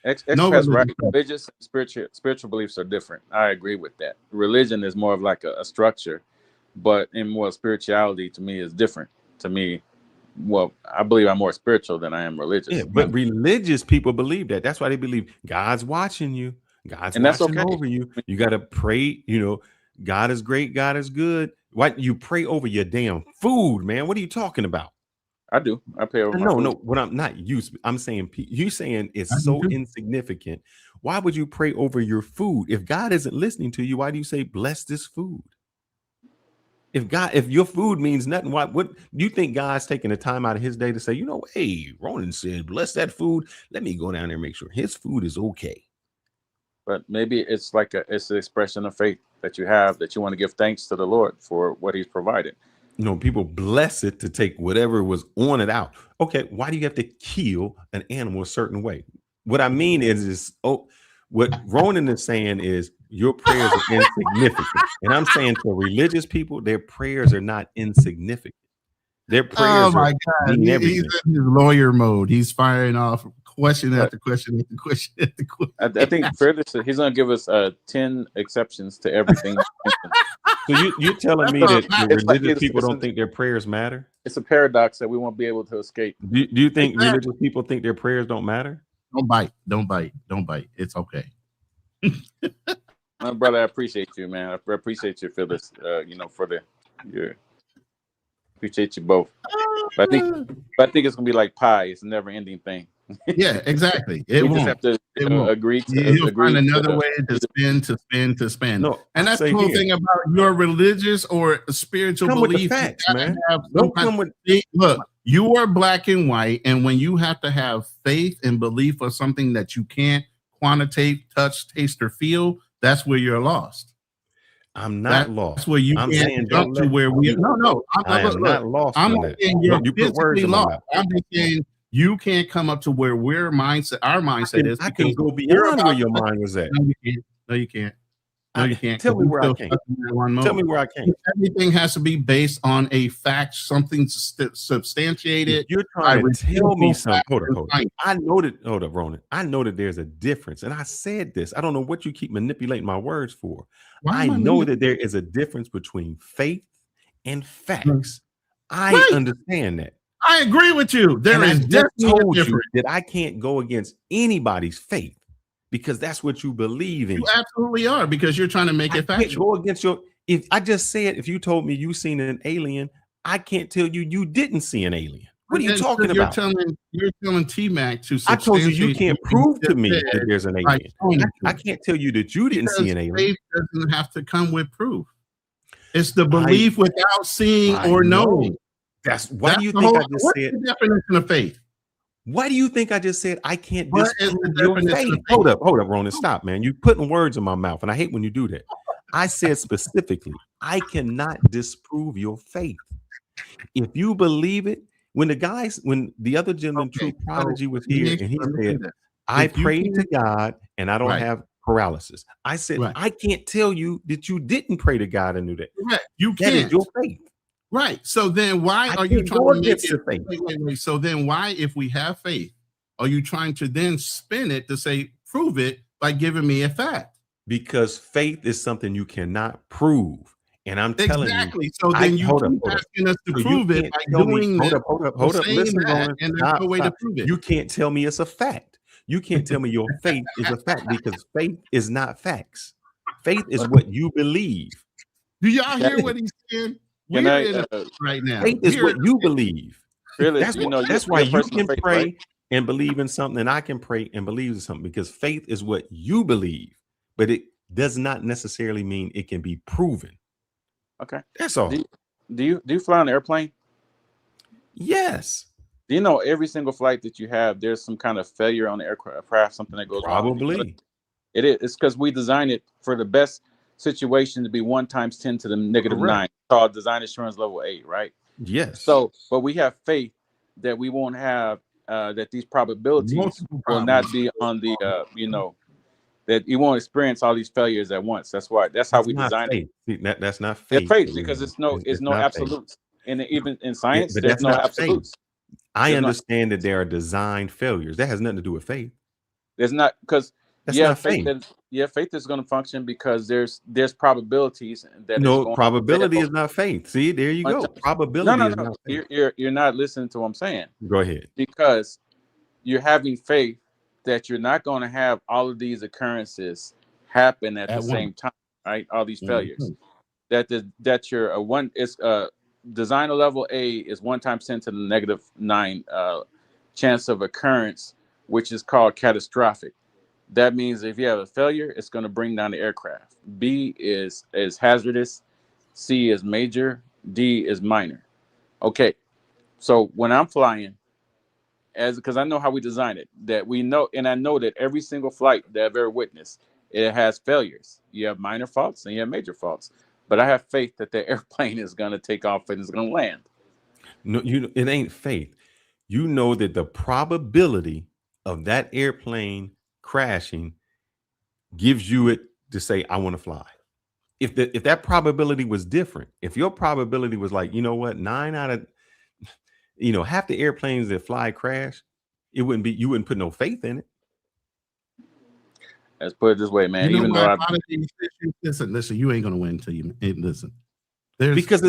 That's right. Religious and spiritual beliefs are different. I agree with that. Religion is more of like a structure, but in more spirituality to me is different. To me, well, I believe I'm more spiritual than I am religious. Yeah, but religious people believe that. That's why they believe God's watching you. God's watching over you. You got to pray. God is great. God is good. Why you pray over your damn food, man? What are you talking about? I do. I pray over. No. What I'm not used. I'm saying you saying it's so insignificant. Why would you pray over your food if God isn't listening to you? Why do you say bless this food? If your food means nothing, what do you think God's taking the time out of his day to say, hey, Ronin said, bless that food. Let me go down there and make sure his food is okay. But maybe it's it's an expression of faith that you have, that you want to give thanks to the Lord for what he's provided. People bless it to take whatever was on it out. Okay, why do you have to kill an animal a certain way? What I mean is what Ronin is saying is your prayers are insignificant. And I'm saying to religious people, their prayers are not insignificant. Their prayers my God. He's in his lawyer mode. He's firing off question after question after question after question. I think he's going to give us 10 exceptions to everything. So you're telling me that the religious people don't think their prayers matter? It's a paradox that we won't be able to escape. Do you think religious people think their prayers don't matter? Don't bite. It's okay. My brother, I appreciate you, man. I appreciate you for this. Appreciate you both. But I think it's gonna be like pie. It's a never-ending thing. Yeah, exactly. We just have to agree to. You'll find another way to spin. No, and that's the whole thing about your religious or spiritual belief. Facts, man. Look, you are black and white, and when you have to have faith and belief for something that you can't quantitate, touch, taste, or feel, that's where you're lost. I'm not lost. That's where you can't jump to where we. No. I'm not lost. I'm not saying you're physically lost. I'm just saying you can't come up to where our mindset is. I can go beyond where your mind was at. No, you can't. You can't. Tell me where I can't. Tell me where I can't. Everything has to be based on a fact, something substantiated. You're trying to tell me something. Hold on. I know that. Hold up, Ronin. I know that there's a difference, and I said this. I don't know what you keep manipulating my words for. I know that there is a difference between faith and facts. I understand that. I agree with you. There is definitely a difference. That I can't go against anybody's faith because that's what you believe in. You absolutely are, because you're trying to make it factual. Go against If I just said, if you told me you seen an alien, I can't tell you you didn't see an alien. What are you talking about? You're telling T-Mac to. I told you can't prove to me that there's an alien. I can't tell you that you didn't see an alien. Faith doesn't have to come with proof. It's the belief without seeing or knowing. Why do you think I just said? What's the definition of faith? Why do you think I just said I can't disprove your faith? Hold up, Ronin. Stop, man. You're putting words in my mouth, and I hate when you do that. I said specifically, I cannot disprove your faith. If you believe it, when the other gentleman, True Prodigy, was here, and he said, I prayed to God and I don't have paralysis. I said, I can't tell you that you didn't pray to God and do that. Right. You can't. That is your faith. Right. So then why are you trying to make it? Wait. So then why, if we have faith, are you trying to then spin it to say, prove it by giving me a fact? Because faith is something you cannot prove. And I'm telling you. Exactly. So then you keep asking us to prove it by doing this. Hold up. Listen, and there's no way to prove it. You can't tell me it's a fact. You can't tell me your faith is a fact, because faith is not facts. Faith is what you believe. Do y'all hear what he's saying? Right now. Faith is what you believe. Really, that's why you can pray and believe in something, and I can pray and believe in something, because faith is what you believe, but it does not necessarily mean it can be proven. Okay, that's all. Do you fly on an airplane? Yes. Do you know every single flight that you have, there's some kind of failure on the aircraft, something that goes wrong? Probably. It is. It's because we designed it for the best situation to be 1 × 10 to the -9, called design assurance level 8, right? Yes. So, but we have faith that we won't have that these probabilities will not be on the that you won't experience all these failures at once. That's how we design it. See, that's not faith. It's faith, because it's no absolutes. And even in science, there's no absolutes. I understand that there are design failures. That has nothing to do with faith. There's not, because faith. Faith is going to function because there's probabilities that probability is not faith. See, there you go. Probability is not faith. You're not listening to what I'm saying. Go ahead. Because you're having faith that you're not going to have all of these occurrences happen at the same time, right? All these failures. That you're design level A is 1 × 10 to the -9 chance of occurrence, which is called catastrophic. That means if you have a failure, it's going to bring down the aircraft. B is hazardous, C is major, D is minor. Okay, so when I'm flying, because I know how we design it, that we know, and I know that every single flight that I've ever witnessed, it has failures. You have minor faults and you have major faults. But I have faith that the airplane is going to take off and it's going to land. No, it ain't faith. You know that the probability of that airplane crashing gives you it to say, I want to fly. If that probability was different, if your probability was like, you know what, 9 out of, half the airplanes that fly crash, you wouldn't put no faith in it. Let's put it this way, man. Even though listen, you ain't gonna win until you listen. Because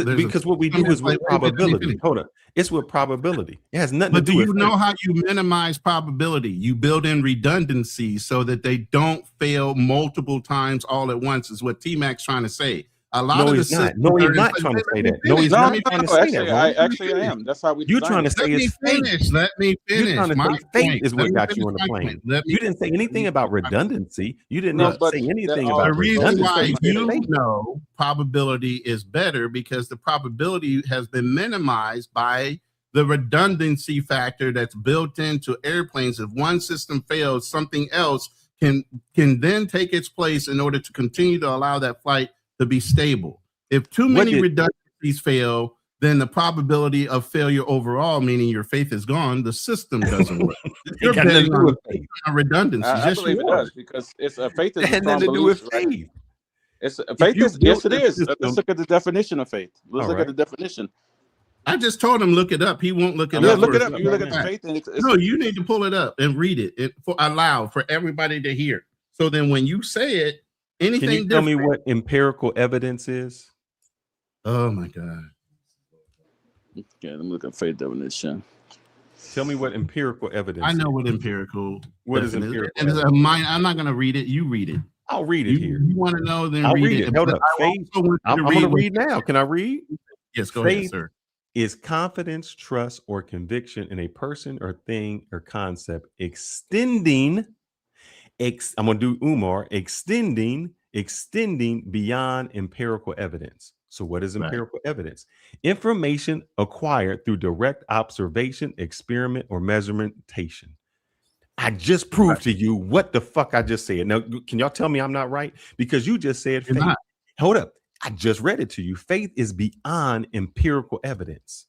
what we do is with probability. Hold up, it's with probability. It has nothing to do with. But do you know how you minimize probability? You build in redundancy so that they don't fail multiple times all at once. Is what T-Mac's trying to say. A lot of he's not. No, he's not trying to say that. No, he's not trying to say that. I am. That's how we. You're trying to say it's faith. Let me finish. You're trying to say faith is what got you on the plane. You didn't say anything about redundancy. You didn't say anything about the reason redundancy. why you know probability is better because the probability has been minimized by the redundancy factor that's built into airplanes. If one system fails, something else can then take its place in order to continue to allow that flight to be stable. If too many redundancies fail, then the probability of failure overall, meaning your faith is gone, the system doesn't work. You're betting on redundancy. I believe it does, because it's a faith is a strong nothing to do with belief, faith. It's a faith is, yes, it is. Let's look at the definition of faith. Let's look at the definition. I just told him look it up. He won't look it up. Look it up. You look at the faith. No, you need to pull it up and read it for aloud for everybody to hear. So then when you say it, anything Can you tell me what empirical evidence is? Oh my God. Okay, let me look at faith definition. Tell me what empirical evidence I know is. what empirical. What is empirical? And I'm not going to read it. You read it. I'll read it here. You want to know, then I'll read it. Hold But up. I Faith. also want you I'm to going to what- read now. Can I read? Yes, go ahead, Faith sir. is confidence, trust, or conviction in a person or thing or concept extending. I'm going to do Umar, extending beyond empirical evidence. So what is empirical evidence? Information acquired through direct observation, experiment, or measurementation. I just proved to you what the fuck I just said. Now, can y'all tell me I'm not right? Because you just said faith. Hold up. I just read it to you. Faith is beyond empirical evidence.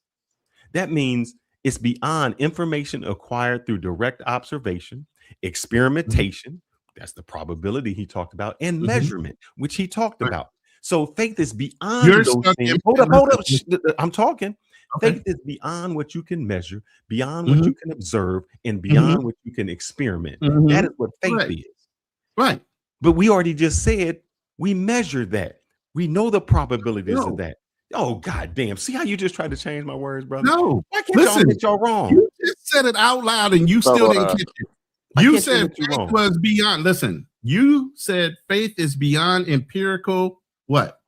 That means it's beyond information acquired through direct observation, experimentation. That's the probability he talked about, and measurement, which he talked about. So faith is beyond those things. Hold up. I'm talking. Okay. Faith is beyond what you can measure, beyond what you can observe, and beyond what you can experiment. That is what faith is. Right. But we already just said we measure that. We know the probabilities of that. Oh, God damn. See how you just tried to change my words, brother? No. Why can't y'all get y'all wrong? You just said it out loud and you still didn't catch it. You said faith wrong. was beyond. Listen, you said faith is beyond empirical what?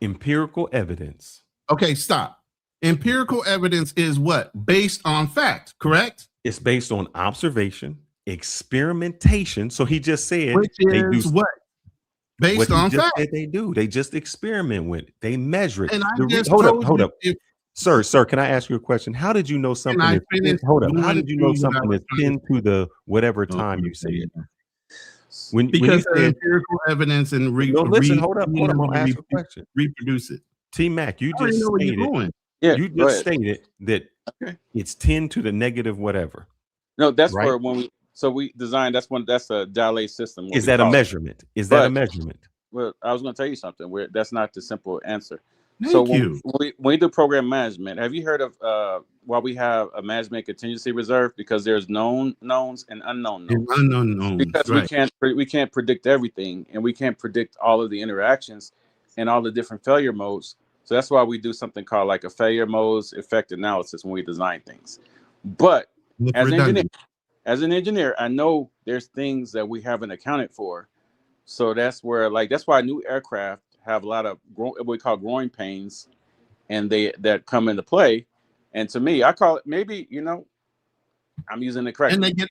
Empirical evidence. Okay, stop. Empirical evidence is what? Based on fact, correct? It's based on observation, experimentation. So he just said Which is what? Based on fact. They do. They just experiment with it. They measure it. And Hold up. Sir, can I ask you a question? How did you know something is How did you know something is 10 to the whatever time you said? Because of empirical evidence and listen, hold up. I'm gonna ask a question. Reproduce it. T-Mac, you just stated stated that it's 10 to the negative whatever. No, that's for when we designed. That's a Dalley system. Is that a measurement? Is that a measurement? Well, I was going to tell you something. That's not the simple answer. Thank you. When we do program management, have you heard of why we have a management contingency reserve? Because there's known knowns and unknown knowns. Because we can't predict everything, and we can't predict all of the interactions and all the different failure modes. So that's why we do something called like a failure modes effect analysis when we design things. But as an engineer, I know there's things that we haven't accounted for. So that's where, that's why new aircraft have a lot of what we call growing pains, and that come into play. And to me, I call it maybe, I'm using the correct. And they get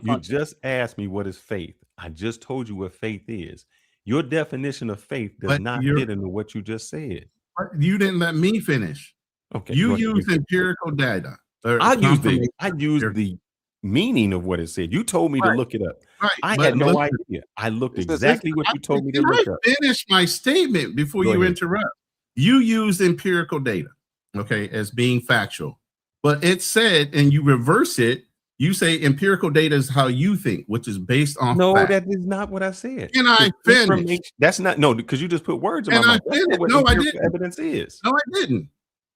You just asked me what is faith. I just told you what faith is. Your definition of faith does not fit into what you just said. You didn't let me finish. Okay. You use empirical data. I used the meaning of what it said. You told me to look it up. I had no idea. I looked exactly what you told me to look up. Finish my statement before you interrupt. You used empirical data, as being factual. But it said, and you reverse it, you say empirical data is how you think, which is based on fact. That is not what I said. Can I finish? That's not, because you just put words in my mouth. That's not what empirical evidence is. No, I didn't.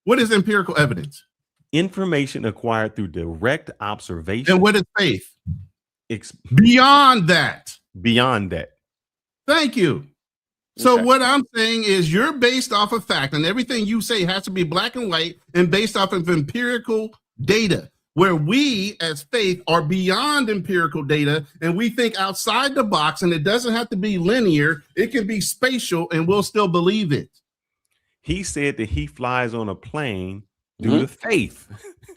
What is empirical evidence? Information acquired through direct observation. And what is faith? Beyond that. Beyond that. Thank you. So what I'm saying is you're based off of fact, and everything you say has to be black and white and based off of empirical data, where we as faith are beyond empirical data and we think outside the box, and it doesn't have to be linear. It can be spatial and we'll still believe it. He said that he flies on a plane due to faith.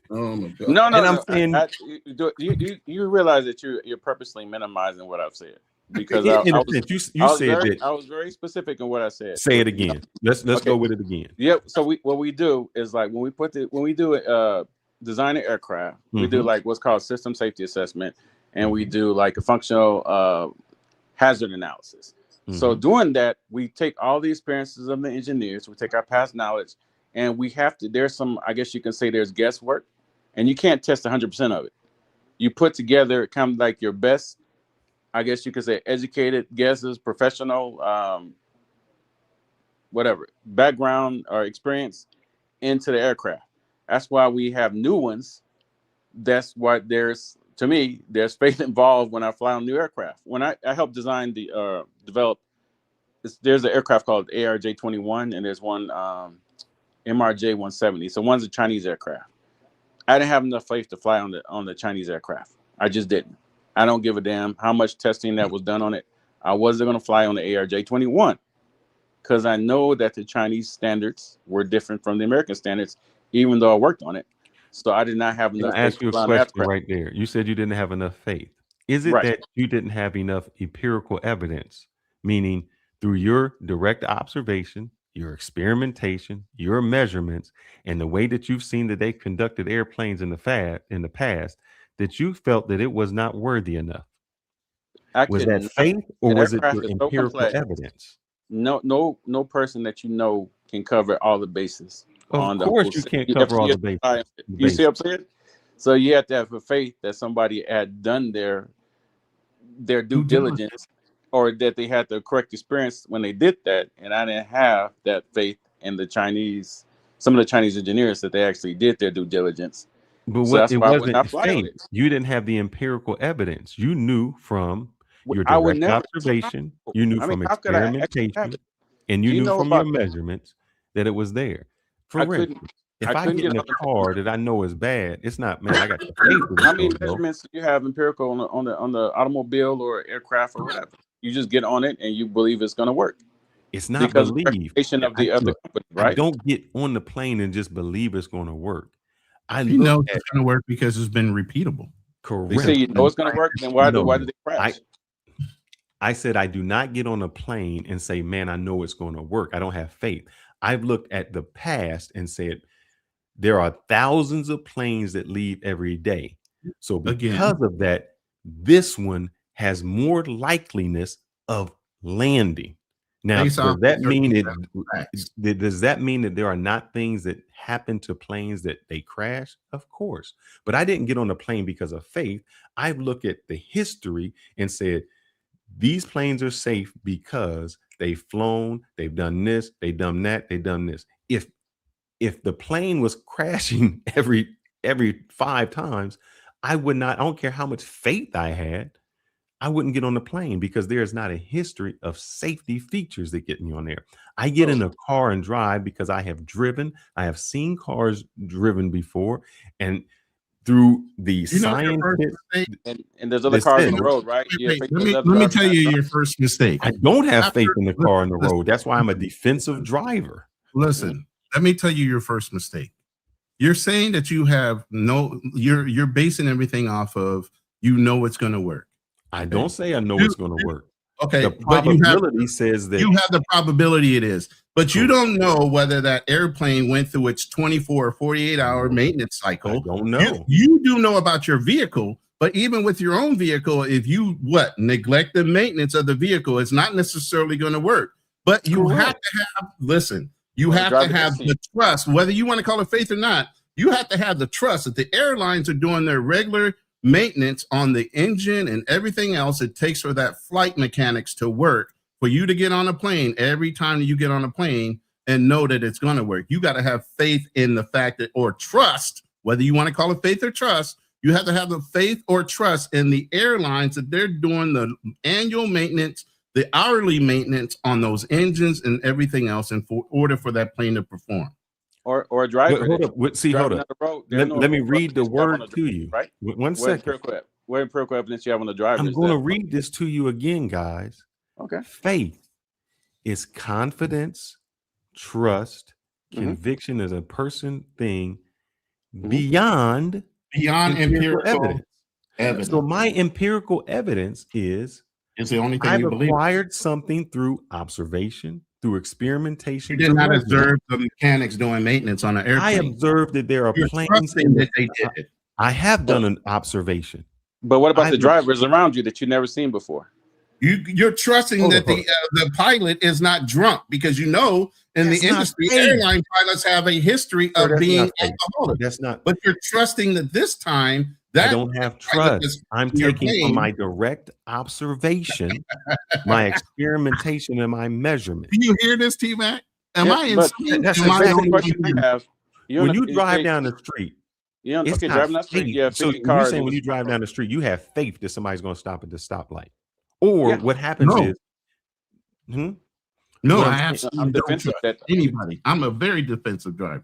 Oh my God. No. I'm saying, you realize that you're purposely minimizing what I've said, because I was very specific in what I said. Say it again. Let's go with it again. Yep. So what we do is when we do design an aircraft, we do what's called system safety assessment, and we do a functional hazard analysis. So doing that, we take all the experiences of the engineers, we take our past knowledge, and we have to, there's some, I guess you can say there's guesswork, and you can't test 100% of it. You put together kind of your best, I guess you could say, educated guesses, professional, whatever, background or experience into the aircraft. That's why we have new ones. That's why there's faith involved when I fly on new aircraft. When I helped design develop, there's an aircraft called ARJ-21, and there's one MRJ-170. So one's a Chinese aircraft. I didn't have enough faith to fly on the Chinese aircraft. I just didn't. I don't give a damn how much testing that was done on it. I wasn't going to fly on the ARJ-21 because I know that the Chinese standards were different from the American standards, even though I worked on it. So I did not have enough. I asked you a question right there. You said you didn't have enough faith. Is it that you didn't have enough empirical evidence, meaning through your direct observation, your experimentation, your measurements, and the way that you've seen that they conducted airplanes in the past, that you felt that it was not worthy enough? Was that faith, or was it your empirical evidence? No person that you know can cover all the bases. Of course, you can't cover all the bases. You see what I'm saying? So you have to have a faith that somebody had done their due diligence, or that they had the correct experience when they did that. And I didn't have that faith in some of the Chinese engineers that they actually did their due diligence. But so it wasn't faith. You didn't have the empirical evidence. You knew from your direct observation, you knew from experimentation, and you knew from your measurements that it was there. For instance, if I get in a car that I know is bad, it's not, man, I got the faith. How many measurements do you have empirical on the automobile or aircraft or whatever? You just get on it and you believe it's going to work. It's not believe. Of the other company, right? I don't get on the plane and just believe it's going to work. You know it's going to work because it's been repeatable. Correct. You say you know it's going to work, then why did they crash? I said I do not get on a plane and say, man, I know it's going to work. I don't have faith. I've looked at the past and said, there are thousands of planes that leave every day. So because of that, this one has more likeliness of landing. Now, does that mean that there are not things that happen to planes that they crash? Of course. But I didn't get on a plane because of faith. I've looked at the history and said, these planes are safe because they've flown, they've done this, they've done that, they've done this. If the plane was crashing every 5 times, I would not, I don't care how much faith I had, I wouldn't get on the plane because there is not a history of safety features that get me on there. I get in a car and drive because I have driven, I have seen cars driven before, and through the science and there's other cars on the road, right? Let me tell you your first mistake. I don't have faith in the car on the road. That's why I'm a defensive driver. Listen, let me tell you your first mistake. You're saying that you have you're basing everything off of it's going to work. I don't say I know it's going to work. Okay, the probability says that you have the probability it is, but you don't know whether that airplane went through its 24 or 48 hour maintenance cycle. I don't know. You do know about your vehicle, but even with your own vehicle, if you neglect the maintenance of the vehicle, it's not necessarily going to work. But you have to have the trust, whether you want to call it faith or not. You have to have the trust that the airlines are doing their regular maintenance on the engine and everything else it takes for that flight mechanics to work, for you to get on a plane every time you get on a plane and know that it's going to work. You got to have faith in the fact that, or trust, whether you want to call it faith or trust, you have to have the faith or trust in the airlines that they're doing the annual maintenance, the hourly maintenance on those engines and everything else in order for that plane to perform. Or a driver. Hold up. Let me read the word to you. Right? One second. What empirical evidence you have on the driver? I'm going to read this to you again, guys. Okay. Faith is confidence, trust, conviction as a person, thing, beyond empirical evidence. So my empirical evidence is the only thing I've acquired something through observation, through experimentation. You did not observe the mechanics doing maintenance on an airplane. I observed that there are planes that they did it. I have done an observation. But what about the drivers around you that you've never seen before? You're trusting that the pilot is not drunk, because in the industry, airline pilots have a history of being alcoholic. That's not. But you're trusting that this time I don't have trust. I'm taking from my direct observation, my experimentation, and my measurement. Do you hear this, T-Mac? Am I insane? That's exactly what you have. When you drive down the street, driving down the street, you have 50 cars. You're saying when you drive down the street, you have faith that somebody's going to stop at the stoplight. Or what happens is, no, I absolutely don't trust anybody. I'm a very defensive driver.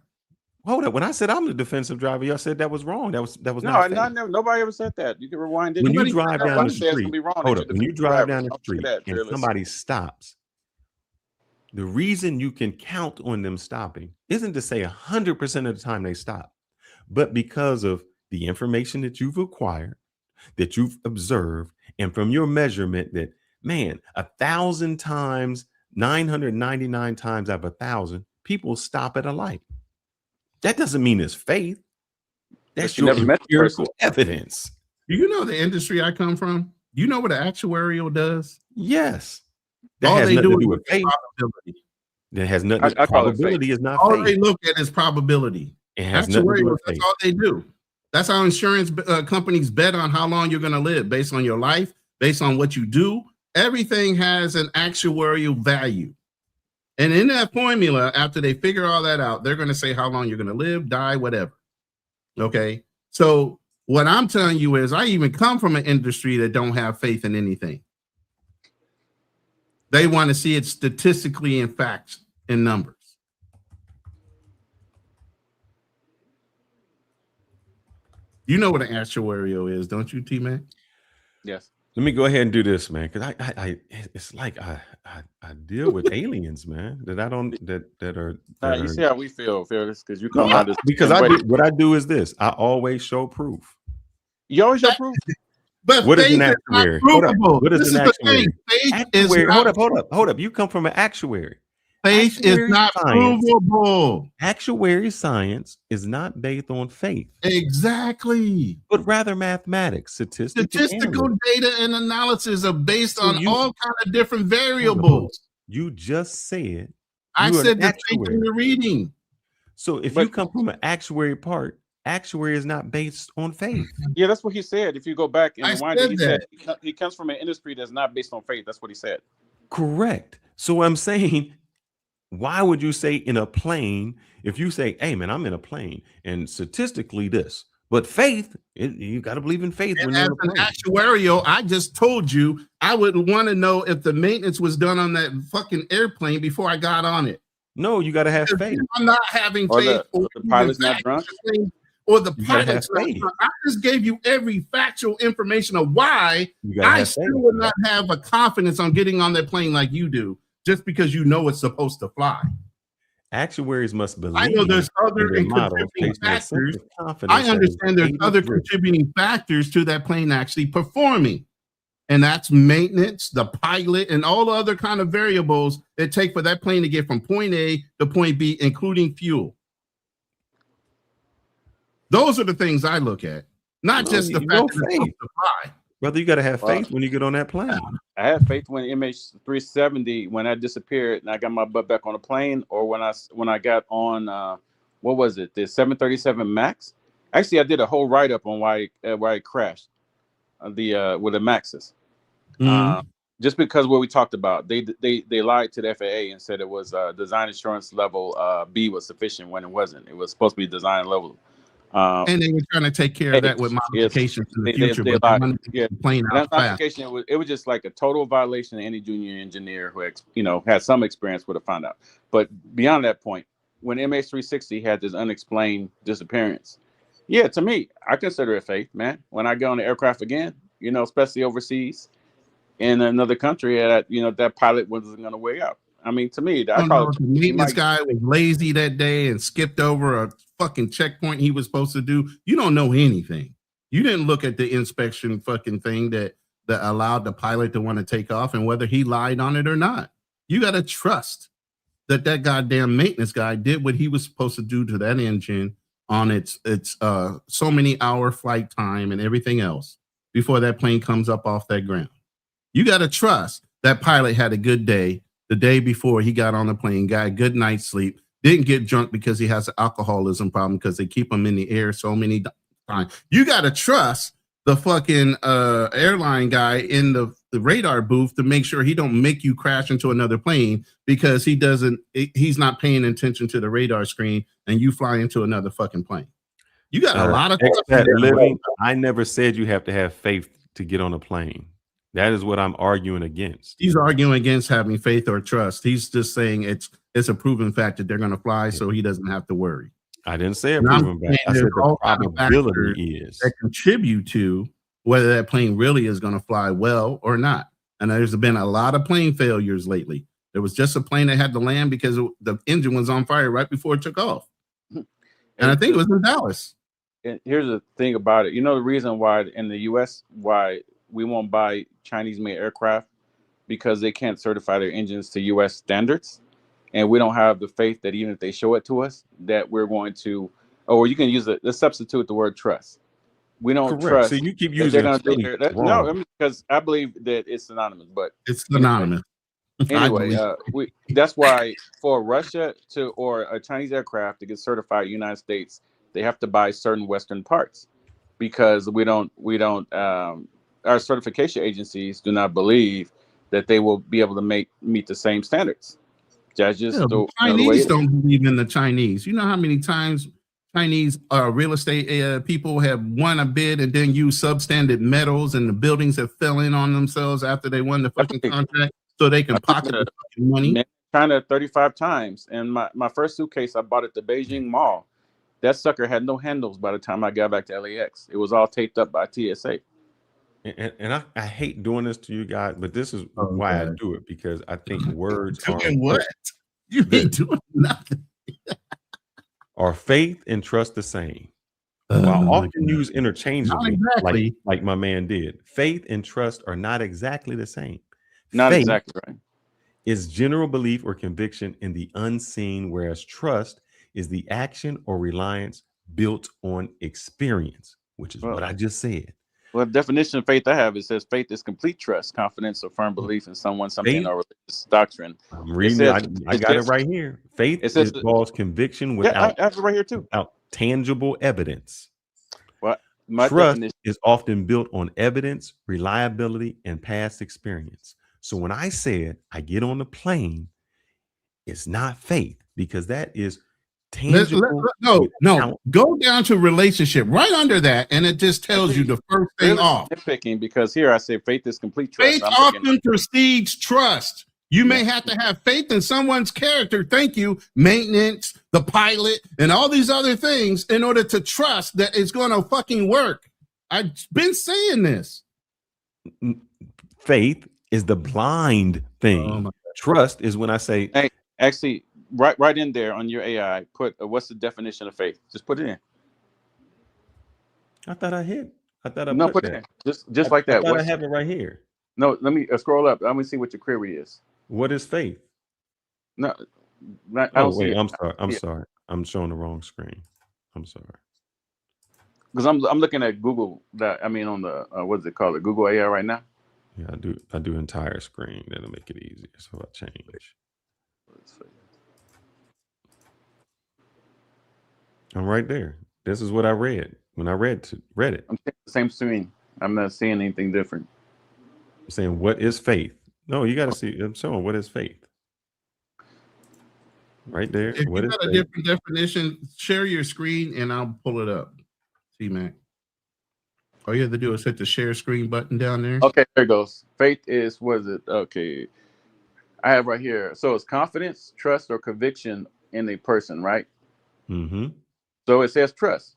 Hold up. When I said I'm the defensive driver, y'all said that was wrong. That was No, not no, fair. never, nobody ever said that. You can rewind it. When you drive down the Said it's street, gonna be wrong hold that up. you're When you defensive drive driver. down the Don't say street that, and fearless. somebody stops, the reason you can count on them stopping isn't to say 100% of the time they stop, but because of the information that you've acquired, that you've observed, and from your measurement that, man, 1,000 times, 999 times out of 1,000, people stop at a light. That doesn't mean it's faith. That's you your never met the person. empirical evidence. Do you know the industry I come from? You know what an actuarial does? Yes. That All has they nothing to do do is with faith. probability. That has nothing. I call it Probability faith. is not All faith. they look at is probability. It has nothing to do Actuarial, with that's faith. all they do. That's how insurance companies bet on how long you're going to live based on your life, based on what you do. Everything has an actuarial value. And in that formula, after they figure all that out, they're going to say how long you're going to live, die, whatever. Okay. So what I'm telling you is I even come from an industry that don't have faith in anything. They want to see it statistically in facts and numbers. You know what an actuarial is, don't you, T-Man? Yes. Let me go ahead and do this, man, because I it's like I deal with aliens, man. That I don't that are. You see how we feel, fearless, because you No, come out this because what I do is this. I always show proof. You always show proof. But What is faith an is not actuary? Hold up. provable. What is This an is the actuary? thing. Faith is Actuary. not Hold up. You come from an actuary. Faith is not provable. Actuary science is not based on faith. Exactly. But rather mathematics, statistics. Statistical data and analysis are based So on you- all kind of different variables. You just said I you're said an the faith in actuary. the reading. So if you come from an actuary part, actuary is not based on faith. Yeah, that's what he said. If you go back and I rewind it, said he said he comes from an industry that's not based on faith. That's what he said. Correct. So I'm saying, why would you say in a plane, if you say, hey man, I'm in a plane and statistically this, but faith, you got to believe in faith. And when you're as in a an plane. actuarial, I just told you I would want to know if the maintenance was done on that fucking airplane before I got on it. No, you got to have faith. I'm not having Or faith. the pilot's not drunk. Or the You gotta have pilot's not faith. drunk. I just gave you every factual information of why You gotta I have still faith. would not have a confidence on getting on that plane like you do, just because you know it's supposed to fly. Actuaries must believe. I know there's other in their and models contributing based on a sense factors. of confidence I that understand is there's aided other with. contributing factors to that plane actually performing. And that's maintenance, the pilot, and all the other kind of variables it take for that plane to get from point A to point B, including fuel. Those are the things I look at, not No, just the you fact know that it's faith. supposed to fly. Brother, you got to have Well, faith when you get on that plane. I had faith when MH370 when I disappeared and I got my butt back on a plane, or when I got on what was it, the 737 Max? Actually, I did a whole write up on why it crashed, with the Maxes. Just because what we talked about, they lied to the FAA and said it was design assurance level B was sufficient when it wasn't. It was supposed to be design level. And they were trying to take care of that with modifications in the future, but they lied. wanted to get the plane That out fast. modification, it was just like a total violation of any junior engineer who had some experience would have found out. But beyond that point, when MH360 had this unexplained disappearance, yeah, to me, I consider it faith, man. When I get on the aircraft again, especially overseas in another country, that pilot wasn't going to way out. I mean, to me, I don't know if the maintenance guy was lazy that day and skipped over a fucking checkpoint he was supposed to do. You don't know anything. You didn't look at the inspection fucking thing that allowed the pilot to want to take off and whether he lied on it or not. You got to trust that goddamn maintenance guy did what he was supposed to do to that engine on its so many hour flight time and everything else before that plane comes up off that ground. You got to trust that pilot had a good day the day before he got on the plane, got a good night's sleep, didn't get drunk because he has an alcoholism problem because they keep him in the air so many times. You got to trust the fucking airline guy in the radar booth to make sure he don't make you crash into another plane because he's not paying attention to the radar screen and you fly into another fucking plane. You got a lot of living. I never said you have to have faith to get on a plane. That is what I'm arguing against. He's arguing against having faith or trust. He's just saying it's a proven fact that they're going to fly, so he doesn't have to worry. I didn't say a And I'm proven saying fact. I said there's the all kind of factors probability is. that contribute to whether that plane really is going to fly well or not. And there's been a lot of plane failures lately. There was just a plane that had to land because the engine was on fire right before it took off. And I think it was in Dallas. And here's the thing about it. You know the reason why in the U.S. why we won't buy Chinese-made aircraft? Because they can't certify their engines to U.S. standards. And we don't have the faith that even if they show it to us, that we're going to, or you can use let's substitute the word trust. We don't trust. So you keep that using they're gonna faith do no, wrong. I mean, because I believe that it's synonymous. But it's synonymous. Anyway, that's why for Russia or a Chinese aircraft to get certified in the United States, they have to buy certain Western parts because we don't our certification agencies do not believe that they will be able to meet the same standards. That's just the Chinese don't believe in the Chinese. You know how many times Chinese real estate people have won a bid and then used substandard metals and the buildings have fell in on themselves after they won the fucking contract so they can pocket the fucking money? China 35 times. And my first suitcase I bought at the Beijing Mall, that sucker had no handles by the time I got back to LAX. It was all taped up by TSA. And I hate doing this to you guys, but this is why I do it, because I think words are doing what? You ain't doing nothing. Are faith and trust the same? While often used interchangeably, exactly. like my man did, faith and trust are not exactly the same. Not faith exactly right. Is general belief or conviction in the unseen, whereas trust is the action or reliance built on experience, which is what I just said. Well, the definition of faith I have, it says faith is complete trust, confidence, or firm belief in someone, something, or religious doctrine. I'm reading it. I got it right here. Faith involves conviction without, I have it right here too. Without tangible evidence. What? Trust is often built on evidence, reliability, and past experience. So when I said I get on the plane, it's not faith, because that is tangible. No. Go down to relationship right under that, and it just tells you the first thing off. Nitpicking, because here I say faith is complete trust. Faith often precedes trust. You may have to have faith in someone's character. Thank you, maintenance, the pilot, and all these other things in order to trust that it's going to fucking work. I've been saying this. Faith is the blind thing. Trust is when I say, hey, actually, right in there on your AI, put what's the definition of faith? Just put it in. I thought I hit. I thought I put it in. Just like that. I have it right here. No, let me scroll up. Let me see what your query is. What is faith? No, wait. I'm sorry. I'm showing the wrong screen. I'm sorry. Because I'm looking at Google. On the what's it called? The Google AI right now. Yeah, I do entire screen. That'll make it easier. So I change. I'm right there. This is what I read when I read it. I'm seeing the same screen. I'm not seeing anything different. I'm saying, what is faith? No, you got to see. I'm showing what is faith. Right there. If what you is got a faith? different definition, share your screen and I'll pull it up. See, Mac. All you have to do is hit the share screen button down there. Okay, there it goes. Faith is, what is it? Okay. I have right here. So it's confidence, trust, or conviction in a person, right? Mm-hmm. So it says trust.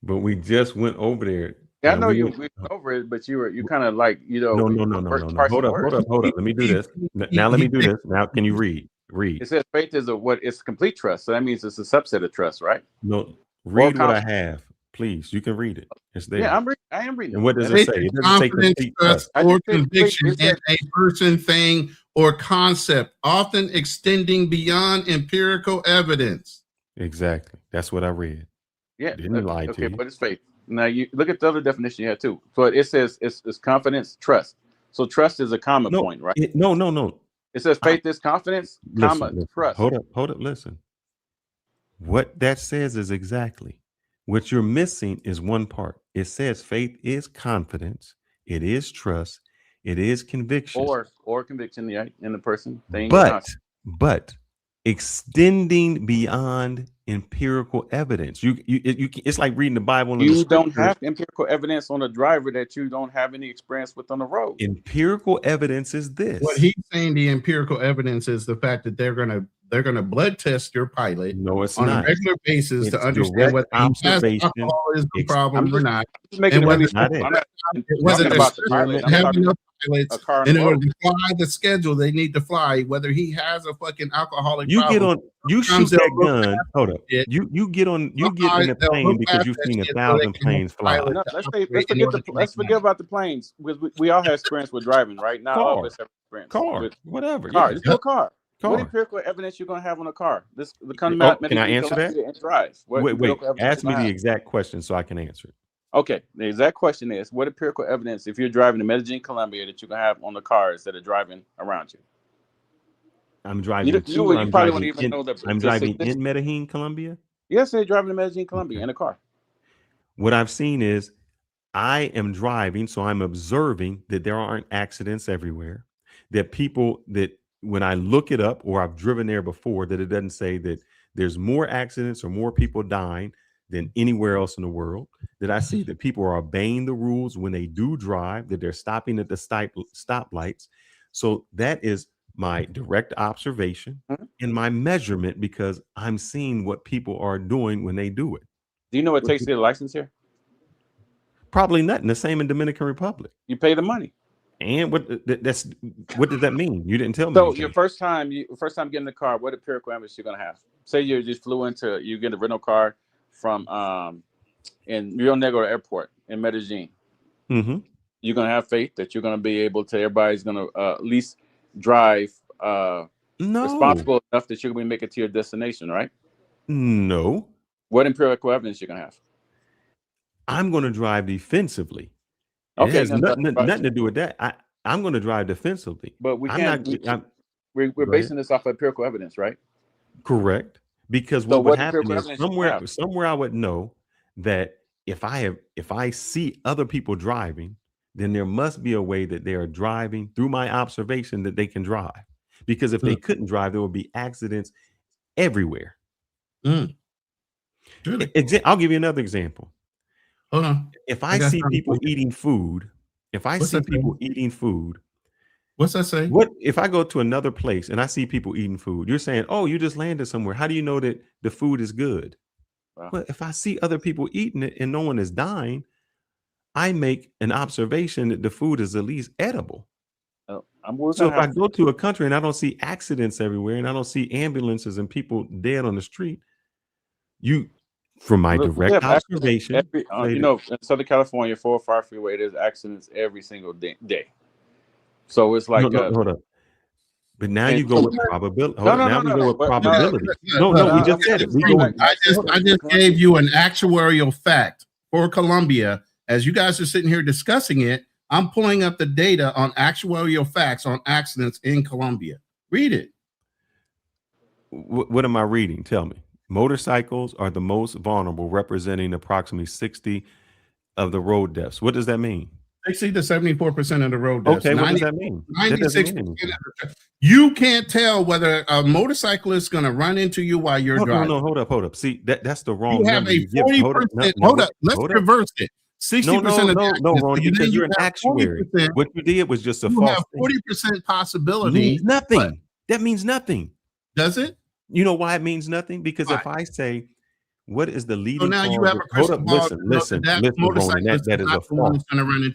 But we just went over there. Yeah, I know we went over it, but you kind of like, No. Hold up. Let me do this. Now let me do this. Now can you read? It says faith is it's complete trust. So that means it's a subset of trust, right? No, read what I have. Please, you can read it. It's there. Yeah, I am reading. And what does it say? It doesn't say complete trust. Or conviction in a person, thing, or concept, often extending beyond empirical evidence. Exactly. That's what I read. Yeah. Didn't lie to you. But it's faith. Now you look at the other definition you had too. So it says it's confidence, trust. So trust is a comma point, right? No. It says faith is confidence, listen. trust. Hold up. Listen. What that says is exactly what you're missing is one part. It says faith is confidence, it is trust, it is conviction, or conviction, yeah, in the person thing. But extending beyond empirical evidence. It's like reading the Bible. And you don't have empirical evidence on a driver that you don't have any experience with on the road. Empirical evidence is this. What he's saying, the empirical evidence is the fact that they're going to They're going to blood test your pilot No, it's on not. a regular basis It's to understand direct whether he has observation. alcoholism I'm problem or just- not, just making and it whether really not simple. it. I'm not whether talking the about the pilot. I'm have talking enough a pilots car on in the order road. to fly the schedule they need to fly, whether he has a fucking alcoholic You get problem. on, you Sometimes shoot that they'll look gun. past Hold up. it. You get on, you get in Sometimes the they'll plane look because past you've that seen shit so 1,000 they can planes fly. pilot No, to let's operate in forget order the to let's make forget money. about the planes because we all have experience with driving, right? Not all of Car, us have experience car, with whatever. car. Yeah, Just do a car. What car. empirical evidence you gonna have on a car? This come Oh, out can I Medellin, answer that? Colombia, and drive. What Wait. empirical evidence Ask you me gonna the have? exact question so I can answer it. Okay, the exact question is: what empirical evidence, if you're driving to Medellin, Colombia, that you can have on the cars that are driving around you? I'm driving You I'm probably won't driving even know I'm the driving significance. in Medellin, Colombia. Yes, they're driving to Medellin, Colombia Okay. in a car. What I've seen is I am driving, so I'm observing that there aren't accidents everywhere. That people that when I look it up or I've driven there before, that it doesn't say that there's more accidents or more people dying than anywhere else in the world. That I see that people are obeying the rules when they do drive, that they're stopping at the stoplights. So that is my direct observation and my measurement because I'm seeing what people are doing when they do it. Do you know what it takes to get a license here? Probably nothing. The same in Dominican Republic. You pay the money. And what does that mean? You didn't tell me. So anything. your first time getting in the car, what empirical evidence you're gonna have? Say you just flew into, you get a rental car from in Rio Negro Airport in Medellin. Mm-hmm. You're gonna have faith that you're gonna be able to. Everybody's gonna at least drive responsible enough that you're gonna make it to your destination, right? No. What empirical evidence you're gonna have? I'm going to drive defensively. It Okay, has then nothing to do with that. I'm going to drive defensively. But we I'm can't. not. We're Go basing ahead. this off of empirical evidence, right? Correct. Because So what would what happen empirical is evidence you have? somewhere I would know that if I see other people driving, then there must be a way that they are driving through my observation that they can drive. Because if they couldn't drive, there would be accidents everywhere. Really? I'll give you another example. Hold on. If I see people eating food, what's that say? What if I go to another place and I see people eating food? You're saying, oh, you just landed somewhere. How do you know that the food is good? Wow. Well, if I see other people eating it and no one is dying, I make an observation that the food is at least edible. So if I go to a country and I don't see accidents everywhere and I don't see ambulances and people dead on the street, from my direct observation, in Southern California, 405 freeway, there's accidents every single day. So it's like, hold up. But now you go with probability. We go with probability. We just said it. I just gave you an actuarial fact for Colombia. As you guys are sitting here discussing it, I'm pulling up the data on actuarial facts on accidents in Colombia. Read it. What am I reading? Tell me. Motorcycles are the most vulnerable, representing approximately 60 of the road deaths. What does that mean? 60 to 74% of the road deaths. Okay, what does that mean? 96%. You can't tell whether a motorcyclist is going to run into you while you're driving. No, hold up. See, that's the wrong You have number. a 40%. Hold up. Let's reverse it. 60% of Ron, because you're an actuary. What you did was just a false thing. 40% possibility. Means nothing. That means nothing. Does it? You know why it means nothing? Because if I say, what is the leading? So now you have a crystal ball. Listen, Ronan, that is a false.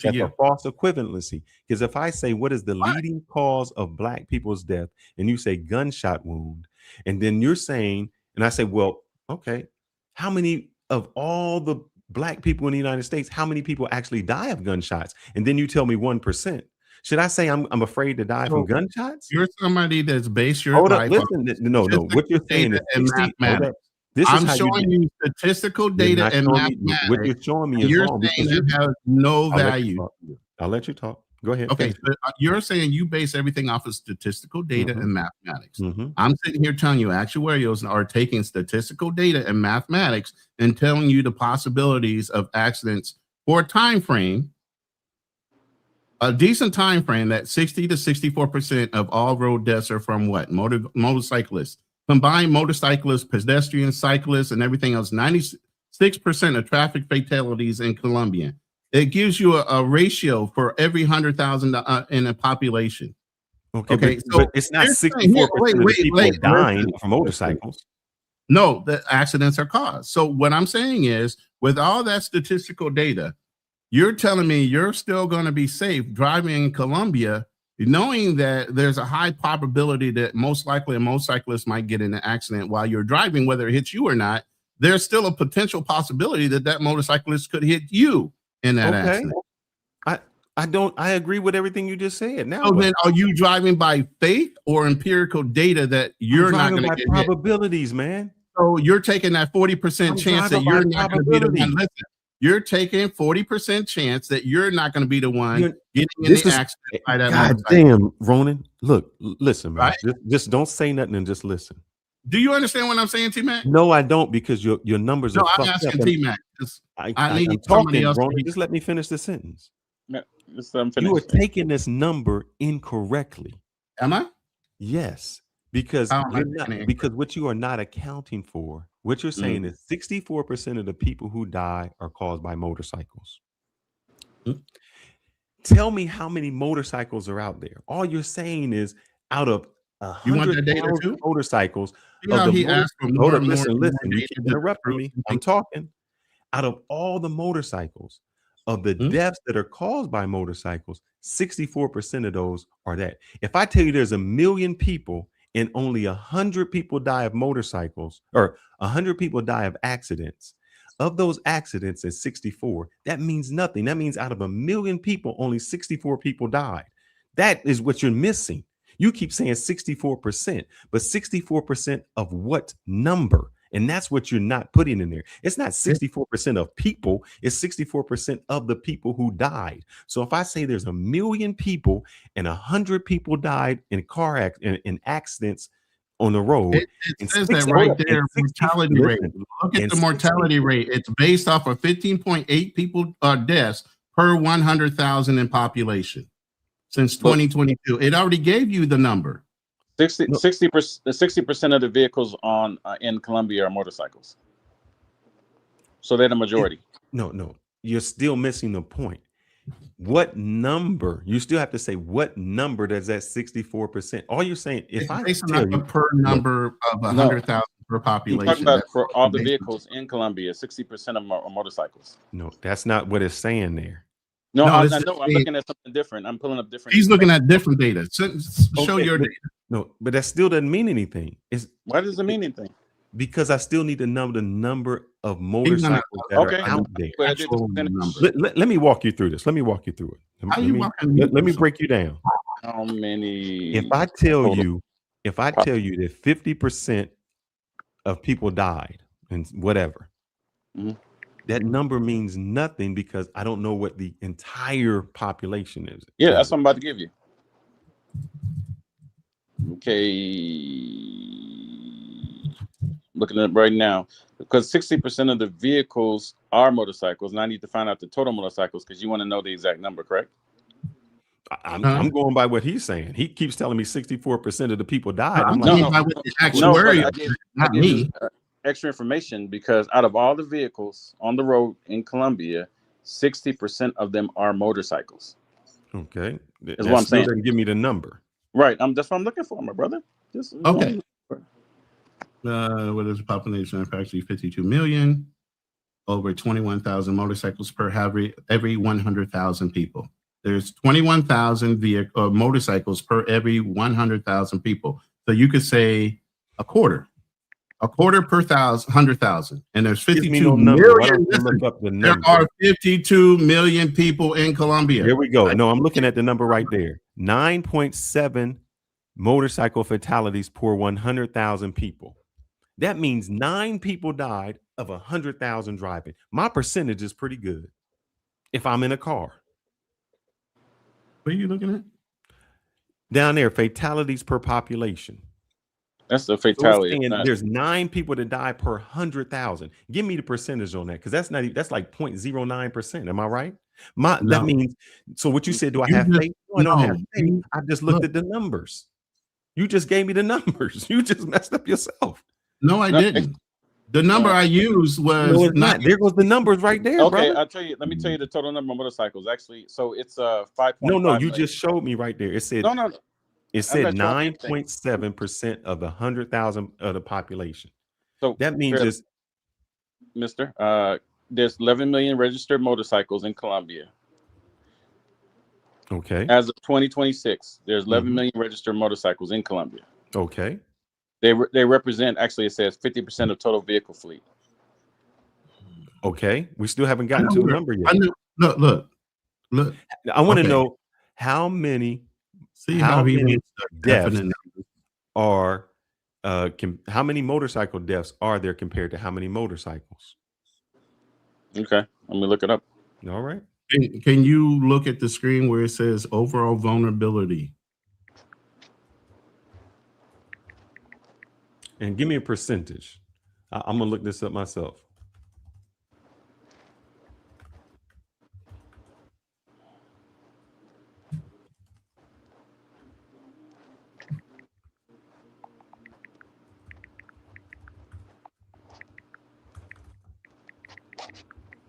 That's a false equivalency. Because if I say, what is the leading cause of Black people's death, and you say gunshot wound, and then you're saying, and I say, well, okay, how many of all the Black people in the United States, how many people actually die of gunshots? And then you tell me 1%. Should I say I'm afraid to die from gunshots? You're somebody that's based your life. No. What you're saying is mathematics. I'm showing you statistical data and mathematics. What you're showing me is you're wrong. Saying it has no value. I'll let you talk. Go ahead. Okay, so you're saying you base everything off of statistical data and mathematics. I'm sitting here telling you actuarials are taking statistical data and mathematics and telling you the possibilities of accidents for a time frame. A decent time frame that 60 to 64% of all road deaths are from what? Motorcyclists. Combined motorcyclists, pedestrians, cyclists, and everything else, 96% of traffic fatalities in Colombia. It gives you a ratio for every 100,000 in a population. Okay, but it's not 64% of the people dying from motorcycles. No, the accidents are caused. So what I'm saying is, with all that statistical data, you're telling me you're still going to be safe driving in Colombia, knowing that there's a high probability that most likely a motorcyclist might get in an accident while you're driving, whether it hits you or not. There's still a potential possibility that that motorcyclist could hit you in that accident. I agree with everything you just said. Now, so then are you driving by faith or empirical data that you're not going to get probabilities, man? So you're taking that 40% chance that you're not going to be the one. Listen, you're taking 40% chance that you're not going to be the one getting in the accident by that God damn, Ronin. Look, listen, man. Right? Just don't say nothing and just listen. Do you understand what I'm saying, T-Mac? No, I don't, because your numbers are fucked up. No, I'm asking T-Mac. I need somebody else. Ronin, just let me finish the sentence. You are taking this number incorrectly. Am I? Yes, because because what you are not accounting for, what you're saying is 64% of the people who die are caused by motorcycles. Tell me how many motorcycles are out there. All you're saying is out of 100,000 motorcycles. Listen, you keep interrupting me. I'm talking. Out of all the motorcycles, of the deaths that are caused by motorcycles, 64% of those are that. If I tell you there's 1 million people and only 100 people die of motorcycles, or 100 people die of accidents, of those accidents is 64, that means nothing. That means out of 1 million people, only 64 people died. That is what you're missing. You keep saying 64%, but 64% of what number? And that's what you're not putting in there. It's not 64% of people. It's 64% of the people who died. So if I say there's 1 million people and 100 people died in in accidents on the road, it says that right there. Mortality rate. Look at the mortality rate. It's based off of 15.8 people deaths per 100,000 in population since 2022. It already gave you the number. 60% of the vehicles in Colombia are motorcycles, so they're the majority. No, you're still missing the point. What number? You still have to say what number does that 64%. All you're saying, if I tell you per number of 100,000 per population, talking about for all the vehicles in Colombia, 60% of them are motorcycles. No, that's not what it's saying there. No, I know. I'm looking at something different. I'm pulling up different. He's looking at different data. Show your data. No, but that still doesn't mean anything. Why does it mean anything? Because I still need to know the number of motorcycles that are out there. Let me walk you through this. Let me walk you through it. Let me break you down. How many? If I tell you that 50% of people died and whatever, that number means nothing because I don't know what the entire population is. Yeah, that's what I'm about to give you. Okay. Looking at it right now, because 60% of the vehicles are motorcycles, and I need to find out the total motorcycles because you want to know the exact number, correct? I'm going by what he's saying. He keeps telling me 64% of the people died. I'm going by what the actuary, not me. Extra information because out of all the vehicles on the road in Colombia, 60% of them are motorcycles. Okay, that's what I'm saying. Doesn't give me the number. Right, that's what I'm looking for, my brother. Okay. What is the population? Approximately 52 million. Over 21,000 motorcycles per every 100,000 people. There's 21,000 motorcycles per every 100,000 people. So you could say a quarter per 100,000, and there's 52 million. There are 52 million people in Colombia. Here we go. No, I'm looking at the number right there. 9.7 motorcycle fatalities per 100,000 people. That means 9 people died of 100,000 driving. My percentage is pretty good if I'm in a car. What are you looking at? Down there, fatalities per population. That's the fatality. So there's 9 people that die per 100,000. Give me the percentage on that, because that's like 0.09%. Am I right? That means, so what you said, do I have faith? No, I don't have faith. I just looked at the numbers. You just gave me the numbers. You just messed up yourself. No, I didn't. The number I used was not. There goes the numbers right there. Okay, brother. I'll tell you. Let me tell you the total number of motorcycles. Actually, so it's 5.5. No, you just showed me right there. It said no. It said I'm not showing anything. 9.7% of the 100,000 of the population. So that means Fair- it's Mister, there's 11 million registered motorcycles in Colombia. okay. As of 2026, there's 11 Mhm. million registered motorcycles in Colombia. Okay. They represent, actually, it says 50% of total vehicle fleet. Okay. We still haven't gotten to the number yet. Look. I want to Okay. know how many See how he many wants the deaths definite are how many motorcycle deaths are there compared to how many motorcycles? Okay, let me look it up. All right. Can you look at the screen where it says overall vulnerability? And give me a percentage. I'm gonna look this up myself.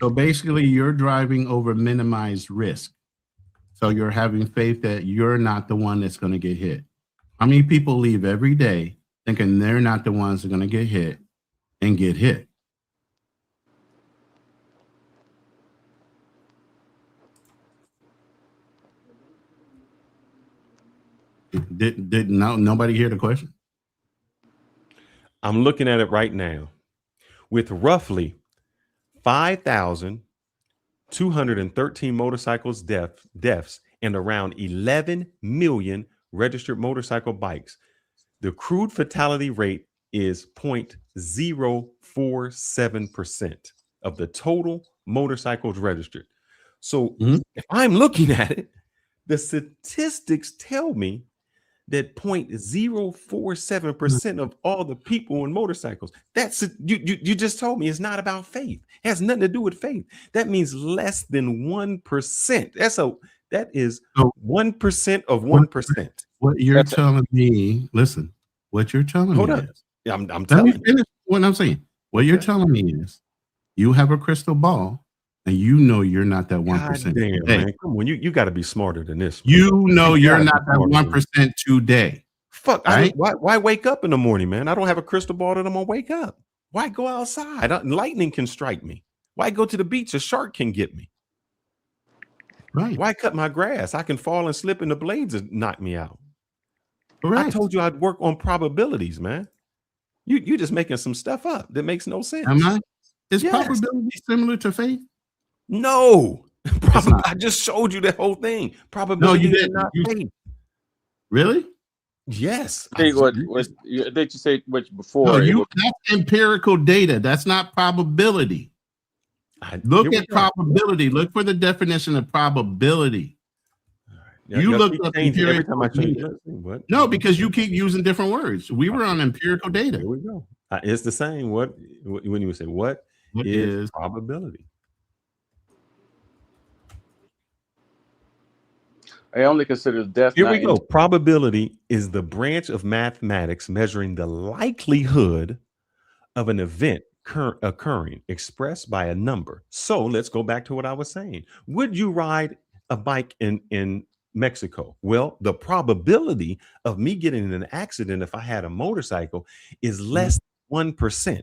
So basically, you're driving over minimized risk. So you're having faith that you're not the one that's going to get hit. How many people leave every day thinking they're not the ones that are going to get hit and get hit? Did nobody hear the question? I'm looking at it right now. With roughly 5,213 motorcycles deaths and around 11 million registered motorcycle bikes, the crude fatality rate is 0.047% of the total motorcycles registered. So if I'm looking at it, the statistics tell me that 0.047% of all the people in motorcycles. That's you just told me it's not about faith. It has nothing to do with faith. That means less than 1%. That is 1% of 1%. What you're telling me, listen, what you're telling Hold me on. is, I'm let telling me you. finish what I'm saying. What you're telling me is you have a crystal ball and you know you're not that 1%. Damn, today. man. Come on, you got to be smarter than this. You know you're gotta be not that smarter than this. 1% today. Fuck, right? why wake up in the morning, man? I don't have a crystal ball that I'm gonna wake up. Why go outside? Lightning can strike me. Why go to the beach? A shark can get me. Right. Why cut my grass? I can fall and slip and the blades and knock me out. Correct. I told you I'd work on probabilities, man. You just making some stuff up that makes no sense. Am I? Is Yes. probability similar to faith? No. I just showed you that whole thing. Probability is didn't. not faith. Really? Yes. I think what you said which before. No, it was- that's empirical data. That's not probability. Look at probability. Look for the definition of probability. You looked up every time I empirical change data. what? No, because you keep using different words. We were on empirical data. Here we go. It's the same. What when you say what is probability? I only consider death. Here not we go. in- Probability is the branch of mathematics measuring the likelihood of an event occurring expressed by a number. So let's go back to what I was saying. Would you ride a bike in Mexico? Well, the probability of me getting in an accident if I had a motorcycle is less than 1%.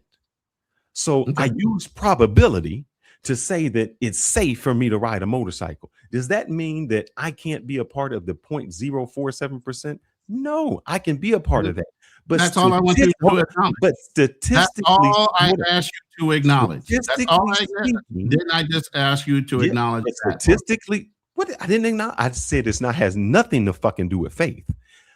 So I use probability to say that it's safe for me to ride a motorcycle. Does that mean that I can't be a part of the 0.047%? No, I can be a part of that. But that's all I want you to acknowledge. But statistically, that's all I asked you to acknowledge. That's all I speaking, didn't I just ask you to acknowledge that? Statistically, what I didn't acknowledge. I said it's not has nothing to fucking do with faith.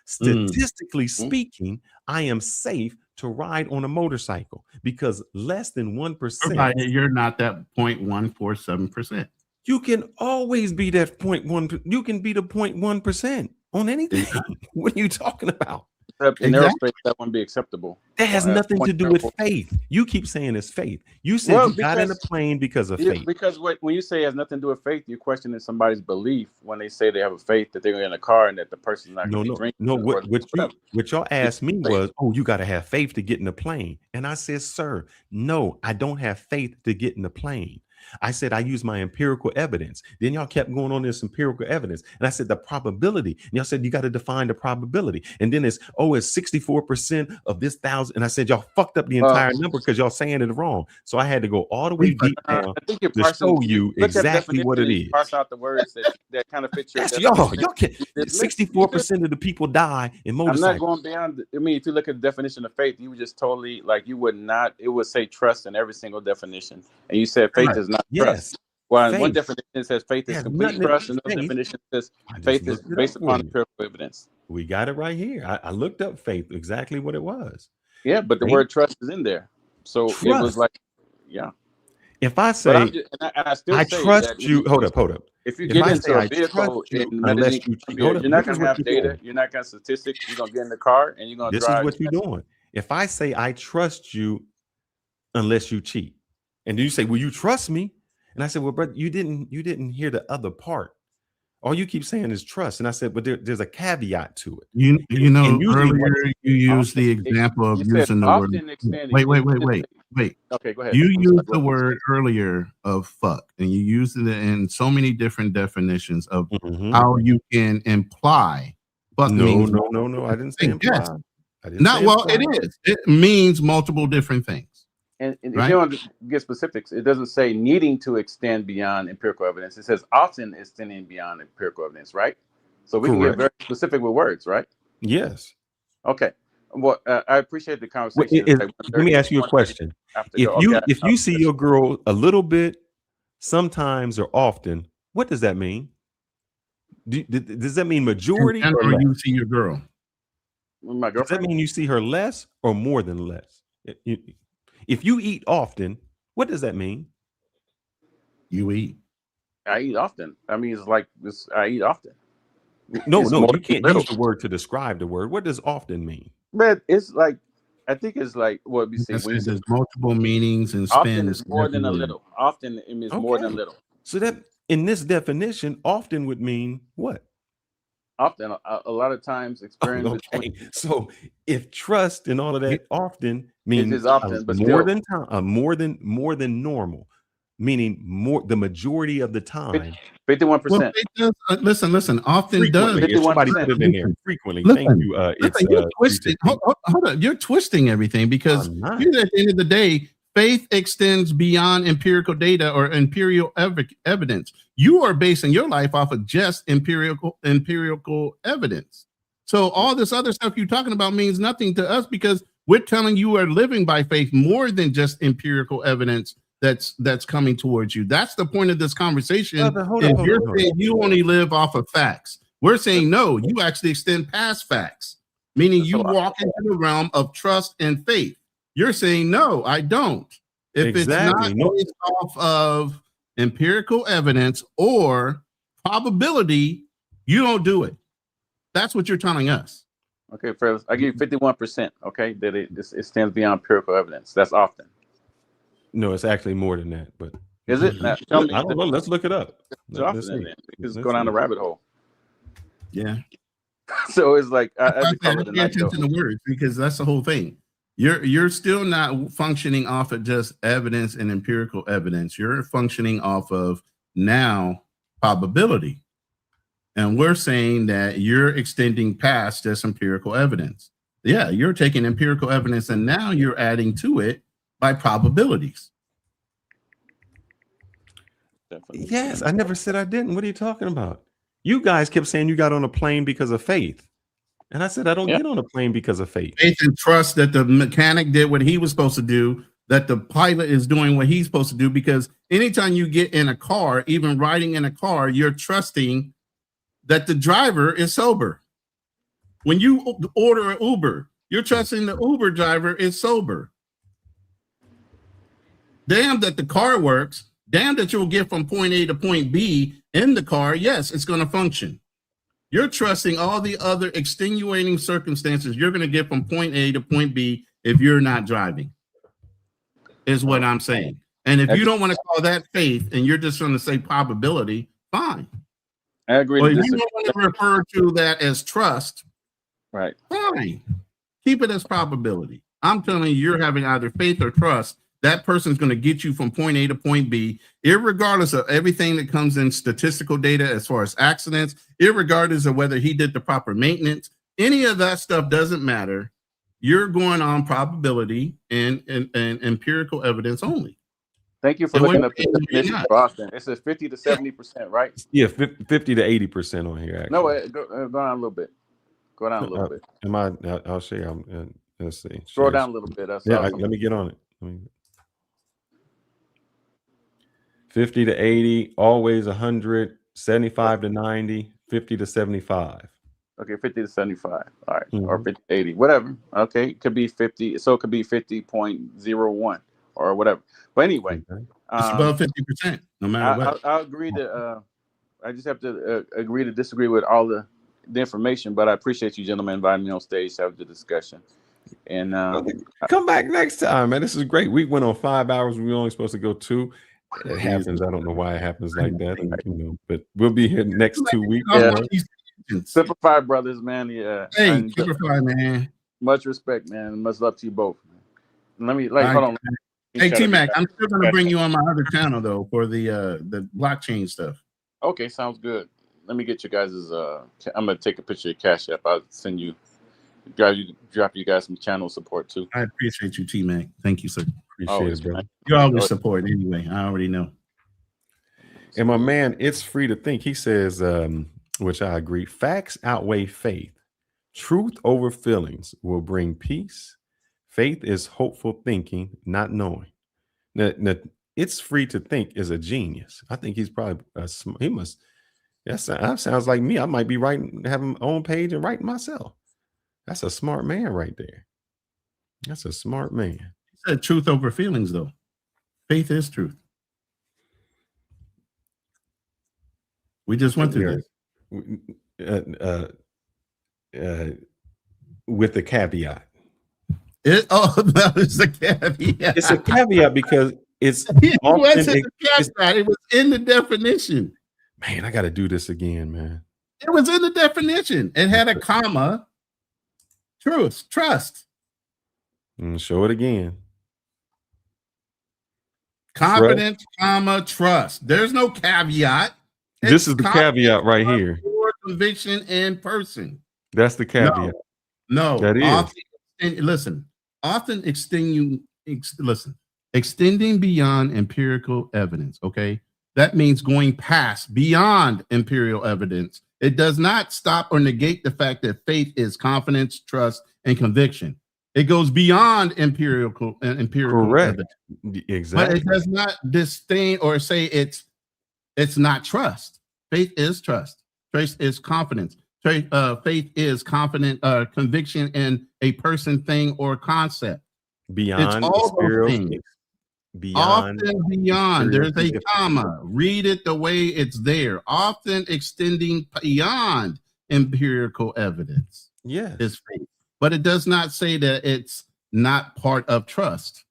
Statistically speaking, I am safe to ride on a motorcycle because less than 1%. You're not that 0.147%. You can always be that 0.1. You can be the 0.1% on anything. What are you talking about? In aerospace, that wouldn't be acceptable. That has nothing to do with faith. You keep saying it's faith. You said you got in a plane because of faith. Because when you say it has nothing to do with faith, you're questioning somebody's belief when they say they have a faith that they're in a car and that the person's not going to be drinking. No, what y'all asked me was, oh, you got to have faith to get in the plane. And I said, sir, no, I don't have faith to get in the plane. I said I use my empirical evidence. Then y'all kept going on this empirical evidence. And I said the probability. And y'all said you got to define the probability. And then it's 64% of this 1,000. And I said y'all fucked up the entire number because y'all saying it wrong. So I had to go all the way deep down I think you're to parsing, show you look at exactly what it definition, is. parse out the words that kind of fit your Yes, y'all definition. can 64% of the people die in I'm motorcycles. not going beyond. I mean, if you look at the definition of faith, you would just totally like you would not. It would say trust in every single definition, and you said faith is not trust. Well, in one definition says faith is complete trust, and another definition says faith is based upon empirical evidence. We got it right here. I looked up faith, exactly what it was. Yeah, but the word trust is in there, so it was like, yeah. If I say I trust you, hold up. If you get into a vehicle, unless you cheat, you're not going to have data. You're not going to statistics. You're going to get in the car and you're going to drive. This is what you're doing. If I say I trust you, unless you cheat, and you say, "Will you trust me?" And I said, "Well, brother, you didn't hear the other part. All you keep saying is trust." And I said, "But there's a caveat to it." You know, earlier you used the example of using the word. Wait. Okay, go ahead. You used the word earlier of fuck, and you used it in so many different definitions of how you can imply. Fuck means no. I didn't say imply. Yes. It is. It means multiple different things. And if you want to get specifics, it doesn't say needing to extend beyond empirical evidence. It says often extending beyond empirical evidence, right? So we can get very specific with words, right? Yes. Okay. Well, I appreciate the conversation. Let me ask you a question. If you see your girl a little bit, sometimes or often, what does that mean? Does that mean majority or less? You see your girl? My girlfriend? Does that mean you see her less or more than less? If you eat often, what does that mean? You eat. I eat often. I mean, it's like this. I eat often. No, you can't use the word to describe the word. What does often mean? But it's like, I think it's like what we say. There's multiple meanings and spins. Often is more than a little. Often it means more than little. So that in this definition, often would mean what? Often, a lot of times, experience. So if trust and all of that often means it is often, but more than time, more than normal, meaning the majority of the time. 51%. Listen. Often does. Somebody put it in there frequently. Listen, Thank you. You're twisting. Hold on. You're twisting everything because at the end of the day, faith extends beyond empirical data or empirical evidence. You are basing your life off of just empirical evidence. So all this other stuff you're talking about means nothing to us because we're telling you are living by faith more than just empirical evidence that's coming towards you. That's the point of this conversation. You're saying you only live off of facts. We're saying no, you actually extend past facts, meaning you walk into the realm of trust and faith. You're saying no, I don't. If it's not based off of empirical evidence or probability, you don't do it. That's what you're telling us. Okay, fellas, I give you 51%. Okay, that it stands beyond empirical evidence. That's often. No, it's actually more than that. But is it? Now, tell me. I don't know. Let's look it up. Let's go down the rabbit hole. Yeah. So it's like I pay attention to the words because that's the whole thing. You're still not functioning off of just evidence and empirical evidence. You're functioning off of now probability. And we're saying that you're extending past just empirical evidence. Yeah, you're taking empirical evidence and now you're adding to it by probabilities. Definitely. Yes, I never said I didn't. What are you talking about? You guys kept saying you got on a plane because of faith. And I said, I don't get on a plane because of faith. Faith and trust that the mechanic did what he was supposed to do, that the pilot is doing what he's supposed to do, because anytime you get in a car, even riding in a car, you're trusting that the driver is sober. When you order an Uber, you're trusting the Uber driver is sober. Damn that the car works. Damn that you'll get from point A to point B in the car. Yes, it's going to function. You're trusting all the other extenuating circumstances you're going to get from point A to point B if you're not driving, is what I'm saying. And if you don't want to call that faith and you're just going to say probability, fine. I agree. But if you don't want to refer to that as trust, right? Fine. Keep it as probability. I'm telling you, you're having either faith or trust that person's going to get you from point A to point B, irregardless of everything that comes in statistical data as far as accidents, irregardless of whether he did the proper maintenance. Any of that stuff doesn't matter. You're going on probability and empirical evidence only. Thank you for looking up the definition for Austin. It says 50 to 70%, right? Yeah, 50 to 80% on here. Actually. No, go down a little bit. Go down a little bit. I'll show you. Let's see. Scroll down a little bit. Let me get on it. 50 to 80, always 100, 75 to 90, 50 to 75. Okay, 50 to 75. All right. Or 50 to 80, whatever. Okay, it could be 50. So it could be 50.01 or whatever. But anyway, it's about 50%, no matter what. I agree to. I just have to agree to disagree with all the information. But I appreciate you gentlemen inviting me on stage to have the discussion. And come back next time, man. This is great. We went on 5 hours. We were only supposed to go 2. It happens. I don't know why it happens like that. But we'll be here next 2 weeks. Yeah. Simplify brothers, man. Yeah. Hey, Simplify, man. Much respect, man. Much love to you both. Let me hold on. Hey, T-Mac, I'm still going to bring you on my other channel though for the blockchain stuff. Okay, sounds good. Let me get you guys' I'm gonna take a picture of Cash App. I'll send you drop you guys some channel support too. I appreciate you, T-Mac. Thank you, sir. Appreciate it, bro. You always support anyway. I already know. And my man, it's free to think. He says, which I agree, facts outweigh faith. Truth over feelings will bring peace. Faith is hopeful thinking, not knowing. Now, it's free to think is a genius. I think he's probably he must. That sounds like me. I might be having my own page and writing myself. That's a smart man right there. That's a smart man. He said truth over feelings, though. Faith is truth. We just went through this. With the caveat. That is a caveat. It's a caveat because it's it was in the definition. Man, I got to do this again, man. It was in the definition. It had a comma. Trust. Show it again. Confidence, comma, trust. There's no caveat. This is the caveat right here. Conviction in person. That's the caveat. No, that is. Extending beyond empirical evidence. Okay, that means going past, beyond empirical evidence. It does not stop or negate the fact that faith is confidence, trust, and conviction. It goes beyond empirical Correct. evidence. Exactly. But it does not disdain or say it's not trust. Faith is trust. Faith is confidence. Faith is confident conviction in a person, thing, or concept. Beyond it's all those things. Beyond. Often beyond. There's a comma. Read it the way it's there. Often extending beyond empirical evidence. Yes. Is faith. But it does not say that it's not part of trust.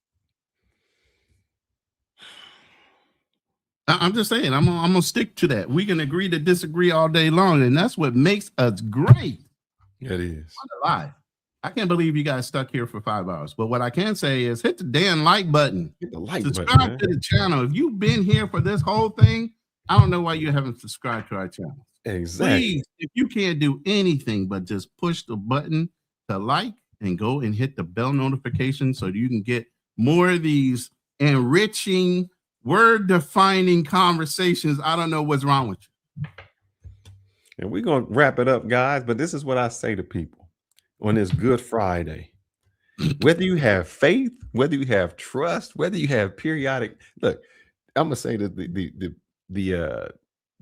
I'm just saying, I'm gonna stick to that. We can agree to disagree all day long, and that's what makes us great. It is. What a lie. I can't believe you guys stuck here for 5 hours. But what I can say is hit the damn like button. Hit the like subscribe button, to the channel. If you've been here for this whole thing, I don't know why you haven't subscribed to our channel. Exactly. Please, if you can't do anything but just push the button to like and go and hit the bell notification so you can get more of these enriching, word-defining conversations. I don't know what's wrong with you. And we're going to wrap it up, guys. But this is what I say to people on this Good Friday. Whether you have faith, whether you have trust, whether you have periodic, look, I'm gonna say that the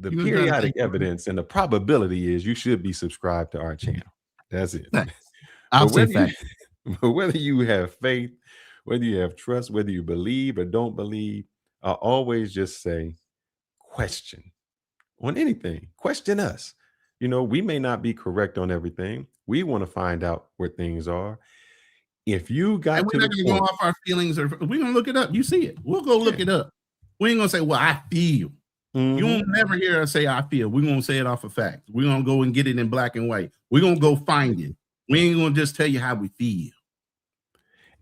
periodic evidence and the probability is you should be subscribed to our channel. That's it. I'll say fact. But whether you have faith, whether you have trust, whether you believe or don't believe, I always just say question on anything. Question us. You know, we may not be correct on everything. We want to find out where things are. If you got and we're not going to go off our feelings, or we're going to look it up. You see it. We'll go look it up. We ain't going to say, well, I feel. You won't never hear us say, I feel. We're going to say it off of facts. We're going to go and get it in black and white. We're going to go find it. We ain't going to just tell you how we feel.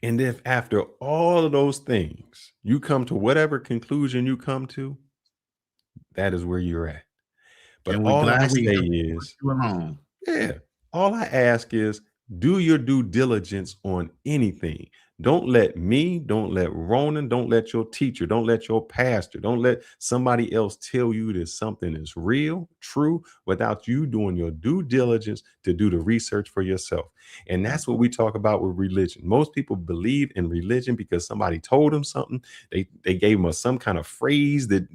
And if after all of those things, you come to whatever conclusion you come to, that is where you're at. But And we're all I glad say we is, you alone. yeah, all I ask is do your due diligence on anything. Don't let me, don't let Ronin, don't let your teacher, don't let your pastor, don't let somebody else tell you that something is real, true, without you doing your due diligence to do the research for yourself. And that's what we talk about with religion. Most people believe in religion because somebody told them something. They gave them some kind of phrase that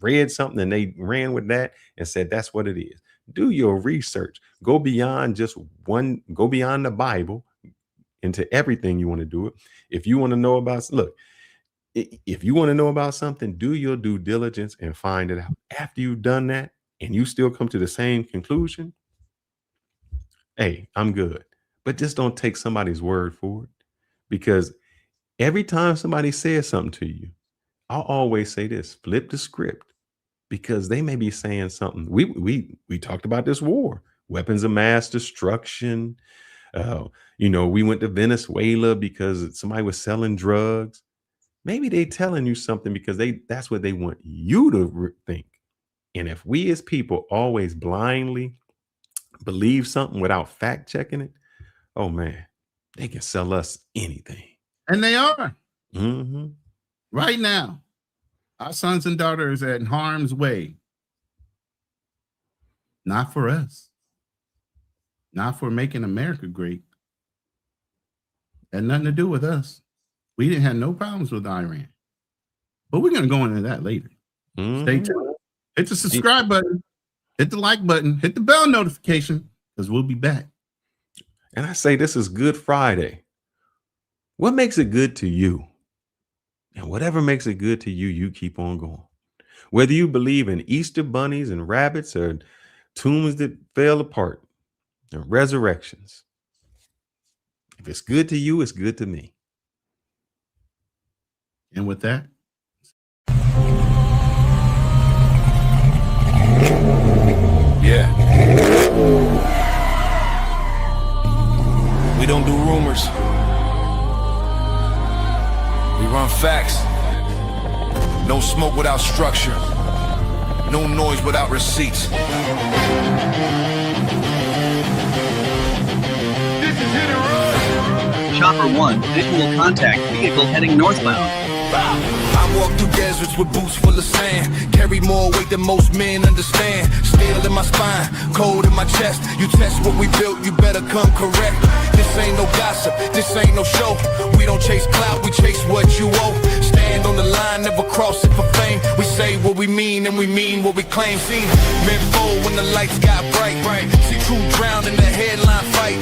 read something and they ran with that and said, that's what it is. Do your research. Go beyond just one, go beyond the Bible into everything you want to do it. If you want to know about, look, if you want to know about something, do your due diligence and find it out. After you've done that and you still come to the same conclusion, hey, I'm good. But just don't take somebody's word for it, because every time somebody says something to you, I'll always say this: flip the script, because they may be saying something. We talked about this war, weapons of mass destruction. We went to Venezuela because somebody was selling drugs. Maybe they telling you something because that's what they want you to think. And if we as people always blindly believe something without fact checking it, oh man, they can sell us anything. And they are. Mm-hmm. Right now, our sons and daughters are in harm's way. Not for us. Not for making America great. Had nothing to do with us. We didn't have no problems with Iran. But we're going to go into that later. Mm-hmm. Stay tuned. Hit the subscribe button. Hit the like button. Hit the bell notification, because we'll be back. And I say this is Good Friday. What makes it good to you? And whatever makes it good to you, you keep on going. Whether you believe in Easter bunnies and rabbits or tombs that fell apart and resurrections, if it's good to you, it's good to me. And with that, yeah. We don't do rumors. We run facts. No smoke without structure. No noise without receipts. This is Hit and Run. Chopper 1, visual contact, vehicle heading northbound. I walk through deserts with boots full of sand. Carry more weight than most men understand. Steel in my spine, cold in my chest. You test what we built, you better come correct. This ain't no gossip, this ain't no show. We don't chase clout, we chase what you owe. Stand on the line, never cross it for fame. We say what we mean and we mean what we claim. Seen men fold when the lights got bright. See truth drown in the headline fight.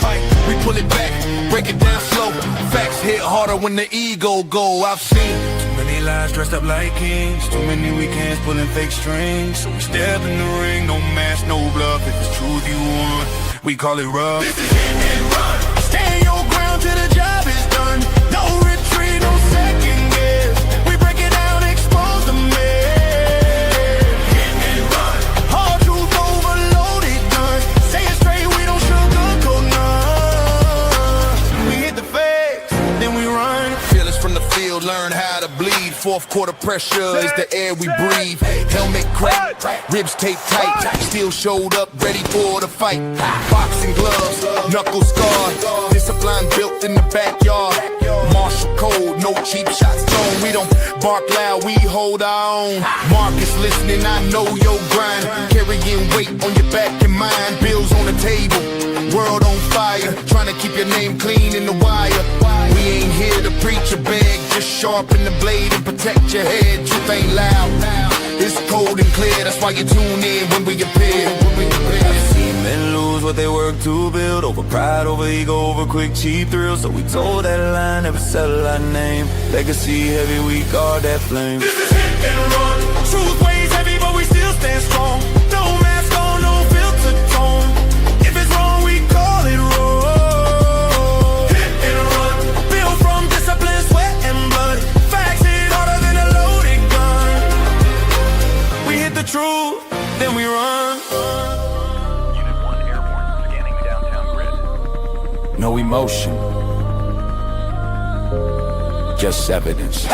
We pull it back, break it down slow. Facts hit harder when the ego go. I've seen too many lies dressed up like kings. Too many weekends pulling fake strings. So we step in the ring, no mask, no bluff. If it's truth you want, we call it rough. This is Hit and Run. Stand your ground till the job is done. No retreat, no second guess. We break it down, expose the mess. Hit and run. Hard truth overloaded guns. Say it straight, we don't sugarcoat none. We hit the facts, then we run. Fearless from the field, learn how to bleed. Fourth quarter pressure is the air we breathe. Helmet cracked, ribs taped tight. Still showed up, ready for the fight. Boxing gloves, knuckle scarred. Discipline built in the backyard. Martial code, no cheap shots thrown. We don't bark loud, we hold our own. Marcus listening, I know your grind. Carrying weight on your back and mind. Bills on the table, world on fire. Trying to keep your name clean in the wire. We ain't here to preach or beg. Just sharpen the blade and protect your head. Truth ain't loud. It's cold and clear, that's why you tune in when we appear. I've seen men lose what they work to build. Over pride, over ego, over quick, cheap thrills. So we told that line, never settle our name. Legacy heavy, we guard that flame. This is Hit and Run. Truth weighs heavy, but we still stand strong. No mask on, no filter tone. If it's wrong, we call it wrong. Hit and run. Built from discipline, sweat and blood. Facts hit harder than a loaded gun. We hit the truth, then we run. Unit 1 airborne, scanning the downtown grid. No emotion. just evidence.